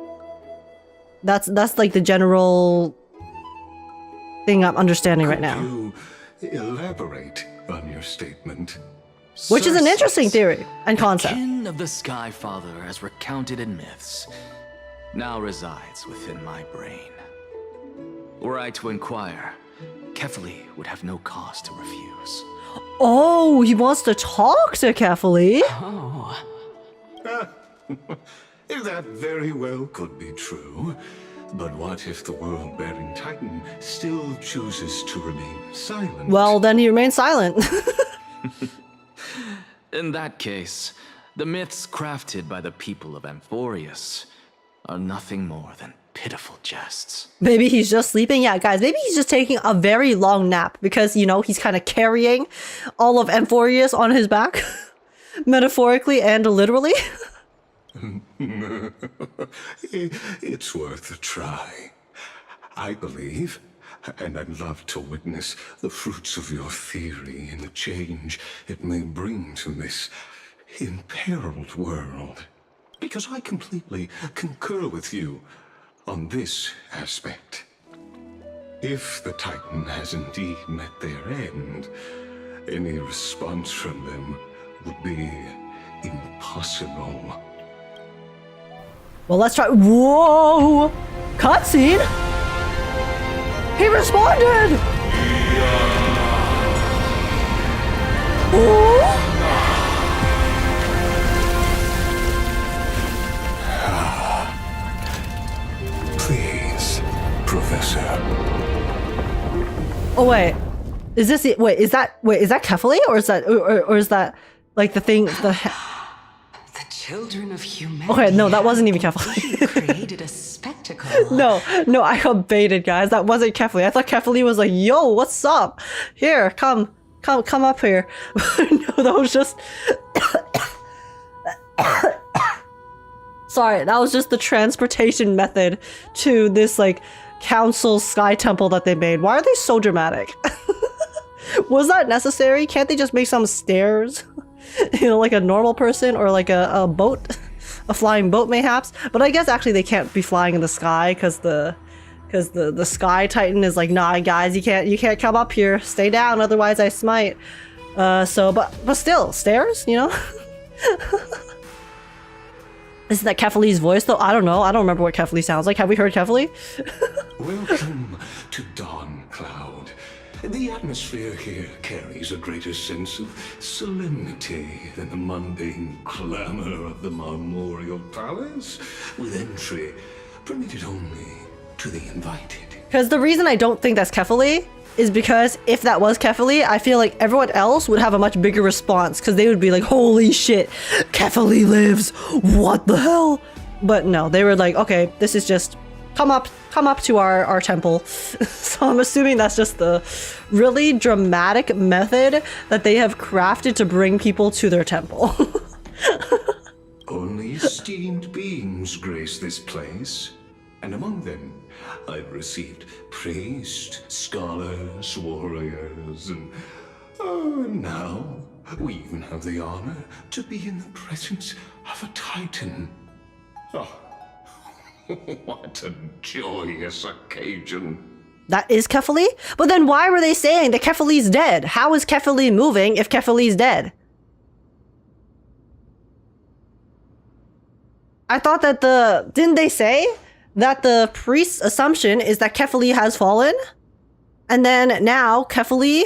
the general thing I'm understanding right now. You elaborate on your statement. Which is an interesting theory and concept. The kin of the Sky Father, as recounted in myths, now resides within my brain. Were I to inquire, Kefali would have no cause to refuse. Oh, he wants to talk to Kefali. Oh. That very well could be true. But what if the world-bearing Titan still chooses to remain silent? Well, then he remains silent. In that case, the myths crafted by the people of Amphorius are nothing more than pitiful jests. Maybe he's just sleeping. Yeah, guys, maybe he's just taking a very long nap because, you know, he's kind of carrying all of Amphorius on his back. Metaphorically and literally. It's worth a try. I believe, and I'd love to witness the fruits of your theory and the change it may bring to this imperiled world. Because I completely concur with you on this aspect. If the Titan has indeed met their end, any response from them would be impossible. Well, let's try. Whoa! Cutscene? He responded! Oh! Please, Professor. Oh wait, is this it? Wait, is that Kefali, or is that like the thing? The children of humanity. Okay, no, that wasn't even Kefali. Created a spectacle. No, I got baited, guys. That wasn't Kefali. I thought Kefali was like, "Yo, what's up? Here, come up here." No, that was just. Sorry, that was just the transportation method to this like council sky temple that they made. Why are they so dramatic? Was that necessary? Can't they just make some stairs? You know, like a normal person, or like a boat, a flying boat mayhaps. But I guess actually they can't be flying in the sky because the Sky Titan is like, nah, guys, you can't come up here. Stay down, otherwise I smite. But still, stairs, you know. Isn't that Kefali's voice though? I don't know. I don't remember what Kefali sounds like. Have we heard Kefali? Welcome to Dawn Cloud. The atmosphere here carries a greater sense of solemnity than the mundane clamor of the Marmorial Palace, with entry permitted only to the invited. Because the reason I don't think that's Kefali is because if that was Kefali, I feel like everyone else would have a much bigger response because they would be like, holy shit, Kefali lives, what the hell? But no, they were like, okay, this is just come up to our temple. So I'm assuming that's just the really dramatic method that they have crafted to bring people to their temple. Only esteemed beings grace this place, and among them I've received priests, scholars, warriors, and now we even have the honor to be in the presence of a Titan. Oh, what a joyous occasion. That is Kefali? But then why were they saying that Kefali's dead? How is Kefali moving if Kefali's dead? I thought that didn't they say that the priest's assumption is that Kefali has fallen? And then now Kefali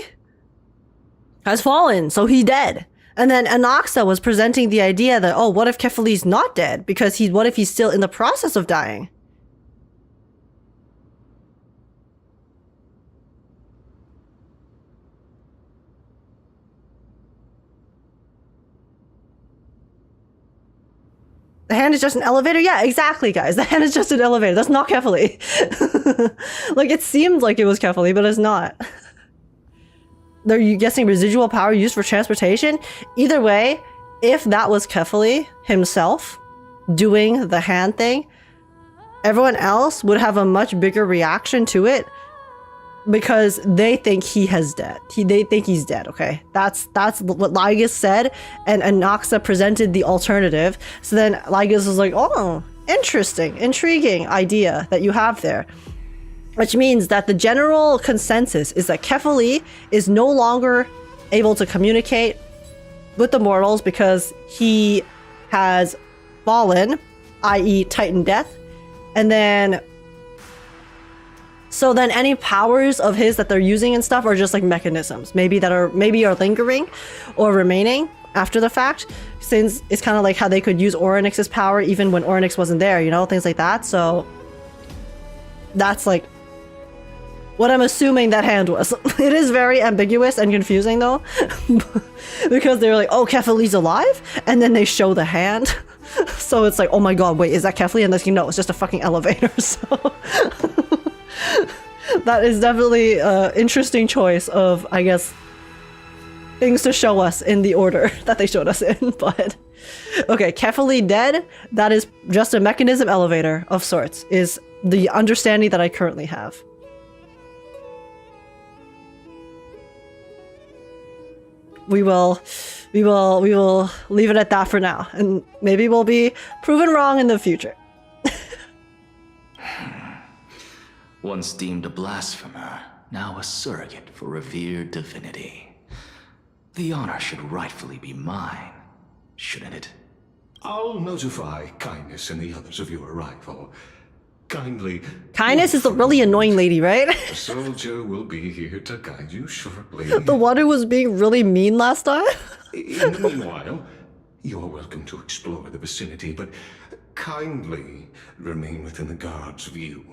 has fallen, so he's dead. And then Anaxa was presenting the idea that, oh, what if Kefali's not dead? Because what if he's still in the process of dying? The hand is just an elevator? Yeah, exactly, guys. The hand is just an elevator. That's not Kefali. Like, it seemed like it was Kefali, but it's not. Are you guessing residual power used for transportation? Either way, if that was Kefali himself doing the hand thing, everyone else would have a much bigger reaction to it because they think he has dead. They think he's dead, okay? That's what Lygus said, and Anaxa presented the alternative. So then Lygus was like, oh, interesting, intriguing idea that you have there. Which means that the general consensus is that Kefali is no longer able to communicate with the mortals because he has fallen, i.e. Titan death. And then so then any powers of his that they're using and stuff are just like mechanisms, maybe are lingering or remaining after the fact, since it's kind of like how they could use Orynyx's power even when Orynyx wasn't there, you know, things like that. So that's like what I'm assuming that hand was. It is very ambiguous and confusing though, because they're like, oh, Kefali's alive, and then they show the hand. So it's like, oh my god, wait, is that Kefali? And then you know, it's just a fucking elevator. So that is definitely an interesting choice of, I guess, things to show us in the order that they showed us in. But okay, Kefali dead, that is just a mechanism elevator of sorts, is the understanding that I currently have. We will leave it at that for now, and maybe we'll be proven wrong in the future. Once deemed a blasphemer, now a surrogate for revered divinity. The honor should rightfully be mine, shouldn't it? I'll notify Kindness and the others of your arrival. Kindness is the really annoying lady, right? The soldier will be here to guide you shortly. The one who was being really mean last time? In the meanwhile, you're welcome to explore the vicinity, but kindly remain within the guard's view.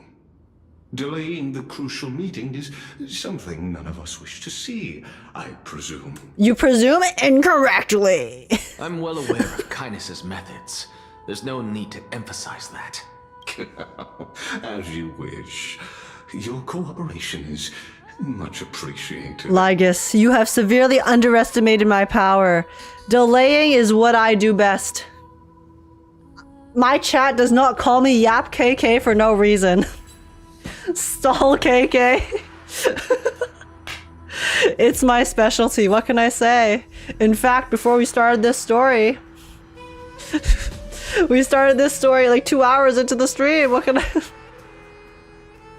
Delaying the crucial meeting is something none of us wish to see, I presume. You presume incorrectly. I'm well aware of Kindness's methods. There's no need to emphasize that. As you wish. Your cooperation is much appreciated. Lygus, you have severely underestimated my power. Delaying is what I do best. My chat does not call me Yap KK for no reason. Stall KK. It's my specialty, what can I say? In fact, before we started this story, like 2 hours into the stream. What can I...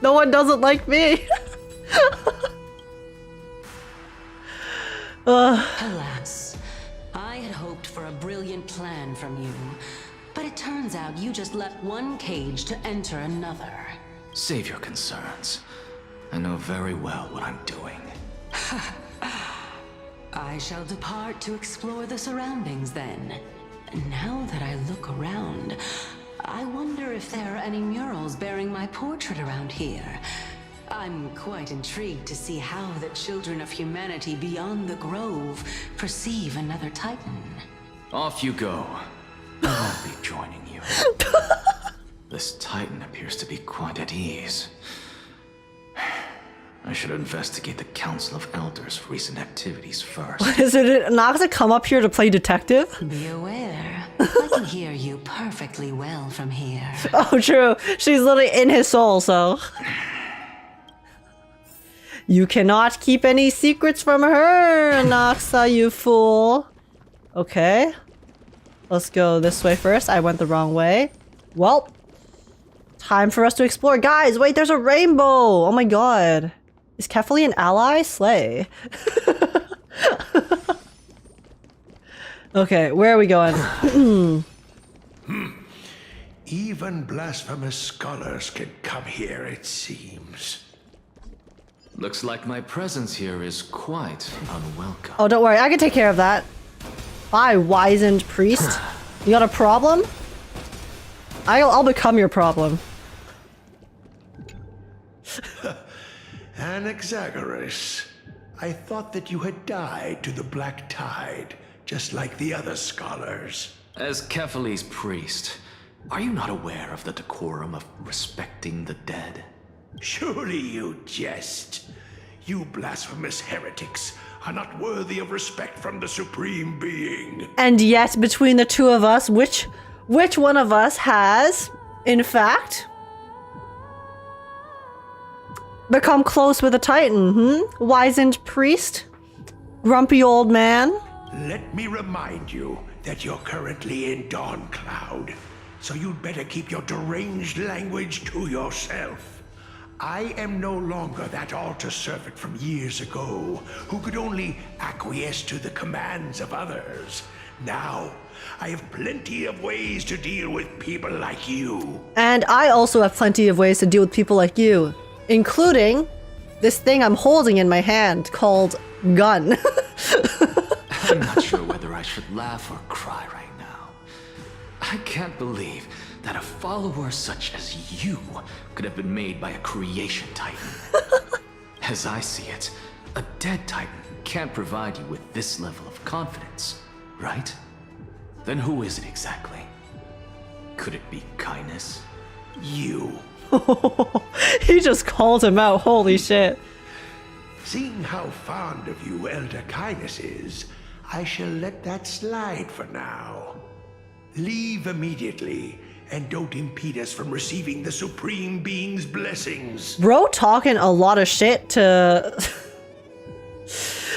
No one doesn't like me. Alas, I had hoped for a brilliant plan from you, but it turns out you just left one cage to enter another. Save your concerns. I know very well what I'm doing. I shall depart to explore the surroundings then. Now that I look around, I wonder if there are any murals bearing my portrait around here. I'm quite intrigued to see how the children of humanity beyond the grove perceive another Titan. Off you go. I won't be joining you. This Titan appears to be quite at ease. I should investigate the Council of Elders' recent activities first. Is it Anaxa come up here to play detective? Be aware, I can hear you perfectly well from here. Oh, true. She's literally in his soul, so... You cannot keep any secrets from her, Anaxa, you fool. Okay. Let's go this way first. I went the wrong way. Well, time for us to explore. Guys, wait, there's a rainbow! Oh my god. Is Kefali an ally? Slay. Okay, where are we going? Even blasphemous scholars can come here, it seems. Looks like my presence here is quite unwelcome. Oh, don't worry, I can take care of that. Bye, wizened priest. You got a problem? I'll become your problem. Anaxa, I thought that you had died to the Black Tide, just like the other scholars. As Kefali's priest, are you not aware of the decorum of respecting the dead? Surely you jest. You blasphemous heretics are not worthy of respect from the Supreme Being. And yet, between the two of us, which one of us has, in fact, become close with a Titan, Wizened priest? Grumpy old man? Let me remind you that you're currently in Dawn Cloud, so you'd better keep your deranged language to yourself. I am no longer that altar servant from years ago who could only acquiesce to the commands of others. Now, I have plenty of ways to deal with people like you. And I also have plenty of ways to deal with people like you, including this thing I'm holding in my hand called gun. I'm not sure whether I should laugh or cry right now. I can't believe that a follower such as you could have been made by a creation titan. As I see it, a dead titan can't provide you with this level of confidence, right? Then who is it exactly? Could it be kindness? You. He just called him out, holy shit. Seeing how fond of you Elder Kindness is, I shall let that slide for now. Leave immediately, and don't impede us from receiving the Supreme Being's blessings. Bro talking a lot of shit to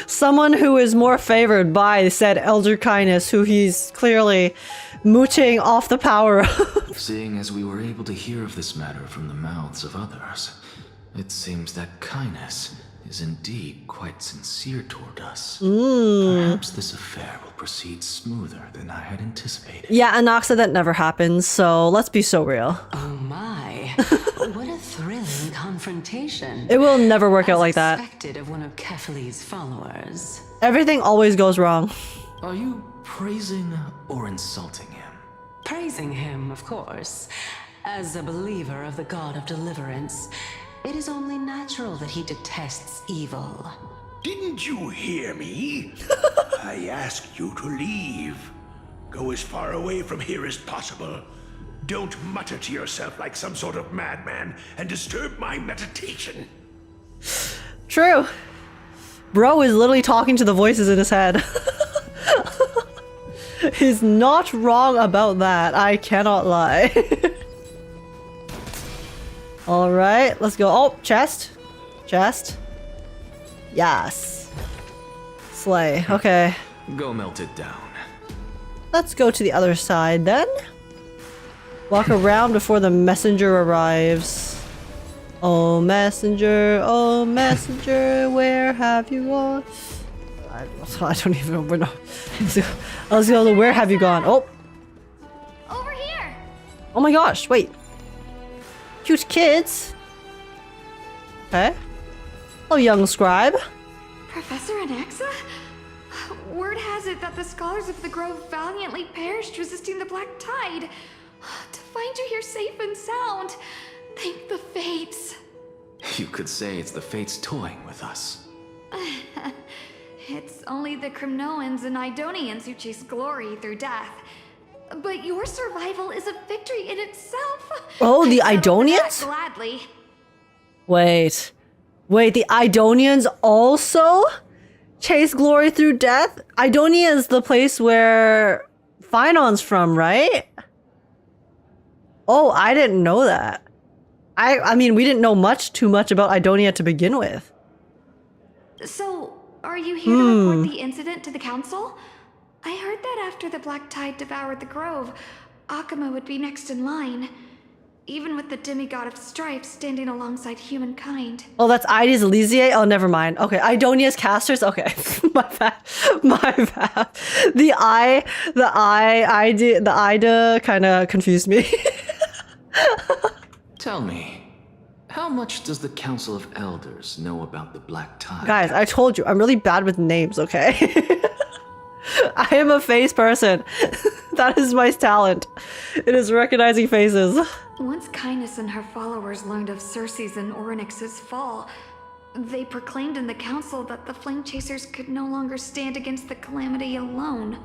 someone who is more favored by said Elder Kindness, who he's clearly mooching off the power of. Seeing as we were able to hear of this matter from the mouths of others, it seems that kindness is indeed quite sincere toward us. Perhaps this affair will proceed smoother than I had anticipated. Yeah, Anaxa, that never happens, so let's be so real. Oh my, what a thrilling confrontation. It will never work out like that. Expected of one of Kefali's followers. Everything always goes wrong. Are you praising or insulting him? Praising him, of course. As a believer of the God of Deliverance, it is only natural that he detests evil. Didn't you hear me? I asked you to leave. Go as far away from here as possible. Don't mutter to yourself like some sort of madman and disturb my meditation. True. Bro is literally talking to the voices in his head. He's not wrong about that. I cannot lie. Alright, let's go. Oh, chest. Chest. Yes. Slay. Okay. Go melt it down. Let's go to the other side then. Walk around before the messenger arrives. Oh messenger, where have you gone? I don't even know. No. Let's go to where have you gone? Oh. Over here. Oh my gosh, wait. Cute kids. Okay. Oh, young scribe. Professor Anaxa? Word has it that the scholars of the Grove valiantly perished resisting the Black Tide. To find you here safe and sound, thank the Fates. You could say it's the Fates toying with us. It's only the Crimnoans and Idonians who chase glory through death. But your survival is a victory in itself. Oh, the I'd settle for that Idonians? gladly. Wait. Wait, the Idonians also chase glory through death? Idonia is the place where Phainon's from, right? Oh, I didn't know that. I mean, we didn't know too much about Idonia to begin with. So, are you here to report the incident to the council? I heard that after the Black Tide devoured the Grove, Akuma would be next in line, even with the demigod of strife standing alongside humankind. Oh, that's Ides Elysiae? Oh, never mind. Okay, Idonia's Castorice? Okay. My bad. My bad. The Ida kind of confused me. Tell me, how much does the Council of Elders know about the Black Tide? Guys, I told you, I'm really bad with names, okay? I am a face person. That is my talent. It is recognizing faces. Once Kindness and her followers learned of Circe's and Orynyx's fall, they proclaimed in the council that the Flame Chasers could no longer stand against the calamity alone.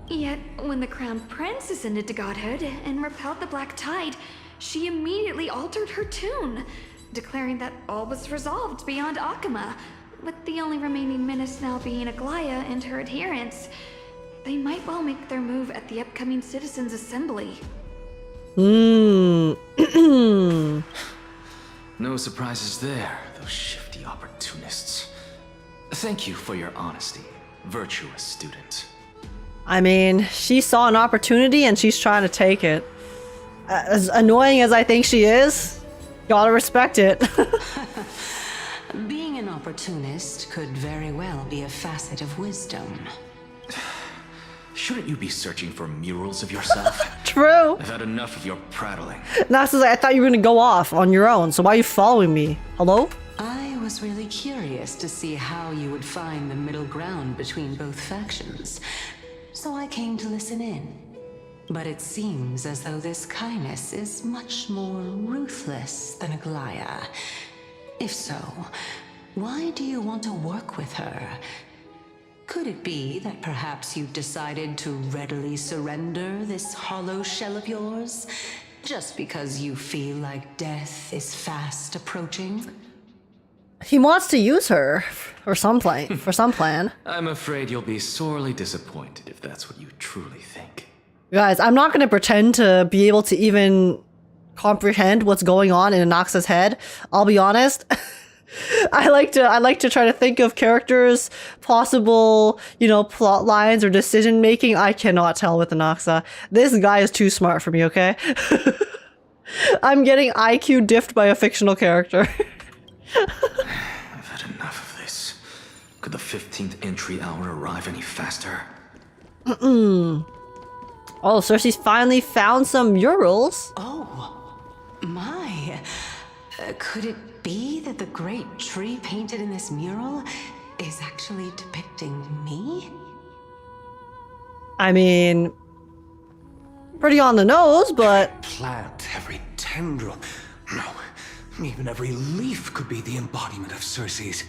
Yet, when the Crown Prince ascended to godhood and repelled the Black Tide, she immediately altered her tune, declaring that all was resolved beyond Akuma, with the only remaining menace now being Aglaya and her adherents. They might well make their move at the upcoming Citizens' Assembly. No surprises there, those shifty opportunists. Thank you for your honesty, virtuous student. I mean, she saw an opportunity and she's trying to take it. As annoying as I think she is, gotta respect it. Being an opportunist could very well be a facet of wisdom. Shouldn't you be searching for murals of yourself? True. I've had enough of your prattling. Nasa's like, I thought you were gonna go off on your own, so why are you following me? Hello? I was really curious to see how you would find the middle ground between both factions, so I came to listen in. But it seems as though this Kindness is much more ruthless than Aglaya. If so, why do you want to work with her? Could it be that perhaps you've decided to readily surrender this hollow shell of yours, just because you feel like death is fast approaching? He wants to use her for some plan. I'm afraid you'll be sorely disappointed if that's what you truly think. Guys, I'm not gonna pretend to be able to even comprehend what's going on in Anaxa's head. I'll be honest. I like to try to think of characters, possible, plot lines or decision making. I cannot tell with Anaxa. This guy is too smart for me, okay? I'm getting IQ diffed by a fictional character. I've had enough of this. Could the 15th entry hour arrive any faster? Oh, Circe's finally found some murals. Oh, my. Could it be that the great tree painted in this mural is actually depicting me? I mean, pretty on the nose, but... Plant, every tendril, no, even every leaf could be the embodiment of Circe's.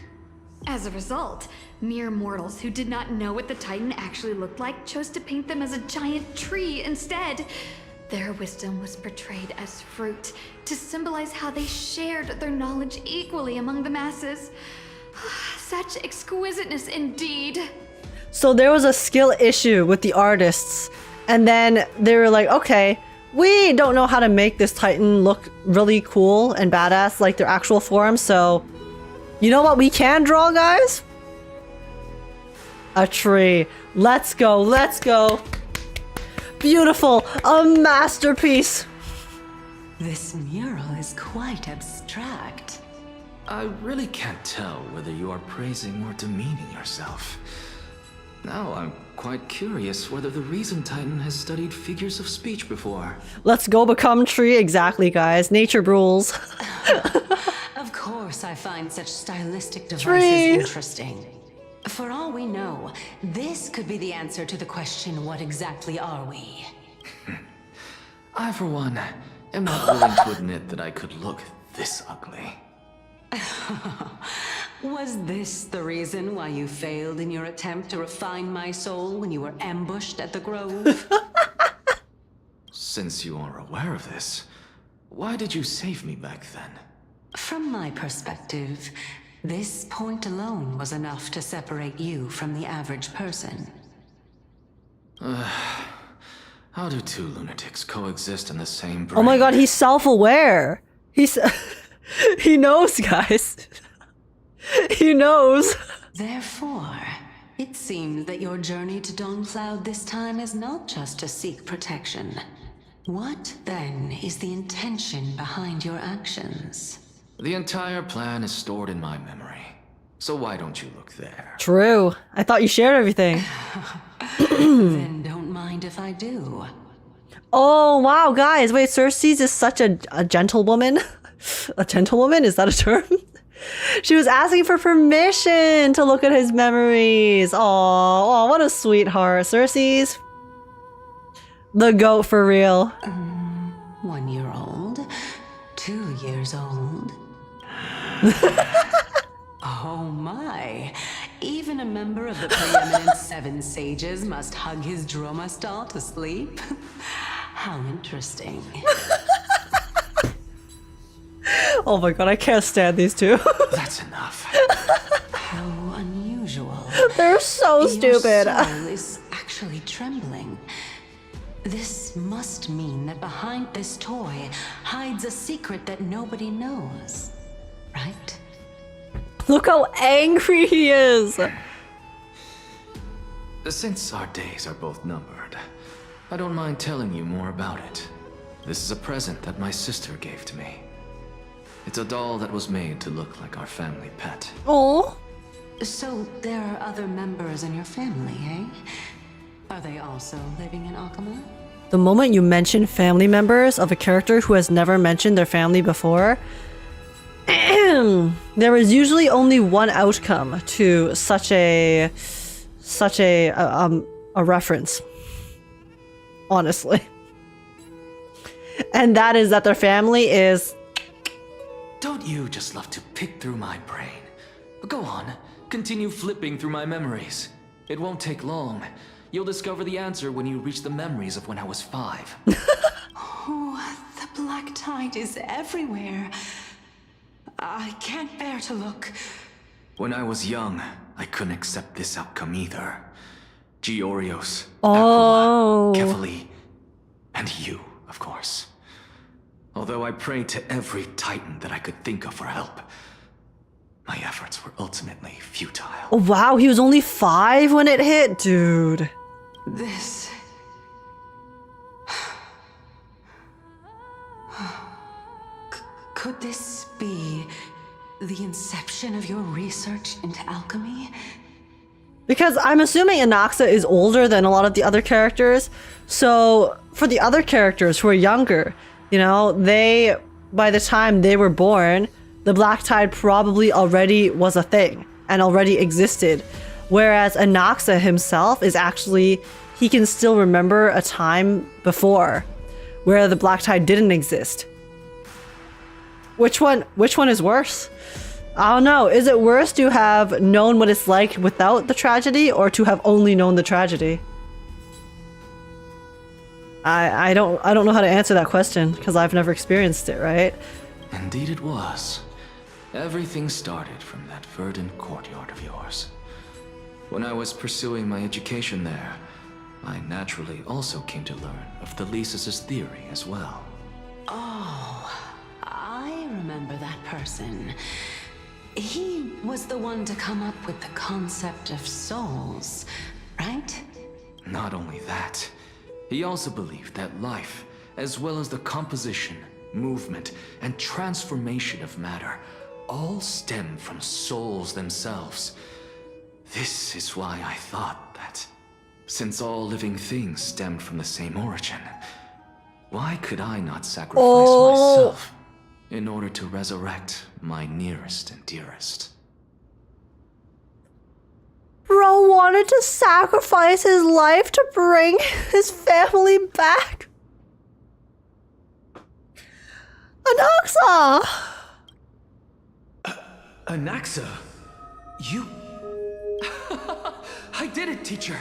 As a result, mere mortals who did not know what the Titan actually looked like chose to paint them as a giant tree instead. Their wisdom was portrayed as fruit, to symbolize how they shared their knowledge equally among the masses. Such exquisiteness indeed. So there was a skill issue with the artists, and then they were like, okay, we don't know how to make this Titan look really cool and badass like their actual form, so you know what we can draw, guys? A tree. Let's go, let's go. Beautiful, a masterpiece. This mural is quite abstract. I really can't tell whether you are praising or demeaning yourself. Now I'm quite curious whether the Reason Titan has studied figures of speech before. Let's go become tree, exactly, guys. Nature rules. Of course I find such stylistic devices Tree. interesting. For all we know, this could be the answer to the question, what exactly are we? I, for one, am not willing to admit that I could look this ugly. Was this the reason why you failed in your attempt to refine my soul when you were ambushed at the Grove? Since you are aware of this, why did you save me back then? From my perspective, this point alone was enough to separate you from the average person. How do two lunatics coexist in the same brain? Oh my god, he's self-aware. He knows, guys. He knows. Therefore, it seems that your journey to Dawn Cloud this time is not just to seek protection, What, then, is the intention behind your actions? The entire plan is stored in my memory. So why don't you look there? True. I thought you shared everything. Then don't mind if I do. Oh, wow, guys. Wait, Cersei's is such a gentlewoman. A gentlewoman? Is that a term? She was asking for permission to look at his memories. Oh, what a sweetheart. Cersei's the goat for real. 1 year old, 2 years old. Oh my. Even a member of the preeminent Seven Sages must hug his droma stall to sleep. How interesting. Oh my god, I can't stand these two. That's enough. How unusual. They're so stupid. Your soul is actually trembling. This must mean that behind this toy hides a secret that nobody knows, right? Look how angry he is. Since our days are both numbered, I don't mind telling you more about it. This is a present that my sister gave to me. It's a doll that was made to look like our family pet. Oh. So there are other members in your family, eh? Are they also living in Alchema? The moment you mention family members of a character who has never mentioned their family before, there is usually only one outcome to such a reference. Honestly. And that is that their family is... Don't you just love to pick through my brain? Go on, continue flipping through my memories. It won't take long. You'll discover the answer when you reach the memories of when I was 5. Oh, the black tide is everywhere. I can't bear to look. When I was young, I couldn't accept this outcome either. Georios, Oh. Aquila, Kefali, and you, of course. Although I prayed to every titan that I could think of for help, my efforts were ultimately futile. Oh, wow, he was only 5 when it hit? Dude. This... Could this be the inception of your research into alchemy? Because I'm assuming Anaxa is older than a lot of the other characters. So for the other characters who are younger, you know, by the time they were born, the Black Tide probably already was a thing and already existed. Whereas Anaxa himself is actually, he can still remember a time before where the Black Tide didn't exist. Which one is worse? I don't know. Is it worse to have known what it's like without the tragedy, or to have only known the tragedy? I don't know how to answer that question because I've never experienced it, right? Indeed it was. Everything started from that verdant courtyard of yours. When I was pursuing my education there, I naturally also came to learn of Thelesis' theory as well. Oh, I remember that person. He was the one to come up with the concept of souls, right? Not only that, he also believed that life, as well as the composition, movement, and transformation of matter, all stem from souls themselves. This is why I thought that, since all living things stemmed from the same origin, why could I not sacrifice myself in order to resurrect my nearest and dearest? Bro wanted to sacrifice his life to bring his family back. Anaxa! Anaxa? You... I did it, teacher!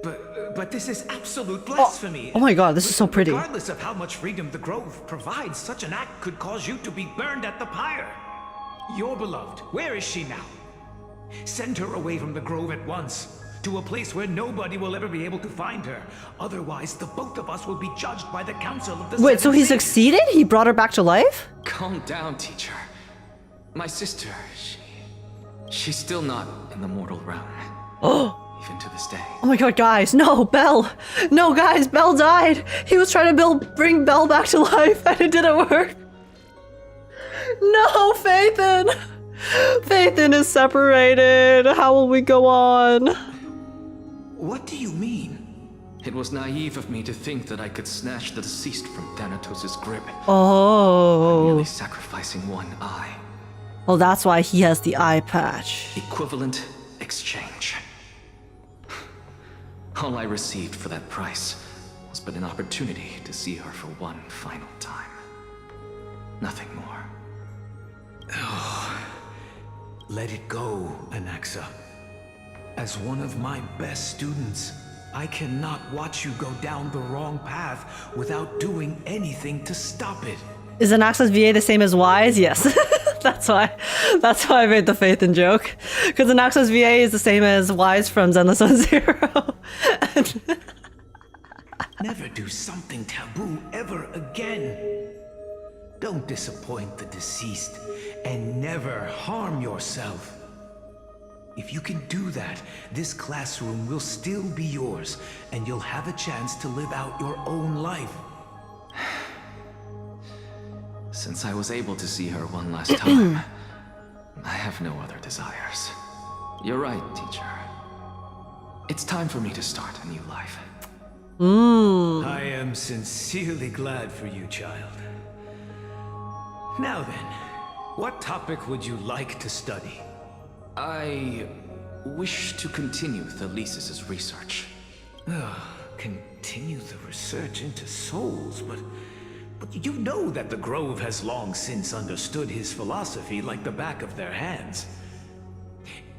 But this is absolute blasphemy. Oh my god, this is so pretty. Regardless of how much freedom the Grove provides, such an act could cause you to be burned at the pyre. Your beloved, where is she now? Send her away from the Grove at once, to a place where nobody will ever be able to find her. Otherwise, the both of us will be judged by the Council of the Wait, so he Seven Sages. succeeded? He brought her back to life? Calm down, teacher. My sister, she's still not in the mortal realm. Oh. even to this day. Oh my god, guys, no, Belle! No, guys, Belle died! He was trying to bring Belle back to life, and it didn't work! No, Phainon! Phainon is separated! How will we go on? What do you mean? It was naive of me to think that I could snatch the deceased from Thanatos' grip. Oh. I'm merely sacrificing one eye. Well, that's why he has the eye patch. Equivalent exchange. All I received for that price was but an opportunity to see her for one final time. Nothing more. Oh, let it go, Anaxa. As one of my best students, I cannot watch you go down the wrong path without doing anything to stop it. Is Anaxa's VA the same as Y's? Yes. That's why I made the Phainon joke. Because Anaxa's VA is the same as Y's from Zenless on Zero. Never do something taboo ever again. Don't disappoint the deceased, and never harm yourself. If you can do that, this classroom will still be yours, and you'll have a chance to live out your own life. Since I was able to see her one last time, I have no other desires. You're right, teacher. It's time for me to start a new life. I am sincerely glad for you, child. Now then, what topic would you like to study? I wish to continue Thelysis' research. Continue the research into souls, but you know that the Grove has long since understood his philosophy like the back of their hands.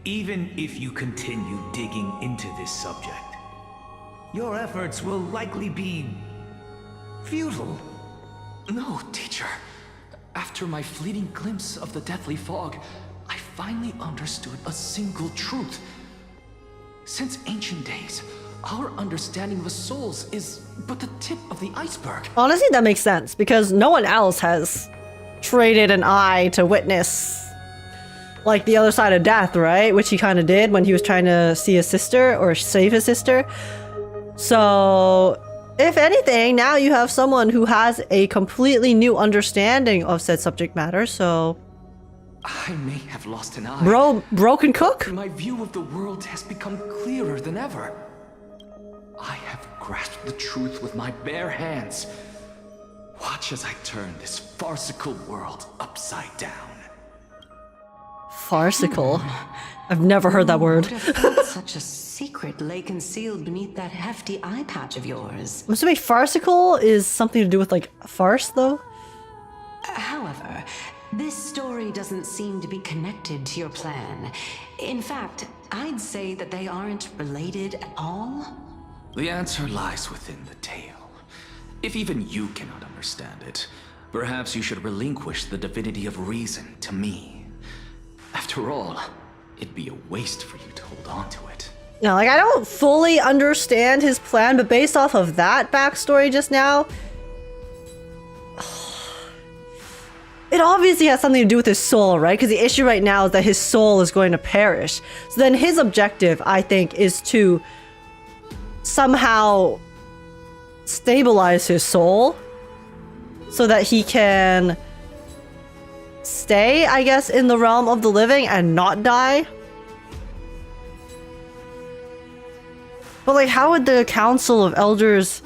Even if you continue digging into this subject, your efforts will likely be futile. No, teacher. After my fleeting glimpse of the deathly fog, I finally understood a single truth. Since ancient days, our understanding of the souls is but the tip of the iceberg. Honestly, that makes sense, because no one else has traded an eye to witness, like, the other side of death, right? Which he kind of did when he was trying to see his sister, or save his sister. So, if anything, now you have someone who has a completely new understanding of said subject matter, so... I may have lost an eye. Bro can cook? My view of the world has become clearer than ever. I have grasped the truth with my bare hands. Watch as I turn this farcical world upside down. Farcical? I've never heard that word. Who would have thought such a secret lay concealed beneath that hefty eye patch of yours? I'm assuming farcical is something to do with, like, farce, though? However, this story doesn't seem to be connected to your plan. In fact, I'd say that they aren't related at all. The answer lies within the tale. If even you cannot understand it, perhaps you should relinquish the divinity of reason to me. After all, it'd be a waste for you to hold on to it. No, like, I don't fully understand his plan, but based off of that backstory just now, it obviously has something to do with his soul, right? Because the issue right now is that his soul is going to perish. So then his objective, I think, is to somehow stabilize his soul so that he can stay, I guess, in the realm of the living and not die. But, like, how would the Council of Elders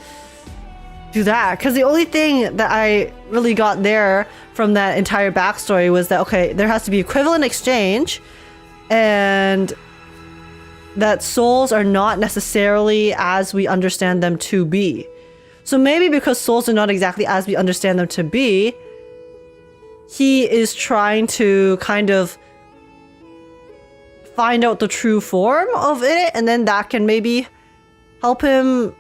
do that? Because the only thing that I really got there from that entire backstory was that, okay, there has to be equivalent exchange, and that souls are not necessarily as we understand them to be. So maybe because souls are not exactly as we understand them to be, he is trying to kind of find out the true form of it, and then that can maybe help him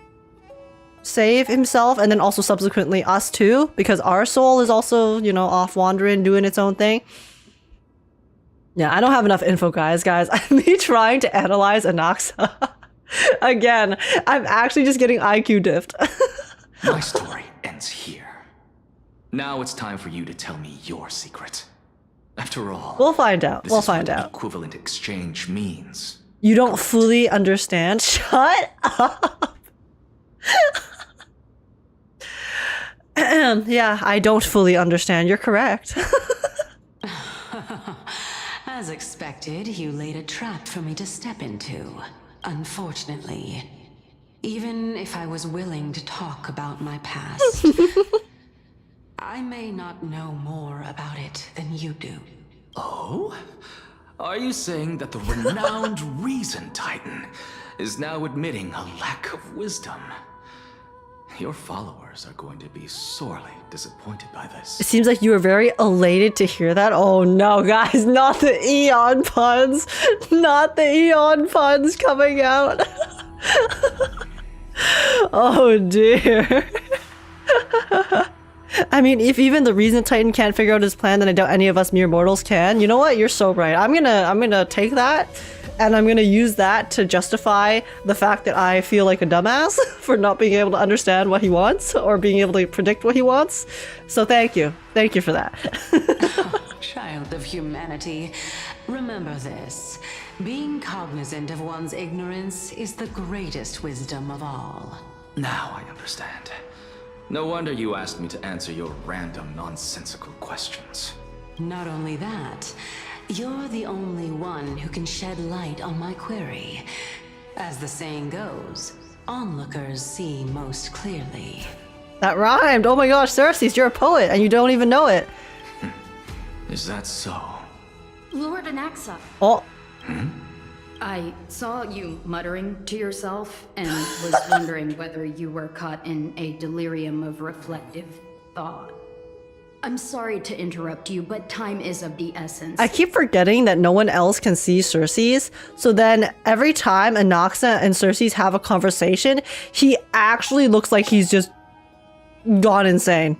save himself, and then also subsequently us too, because our soul is also, you know, off wandering, doing its own thing. Yeah, I don't have enough info, guys. Me trying to analyze Anaxa. Again, I'm actually just getting IQ diffed. My story ends here. Now it's time for you to tell me your secret. After all, we'll find out. We'll find out. Equivalent exchange means. You don't fully understand? Shut up! Yeah, I don't fully understand. You're correct. As expected, you laid a trap for me to step into. Unfortunately. Even if I was willing to talk about my past, I may not know more about it than you do. Oh? Are you saying that the renowned Reason Titan is now admitting a lack of wisdom? Your followers are going to be sorely disappointed by this. It seems like you were very elated to hear that. Oh no, guys, not the Eon puns. Not the Eon puns coming out. Oh dear. I mean, if even the Reason Titan can't figure out his plan, then I doubt any of us mere mortals can. You know what? You're so right. I'm gonna take that, and I'm gonna use that to justify the fact that I feel like a dumbass for not being able to understand what he wants or being able to predict what he wants. So thank you. Thank you for that. Child of humanity, remember this. Being cognizant of one's ignorance is the greatest wisdom of all. Now I understand. No wonder you asked me to answer your random, nonsensical questions. Not only that, you're the only one who can shed light on my query. As the saying goes, onlookers see most clearly. That rhymed. Oh my gosh, Cersei, you're a poet and you don't even know it. Is that so? Lord Anaxa. Oh. I saw you muttering to yourself and was wondering whether you were caught in a delirium of reflective thought. I'm sorry to interrupt you, but time is of the essence. I keep forgetting that no one else can see Cersei's, so then every time Anaxa and Cersei's have a conversation, he actually looks like he's just gone insane.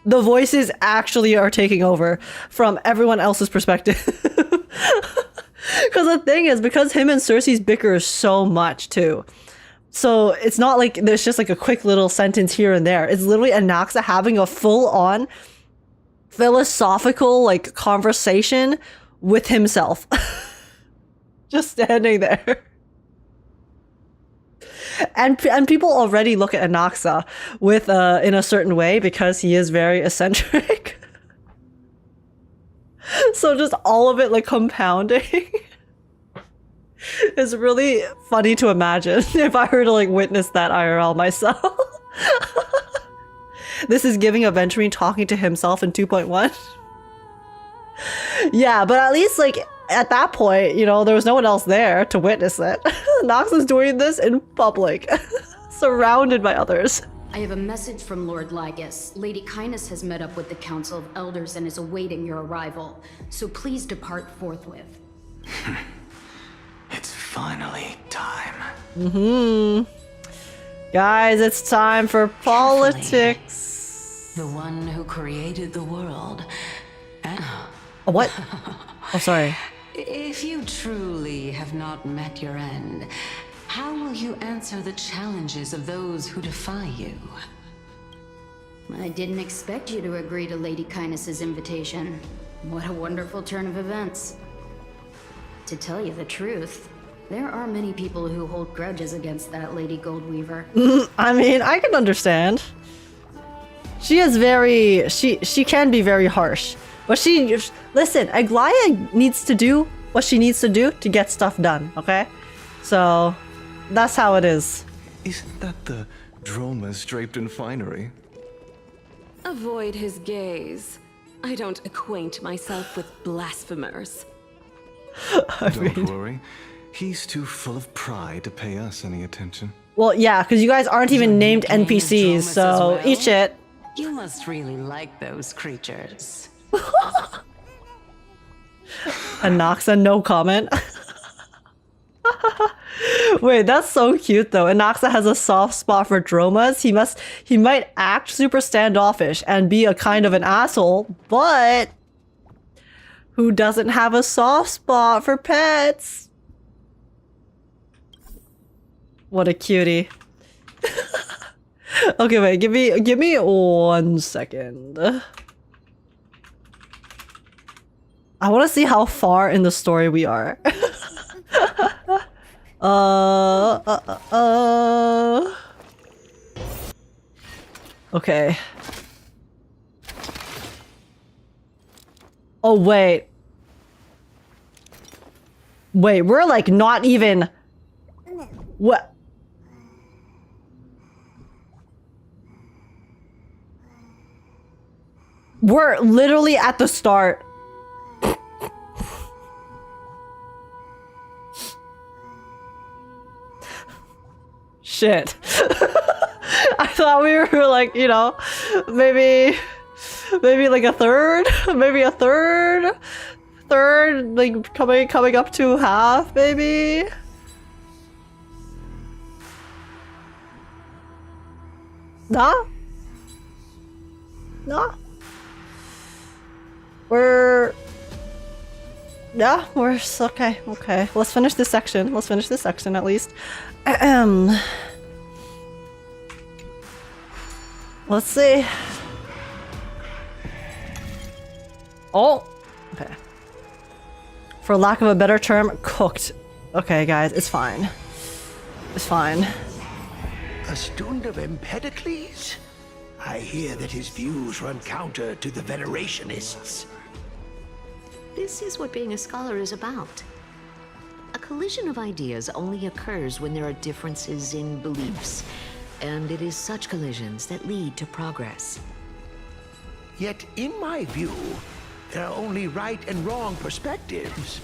The voices actually are taking over from everyone else's perspective. Because the thing is, because him and Cersei's bicker so much too. So it's not like there's just like a quick little sentence here and there. It's literally Anaxa having a full-on philosophical like conversation with himself. Just standing there. And people already look at Anaxa with in a certain way because he is very eccentric. So just all of it like compounding is really funny to imagine if I were to like witness that IRL myself. This is giving Aventurine talking to himself in 2.1. Yeah, but at least like at that point, you know, there was no one else there to witness it. Nox is doing this in public, surrounded by others. I have a message from Lord Lygus. Lady Kindness has met up with the Council of Elders and is awaiting your arrival. So please depart forthwith. It's finally time. Guys, it's time for politics. The one who created the world. What? Oh, sorry. If you truly have not met your end, how will you answer the challenges of those who defy you? I didn't expect you to agree to Lady Kindness's invitation. What a wonderful turn of events. To tell you the truth, there are many people who hold grudges against that Lady Goldweaver. I mean, I can understand. She is very... She can be very harsh. But she... Listen, Aglaia needs to do what she needs to do to get stuff done, okay? So... That's how it is. Isn't that the dromas draped in finery? Avoid his gaze. I don't acquaint myself with blasphemers. Don't worry. He's too full of pride to pay us any attention. Well, yeah, because you guys aren't even named NPCs, so eat shit. You must really like those creatures. Anaxa, no comment. Wait, that's so cute though. Anaxa has a soft spot for dromas. He might act super standoffish and be a kind of an asshole, but who doesn't have a soft spot for pets? What a cutie. Okay, wait, give me 1 second. I want to see how far in the story we are. Okay. Oh, wait. Wait, we're like not even... What? We're literally at the start. Shit. I thought we were like, you know, maybe like a third, maybe a third, like coming up to half, maybe. Nah? Nah? We're okay, okay. Let's finish this section. Let's finish this section at least. Let's see. Oh, okay. For lack of a better term, cooked. Okay, guys, it's fine. It's fine. A student of Empedocles? I hear that his views run counter to the Venerationists. This is what being a scholar is about. A collision of ideas only occurs when there are differences in beliefs, and it is such collisions that lead to progress. Yet, in my view, there are only right and wrong perspectives,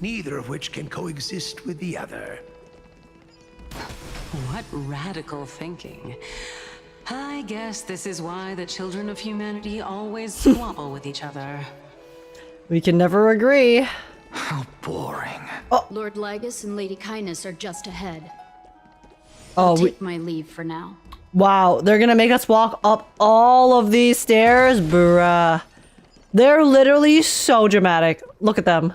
neither of which can coexist with the other. What radical thinking. I guess this is why the children of humanity always squabble with each other. We can never agree. How boring. Oh. Lord Lygus and Lady Kindness are just ahead. Oh, I'll take my leave for now. Wow, they're gonna make us walk up all of these stairs? Bruh. They're literally so dramatic. Look at them.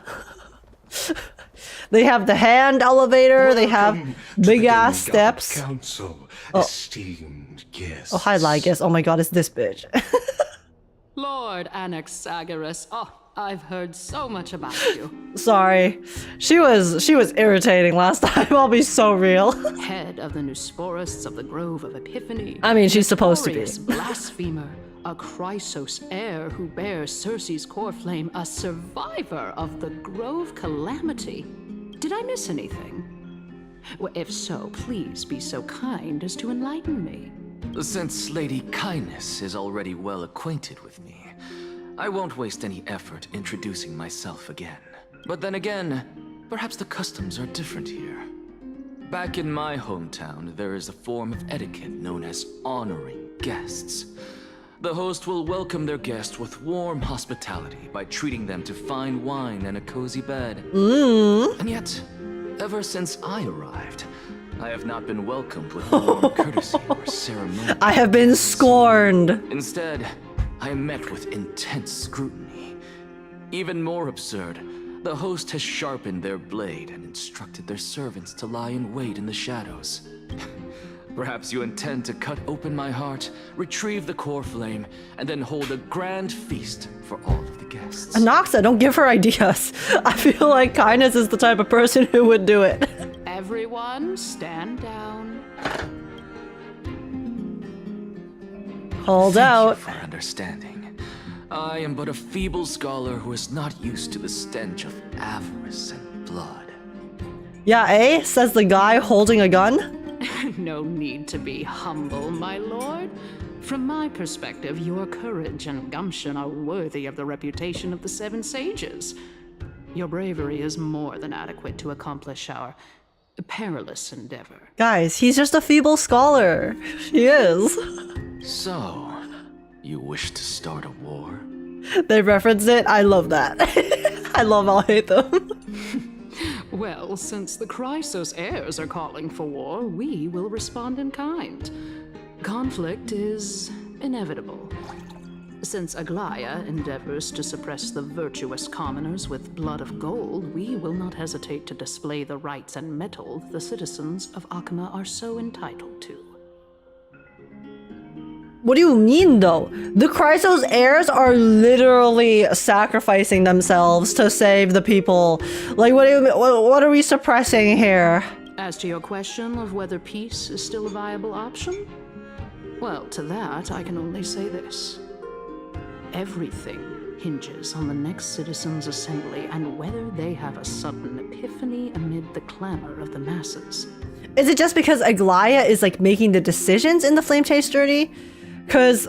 They have the hand elevator, they have big ass steps. Council, oh. Esteemed guests. Oh, hi Lygus. Oh my god, it's this bitch. Lord Anaxa, oh, I've heard so much about you. Sorry. She was irritating last time, I'll be so real. Head of the Nusporists of the Grove of Epiphany. I mean, she's supposed to be. Blasphemer, a Chrysos heir who bears Circe's core flame, a survivor of the Grove Calamity. Did I miss anything? Well, if so, please be so kind as to enlighten me. Since Lady Kindness is already well acquainted with me, I won't waste any effort introducing myself again. But then again, perhaps the customs are different here. Back in my hometown, there is a form of etiquette known as honoring guests. The host will welcome their guest with warm hospitality by treating them to fine wine and a cozy bed. And yet, ever since I arrived, I have not been welcomed with warm courtesy or ceremony. I have been scorned. Instead, I am met with intense scrutiny. Even more absurd, the host has sharpened their blade and instructed their servants to lie in wait in the shadows. Perhaps you intend to cut open my heart, retrieve the core flame, and then hold a grand feast for all of the guests. Anaxa, don't give her ideas. I feel like Kindness is the type of person who would do it. Everyone, stand down. Hold out. Thank you for understanding. I am but a feeble scholar who is not used to the stench of avarice and blood. Yeah, eh? Says the guy holding a gun. No need to be humble, my lord. From my perspective, your courage and gumption are worthy of the reputation of the Seven Sages. Your bravery is more than adequate to accomplish our perilous endeavor. Guys, he's just a feeble scholar. He is. So, you wish to start a war? They reference it. I love that. I love I'll hate them. Well, since the Chrysos heirs are calling for war, we will respond in kind. Conflict is inevitable. Since Aglaia endeavors to suppress the virtuous commoners with blood of gold, we will not hesitate to display the rights and mettle the citizens of Akama are so entitled to. What do you mean though? The Chrysos heirs are literally sacrificing themselves to save the people. Like, what do you mean? What are we suppressing here? As to your question of whether peace is still a viable option, well, to that I can only say this. Everything hinges on the next citizens' assembly and whether they have a sudden epiphany amid the clamor of the masses. Is it just because Aglaia is like making the decisions in the Flame Chase journey? Because,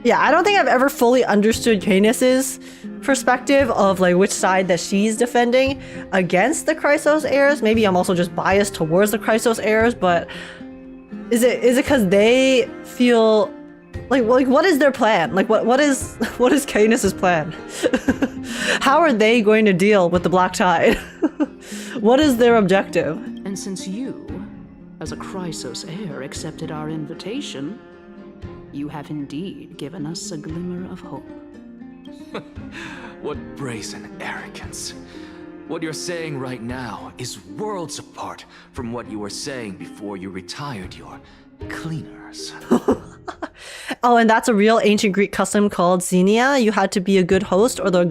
yeah, I don't think I've ever fully understood Canis's perspective of like which side that she's defending against the Chrysos heirs. Maybe I'm also just biased towards the Chrysos heirs, but is it because they feel like what is their plan? Like what is Canis's plan? How are they going to deal with the Black Tide? What is their objective? And since you, as a Chrysos heir, accepted our invitation, you have indeed given us a glimmer of hope. What brazen arrogance. What you're saying right now is worlds apart from what you were saying before you retired your cleaners. Oh, and that's a real ancient Greek custom called xenia. You had to be a good host or the